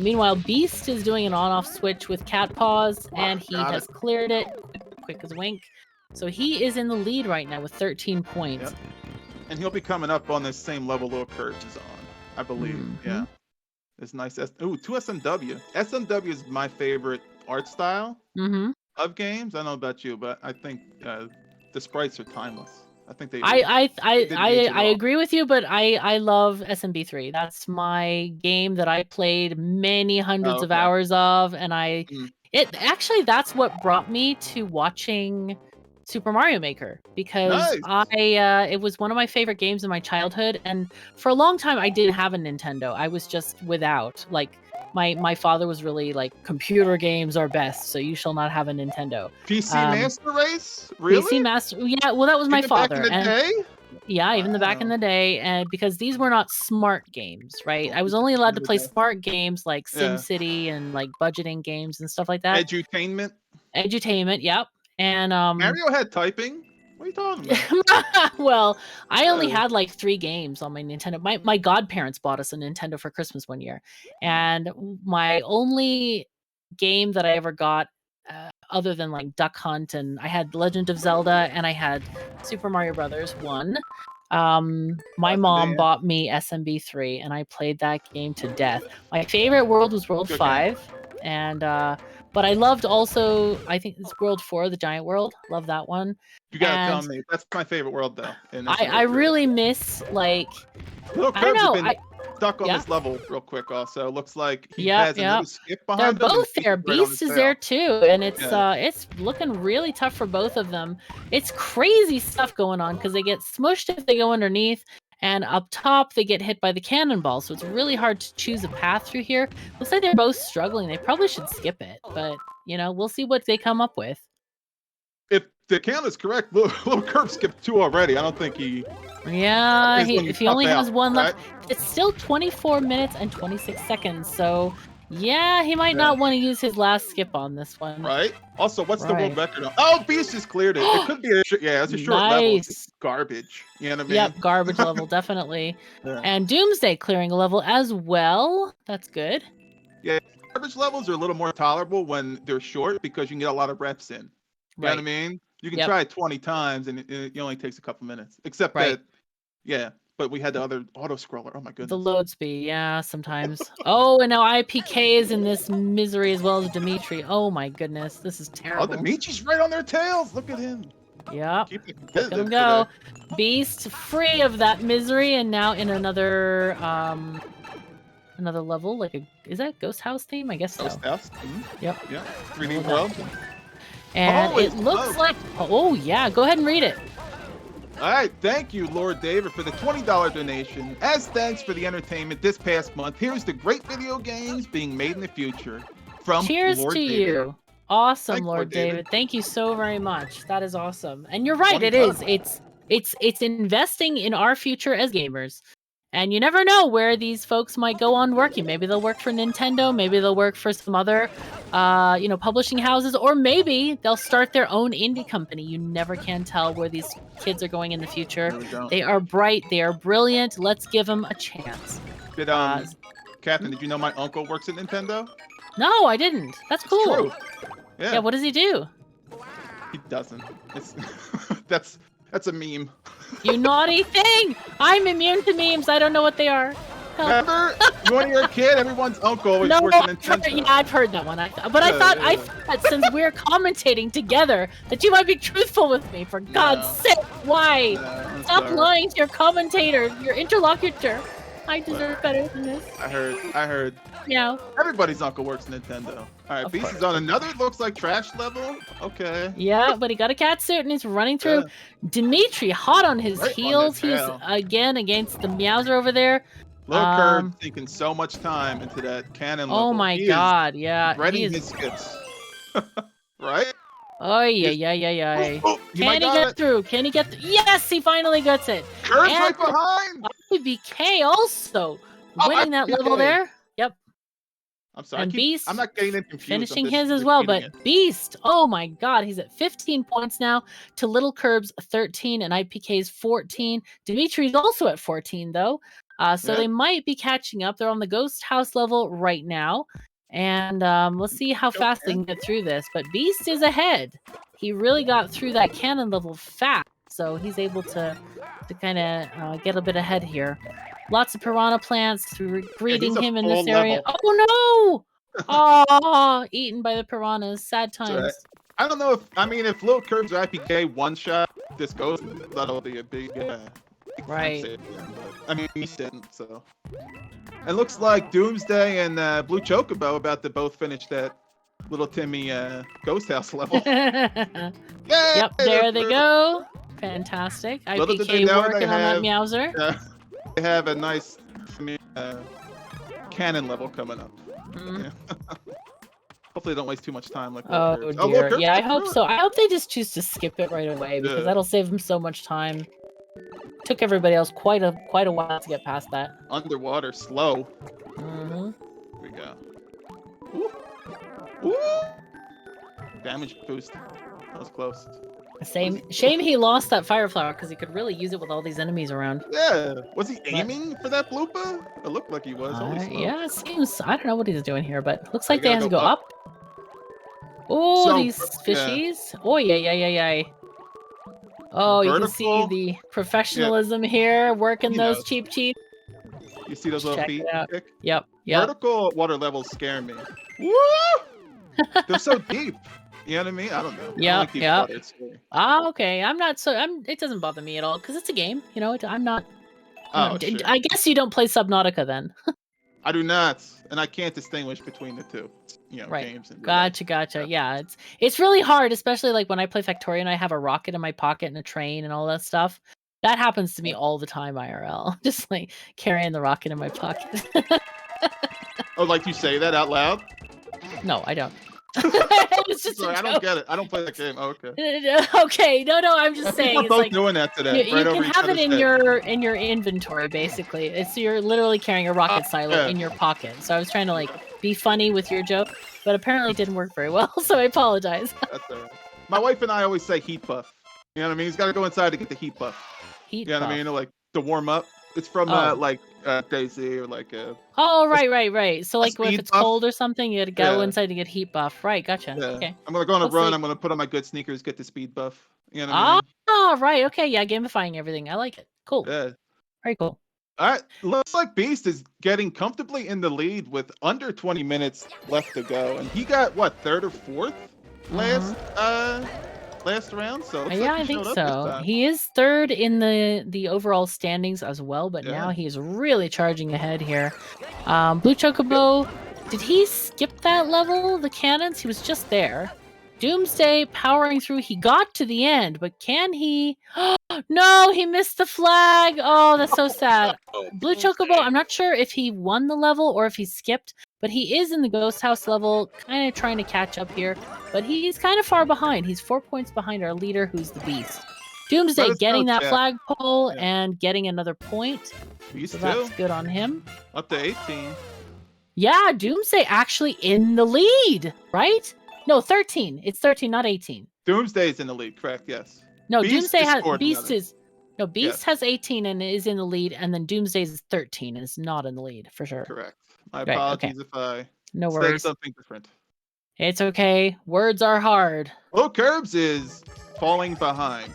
Meanwhile, Beast is doing an on-off switch with Cat Paws, and he has cleared it quick as a wink. So he is in the lead right now with 13 points. Yep. And he'll be coming up on this same level Little Curbs is on, I believe. Yeah. It's nice. Ooh, 2 SMW. SMW is my favorite art style of games. I don't know about you, but I think the sprites are timeless. I think they. I agree with you, but I love SMB3. That's my game that I played many hundreds of hours of, and that's what brought me to watching Super Mario Maker, because it was one of my favorite games in my childhood, and for a long time I didn't have a Nintendo. I was just without. Like my father was really like, computer games are best, so you shall not have a Nintendo. PC Master Race? Really? PC Master, yeah, well that was my father. Back in the day? Yeah, even back in the day, and because these were not smart games, right? I was only allowed to play smart games like SimCity and like budgeting games and stuff like that. Edutainment, yep. And Mario had typing. What are you talking about? Well, I only had like 3 games on my Nintendo. My godparents bought us a Nintendo for Christmas one year, and my only game that I ever got, other than like Duck Hunt, and I had Legend of Zelda, and I had Super Mario Brothers 1. My mom bought me SMB3, and I played that game to death. My favorite world was World 5, and but I loved also, I think it's World 4, the Giant World. Love that one. You gotta tell me. That's my favorite world, though. I really miss, like, Little I don't Curbs know. have been stuck on this level real quick, also. Looks like he Yeah, has yeah. another skip behind They're him. both and there. Beast right on Beast his is there tail. too, and it's looking really tough for both of them. It's crazy stuff going on because they get smushed if they go underneath, and up top they get hit by the cannonball. So it's really hard to choose a path through here. Looks like they're both struggling. They probably should skip it, but you know, we'll see what they come up with. If the count is correct, Little Curb skipped 2 already. I don't think he. Yeah, He's gonna if he pop only has out, 1 right? left, it's still 24 minutes and 26 seconds. So yeah, he might not want to use his last skip on this one. Right. Also, what's the world record? Oh, Beast just cleared it. It could be it's a short level. It's garbage. You know what I mean? Yep, garbage level, definitely. Yeah. And Doomsday clearing a level as well. That's good. Yeah, garbage levels are a little more tolerable when they're short because you can get a lot of reps in. You know what I mean? You can try it 20 times and it only takes a couple minutes. Except that, but we had the other auto scroller. Oh my goodness. The load speed, yeah, sometimes. Oh, and now IPK is in this misery as well as Dimitri. Oh my goodness, this is terrible. Oh, Dimitri's right on their tails. Look at him. Yep. Keep it Look at him competitive go. today. Beast free of that misery and now in another another level. Is that Ghost House theme? I guess so. Ghost House. Yep. Yeah. 3D Hold world. on. And Holy it looks smoke. like oh yeah, go ahead and read it. All right, thank you, Lord David, for the $20 donation. As thanks for the entertainment this past month, here's the great video games being made in the future from Cheers Lord to David. you. Awesome, Thanks, Lord David. Thank you so very much. That is awesome. And you're right, it 20 is. It's investing in our future as gamers. And you never know where these folks might go on working. Maybe they'll work for Nintendo, maybe they'll work for some other publishing houses, or maybe they'll start their own indie company. You never can tell where these kids are going in the future. Really don't. They are bright, they are brilliant. Let's give them a chance. Did Catherine, did you know my uncle works at Nintendo? No, I didn't. That's cool. True. Yeah, what does he do? He doesn't. It's that's a meme. You naughty thing! I'm immune to memes. I don't know what they are. Help. Remember, when you were a kid, everyone's uncle always No, worked at Nintendo. yeah, I've heard that one. I thought since we're commentating together that you might be truthful with me. For God's sake, why? Stop lying to your commentator, your interlocutor. I deserve better than this. I heard. Yeah. Everybody's uncle works Nintendo. All right, Beast is on another looks like trash level. Okay. Yeah, but he got a cat suit and he's running through. Yeah. Dimitri hot on his Right on heels. the He's tail. again against the Meowser over there. Little Curb taking so much time into that cannon level. Oh my He is God, yeah. Ready he his is- skits. Right? Oh yeah. Oh, Can he get through? Can he get through? Yes, he finally gets it. Curb's And right behind. IBK also winning that IBK. level there. Yep. I'm sorry. And Beast I'm not getting them confused. finishing I'm just his as well, but repeating it. Beast, oh my God, he's at 15 points now to Little Curb's 13 and IPK's 14. Dimitri's also at 14 though, so Yeah. they might be catching up. They're on the Ghost House level right now, and let's see how fast they can get through this. But Beast is ahead. He really got through that cannon level fast, so he's able to kind of get a bit ahead here. Lots of piranha plants greeting a him in this full area. level. Oh no! Oh, eaten by the piranhas. Sad That's times. right. I don't know if Lil Curb's IPK one shot this goes, that'll be a big Right. save. I mean, he didn't, so. It looks like Doomsday and Blue Chocobo about to both finish that little Timmy Ghost House level. Yep, there they go. Fantastic. Little did they IPK know working on that Meowser. They have a nice cannon level coming up. Mm. Yeah. Hopefully, they don't waste too much time. Like Lil Oh Curbs. dear. Lil Curbs Yeah, I can hope do it. so. I hope they just choose to skip it right away because Yeah. that'll save them so much time. Took everybody else quite a while to get past that. Underwater, slow. Mm-hmm. Here we go. Ooh. Ooh. Damage boost. That was close. Shame he lost that fire flower because he could really use it with all these enemies around. Yeah. Was he aiming for that blooper? It looked like he was. Holy smokes. Yeah, it seems. I don't know what he's doing here, but looks like They they gotta have to go go up. Oh, So, these yeah. fishies. Oh, yeah. Oh, you can see Vertical. the professionalism here, working You those know. cheap. You see those little Check feet? it out. Kick? Yep. Vertical water levels scare me. Woo! They're so deep. You know what I mean? I don't know. I Yep, like deep yep. water, it's scary. Ah, okay. It doesn't bother me at all because it's a game. You know, I'm not. Oh, shit. I guess you don't play Subnautica then. I do not, and I can't distinguish between the two. Right. Games and Gotcha. Yeah, it's really hard, especially like when I play Factorio and I have a rocket in my pocket and a train and all that stuff. That happens to me all the time, IRL. Just like carrying the rocket in my pocket. Oh, like you say that out loud? No, I don't. It's just Sorry, a I don't joke. get it. I don't play that game. Oh, okay. Okay, no, I'm just saying. We're It's both like, doing that today. you right can over each have it other's in head. your inventory, basically. It's you're literally carrying a rocket silo yeah. in your pocket. So I was trying to like be funny with your joke, but apparently it didn't work very well. So I apologize. That's all right. My wife and I always say heat buff. You know what I mean? He's got to go inside to get the heat buff. Heat You know what I buff. mean? Like to warm up. It's from Oh. Daisy or like Oh, right. So like if speed it's buff. cold or something, you gotta go Yeah. inside to get heat buff. Right, gotcha. Yeah. Okay. I'm gonna go on a Looks run. like- I'm gonna put on my good sneakers, get the speed buff. You know what I mean? Oh, right. Okay, yeah, gamifying everything. I like it. Cool. Yeah. Very cool. All right. Looks like Beast is getting comfortably in the lead with under 20 minutes left to go, and he got what, third or fourth last last round, so it looks Yeah, like I he think showed up this so. time. He is third in the overall standings as well, but now Yeah. he's really charging ahead here. Blue Chocobo, did he skip that level? The cannons? He was just there. Doomsday powering through. He got to the end, but can he? No, he missed the flag. Oh, that's so sad. Blue Chocobo, I'm not sure if he won the level or if he skipped, but he is in the Ghost House level, kind of trying to catch up here. But he's kind of far behind. He's 4 points behind our leader, who's the Beast. Doomsday Let us getting know, that chat. flagpole Yeah. and getting another point. Beast So too. that's good on him. Up to 18. Yeah, Doomsday actually in the lead, right? No, 13. It's 13, not 18. Doomsday's in the lead, correct? Yes. No, Beast Doomsday just has scored Beast another. is no Beast has 18 and is in the lead, and then Doomsday's is 13 and is not in the lead for sure. Correct. My Right, okay. apologies if I No said worries. something different. It's okay. Words are hard. Oh, Curbs is falling behind.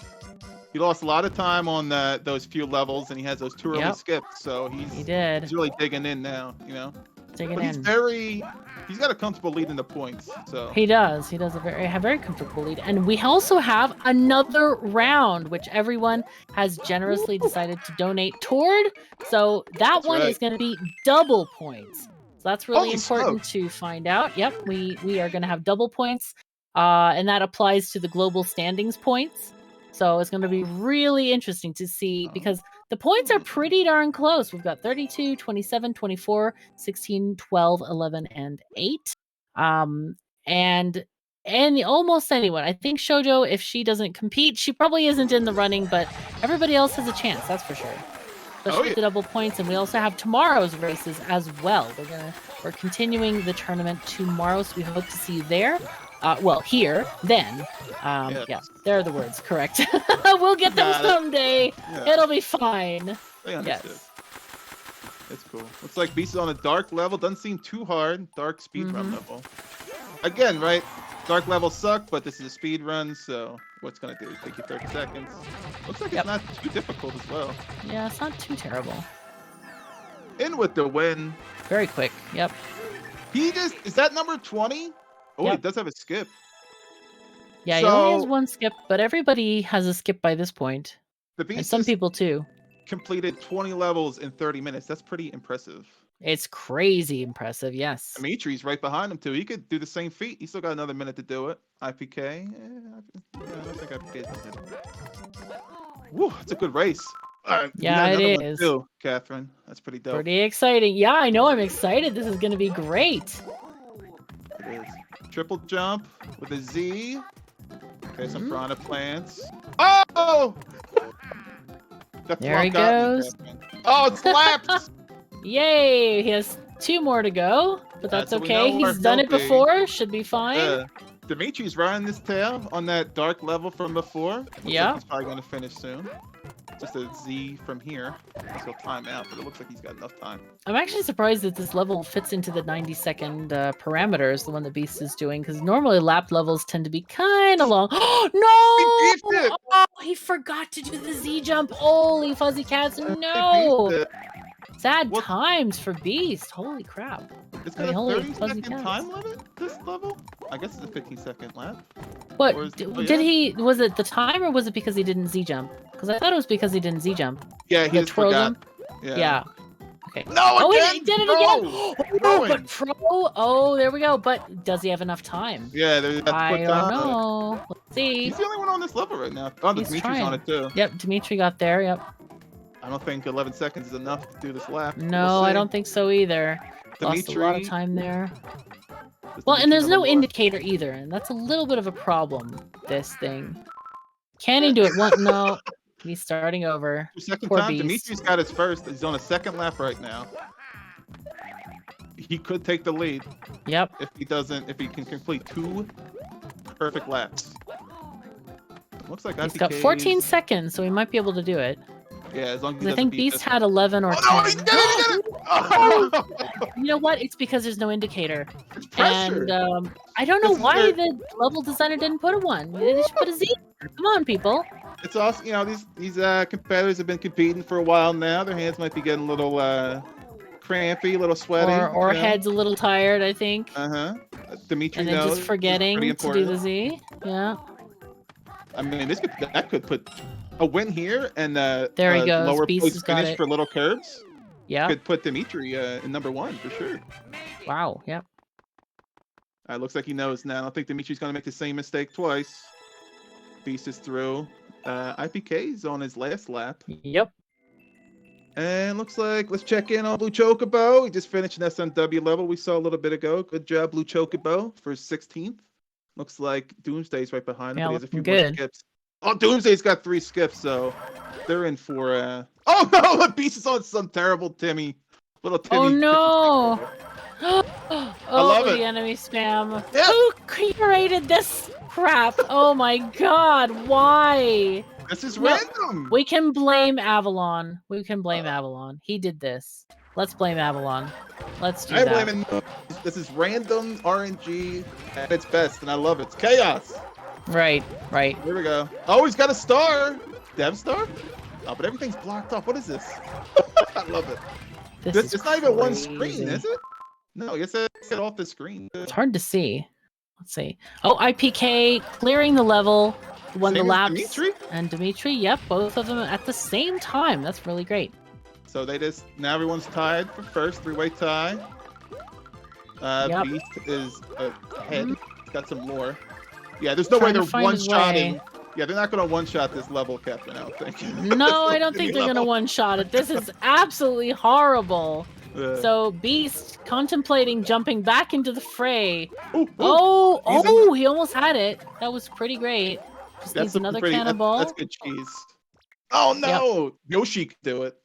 He lost a lot of time on those few levels, and he has those 2 early Yep. skips. So He he's did. really digging in now, you know. Digging But in. he's got a comfortable lead in the points. So He does. He does a very comfortable lead. And we also have another round, which everyone has generously decided to donate toward. So that one is going to be double points. So that's really Holy important smokes. to find out. Yep, we are going to have double points. And that applies to the global standings points. So it's going to be really interesting to see because the points are pretty darn close. We've got 32, 27, 24, 16, 12, 11, and 8. And almost anyone. I think Shoujo, if she doesn't compete, she probably isn't in the running, but everybody else has a chance, that's for sure. Especially with the double points, and we also have tomorrow's races as well. We're continuing the tournament tomorrow, so we hope to see you there. Well, here, then. Yeah, there are the words, correct. We'll get them someday. Yeah. It'll be fine. They understood. Yes. It's cool. Looks like Beast is on a dark level. Doesn't seem too hard. Dark speedrun level. Again, right? Dark levels suck, but this is a speed run, so what's gonna do? Take you 30 seconds. Looks like it's not too difficult as well. Yeah, it's not too terrible. In with the win. Very quick. Yep. Is that number 20? Oh, he does have a skip. Yeah, he only has one skip, but everybody has a skip by this point. The Beast and some people too. Completed 20 levels in 30 minutes. That's pretty impressive. It's crazy impressive, yes. Dimitri's right behind him too. He could do the same feat. He's still got another minute to do it. IPK. I don't think IPK is it. Woo, it's a good race. Yeah, it is. Too, Catherine. That's pretty dope. Pretty exciting. Yeah, I know. I'm excited. This is going to be great. It is. Triple jump with a Z. Okay, some piranha plants. Oh! That There he flop got me, goes. Catherine. Oh, it slapped! Yay! He has 2 more to go, but that's So we okay. know where He's done he'll it be. before. Should be fine. Yeah. Dimitri's riding this tail on that dark level from before. Looks like Yeah. he's probably going to finish soon. Just a Z from here. He'll time out, but it looks like he's got enough time. I'm actually surprised that this level fits into the 90-second parameters, the one that Beast is doing, because normally lap levels tend to be kind of long. No! He beefed it! Oh, he forgot to do the Z jump. Holy fuzzy cats, no! Sad times for Beast. Holy crap. It's I mean, got a holy 30 fuzzy second cats. time limit, this level? I guess it's a 15-second lap. What Or is- oh, did yeah. he? Was it the time or was it because he didn't Z jump? Because I thought it was because he didn't Z jump. Yeah, he The just twirl forgot. jump? Yeah. Okay. No, Oh, again! he did it No! again! No! Oh, but pro. Oh, there we go. But does he have enough time? Yeah, they have to I put don't time on it. know. Let's see. He's the only one on this level right now. Oh, He's Dimitri's trying. on it too. Yep, Dimitri got there. Yep. I don't think 11 seconds is enough to do this lap. No, We'll I see. don't think so either. Lost a lot of Dimitri- time there. This Well, and Dimitri there's no number one. indicator either, and that's a little bit of a problem. This thing. Can he do it? One? No. He's starting over. Second Poor time, Beast. Dimitri's got his first. He's on a second lap right now. He could take the lead Yep. if he can complete 2 perfect laps. Looks like He's got IPK 14 seconds, so he might be able to do it. Yeah, as long as he 'Cause I doesn't think beat Beast this had 11 or 10. Oh, no, he did it! He did it! Oh! You know what? It's because there's no indicator. It's pressure. And I don't know This is why their- the level designer didn't put a 1. They should put a 0. Come on, people. It's also, you know, these competitors have been competing for a while now. Their hands might be getting a little crampy, a little sweaty. Or you know? head's a little tired, I think. Uh-huh. Dimitri And then knows. just It's forgetting pretty to do the important. Z. Yeah. I mean, that could put a win here and There he goes. lower Beast place has got finish it. for Little Curbs. Yeah. Could put Dimitri in #1 for sure. Wow. Yep. Looks like he knows now. I don't think Dimitri's going to make the same mistake twice. Beast is through. IPK's on his last lap. Yep. And looks like, let's check in on Blue Chocobo. He just finished an SMW level we saw a little bit ago. Good job, Blue Chocobo, for 16th. Looks like Doomsday's right behind him, but he has a few more skips. Oh, Doomsday's got 3 skips, so they're in for... Oh, no! Beast is on some terrible Timmy. Little Timmy. Oh, no! Oh, I love it. The enemy spam. Yep. Who created this crap? Oh my god, why? This is random. We can blame Avalon. We can blame Avalon. He did this. Let's blame Avalon. Let's do that. I'm blaming this is random RNG at its best, and I love it. It's chaos. Right. Here we go. Oh, he's got a star. Dev star? Oh, but everything's blocked off. What is this? I love it. It's not even one screen, is it? No, it's off the screen. It's hard to see. Let's see. Oh, IPK clearing the level. Won the laps. Dimitri? And Dimitri, yep, both of them at the same time. That's really great. So now everyone's tied for first, 3-way tie. Yep. Beast is ahead. He's got some more. Yeah, there's no way they're one-shotting. Yeah, they're not going to one-shot this level, Catherine, I don't think. No, I don't think they're going to one-shot it. This is absolutely horrible. So Beast contemplating jumping back into the fray. Oh, he almost had it. That was pretty great. Just needs another cannonball. That's good cheese. Oh no! Yep. Yoshi could do it.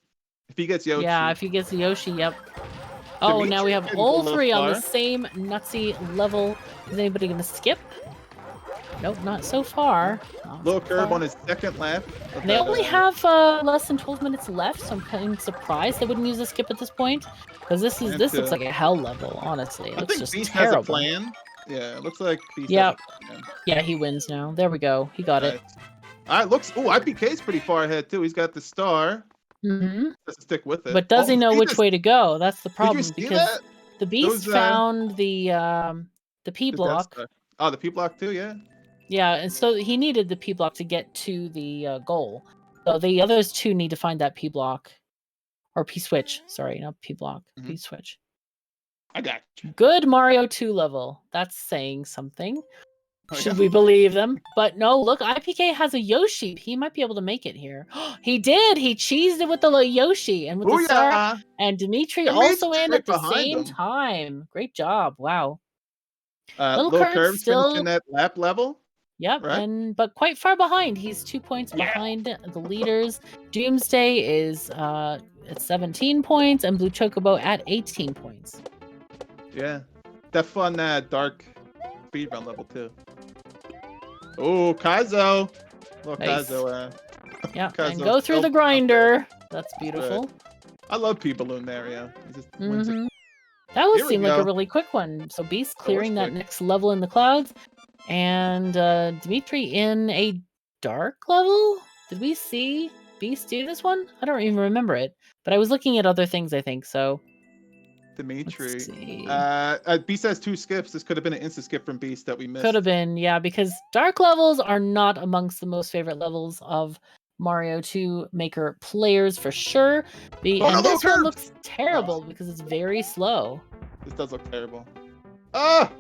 If he gets Yoshi. Yeah, if he gets Yoshi, yep. Oh, Dimitri now we have all 3 on the same nutsy level. Is anybody going to skip? Nope, not so far. Little Curb on his second lap. They only have less than 12 minutes left, so I'm kind of surprised they wouldn't use a skip at this point. Because this looks like a hell level, honestly. It looks just Beast terrible. has a plan. Yeah, it looks like Beast has a plan. Yeah, he wins now. There we go. He got it. All right, IPK's pretty far ahead, too. He's got the star. Mm-hmm. Let's stick with it. But does he know which way to go? That's the problem. Did you see because that? the Beast found the P block. Oh, the P block, too, yeah. Yeah, and so he needed the P block to get to the goal. So the others 2 need to find that P block. Or P switch. Sorry, not P block. P switch. I got you. Good Mario 2 level. That's saying something. Should we believe them? But no, look, IPK has a Yoshi. He might be able to make it here. He did! He cheesed it with the Yoshi and with the star. And Dimitri also in at the same time. Great job. Wow. Little Curve still in that lap level. Yep, right? But quite far behind. He's 2 points behind the leaders. Doomsday is at 17 points, and Blue Chocobo at 18 points. Yeah, that fun dark speedrun level too. Oh, Kaizo! Little Nice. Kaizo. Yeah, Kaizo and go through the grinder. That's beautiful. Right. I love P-Balloon there, yeah. He just wins it. That would seem like a really quick one. So Beast clearing that next level in the clouds. And Dimitri in a dark level? Did we see Beast do this one? I don't even remember it. But I was looking at other things, I think, so... Dimitri. Beast has 2 skips. This could have been an insta-skip from Beast that we missed. Could have been, yeah, because dark levels are not amongst the most favorite levels of Mario 2 Maker players, for sure. And this one looks terrible because it's very slow. This does look terrible. Ah!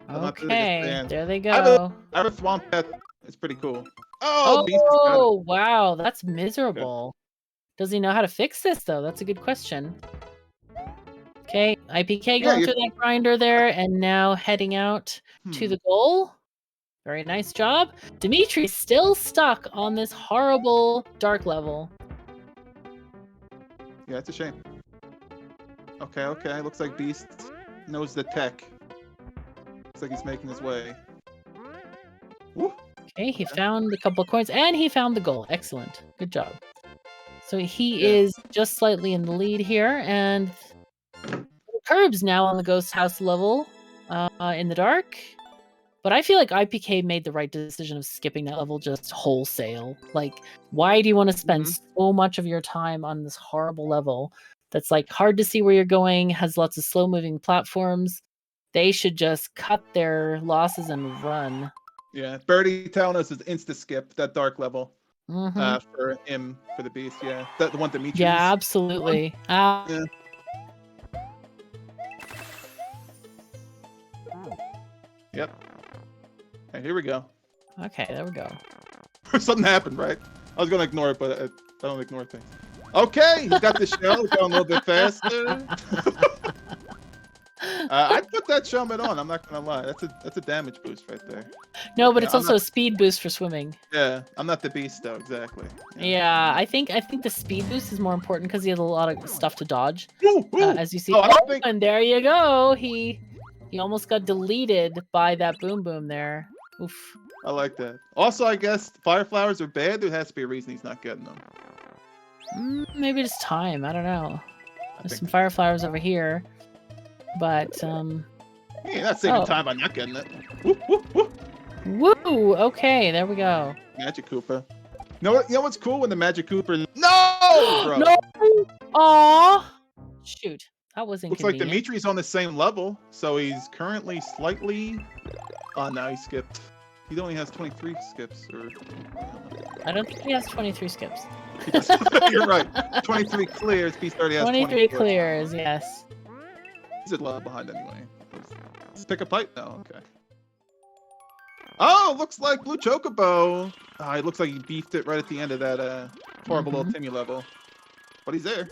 Okay, there they go. I have a swamp pet. It's pretty cool. Oh, wow, that's miserable. Does he know how to fix this, though? That's a good question. Okay, IPK going through that grinder there, and now heading out to the goal. Very nice job. Dimitri's still stuck on this horrible dark level. Yeah, it's a shame. Okay. Looks like Beast knows the tech. Looks like he's making his way. Woo. Okay, he found a couple of coins, and he found the goal. Excellent. Good job. So he is just slightly in the lead here, and Curb's now on the Ghost House level in the dark. But I feel like IPK made the right decision of skipping that level just wholesale. Like, why do you want to spend so much of your time on this horrible level that's like hard to see where you're going, has lots of slow moving platforms? They should just cut their losses and run. Yeah, Birdie telling us is insta skip that dark level Mm-hmm. for him for the beast. Yeah, the one Dimitri's. Yeah, absolutely. Yeah. Yep. Okay, here we go. Okay, there we go. Something happened, right? I was gonna ignore it, but I don't ignore things. Okay, he's got the shell going a little bit faster. I'd put that Shellman on. I'm not gonna lie. That's a damage boost right there. No, but Yeah, it's I'm also not- a speed boost for swimming. Yeah, I'm not the beast though. Exactly. Yeah, I think the speed boost is more important because he has a lot of stuff to dodge. Ooh, ooh. As you see, Oh, I don't think- and there you go. He almost got deleted by that boom boom there. Oof. I like that. Also, I guess fire flowers are bad. There has to be a reason he's not getting them. Maybe it's time. I don't know. I There's think- some fire flowers over here, but Hey, not saving Oh. time by not getting it. Whoop, whoop, whoop. woo. Okay, there we go. Magic Koopa. You know what's cool when the Magic Koopa? No, bro. No. Aw. Shoot, that was Looks like inconvenient. Dimitri's on the same level, so he's currently slightly. Oh no, he skipped. He only has 23 skips, or. I don't think he has 23 skips. You're right. 23 clears. Beast already has 23 24. clears, yes. He's a lot behind anyway. Let's pick a pipe now. Okay. Oh, looks like Blue Chocobo. It looks like he beefed it right at the end of that horrible little Timmy level. But he's there.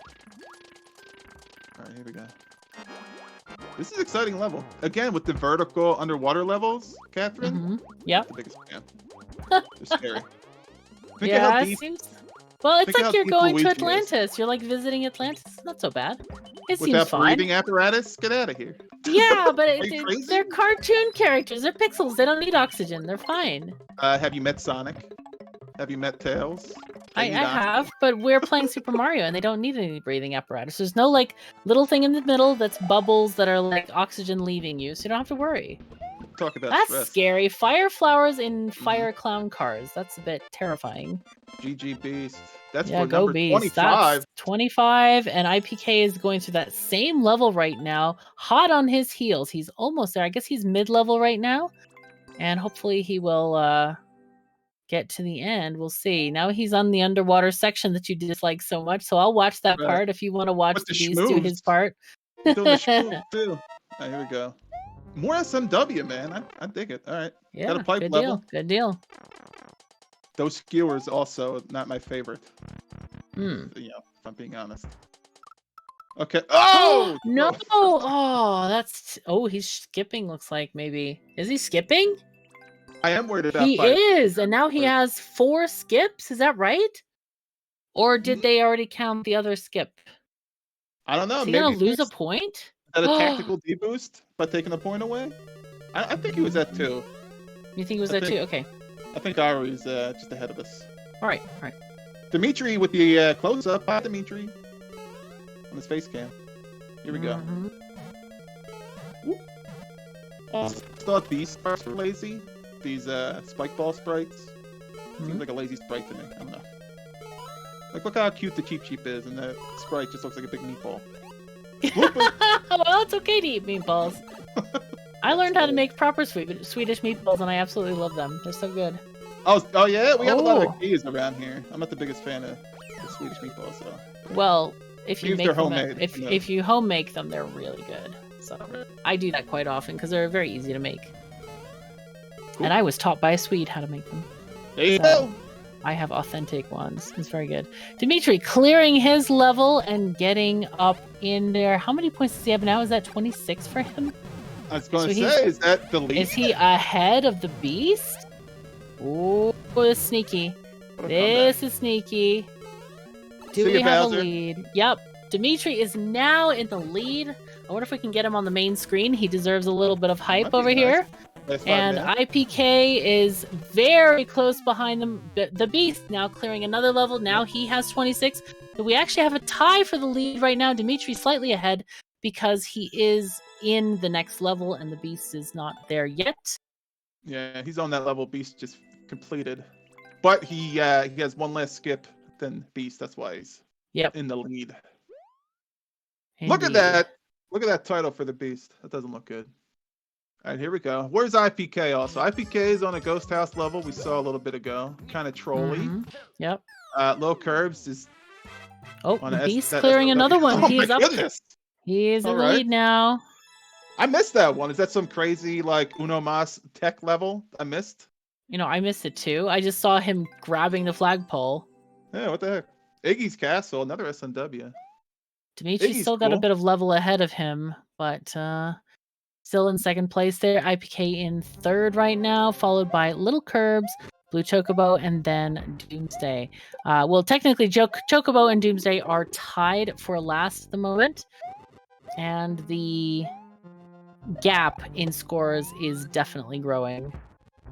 All right, here we go. This is an exciting level. Again, with the vertical underwater levels, Catherine. Yep. The biggest fan. They're scary. Think of Yeah, how it deep- seems. Well, it's think of like how you're deep going to Luigi is. Atlantis. You're like visiting Atlantis. Not so bad. It With seems that fine. breathing apparatus, get out of here. Yeah, but Are you crazy? they're cartoon characters. They're pixels. They don't need oxygen. They're fine. Have you met Sonic? Have you met Tails? I They need oxygen. have, but we're playing Super Mario, and they don't need any breathing apparatus. There's no like little thing in the middle that's bubbles that are like oxygen leaving you, so you don't have to worry. Talk about That's stress. scary. Fire flowers in fire clown cars. That's a bit terrifying. GG Beast. That's Yeah, for go number beast. 25. That's 25, and IPK is going through that same level right now, hot on his heels. He's almost there. I guess he's mid-level right now, and hopefully he will get to the end. We'll see. Now he's on the underwater section that you dislike so much, so I'll watch that Right. part if you want to watch With the the beast do his schmoozed. part. Doing the schmoove, too. All right, here we go. More SMW, man. I dig it. All right. Yeah, Got a pipe good level. deal. Good deal. Those skewers also not my favorite. Hmm. You know, if I'm being honest. Okay. Oh No! Oh, that's. Oh, he's skipping. Looks like maybe. Is he skipping? I am worried about He pipe. is, and now he has 4 skips. Is that right? Or did they already count the other skip? I don't know. Is he Maybe gonna lose a fixed- point? Is that a tactical deboost by taking a point away? I think he was at 2. You think it was I that think- too? Okay. I think Ari's just ahead of us. All right. All right. Dimitri with the close up. Hi, Dimitri. On his face cam. Here we go. Mhm. Thought these sprites were lazy. These spike ball sprites. Mm-hmm. Seems like a lazy sprite to me. I don't know. Like, look how cute the Cheep Cheep is, and that sprite just looks like a big meatball. Well, it's okay to eat meatballs. I learned how to make proper Swedish meatballs, and I absolutely love them. They're so good. Oh yeah, we have a lot Oh. of keys around here. I'm not the biggest fan of the Swedish meatballs, so. Well, if you Use make their them, homemade, if no. if you home make them, they're really good. So I do that quite often because they're very easy to make. Cool. And I was taught by a Swede how to make them. There you So, go. I have authentic ones. It's very good. Dimitri clearing his level and getting up in there. How many points does he have now? Is that 26 for him? I was going So to he's- say, is that the lead? Is he ahead of the beast? Oh, this is sneaky. What a This is sneaky. Do See we you, have Bowser. a lead? Yep. Dimitri is now in the lead. I wonder if we can get him on the main screen. He deserves a little bit of hype That'd be over nice. here. Last 5 And minutes. IPK is very close behind them. The Beast now clearing another level. Now he has 26. So we actually have a tie for the lead right now. Dimitri slightly ahead because he is in the next level and the Beast is not there yet. Yeah, he's on that level. Beast just completed, but he has one less skip than Beast. That's why he's Yep. in the lead. Look at Indeed. that! Look at that title for the Beast. That doesn't look good. All right, here we go. Where's IPK also? IPK is on a ghost house level we saw a little bit ago. Kind of trolly. Yep. Low Curbs is Oh, on the a Beast's that clearing SOW. another one. Oh He my is up. goodness. He is in All the right. lead now. I missed that one. Is that some crazy like Uno Mas tech level I missed? I missed it too. I just saw him grabbing the flagpole. Yeah, what the heck? Iggy's Castle, another SNW. Dimitri's Iggy's still got a cool. bit of level ahead of him, but still in second place there. IPK in third right now, followed by Little Curbs, Blue Chocobo, and then Doomsday. Well, technically, Chocobo and Doomsday are tied for last at the moment, and the gap in scores is definitely growing.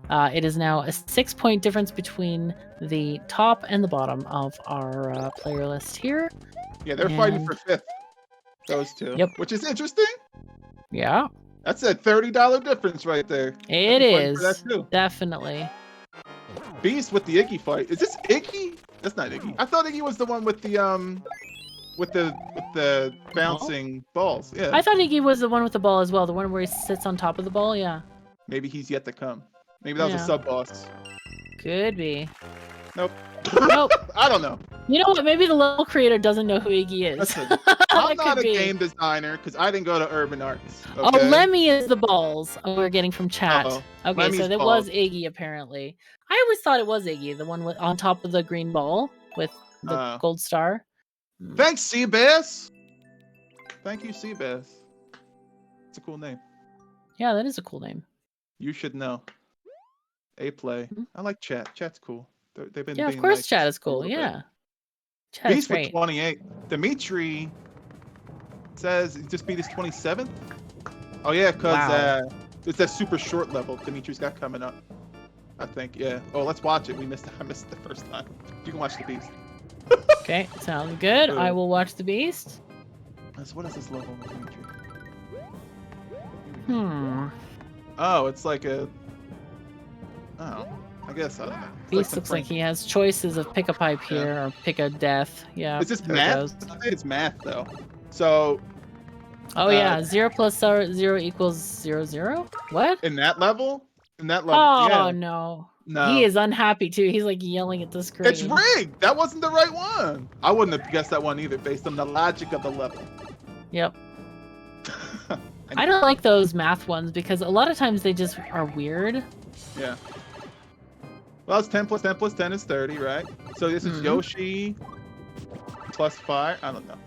It is now a 6-point difference between the top and the bottom of our player list here. Yeah, they're fighting for fifth. Those two. Yep. Which is interesting. Yeah. That's a $30 difference right there. It I'd be fighting for is. that too. Definitely. Beast with the Iggy fight. Is this Iggy? That's not Iggy. I thought Iggy was the one with the bouncing balls. Yeah. I thought Iggy was the one with the ball as well, the one where he sits on top of the ball. Yeah. Maybe he's yet to come. Maybe that was Yeah. a sub boss. Could be. Nope. Nope. I don't know. You know what? Maybe the level creator doesn't know who Iggy is. Listen, That I'm not could a be. game designer because I didn't go to Urban Arts. Oh, Okay? Lemmy is the balls. We're getting from chat. Uh-oh. Okay, Lemmy's so that balls. was Iggy apparently. I always thought it was Iggy, the one on top of the green ball with the gold star. Thanks, Seabass. Thank you, Seabass. It's a cool name. Yeah, that is a cool name. You should know. A-play. I like chat. Chat's cool. They've been Yeah, of being course nice chat is a cool. little bit. Yeah. Chat is Beast with great. 28. Dimitri says he just beat his 27th. Oh yeah, because Wow. it's that super short level Dimitri's got coming up. I think, yeah. Oh, let's watch it. I missed it the first time. You can watch the Beast. Okay, sounds good. I will watch the Beast. So what is this level with Dimitri? Oh, it's like a. Oh, I guess I don't know. It's Beast some looks like Frank- he has choices of pick a pipe here or pick a death. Yeah. Is this there it math? goes. I think it's math though. So. Oh yeah, 0 plus 0 equals 0, 0? What? In that level? In that level? Oh yeah. no. No. He is unhappy too. He's like yelling at the screen. It's rigged. That wasn't the right one. I wouldn't have guessed that one either, based on the logic of the level. Yep. I don't like those math ones because a lot of times they just are weird. Yeah. Well, it's 10 plus 10 plus 10 is 30, right? So this is Yoshi plus 5. I don't know.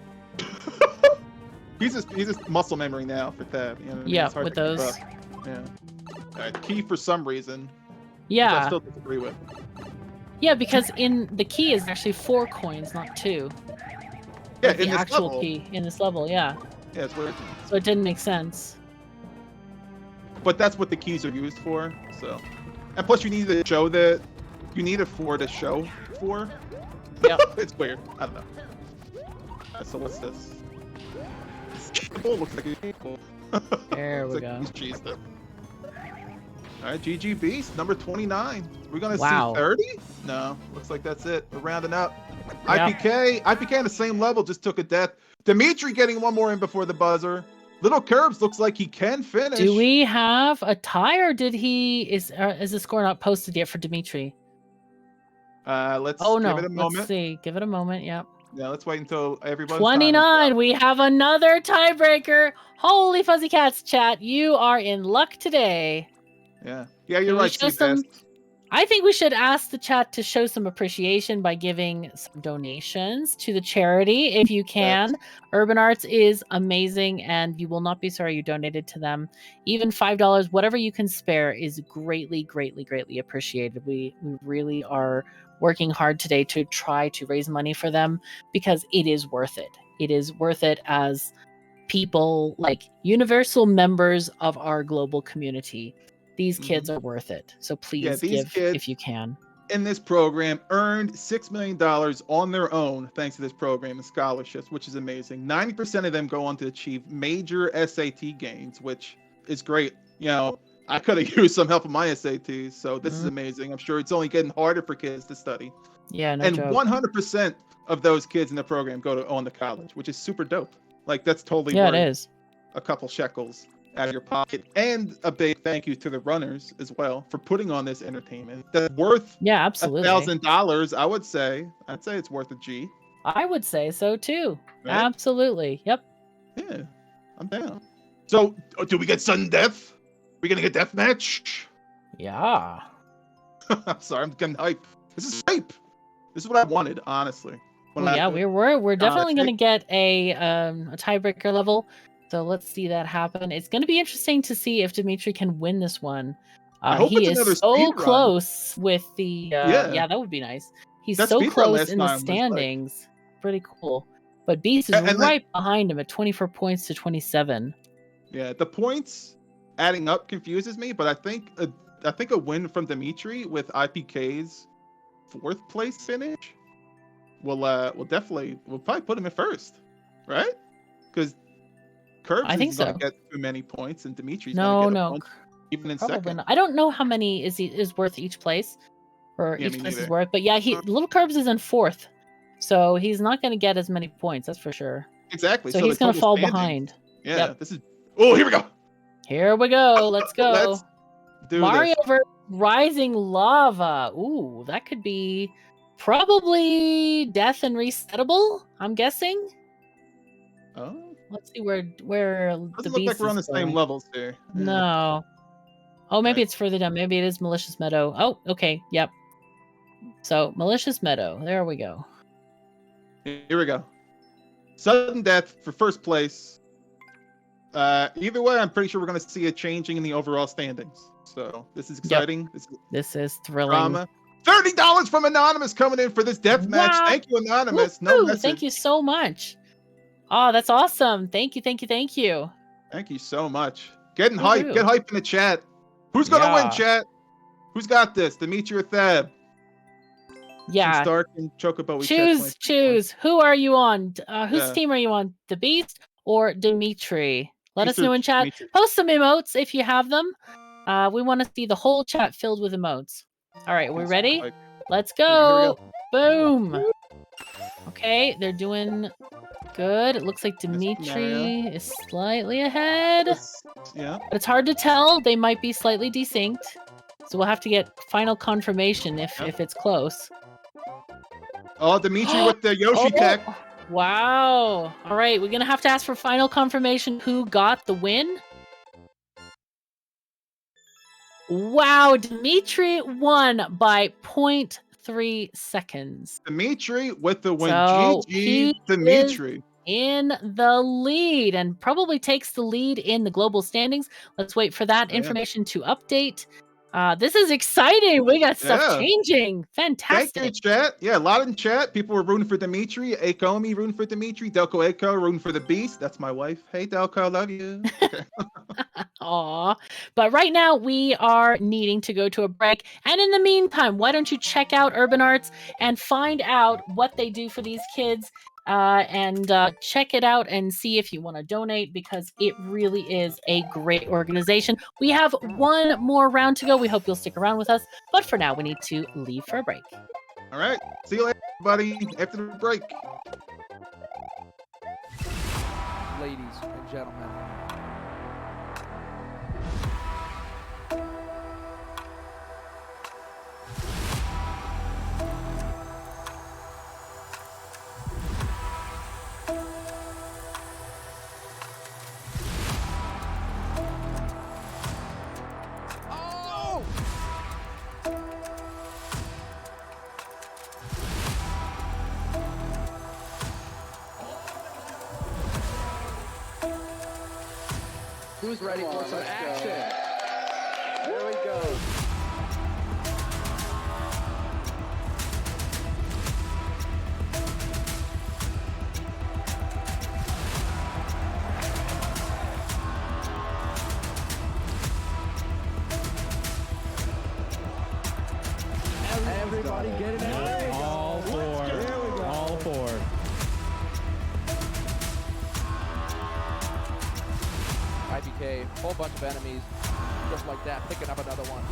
he's just muscle memory now for Tab. You know what I mean? Yeah, It's hard with to keep those. up. Yeah. All right, key for some reason. Which I Yeah. still disagree with. Yeah, because in the key is actually 4 coins, not 2. Yeah, Like the in this actual level. key in this level, yeah. Yeah, it's weird. So it didn't make sense. But that's what the keys are used for. So, and plus you need to show that you need a 4 to show 4. Yep. It's weird. I don't know. So what's this? Oh, looks like a There we It's go. He's cheesed it. All right, GG Beast, number 29. We're gonna Wow. see 30? No, looks like that's it. We're rounding up. Yeah. IPK on the same level just took a death. Dimitri getting one more in before the buzzer. Little Curbs looks like he can finish. Do we have a tie or is the score not posted yet for Dimitri? Let's Oh no. give it a moment. Let's see. Give it a moment. Yep. Yeah, let's wait until everybody's 29. We have another tiebreaker. Holy fuzzy cats, chat. You are in luck today. Yeah. Yeah, you're Can we right, show Seabass. I think we should ask the chat to show some appreciation by giving some donations to the charity if you can. Urban Arts is amazing and you will not be sorry you donated to them. Even $5, whatever you can spare, is greatly, greatly, greatly appreciated. We really are working hard today to try to raise money for them because it is worth it. It is worth it as people, like universal members of our global community. These kids are worth it. So please these give kids if you can. in this program earned $6 million on their own thanks to this program and scholarships, which is amazing. 90% of them go on to achieve major SAT gains, which is great. You know, I could have used some help with my SATs, so this is amazing. I'm sure it's only getting harder for kids to study. Yeah, no and joke. 100% of those kids in the program go on to college, which is super dope. Like that's totally Yeah, it worth is. a couple shekels out of your pocket, and a big thank you to the runners as well for putting on this entertainment that's worth Yeah, absolutely. $1,000. I would say. I'd say it's worth a G. I would say so too. Right? Absolutely. Yep. Yeah, I'm down. So, do we get sudden death? We gonna get death match? Yeah. I'm sorry, I'm getting hype. This is hype. This is what I wanted, honestly. We're definitely gonna get a tiebreaker level. So let's see that happen. It's gonna be interesting to see if Dimitri can win this one. I hope he it's another is so speed run. close with the yeah, that would be nice. He's That so speed run close last in the time was, like- standings. Pretty cool. But Beast is And right behind him at 24 points to 27. Yeah, the points adding up confuses me, but I think a win from Dimitri with IPK's 4th place finish will probably put him in first, right? Because Curbs is gonna get too many points, and Dimitri's gonna get a bunch, even in Probably second. not. I don't know how many is worth each place, or Yeah, each me place is neither. worth. But yeah, Little Curbs is in 4th, so he's not going to get as many points. That's for sure. Exactly. So the he's going to total fall standings- behind. Yeah, Yep. this is. Oh, here we go. Here we go. Let's go. Let's do Mario this. vs. Rising Lava. Ooh, that could be probably death and resettable. I'm guessing. Oh, Let's see where the doesn't look beast like we're on the is same going. levels here. Yeah. No. Oh, maybe Right. it's further down. Maybe it is Malicious Meadow. Oh, okay. Yep. So, Malicious Meadow. There we go. Here we go. Sudden death for first place. Either way, I'm pretty sure we're going to see a changing in the overall standings. So this is exciting. This is thrilling. Drama. $30 from Anonymous coming in for this death match. Wow. Thank you, Anonymous. No Woo-hoo! message. Thank you so much. Oh, that's awesome. Thank you. Thank you so much. Getting Woo-hoo. hype. Get hype in the chat. Who's going to Yeah. win, chat? Who's got this? Dimitri or Theb? Yeah. Stark and Chocobo. We checked Choose. Who are you on? Whose Yeah. team are you on? The Beast or Dimitri? Let us Dimitri- know in chat. Dimitri. Post some emotes if you have them. We want to see the whole chat filled with emotes. All right, we're ready? Hype. Let's Here we go. go. Boom. Okay, they're doing good. It looks like Dimitri is slightly ahead. Yeah. But it's hard to tell. They might be slightly desynced. So we'll have to get final confirmation if it's close. Oh, Dimitri with the Yoshi tech. Wow. All right, we're going to have to ask for final confirmation who got the win. Wow, Dimitri won by 0.3 seconds. Dimitri with the win. So he GG, Dimitri. In the lead and probably takes the lead in the global standings. Let's wait for that information to update. This is exciting. We got stuff changing. Fantastic. Thank you, chat. Yeah, a lot in chat. People were rooting for Dimitri. Akomi rooting for Dimitri. Delco Ako rooting for the Beast. That's my wife. Hey, Delco, love you. Aw. But right now, we are needing to go to a break. And in the meantime, why don't you check out Urban Arts and find out what they do for these kids and check it out and see if you want to donate, because it really is a great organization. We have one more round to go. We hope you'll stick around with us. But for now, we need to leave for a break. All right. See you later, everybody, after the break. Ladies and gentlemen. Who's ready for some action? There we go. Everybody get it out. All four. All four. IBK, whole bunch of enemies, just like that, picking up another one.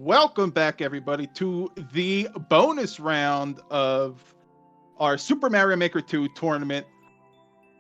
Welcome back, everybody, to the bonus round of our Super Mario Maker 2 tournament.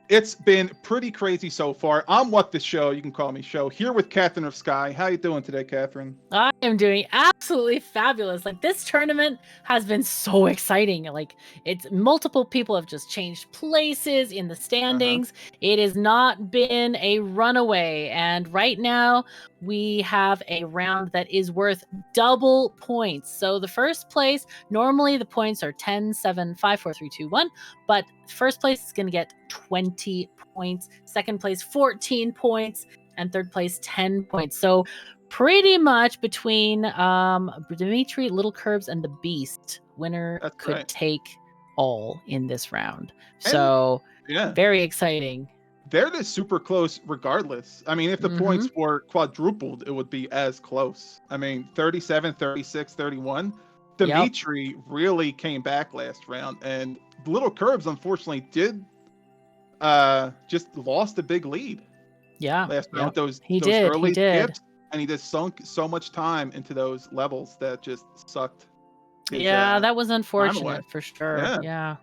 It's been pretty crazy so far. I'm What the Show. You can call me Show. Here with Catherine of Sky. How you doing today, Catherine? I am doing absolutely fabulous. Like, this tournament has been so exciting. Like, it's multiple people have just changed places in the standings. It has not been a runaway. And right now we have a round that is worth double points. So the first place, normally the points are 10, 7, 5, 4, 3, 2, 1. But first place is going to get 20 points. Second place, 14 points. And third place, 10 points. So pretty much between Dimitri, Little Curbs, and the Beast, winner could take all in this round. So very exciting. They're just super close regardless. I mean, if the points were quadrupled, it would be as close. I mean, 37, 36, 31. Dimitri really came back last round, and Little Curbs unfortunately did just lost a big lead. Last round. Those early skips, and he just sunk so much time into those levels that just sucked. That was unfortunate for sure. Yeah.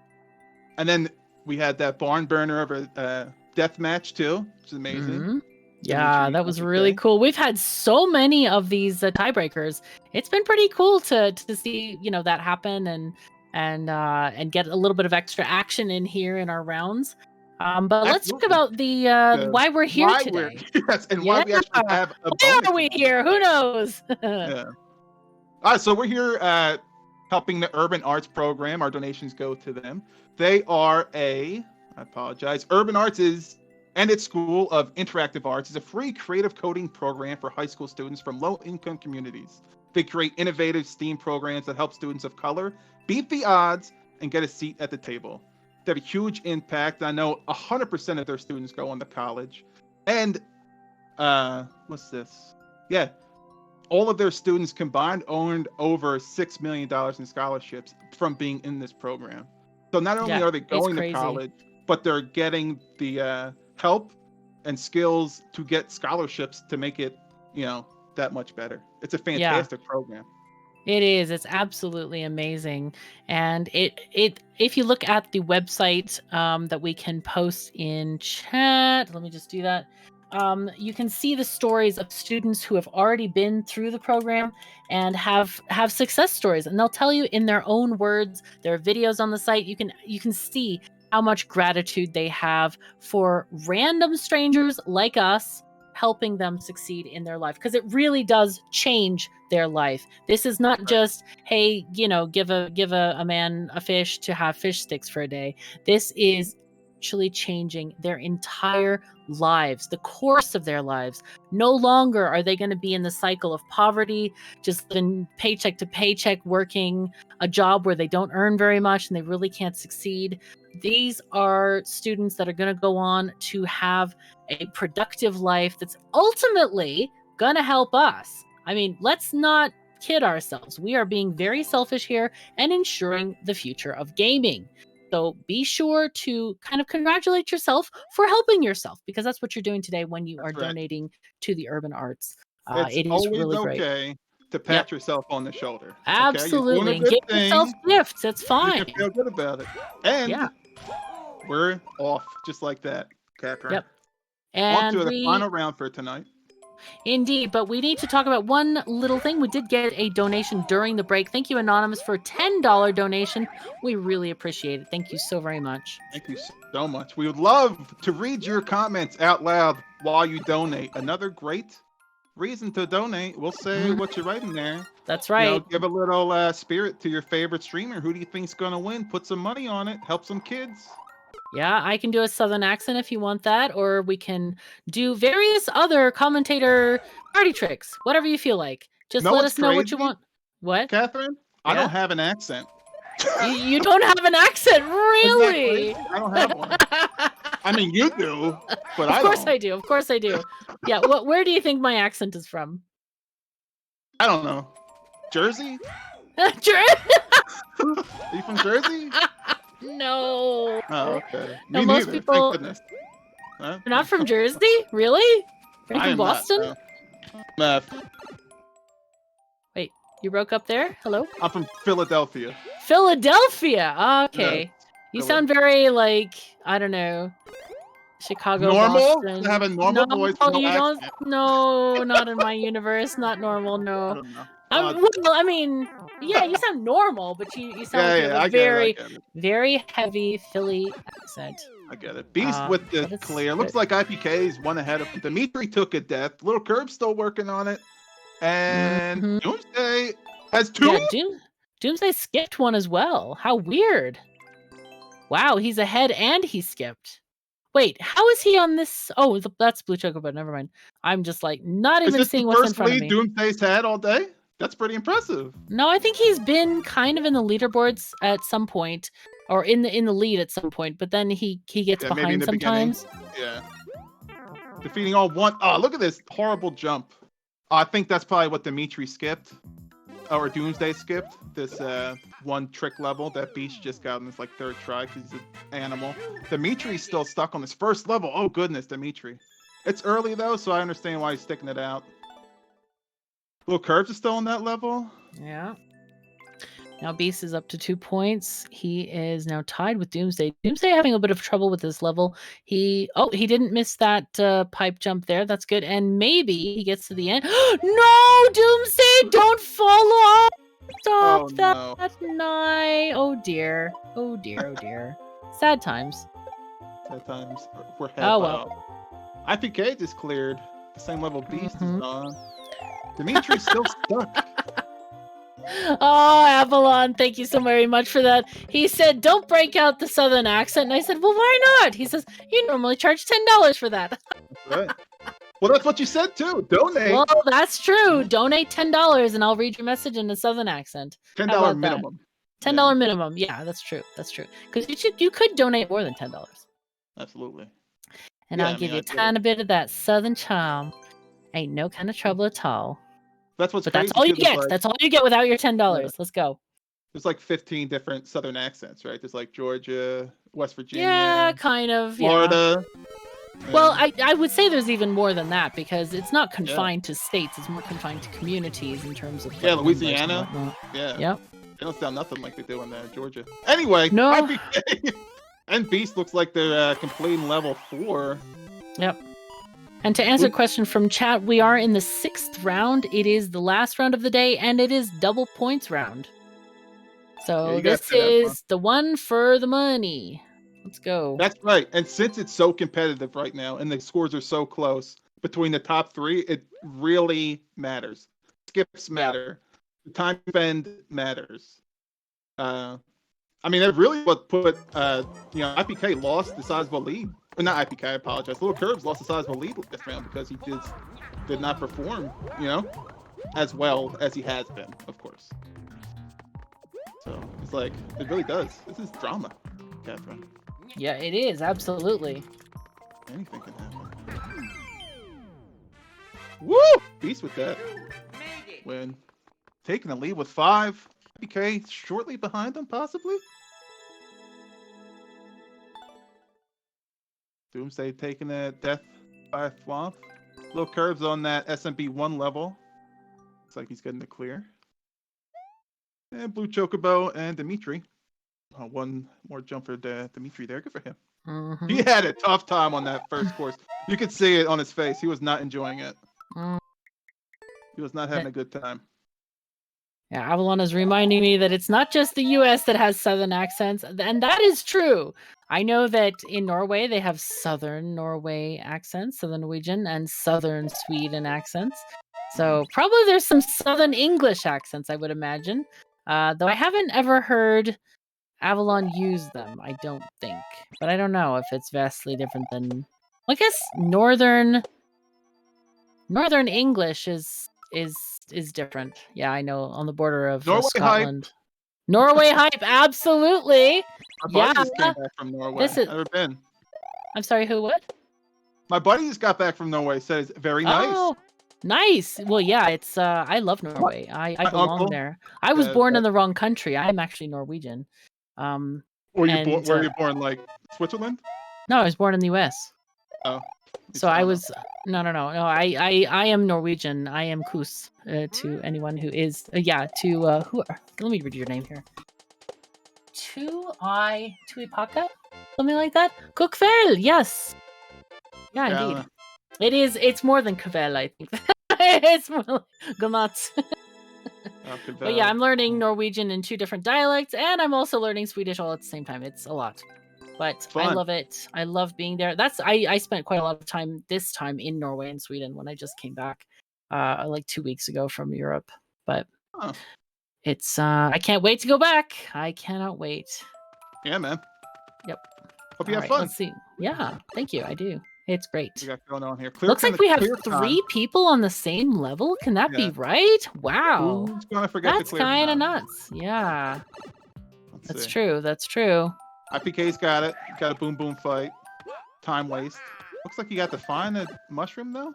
And then we had that barn burner of a death match too, which is amazing. Yeah, that was really cool. We've had so many of these tiebreakers. It's been pretty cool to see, you know, that happen and get a little bit of extra action in here in our rounds. But let's talk about the why we're here today. Why we actually have a why are we here? Who knows? All right, so we're here helping the Urban Arts program. Our donations go to them. They are Urban Arts is and its School of Interactive Arts is a free creative coding program for high school students from low-income communities. They create innovative STEAM programs that help students of color beat the odds and get a seat at the table. They have a huge impact. I know 100% of their students go on to college. And what's this? Yeah. All of their students combined earned over $6 million in scholarships from being in this program. So not only are they going to college, but they're getting the help and skills to get scholarships to make it, you know, that much better. It's a fantastic program. It is. It's absolutely amazing. And if you look at the website that we can post in chat, let me just do that. You can see the stories of students who have already been through the program and have success stories, and they'll tell you in their own words. There are videos on the site. You can see how much gratitude they have for random strangers like us helping them succeed in their life, because it really does change their life. This is not just, hey, you know, give a man a fish to have fish sticks for a day. This is actually changing their entire lives, the course of their lives. No longer are they going to be in the cycle of poverty, just living paycheck to paycheck, working a job where they don't earn very much and they really can't succeed. These are students that are going to go on to have a productive life that's ultimately going to help us. I mean, let's not kid ourselves. We are being very selfish here and ensuring the future of gaming. So be sure to kind of congratulate yourself for helping yourself, because that's what you're doing today when you are donating to the Urban Arts. It is really great to pat yourself on the shoulder. Absolutely. Give yourself gifts. It's fine. You can feel good about it. And we're off just like that, Catherine. Yep. On to the final round for tonight. Indeed, but we need to talk about one little thing. We did get a donation during the break. Thank you, Anonymous, for a $10 donation. We really appreciate it. Thank you so very much. Thank you so much. We would love to read your comments out loud while you donate. Another great reason to donate. We'll say what you're writing there. That's right. You know, give a little spirit to your favorite streamer. Who do you think's going to win? Put some money on it. Help some kids. Yeah, I can do a Southern accent if you want that, or we can do various other commentator party tricks, whatever you feel like. Just let us know what you want. What? Catherine? I don't have an accent. You don't have an accent, really? Exactly. I don't have one. I mean, you do, but I don't. Of course I do. Of course I do. Yeah, where do you think my accent is from? I don't know. Jersey? Jersey? Are you from Jersey? No. Oh, okay. No, Me most neither. people. Thank goodness. Huh? You're not from Jersey? Really? Are you from Boston? Not, Wait. You broke up there? Hello? I'm from Philadelphia. Philadelphia! Okay. You Philly. sound very, like, I don't know, Chicago, Normal? Boston. I have a normal voice, no you don't. accent. No, not in my universe. Not normal, I no. don't know. Well, I mean, yeah, you sound normal, but you sound like you have a I get it. very heavy Philly accent. I get it. Beast with the clear. Looks like IPK's one ahead of Dimitri took a death. Little Curb still working on it. And Doomsday has 2? Yeah, Doomsday skipped one as well. How weird. Wow, he's ahead and he skipped. Wait, how is he on this? Oh, that's Blue Chocobo. Never mind. I'm just like not even seeing what's in front of me. Is this the first lead Doomsday's had all day? That's pretty impressive. No, I think he's been kind of in the leaderboards at some point, or in the lead at some point. But then he gets behind sometimes. Yeah. Defeating all one. Oh, look at this horrible jump. I think that's probably what Dimitri skipped, or Doomsday skipped. This one trick level that Beast just got in his like 3rd try because he's an animal. Dimitri's still stuck on this 1st level. Oh goodness, Dimitri. It's early though, so I understand why he's sticking it out. Little Curves is still on that level. Yeah. Now Beast is up to 2 points. He is now tied with Doomsday. Doomsday having a bit of trouble with this level. He didn't miss that pipe jump there. That's good. And maybe he gets to the end. No, Doomsday, don't fall off. Stop that. No. Oh dear. Oh dear. Oh dear. Sad times. Sad times. We're oh well. IPK just cleared. The same level Beast is on. Dimitri's still stuck. Oh, Avalon, thank you so very much for that. He said, don't break out the Southern accent. And I said, well, why not? He says, you normally charge $10 for that. Right. Well, that's what you said, too. Donate. Well, that's true. Donate $10 and I'll read your message in a Southern accent. $10 minimum. $10 minimum. Yeah, that's true. That's true. Because you could donate more than $10. Absolutely. And I'll give you a tiny bit of that Southern charm. Ain't no kind of trouble at all. That's what's crazy. That's all you get. That's all you get without your $10. Yeah. Let's go. There's like 15 different Southern accents, right? There's like Georgia, West Virginia. Yeah, kind of. Florida. Yeah. Well, I would say there's even more than that because it's not confined to states. It's more confined to communities in terms of. Yeah, Louisiana. Yeah. Yep. They don't sound nothing like they do in Georgia. Anyway. No. And Beast looks like they're completing level 4. Yep. And to answer a question from chat, we are in the 6th round. It is the last round of the day, and it is double points round. So this is the one for the money. Let's go. That's right. And since it's so competitive right now, and the scores are so close between the top 3, it really matters. Skips matter. The time spent matters. I mean, that really what put IPK lost the sizable lead. Not IPK, I apologize. Little Curbs lost the sizable lead this round because he just did not perform, as well as he has been, of course. So it's like, it really does. This is drama, Catherine. Yeah, it is, absolutely. Anything can happen. Woo! Beast with that. When taking the lead with 5. IPK shortly behind them, possibly? Doomsday taking a death by Swamp. Little Curves on that SMB 1 level. Looks like he's getting the clear. And Blue Chocobo and Dimitri. One more jump for Dimitri there. Good for him. Mm-hmm. He had a tough time on that first course. You could see it on his face. He was not enjoying it. He was not having a good time. Yeah, Avalon is reminding me that it's not just the US that has Southern accents, and that is true. I know that in Norway they have Southern Norway accents, Southern Norwegian, and Southern Sweden accents. So probably there's some Southern English accents, I would imagine. Though I haven't ever heard Avalon use them, I don't think. But I don't know if it's vastly different than... I guess Northern English is different. Yeah, I know, on the border of Scotland. Hype. Norway hype, absolutely. My buddy just came back from Norway. Never been. I'm sorry, who? What? My buddy just got back from Norway. Said it's very nice. Oh, nice. Well, yeah, it's. I love Norway. I belong there. I was born in the wrong country. I am actually Norwegian. Were you born like Switzerland? No, I was born in the U.S. Oh. So I was no. I am Norwegian. I am Kus to anyone who is who. Let me read your name here. Tuipaka, something like that. Kukvel, yes. Yeah, indeed. It is. It's more than Kvel, I think. It's more like Gamat. But yeah, I'm learning Norwegian in 2 different dialects, and I'm also learning Swedish all at the same time. It's a lot. But I love it. I love being there. I spent quite a lot of time this time in Norway and Sweden when I just came back like 2 weeks ago from Europe. But it's I can't wait to go back. I cannot wait. Yeah, man. Yep. Hope you have fun. Let's see. Yeah, thank you. I do. It's great. We got going on here. Looks like we have 3 people on the same level. Can that be right? Wow. Who's gonna forget That's kind of nuts. Yeah. That's true. That's true. IPK's got it. Got a boom boom fight. Time waste. Looks like you got to find a mushroom though.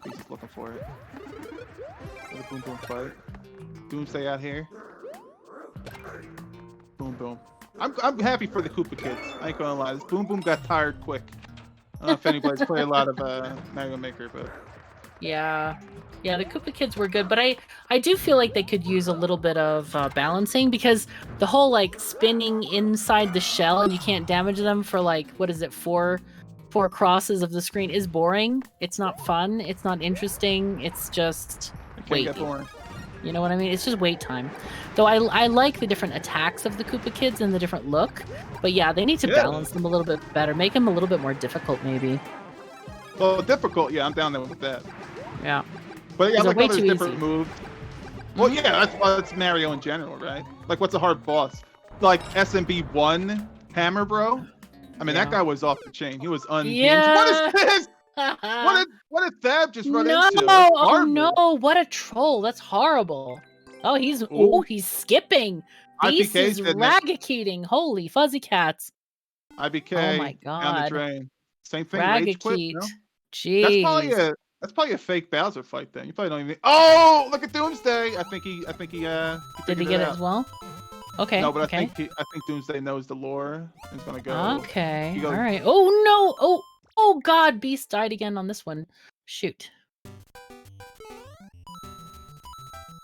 He's just looking for it. Got a boom boom fight. Doomsday out here. Boom boom. I'm happy for the Koopa kids. I ain't gonna lie. This boom boom got tired quick. I don't know if anybody's played a lot of Mario Maker, but yeah, the Koopa kids were good, but I do feel like they could use a little bit of balancing, because the whole like spinning inside the shell and you can't damage them for like, what is it, four crosses of the screen is boring. It's not fun. It's not interesting. It's just get boring. You know what I mean? It's just wait time. Though I like the different attacks of the Koopa kids and the different look, but yeah, they need to balance them a little bit better. Make them a little bit more difficult, maybe. Well, difficult, yeah, I'm down there with that. Yeah. But yeah, like there's different moves. Well, yeah, that's Mario in general, right? Like, what's a hard boss? Like SMB 1 Hammer Bro? I mean, that guy was off the chain. He was unhinged. Yeah. What is this? What did Thab just run into? Oh no! What a troll! That's horrible. Oh, he's skipping. Beast is ragakeeting. Holy fuzzy cats. IBK. Oh my god. Down the drain. Same thing. Rage quit, no? Jeez. That's probably a fake Bowser fight then. You probably don't even. Oh, look at Doomsday. I think he Did he get it as well? Okay. No, but I think Doomsday knows the lore. He's gonna go. Okay. All right. Oh no! Oh god! Beast died again on this one. Shoot.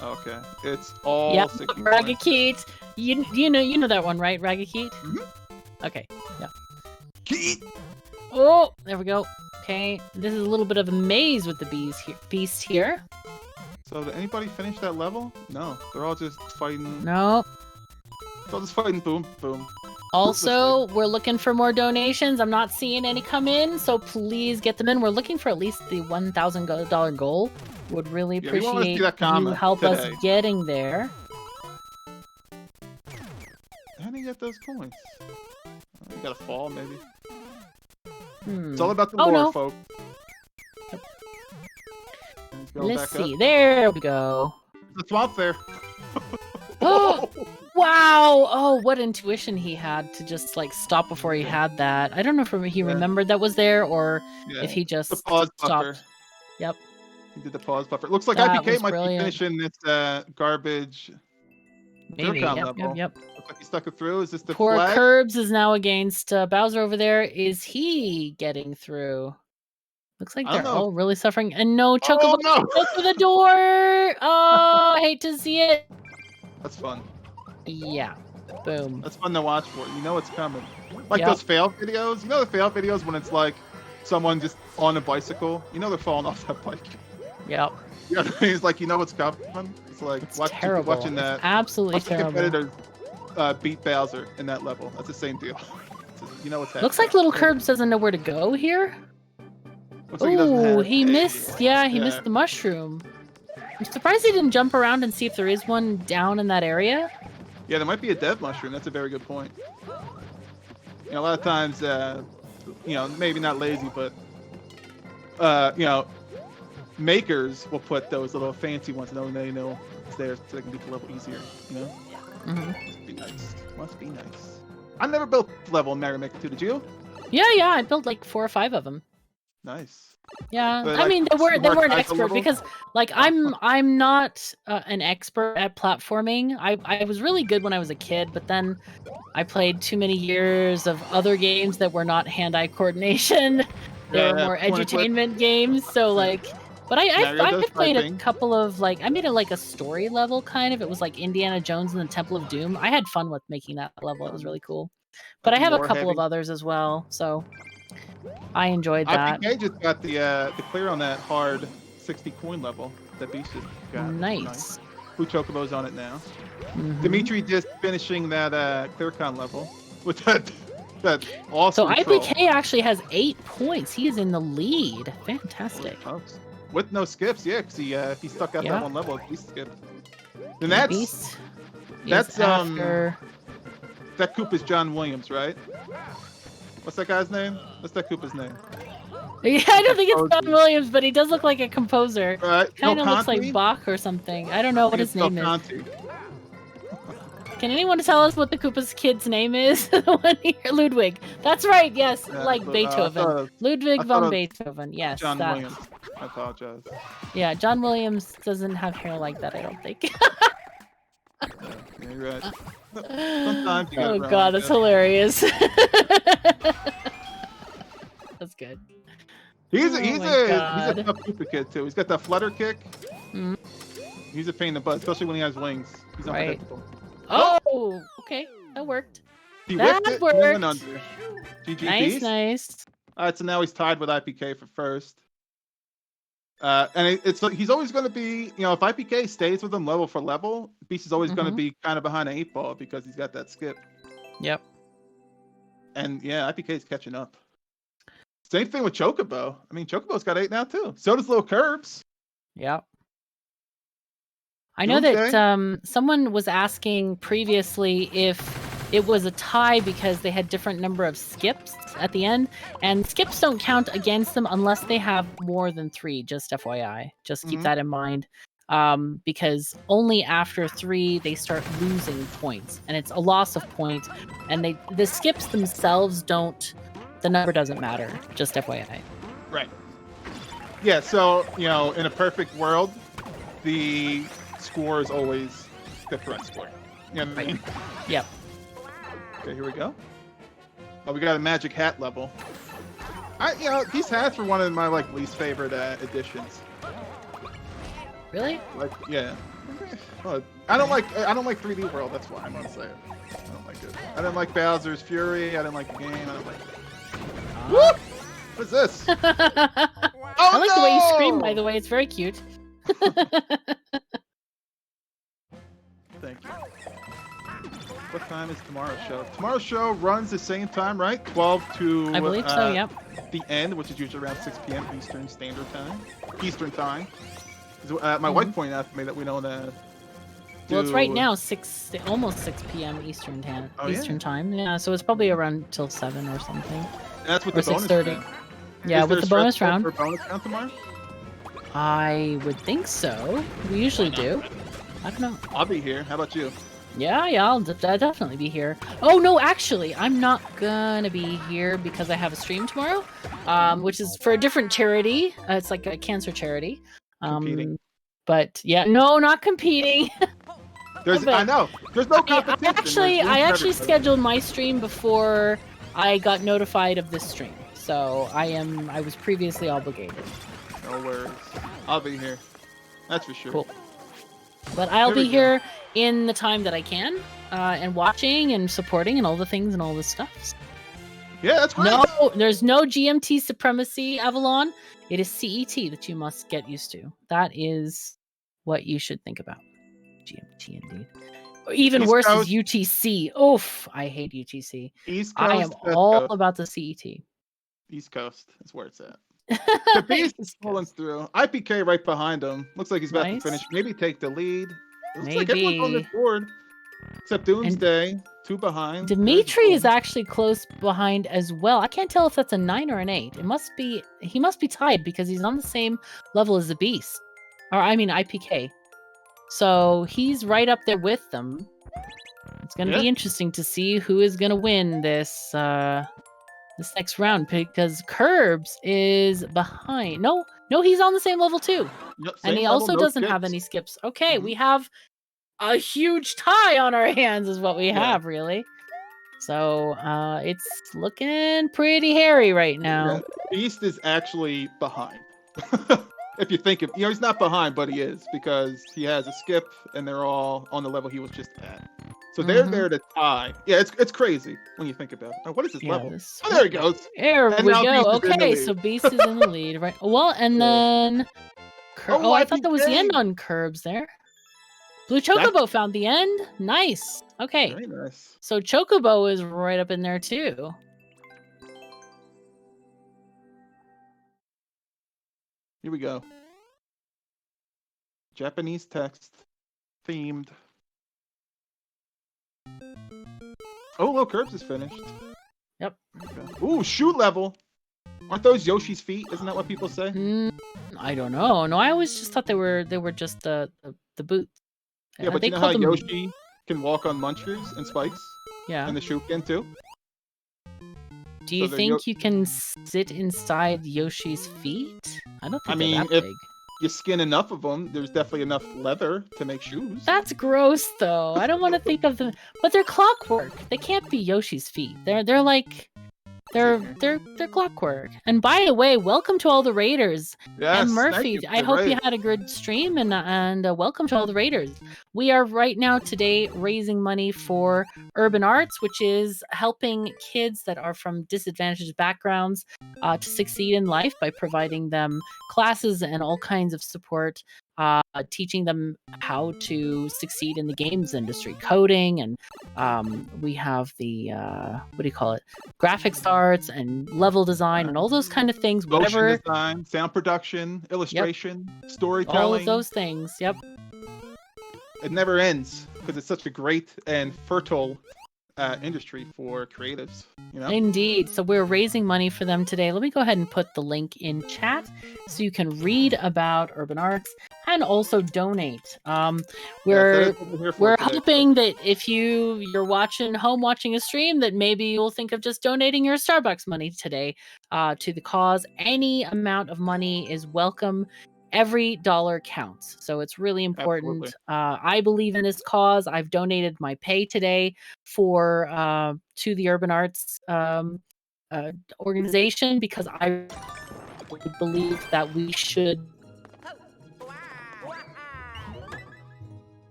Okay. It's all. Yep. Ragakeet. You know that one, right? Ragakeet. Okay. Yeah. Oh, there we go. Okay. This is a little bit of a maze with the beast here. So did anybody finish that level? No. They're all just fighting. No. They're all just fighting. Boom, boom. Also, we're looking for more donations. I'm not seeing any come in, so please get them in. We're looking for at least the $1,000 goal. Would really appreciate you help us getting there. How do you get those coins? You gotta fall, maybe. It's all about the lore, folks. Let's see. There we go. The swamp there. Oh, wow! Oh, what intuition he had to just like stop before he had that. I don't know if he remembered that was there or if he just stopped. Yep. He did the pause buffer. It looks like IPK might be finishing this garbage. Maybe. Yep. Looks like he stuck it through. Is this the Poor flag? Curbs is now against Bowser over there. Is he getting through? Looks like they're all really suffering. And no, Chocobo, go through the door. Oh, I hate to see it. That's fun. Yeah. Boom. That's fun to watch for. You know it's coming. Like those fail videos. You know the fail videos when it's like someone just on a bicycle. You know they're falling off that bike. Yep. You know what I mean? It's like, you know it's coming. It's like watching that. It's absolutely terrible. Competitors beat Bowser in that level. That's the same deal. You know what's happening. Looks like Little Curbs doesn't know where to go here. Oh, he missed. Yeah, he missed the mushroom. I'm surprised he didn't jump around and see if there is one down in that area. Yeah, there might be a dev mushroom. That's a very good point. You know, a lot of times, you know, maybe not lazy, but you know, makers will put those little fancy ones knowing they know it's there so they can beat the level easier, you know? Must be nice. Must be nice. I never built level in Mario Maker 2, did you? Yeah, I built like 4 or 5 of them. Nice. Yeah, But, I like, mean they weren't smart an casual expert level? because like I'm not an expert at platforming. I was really good when I was a kid, but then I played too many years of other games that were not hand-eye coordination. They were more point and click. edutainment games. So like, but Mario does I've played a typing. couple of like I made it like a story level kind of. It was like Indiana Jones and the Temple of Doom. I had fun with making that level. It was really cool. But I have a More couple of heavy. others as well, so I enjoyed that. IPK just got the clear on that hard 60 coin level that Beast just got. Nice. Who Chocobo's on it now? Mhm. Dimitri just finishing that ClearCon level with that awesome. So IPK actually has 8 points. He is in the lead. Fantastic. With no skips, yeah, because he stuck out Yeah. that one level. Beast skipped. And And that's Beast that's is after. That Coop is John Williams, right? What's that guy's name? What's that Koopa's name? Yeah, I don't think it's John Williams, but he does look like a composer. Right. Kind of looks Conti? like Bach or something. I don't know I what think his it's spelled name is. Conti. Can anyone tell us what the Koopa's kid's name is? The one here, Ludwig. That's right. Yes, Yeah, like but, Beethoven. I thought Ludwig it von was Beethoven. Yes, John that. Williams. I apologize. Yeah, John Williams doesn't have hair like that, I don't think. Yeah, you're right. Sometimes you get Oh it wrong, god, I that's guess. hilarious. That's good. He's Oh a my God. tough Koopa kid too. He's got that flutter kick. Mhm. He's a pain in the butt, especially when he has wings. He's Right. unpredictable. Oh, okay, that worked. He That whipped it. He worked. went under. GG Nice, Beast. nice. All right, so now he's tied with IPK for first. And it's like he's always going to be, if IPK stays with him level for level, Beast is always going to Mhm. be kind of behind an 8 ball because he's got that skip. Yep. And yeah, IPK is catching up. Same thing with Chocobo. I mean, Chocobo's got 8 now too. So does Little Curbs. Yep. I know Doomsday? that someone was asking previously if it was a tie because they had different number of skips at the end, and skips don't count against them unless they have more than 3. Just FYI, just keep Mhm. that in mind. Because only after 3 they start losing points, and it's a loss of points. And the skips themselves don't. The number doesn't matter. Just FYI. Right. Yeah, so, in a perfect world, the score is always the correct score. You know what I mean? Yep. Okay, here we go. Oh, we got a magic hat level. These hats were one of my least favorite additions. Really? Yeah. Well, I don't like 3D World. That's why I'm gonna say it. I don't like it. I didn't like Bowser's Fury. I didn't like the game. I don't like it. What? What is this? I like the way you scream, by the way. It's very cute. Thank you. What time is tomorrow's show? Tomorrow's show runs the same time, right? 12 to I believe so, yep. the end, which is usually around 6 p.m. Eastern Standard Time. Eastern Time. My wife pointed out to me that we don't Well, it's right now almost 6 p.m. Eastern time. Oh, yeah. Eastern time. Yeah, so it's probably around till 7 or something. That's with or the bonus 6:30. round. Yeah, Is with there the bonus stretch goal round. for bonus round tomorrow? I would think so. We usually do. I don't know. I'll be here. How about you? Yeah, I'll definitely be here. Oh no, actually, I'm not gonna be here because I have a stream tomorrow, which is for a different charity. It's like a cancer charity. Competing. But yeah, no, not competing. I know. There's no competition. I actually scheduled my stream before I got notified of this stream, so I was previously obligated. No worries. I'll be here. That's for sure. Cool. But I'll There we be go. here in the time that I can, and watching and supporting and all the things and all this stuff. Yeah, that's great. No, there's no GMT supremacy, Avalon. It is CET that you must get used to. That is what you should think about. GMT indeed. Or even East worse Coast. is UTC. Oof, I hate UTC. East I am Coast, West all Coast. about the CET. East Coast is where it's at. The Beast is pulling through. IPK right behind him. Looks like he's about Nice. to finish. Maybe take the lead. It looks like everyone's on Maybe. this board. Except Doomsday. 2 behind. Dimitri is actually close behind as well. I can't tell if that's a 9 or an 8. He must be tied because he's on the same level as the Beast. Or I mean IPK. So he's right up there with them. It's gonna be interesting to see who is gonna win this this next round because Curbs is behind. No, he's on the same level too. Yep, And he same level, also no doesn't have skips. any skips. Okay, Mhm. we have a huge tie on our hands is what we Yeah. have, really. So it's looking pretty hairy right now. Yeah. Beast is actually behind. If you think of, he's not behind, but he is because he has a skip and they're all on the level he was just at. So they're there to tie. Yeah, it's crazy when you think about it. Oh, what is this level? Oh, there he goes. There And we now go. Beast is in the Okay, lead. so Beast is in the lead, right? Well, and then Oh, I thought that was the end IPK. on Curbs there. Blue Chocobo found the end. Nice. Okay. Very nice. So Chocobo is right up in there too. Here we go. Japanese text themed. Oh, look, Curbs is finished. Yep. Okay. Ooh, shoe level. Aren't those Yoshi's feet? Isn't that what people say? I don't know. No, I always just thought they were just the boots. Yeah, but they you know how called them- Yoshi can walk on munchers and spikes? Yeah. And the shoe can too? Do you So they're think you can sit inside Yoshi's feet? I don't think I mean, they're that if big. you skin enough of them, there's definitely enough leather to make shoes. That's gross, though. I don't want to think of them, but they're clockwork. They can't be Yoshi's feet. They're like they're clockwork. And by the way, welcome to all the raiders. Yes, And thank Murphy, you for I the hope you raid. had a good stream and welcome to all the raiders. We are right now today raising money for Urban Arts, which is helping kids that are from disadvantaged backgrounds to succeed in life by providing them classes and all kinds of support, teaching them how to succeed in the games industry, coding, and we have the what do you call it, graphics arts and level design and all those kind of things. Motion Whatever, design, sound production, illustration, storytelling. all of those things. Yep. It never ends because it's such a great and fertile industry for creatives. You know? Indeed. So we're raising money for them today. Let me go ahead and put the link in chat so you can read about Urban Arts and also donate. We're hoping that if you're watching a stream, that maybe you'll think of just donating your Starbucks money today to the cause. Any amount of money is welcome. Every dollar counts. So it's really important. I believe in this cause. I've donated my pay today to the Urban Arts organization because I believe that we should.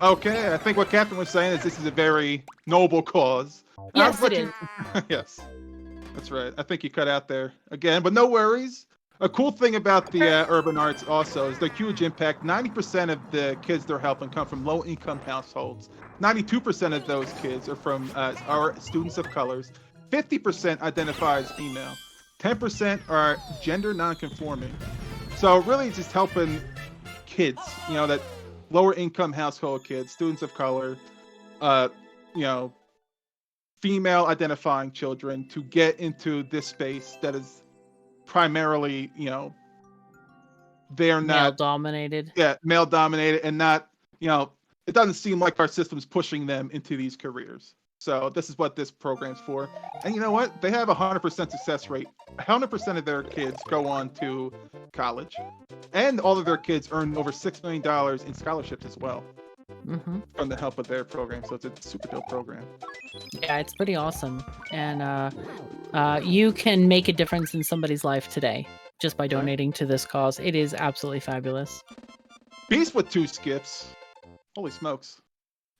Okay, I think what Captain was saying is this is a very noble cause. Yes, it is. Yes, that's right. I think you cut out there again, but no worries. A cool thing about the Urban Arts also is the huge impact. 90% of the kids they're helping come from low-income households. 92% of those kids are from are students of colors. 50% identify as female. 10% are gender non-conforming. So really, it's just helping kids. You know, that lower-income household kids, students of color, female identifying children to get into this space that is primarily, they're not male dominated. Yeah, male dominated, and not, it doesn't seem like our system's pushing them into these careers. So this is what this program's for. And you know what? They have a 100% success rate. 100% of their kids go on to college, and all of their kids earn over $6 million in scholarships as well. Mm-hmm. From the help of their program. So it's a super dope program. Yeah, it's pretty awesome. And you can make a difference in somebody's life today just by donating to this cause. It is absolutely fabulous. Beast with 2 skips. Holy smokes.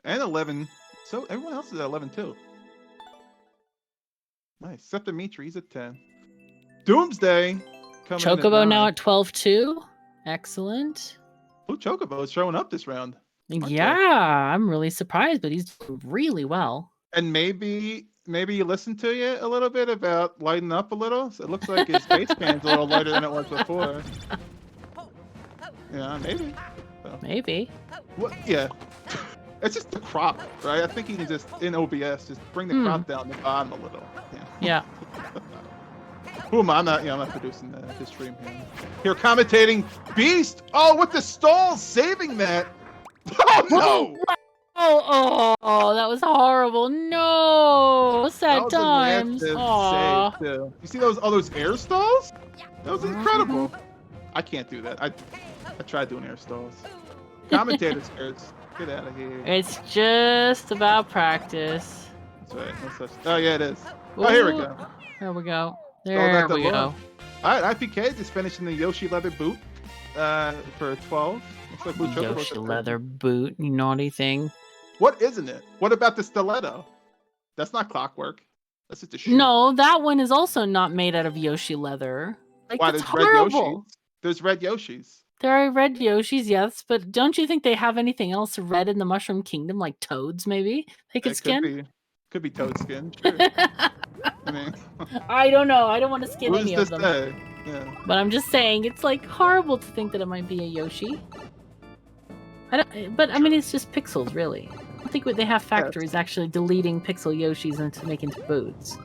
And 11. So everyone else is at 11 too. Nice. Except Dimitri, he's at 10. Doomsday. Chocobo now at 12-2. Excellent. Oh, Chocobo is showing up this round. Yeah, I'm really surprised, but he's doing really well. And maybe he listened to you a little bit about lighting up a little. So it looks like his face pan's a little lighter than it was before. Yeah, maybe. So. Maybe. What? Yeah. It's just the crop, right? I think he can just, in OBS, just bring the crop down the bottom a little. Yeah. Who am I? I'm not producing the stream here. Here, commentating Beast. Oh, with the stall, saving that. Oh, no! Oh, that was horrible. No, That sad was a times. massive Aw. save too. You see all those air stalls? That was incredible. I can't do that. I tried doing air stalls. Commentator skirts. Get out of here. It's just about practice. That's right. No such. Oh yeah, it is. Oh, here we Ooh. go. There we go. Stole There that we to go. Laura. All right, IPK just finishing the Yoshi leather boot for 12. Looks like Blue Chocobo Yoshi took that. leather boot, you naughty thing. What isn't it? What about the stiletto? That's not clockwork. That's just a shoe. No, that one is also not made out of Yoshi leather. Like, Why, that's there's red horrible. Yoshis? There's red Yoshis. There are red Yoshis, yes, but don't you think they have anything else red in the Mushroom Kingdom, like toads, maybe? They could skin? Could be toad skin, sure. I mean, I don't know. I don't want to skin what any does of this them. say? Yeah. But I'm just saying, it's like horrible to think that it might be a Yoshi. But I mean, it's just pixels, really. I think they have factories actually deleting pixel Yoshis into making boots.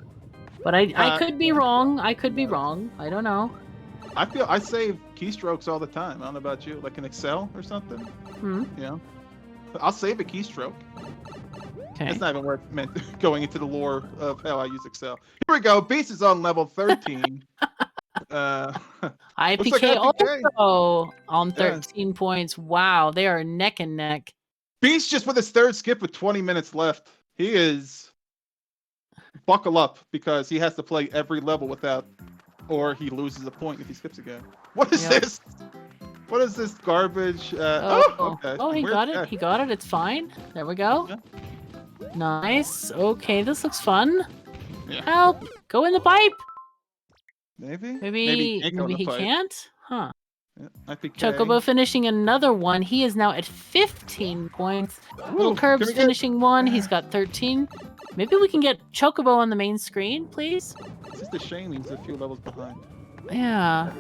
But I could be wrong. I could be wrong. I don't know. I save keystrokes all the time. I don't know about you, like in Excel or something. Hmm. You know, I'll save a keystroke. Okay. It's not even worth going into the lore of how I use Excel. Here we go. Beast is on level 13. IPK also on 13 points. Wow, they are neck and neck. Beast just with his third skip with 20 minutes left. He is buckle up because he has to play every level without, or he loses a point if he skips again. What is this? What is this garbage? Okay. Oh, he got it. He got it. It's fine. There we go. Yeah. Nice. Okay, this looks fun. Yeah. Help! Go in the pipe. Maybe Maybe he can't. Huh. Yeah, IPK. Chocobo finishing another one. He is now at 15 points. Little Ooh, Curbs finishing one. He's got 13. Maybe we can get Chocobo on the main screen, please. It's just a shame he's a few levels behind. Yeah.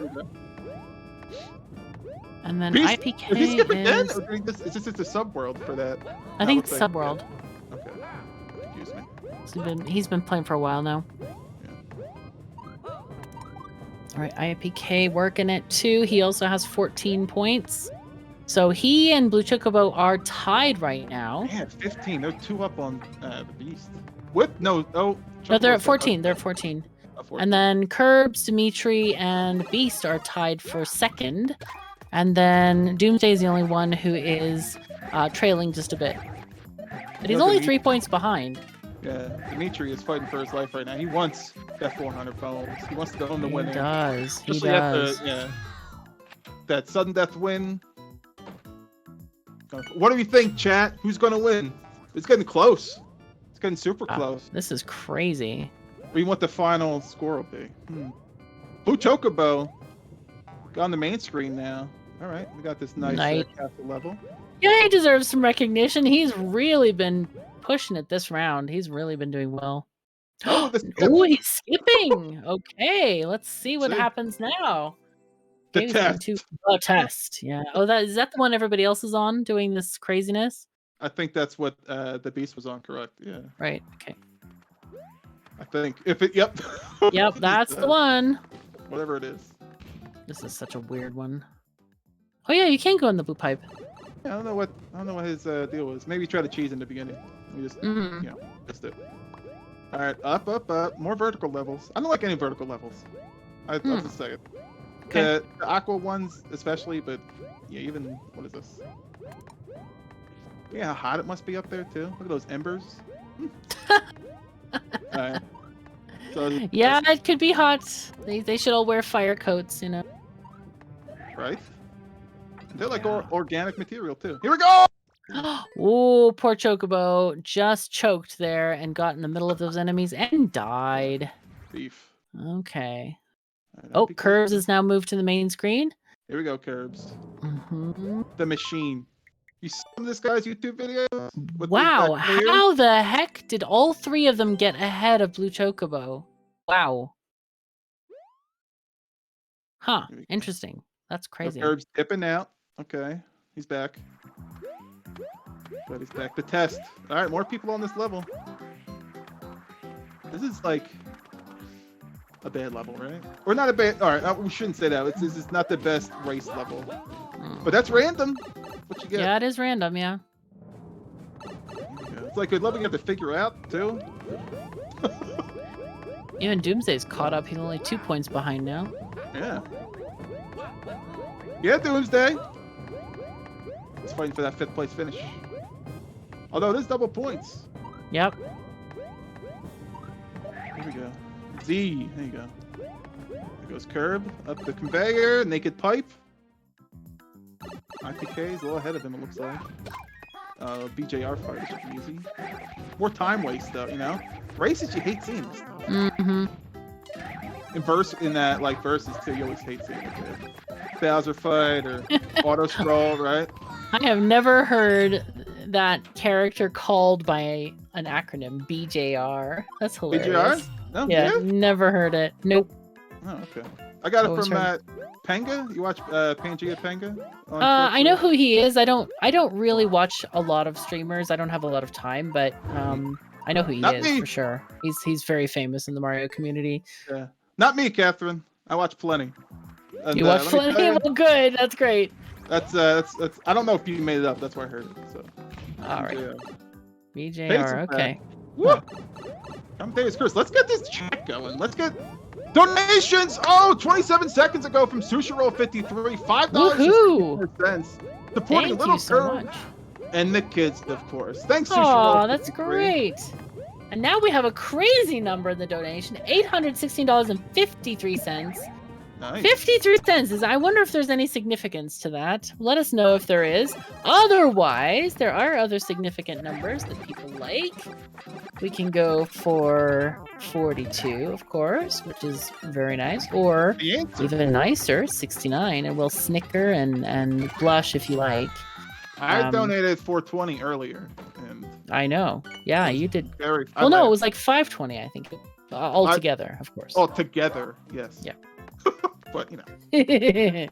And then Beast, IPK did he skip again? is... Or is this just a subworld for that? I think it's Subworld. Okay. Excuse me. He's been playing for a while now. All right, IPK working it too. He also has 14 points. So he and Blue Chocobo are tied right now. Yeah, 15. They're 2 up on the Beast. What? No, No, they're at 14. They're 14. 14. And then Curbs, Dimitri, and Beast are tied for second. And then Doomsday is the only one who is trailing just a bit. But he's only 3 points behind. Yeah, Dimitri is fighting for his life right now. He wants that 400 bones. He wants to go on the winning. He does. He Especially does. after that sudden death win. What do you think, chat? Who's going to win? It's getting close. It's getting super close. This is crazy. What do you want the final score will be? Blue Chocobo got on the main screen now. All right, we got this nice castle level. Yeah, he deserves some recognition. He's really been pushing it this round. He's really been doing well. Oh, he's skipping. Okay, let's see what happens now. The test. Yeah. Oh, is that the one everybody else is on doing this craziness? I think that's what the Beast was on, correct? Yeah. Right. Okay. I think if it. Yep. Yep, that's the one. Whatever it is. This is such a weird one. Oh yeah, you can go in the blue pipe. Yeah, I don't know what his deal was. Maybe he tried to cheese in the beginning. We just missed it. All right, up. More vertical levels. I don't like any vertical levels. I'll just say it. Okay. The aqua ones especially, but yeah, even what is this? Yeah, how hot it must be up there too. Look at those embers. Alright. So, yeah, it could be hot. They should all wear fire coats, you know. Right? They're like organic material too. Here we go! Oh, poor Chocobo just choked there and got in the middle of those enemies and died. Beef. Okay. Oh, Curbs is now moved to the main screen. Here we go, Curbs. The machine. You saw this guy's YouTube video? Wow, how the heck did all 3 of them get ahead of Blue Chocobo? Wow. Huh, interesting. That's crazy. Curbs dipping out. Okay, he's back. But he's back. The test. All right, more people on this level. This is like a bad level, right? Or not a bad. All right, we shouldn't say that. This is not the best race level. But that's random. What you get? Yeah, it is random. Yeah. It's like we'd love to get to figure out too. Even Doomsday's caught up. He's only 2 points behind now. Yeah. Yeah, Doomsday. He's fighting for that 5th place finish. Although it is double points. Yep. Here we go. Z. There you go. There goes Curb. Up the conveyor. Naked Pipe. IPK is a little ahead of him, it looks like. BJR fight should be easy. More time waste, though, you know? Races you hate seeing this stuff. Mm-hmm. In that, like, versus too, you always hate seeing it. Bowser fight or auto scroll, right? I have never heard that character called by an acronym, BJR. That's hilarious. BJR? No, yeah, never heard it. Nope. Oh, okay. I got it What was from her- Penga. You watch Pangea Penga? on I know Twitch? who he is. I don't really watch a lot of streamers. I don't have a lot of time, but I know who he Not is me. for sure. He's very famous in the Mario community. Yeah. Not me, Catherine. I watch plenty. And, You watch let me tell plenty? you, Well, good. That's great. That's I don't know if you made it up. That's where I heard it. So. All right. Yeah. BJR. Okay. Woo! Commentator's curse. Let's get this chat going. Let's get donations. Oh, 27 seconds ago from Sushi Roll 53, $5.64. Supporting Thank Little you so Curve much. and the kids, of course. Thanks, Sushi Roll. Oh, that's 53. great. And now we have a crazy number in the donation, $816.53. Nice. 53 cents is. I wonder if there's any significance to that. Let us know if there is. Otherwise, there are other significant numbers that people like. We can go for 42, of course, which is very nice. Or even nicer, 69. And we'll snicker and blush if you like. I donated 420 earlier. And I know. Yeah, you did. very. Well, no, it was like 520, I think. All together, of course. All together, yes. Yeah. But, you know. Okay.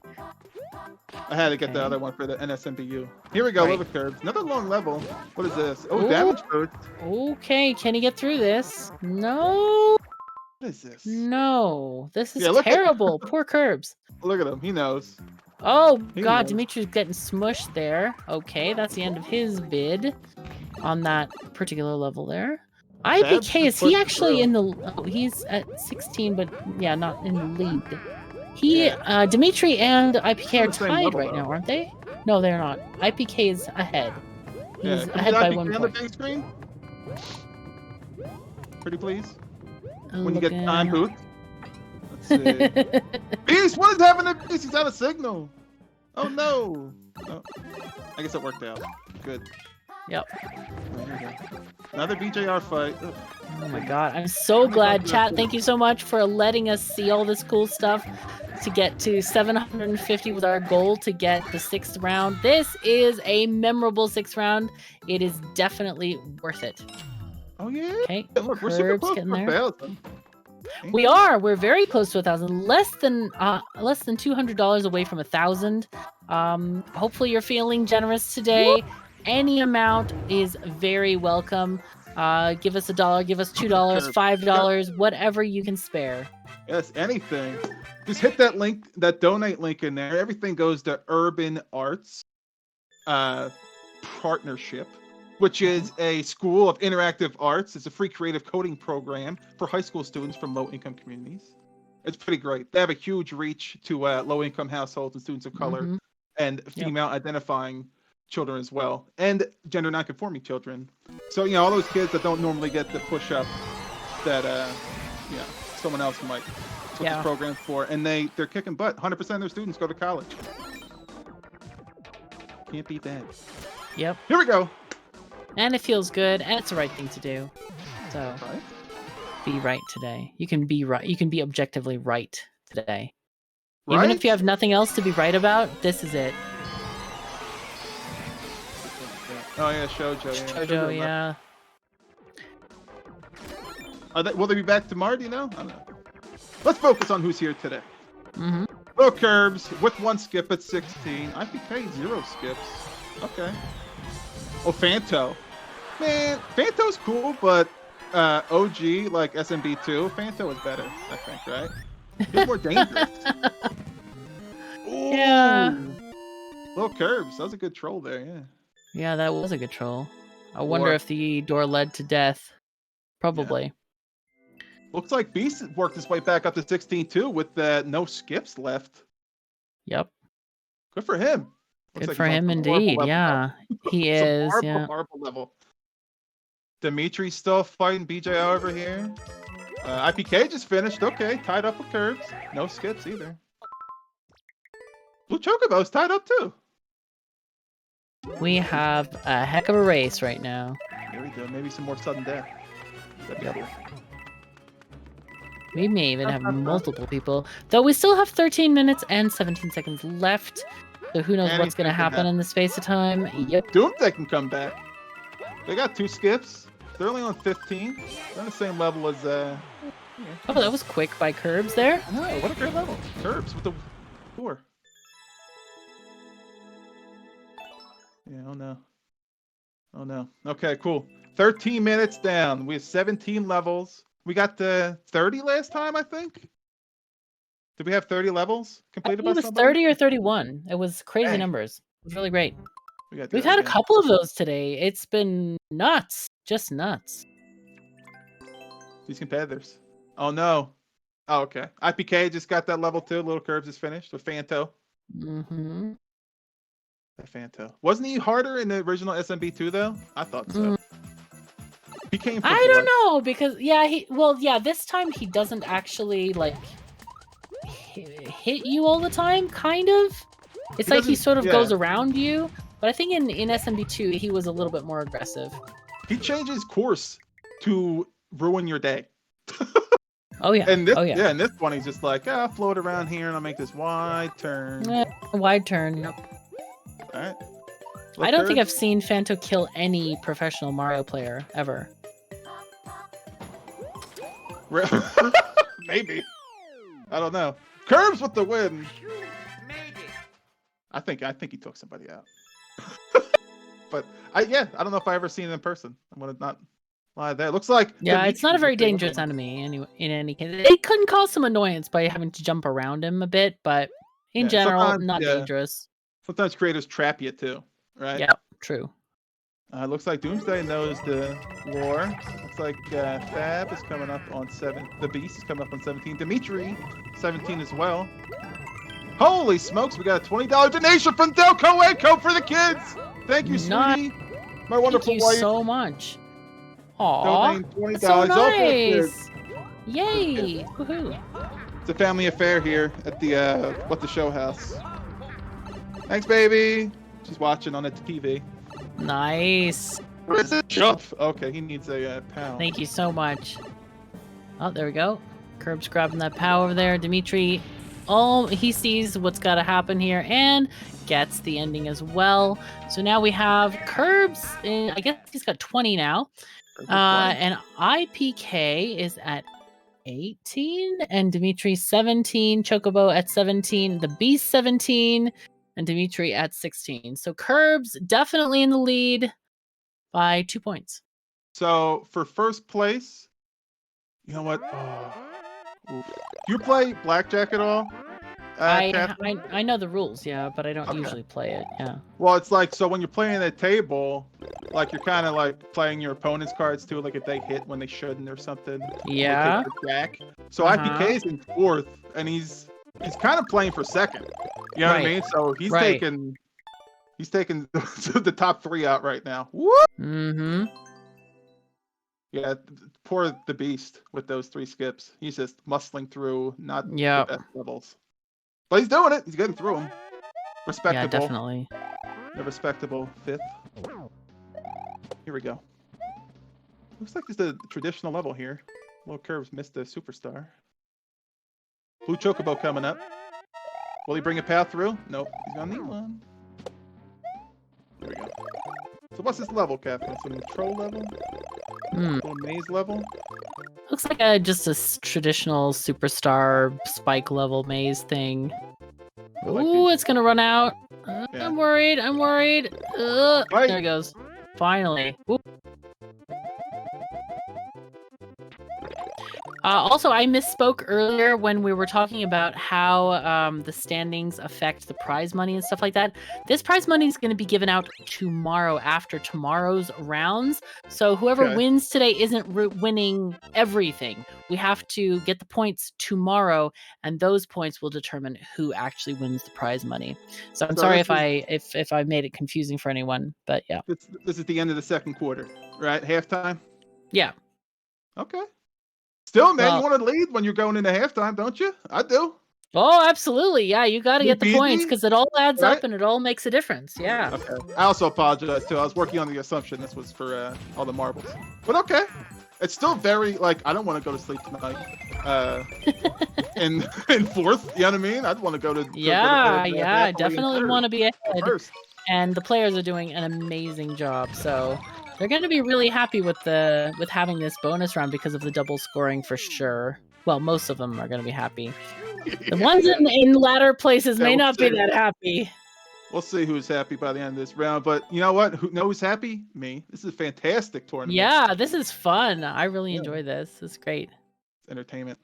I had to get the other one for the NSMBU. Here we go, Right. Liver Curbs. Another long level. What is this? Oh, Ooh. damage boost. Okay, can he get through this? No. What is this? No. This is Yeah, look at- terrible. Poor Curbs. Look at him. He knows. Oh, He God. knows. Dimitri's getting smushed there. Okay, that's the end of his bid on that particular level there. IPK, is he actually in the... Oh, he's at 16, but yeah, not in the lead. Dimitri and IPK are the same tied level, right though. now, aren't they? No, they're not. IPK is ahead. Yeah, He's can ahead we by not 1 be on the point. big screen? Pretty please. I'm When you get looking. time booth. Let's see. Beast, what is happening to Beast? He's out of signal. Oh no. Oh, I guess it worked out. Good. Yep. Oh, here we go. Another BJR fight. Ugh. Oh my God. I'm so glad, chat. Thank you so much for letting us see all this cool stuff to get to 750 with our goal to get the 6th round. This is a memorable 6th round. It is definitely worth it. Oh yeah. Okay. Look, we're super Curbs close getting to there. 1,000. We are. We're very close to 1,000. Less than $200 away from 1,000. Hopefully you're feeling generous today. Any amount is very welcome. Give us $1, give us $2, $5, whatever you can spare. Yes, anything. Just hit that link, that donate link in there. Everything goes to Urban Arts Partnership, which is a school of interactive arts. It's a free creative coding program for high school students from low-income communities. It's pretty great. They have a huge reach to low-income households and students of color and female-identifying children as well, and gender non-conforming children. So, you know, all those kids that don't normally get the push-up that, someone else might. That's what this program's for. And they're kicking butt. 100% of their students go to college. Can't beat that. Yep. Here we go. And it feels good, and it's the right thing to do. So, be right today. You can be right. You can be objectively right today. Even Right? if you have nothing else to be right about, this is it. Oh yeah, Shoujo. Yeah. Shoujo, yeah. Will they be back tomorrow? Do you know? I don't know. Let's focus on who's here today. Mm-hmm. Low Curbs with 1 skip at 16. IPK 0 skips. Okay. Oh, Fanto. Man, Fanto's cool, but OG like SMB2, Fanto is better. I think, right? He's more dangerous. Ooh. Yeah. Low Curbs. That was a good troll there. Yeah. Yeah, that was a good troll. I wonder Or- if the door led to death. Probably. Looks like Beast worked his way back up to 16 too, with no skips left. Yep. Good for him. Looks Good like for he's on him some horrible indeed. level. Yeah, he Some is. horrible, Yeah. horrible level. Dimitri's still fighting BJO over here. IPK just finished. Okay, tied up with Curbs. No skips either. Blue Chocobo's tied up too. We have a heck of a race right now. Here we go. Maybe some more sudden death. That'd be cool. We may even have multiple people, though we still have 13 minutes and 17 seconds left. So who knows what's going to happen in the space of time. Yep. Doomsday can come back. They got 2 skips. They're only on 15. They're on the same level as Oh, that was quick by Curbs there. I know, what a great level. Curbs with the 4. Yeah, oh no. Oh no. Okay, cool. 13 minutes down. We have 17 levels. We got the 30 last time, I think. Did we have 30 levels completed by It was somebody? 30 or 31. It was crazy Dang. numbers. It was really great. We've We've had a couple of those today. It's been nuts. Just nuts. These competitors. Oh no. Oh, okay. IPK just got that level 2. Little Curbs is finished with Fanto. Mm-hmm. Fanto. Wasn't he harder in the original SMB2 though? I thought so. He came from I don't know because this time he doesn't actually like hit you all the time, kind of. It's like he sort of goes around you, but I think in SMB2 he was a little bit more aggressive. He changes course to ruin your day. Oh yeah. And this, oh yeah. and this one he's just like, I'll float around here and I'll make this wide turn. Wide turn. Yep. All right. I don't think I've seen Fanto kill any professional Mario player ever. Maybe. I don't know. Curbs with the win. I think he took somebody out. But I don't know if I ever seen it in person. I'm gonna not lie there. Looks like it's not a very dangerous enemy anyway. In any case, it couldn't cause some annoyance by having to jump around him a bit, but in general, not dangerous. Sometimes creators trap you too, right? Yeah, true. Looks like Doomsday knows the lore. Looks like Fab is coming up on 7. The Beast is coming up on 17. Dimitri, 17 as well. Holy smokes, we got a $20 donation from Delco Eco for the kids. Thank you, sweetie. My wonderful wife. Thank you so much. Aww, Donating $20 so all for the kids. nice. Yay! Woohoo! It's a family affair here at the What the Show house. Thanks, baby. She's watching on the TV. Nice. Where is it? Jump. Okay, he needs a pound. Thank you so much. Oh, there we go. Curb's grabbing that POW over there. Dimitri, he sees what's got to happen here and gets the ending as well. So now we have Curbs. I guess he's got 20 now. And IPK is at 18 and Dimitri 17. Chocobo at 17. The Beast 17. And Dimitri at 16. So Curbs definitely in the lead by 2 points. So for first place, you know what? Do you play blackjack at all? I know the rules, yeah, but I don't usually play it. Yeah. Well, it's like, so when you're playing at a table, like you're kind of like playing your opponent's cards too, like if they hit when they shouldn't or something. Yeah. Jack. So IPK is in 4th, and he's kind of playing for 2nd. You know what I mean? So he's taking the top 3 out right now. Woo! Mm-hmm. Yeah, poor the Beast with those 3 skips. He's just muscling through the best levels. But he's doing it. He's getting through them. Respectable. Yeah, definitely. A respectable 5th. Here we go. Looks like it's the traditional level here. Little Curves missed the superstar. Blue Chocobo coming up. Will he bring a path through? Nope. He's gonna need one. There we go. So what's this level, Catherine? Some troll level? Little maze level? Looks like just a traditional superstar spike level maze thing. Ooh, it's gonna run out. I'm worried. There it goes. Finally. Also, I misspoke earlier when we were talking about how the standings affect the prize money and stuff like that. This prize money is going to be given out tomorrow after tomorrow's rounds. So whoever wins today isn't winning everything. We have to get the points tomorrow, and those points will determine who actually wins the prize money. So I'm sorry if I made it confusing for anyone, but yeah. This is the end of the second quarter, right? Halftime? Yeah. Okay. Still, man, you want to lead when you're going into halftime, don't you? I do. Oh, absolutely. Yeah, you got to get the points because it all adds up and it all makes a difference. Yeah. Okay. I also apologize, too. I was working on the assumption this was for all the marbles. But okay. It's still very, like, I don't want to go to sleep tonight. In fourth, you know what I mean? I'd want to go to I definitely want to be ahead. First. And the players are doing an amazing job, so... They're going to be really happy with having this bonus round because of the double scoring for sure. Well, most of them are going to be happy. The ones in latter places may not be that happy. We'll see who's happy by the end of this round. But you know what? Who's happy? Me. This is a fantastic tournament. Yeah, this is fun. I really enjoy this. It's great. It's entertainment.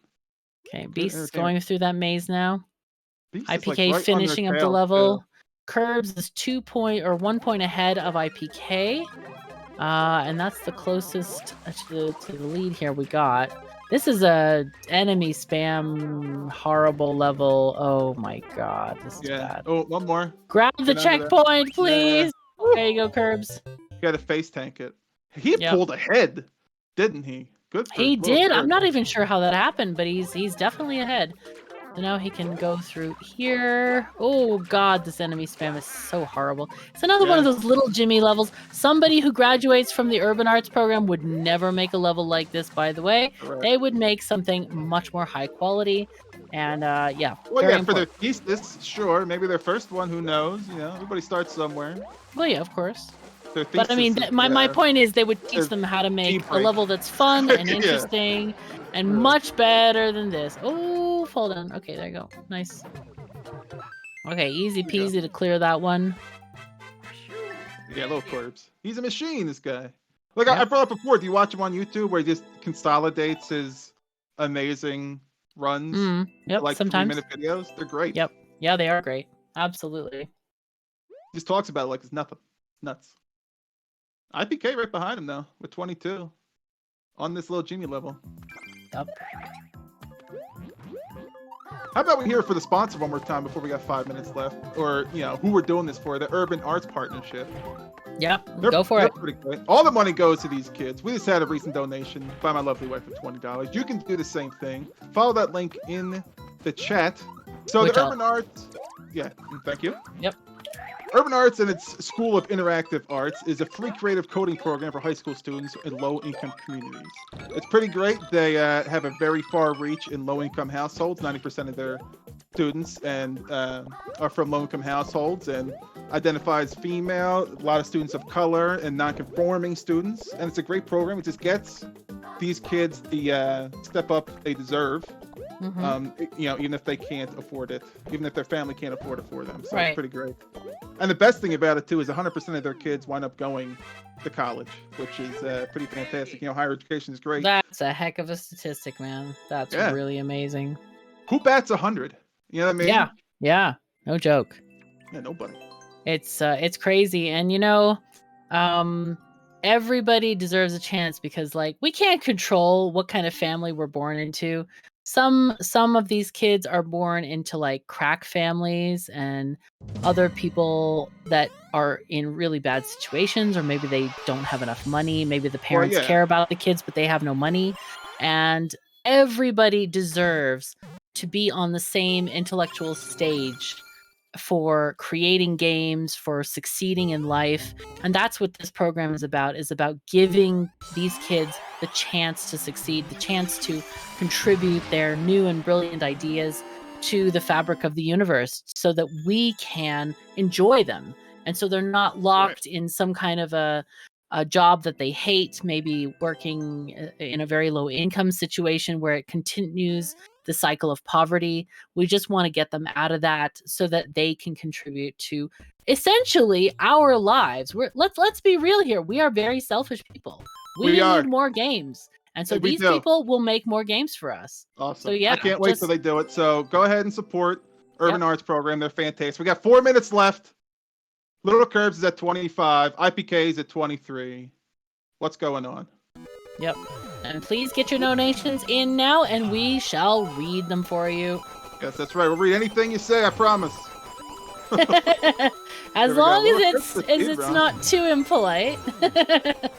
Okay, Beast's going through that maze now. Beast IPK like finishing up the level. Curbs is 1 point ahead of IPK. And that's the closest to the lead here we got. This is a enemy spam horrible level. Oh my god, this is bad. Oh, one more. Grab the checkpoint, please. Yeah. There you go, Curbs. You gotta face tank it. He pulled ahead, didn't he? Good. He did. I'm not even sure how that happened, but he's definitely ahead. So now he can go through here. Oh god, this enemy spam is so horrible. It's another one of those little Jimmy levels. Somebody who graduates from the Urban Arts program would never make a level like this, by the way. Correct. They would make something much more high quality. And well, for their thesis, sure. Maybe their first one, who knows? You know, everybody starts somewhere. Well, yeah, of course. But I mean, my point is they would teach them how to make a level that's fun and interesting and much better than this. Oh, fall down. Okay, there you go. Nice. Okay, easy peasy to clear that one. Yeah, little Corbs. He's a machine, this guy. Like I brought up before, do you watch him on YouTube where he just consolidates his amazing runs? Yep, like sometimes. 3-minute videos? They're great. Yep. Yeah, they are great. Absolutely. He just talks about it like it's nothing. Nuts. IPK right behind him though, with 22 on this little Jimmy level. Yep. How about we hear it for the sponsor one more time before we got 5 minutes left, or you know who we're doing this for? The Urban Arts Partnership. Yep, go for it. Pretty great. All the money goes to these kids. We just had a recent donation by my lovely wife of $20. You can do the same thing. Follow that link in the chat. So the Urban Arts, thank you. Yep. Urban Arts and its School of Interactive Arts is a free creative coding program for high school students in low-income communities. It's pretty great. They have a very far reach in low-income households. 90% of their students are from low-income households and identifies female, a lot of students of color, and non-conforming students. And it's a great program. It just gets these kids the step up they deserve. You know, even if they can't afford it, even if their family can't afford it for them. So it's pretty great. And the best thing about it too is 100% of their kids wind up going to college, which is pretty fantastic. You know, higher education is great. That's a heck of a statistic, man. That's really amazing. Who bats 100? You know what I mean? Yeah, no joke. Yeah, nobody. It's crazy, and you know, everybody deserves a chance because like we can't control what kind of family we're born into. Some of these kids are born into like crack families and other people that are in really bad situations, or maybe they don't have enough money. Maybe the parents care about the kids, but they have no money. And everybody deserves to be on the same intellectual stage for creating games, for succeeding in life. And that's what this program is about giving these kids the chance to succeed, the chance to contribute their new and brilliant ideas to the fabric of the universe so that we can enjoy them. And so they're not locked in some kind of a job that they hate, maybe working in a very low income situation where it continues the cycle of poverty. We just want to get them out of that so that they can contribute to essentially our lives. Let's be real here. We are very selfish people. We need more games. And so We these do. people will make more games for us. Awesome. So yeah, I can't wait till they do it. So go ahead and support Urban Arts Program. They're fantastic. We got 4 minutes left. Little Curbs is at 25. IPK is at 23. What's going on? Yep. And please get your donations in now, and we shall read them for you. Yes, that's right. We'll read anything you say, I promise. As long as it's not too impolite.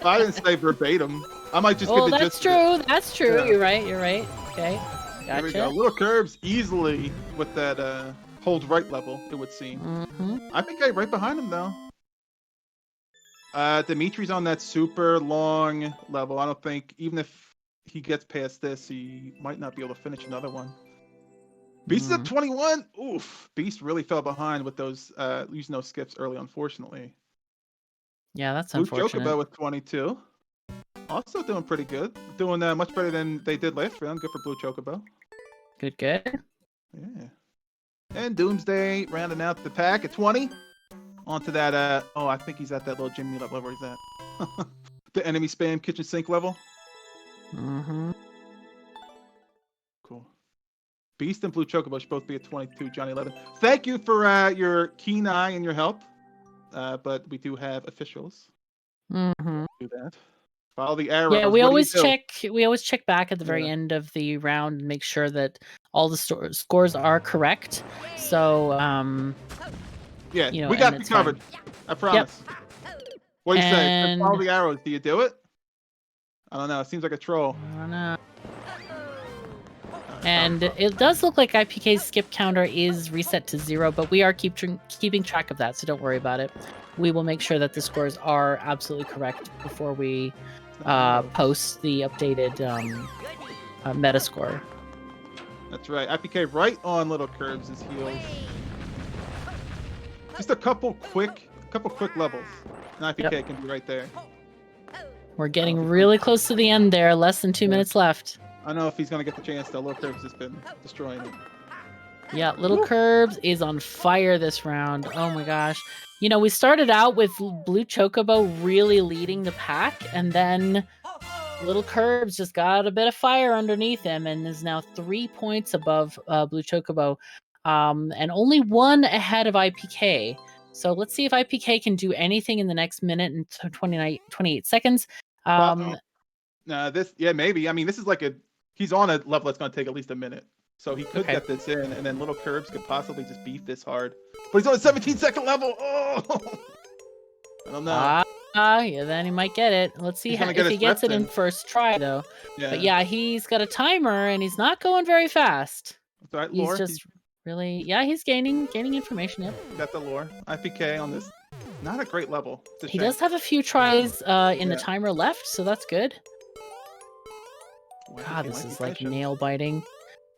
I didn't say verbatim. I might just Oh, get the that's gist true. of it. That's true. Yeah. You're right. Okay. There we go. Gotcha. Little Curbs easily with that hold right level, it would seem. IPK right behind him, though. Dimitri's on that super long level. I don't think, even if he gets past this, he might not be able to finish another one. Beast is at 21. Oof. Beast really fell behind with those using those skips early, unfortunately. Yeah, that's Blue unfortunate. Chocobo with 22. Also doing pretty good. Doing much better than they did last round. Good for Blue Chocobo. Good. Yeah. And Doomsday rounding out the pack at 20. Onto that, I think he's at that little Jimmy level where he's at. The enemy spam kitchen sink level. Cool. Beast and Blue Chocobo should both be at 22, Johnny 11. Thank you for your keen eye and your help. But we do have officials. Do that. Follow the arrows. Yeah, we What do you always do? check. We always check back at the very end of the round and make sure that all the scores are correct. So, Yeah, you know, we got and you it's fine. covered. I promise. What do you say? And- Follow the arrows. Do you do it? I don't know. It seems like a troll. I don't know. And it does look like IPK's skip counter is reset to 0, but we are keeping track of that, so don't worry about it. We will make sure that the scores are absolutely correct before we post the updated meta score. That's right. IPK right on Little Curbs' heels. Just a couple quick levels, and IPK can be right there. We're getting really close to the end there. Less than 2 minutes left. I don't know if he's gonna get the chance though. Little Curbs has been destroying it. Yeah, Little Curbs is on fire this round. Oh my gosh. You know, we started out with Blue Chocobo really leading the pack, and then Little Curbs just got a bit of fire underneath him and is now 3 points above Blue Chocobo, and only 1 ahead of IPK. So let's see if IPK can do anything in the next minute and 28 seconds. Maybe. I mean, this is like he's on a level that's gonna take at least a minute. So he could get this in, and then Little Curbs could possibly just beat this hard. But he's on a 17-second level. Oh, I don't know. Yeah, then he might get it. Let's see if he gets it in first try, though. Yeah. But yeah, he's got a timer, and he's not going very fast. That's right, He's lore. just really, he's gaining information. Yep. Got the lore. IPK on this, not a great level. It's a He shame. does have a few tries in the timer left, so that's good. God, this is like nail biting.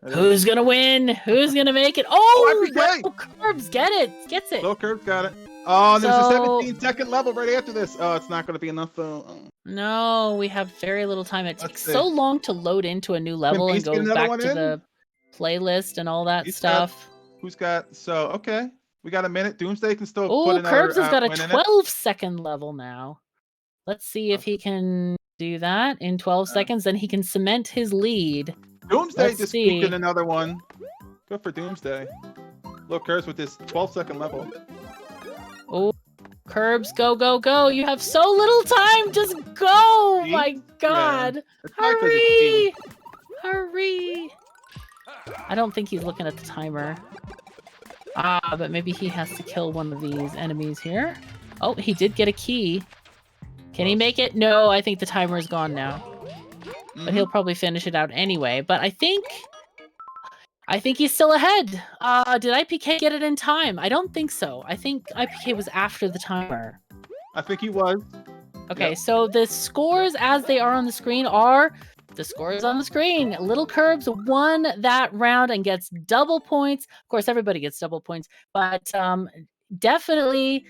Who's gonna win? Who's gonna make it? Oh, Little Curbs gets it. Little Curbs got it. Oh, and there's a So- 17-second level right after this. Oh, it's not gonna be enough though. Oh. No, we have very little time. It takes see. so long to load into a new level and Beast get go another back one to in? the playlist and all that He's stuff. Who's got? So okay, we got a minute. Doomsday can still put Oh, another. Curbs has got a win in it. 12-second level now. Let's see if he can do that in 12 seconds. Then he can cement his lead. Doomsday Let's just see. squeaked in another one. Good for Doomsday. Little Curbs with this 12-second level. Oh, Curbs, go. You have so little time. Just go. My God. It's probably 'cause it's Hurry. I don't think he's looking at the timer. But maybe he has to kill one of these enemies here. Oh, he did get a key. Can he make it? No, I think the timer is gone now. But he'll probably finish it out anyway. But I think he's still ahead. Did IPK get it in time? I don't think so. I think IPK was after the timer. I think he was. Okay, so the scores as they are on the screen are the scores on the screen. Little Curbs won that round and gets double points. Of course, everybody gets double points, but definitely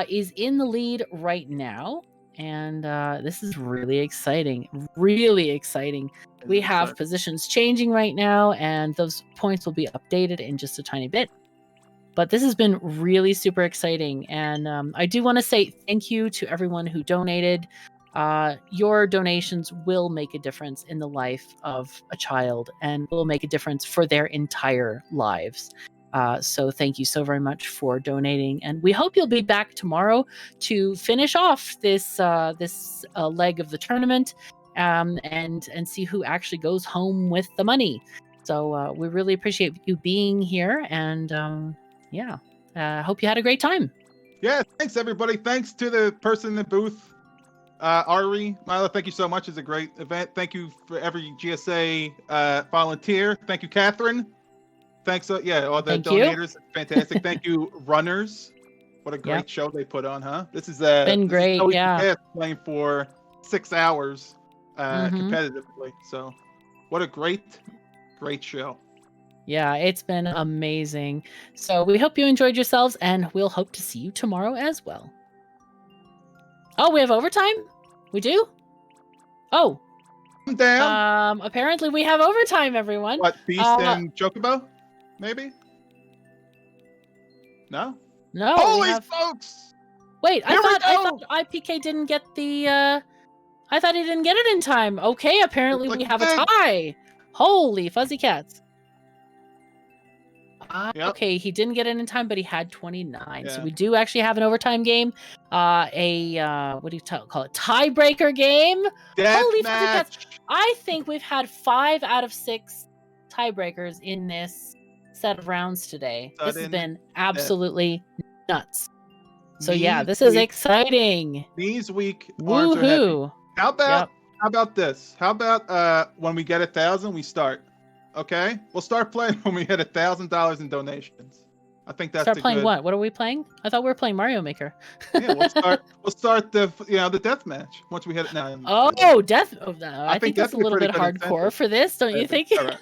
is in the lead right now. And this is really exciting. Really exciting. We have positions changing right now, and those points will be updated in just a tiny bit. But this has been really super exciting. And I do want to say thank you to everyone who donated. your donations will make a difference in the life of a child and will make a difference for their entire lives. So thank you so very much for donating, and we hope you'll be back tomorrow to finish off this leg of the tournament, and see who actually goes home with the money. So we really appreciate you being here, and hope you had a great time. Yeah, thanks everybody. Thanks to the person in the booth. Ari, Mila, thank you so much. It's a great event. Thank you for every GSA volunteer. Thank you, Catherine. Thanks, all the Thank donators. You. Fantastic. Thank you, runners. What a great show they put on, huh? This is been great. Playing for 6 hours competitively. So, what a great show. Yeah, it's been amazing. So we hope you enjoyed yourselves, and we'll hope to see you tomorrow as well. Oh, we have overtime? We do? Oh. I'm down. Apparently we have overtime, everyone. What, Beast and Chocobo? Maybe? No? No. Holy smokes! Wait, I thought IPK didn't get the I thought he didn't get it in time. Okay, apparently we have a tie. Holy fuzzy cats. Okay, he didn't get it in time, but he had 29. Yeah. So we do actually have an overtime game. What do you call it? Tiebreaker game. Holy fuzzy cats! I think we've had 5 out of 6 tiebreakers in this set of rounds today. This has been absolutely nuts. So yeah, this is exciting. These week Woohoo! How about this? How about when we get 1,000, we start. Okay, we'll start playing when we hit $1,000 in donations. I think that's start playing. What are we playing? I thought we were playing Mario Maker. Yeah, we'll start the death match once we hit it now. I think that's a little bit hardcore for this, don't you think? Right.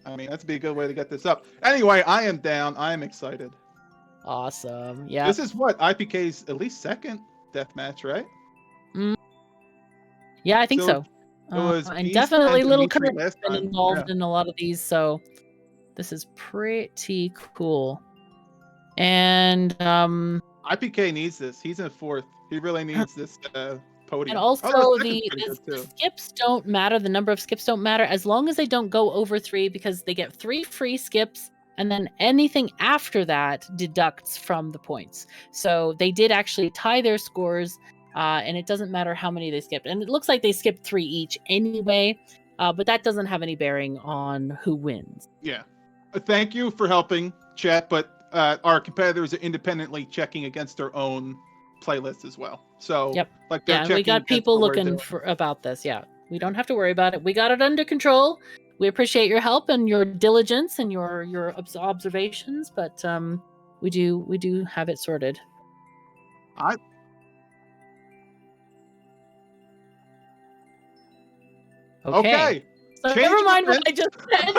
I mean, that'd be a good way to get this up. Anyway, I am down. I am excited. Awesome. Yeah. This is what IPK's at least second death match, right? Yeah, I think so. And definitely Little Kurt has been involved in a lot of these, so this is pretty cool. And IPK needs this. He's in 4th. He really needs this podium. And also the skips don't matter. The number of skips don't matter as long as they don't go over 3, because they get 3 free skips, and then anything after that deducts from the points. So they did actually tie their scores. And it doesn't matter how many they skipped. And it looks like they skipped 3 each anyway, but that doesn't have any bearing on who wins. Yeah. Thank you for helping, chat, but our competitors are independently checking against their own playlists as well. So, we got people looking about this. Yeah, we don't have to worry about it. We got it under control. We appreciate your help and your diligence and your observations, but we do have it sorted. Okay. So never mind what I just said.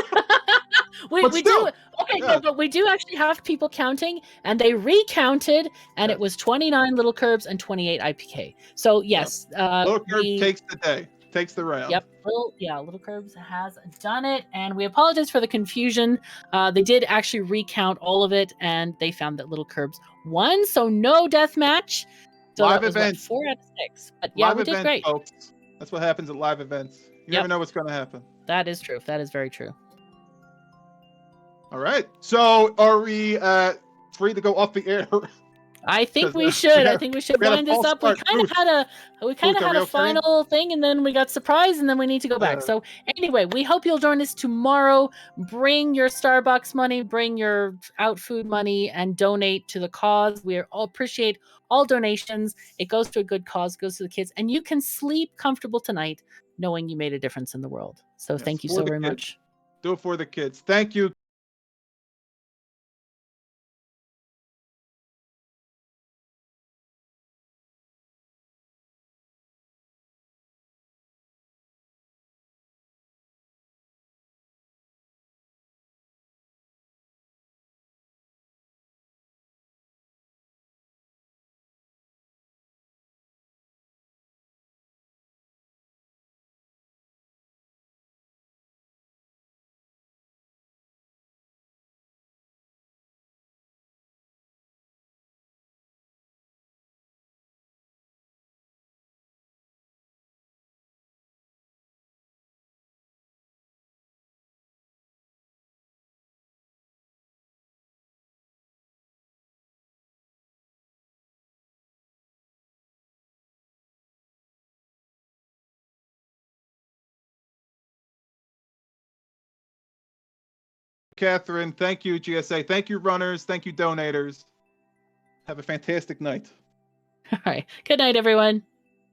we do. Okay, but we do actually have people counting, and they recounted, and it was 29 Little Curbs and 28 IPK. So yes, Little Curb takes the day, takes the round. Yep. Little Curbs has done it, and we apologize for the confusion. They did actually recount all of it, and they found that Little Curbs won, so no death match. So live events. 4 out of 6. But yeah, we did great. Folks. That's what happens at live events. You never know what's going to happen. That is true. That is very true. All right. So are we free to go off the air? I think we should. I think we should wind this up. We kind of had a final thing, and then we got surprised, and then we need to go back. So anyway, we hope you'll join us tomorrow. Bring your Starbucks money, bring your out food money, and donate to the cause. We all appreciate all donations. It goes to a good cause, goes to the kids, and you can sleep comfortable tonight knowing you made a difference in the world. So thank you so very much. Do it for the kids. Thank you. Catherine. Thank you, GSA. Thank you, runners. Thank you, donators. Have a fantastic night. All right. Good night, everyone.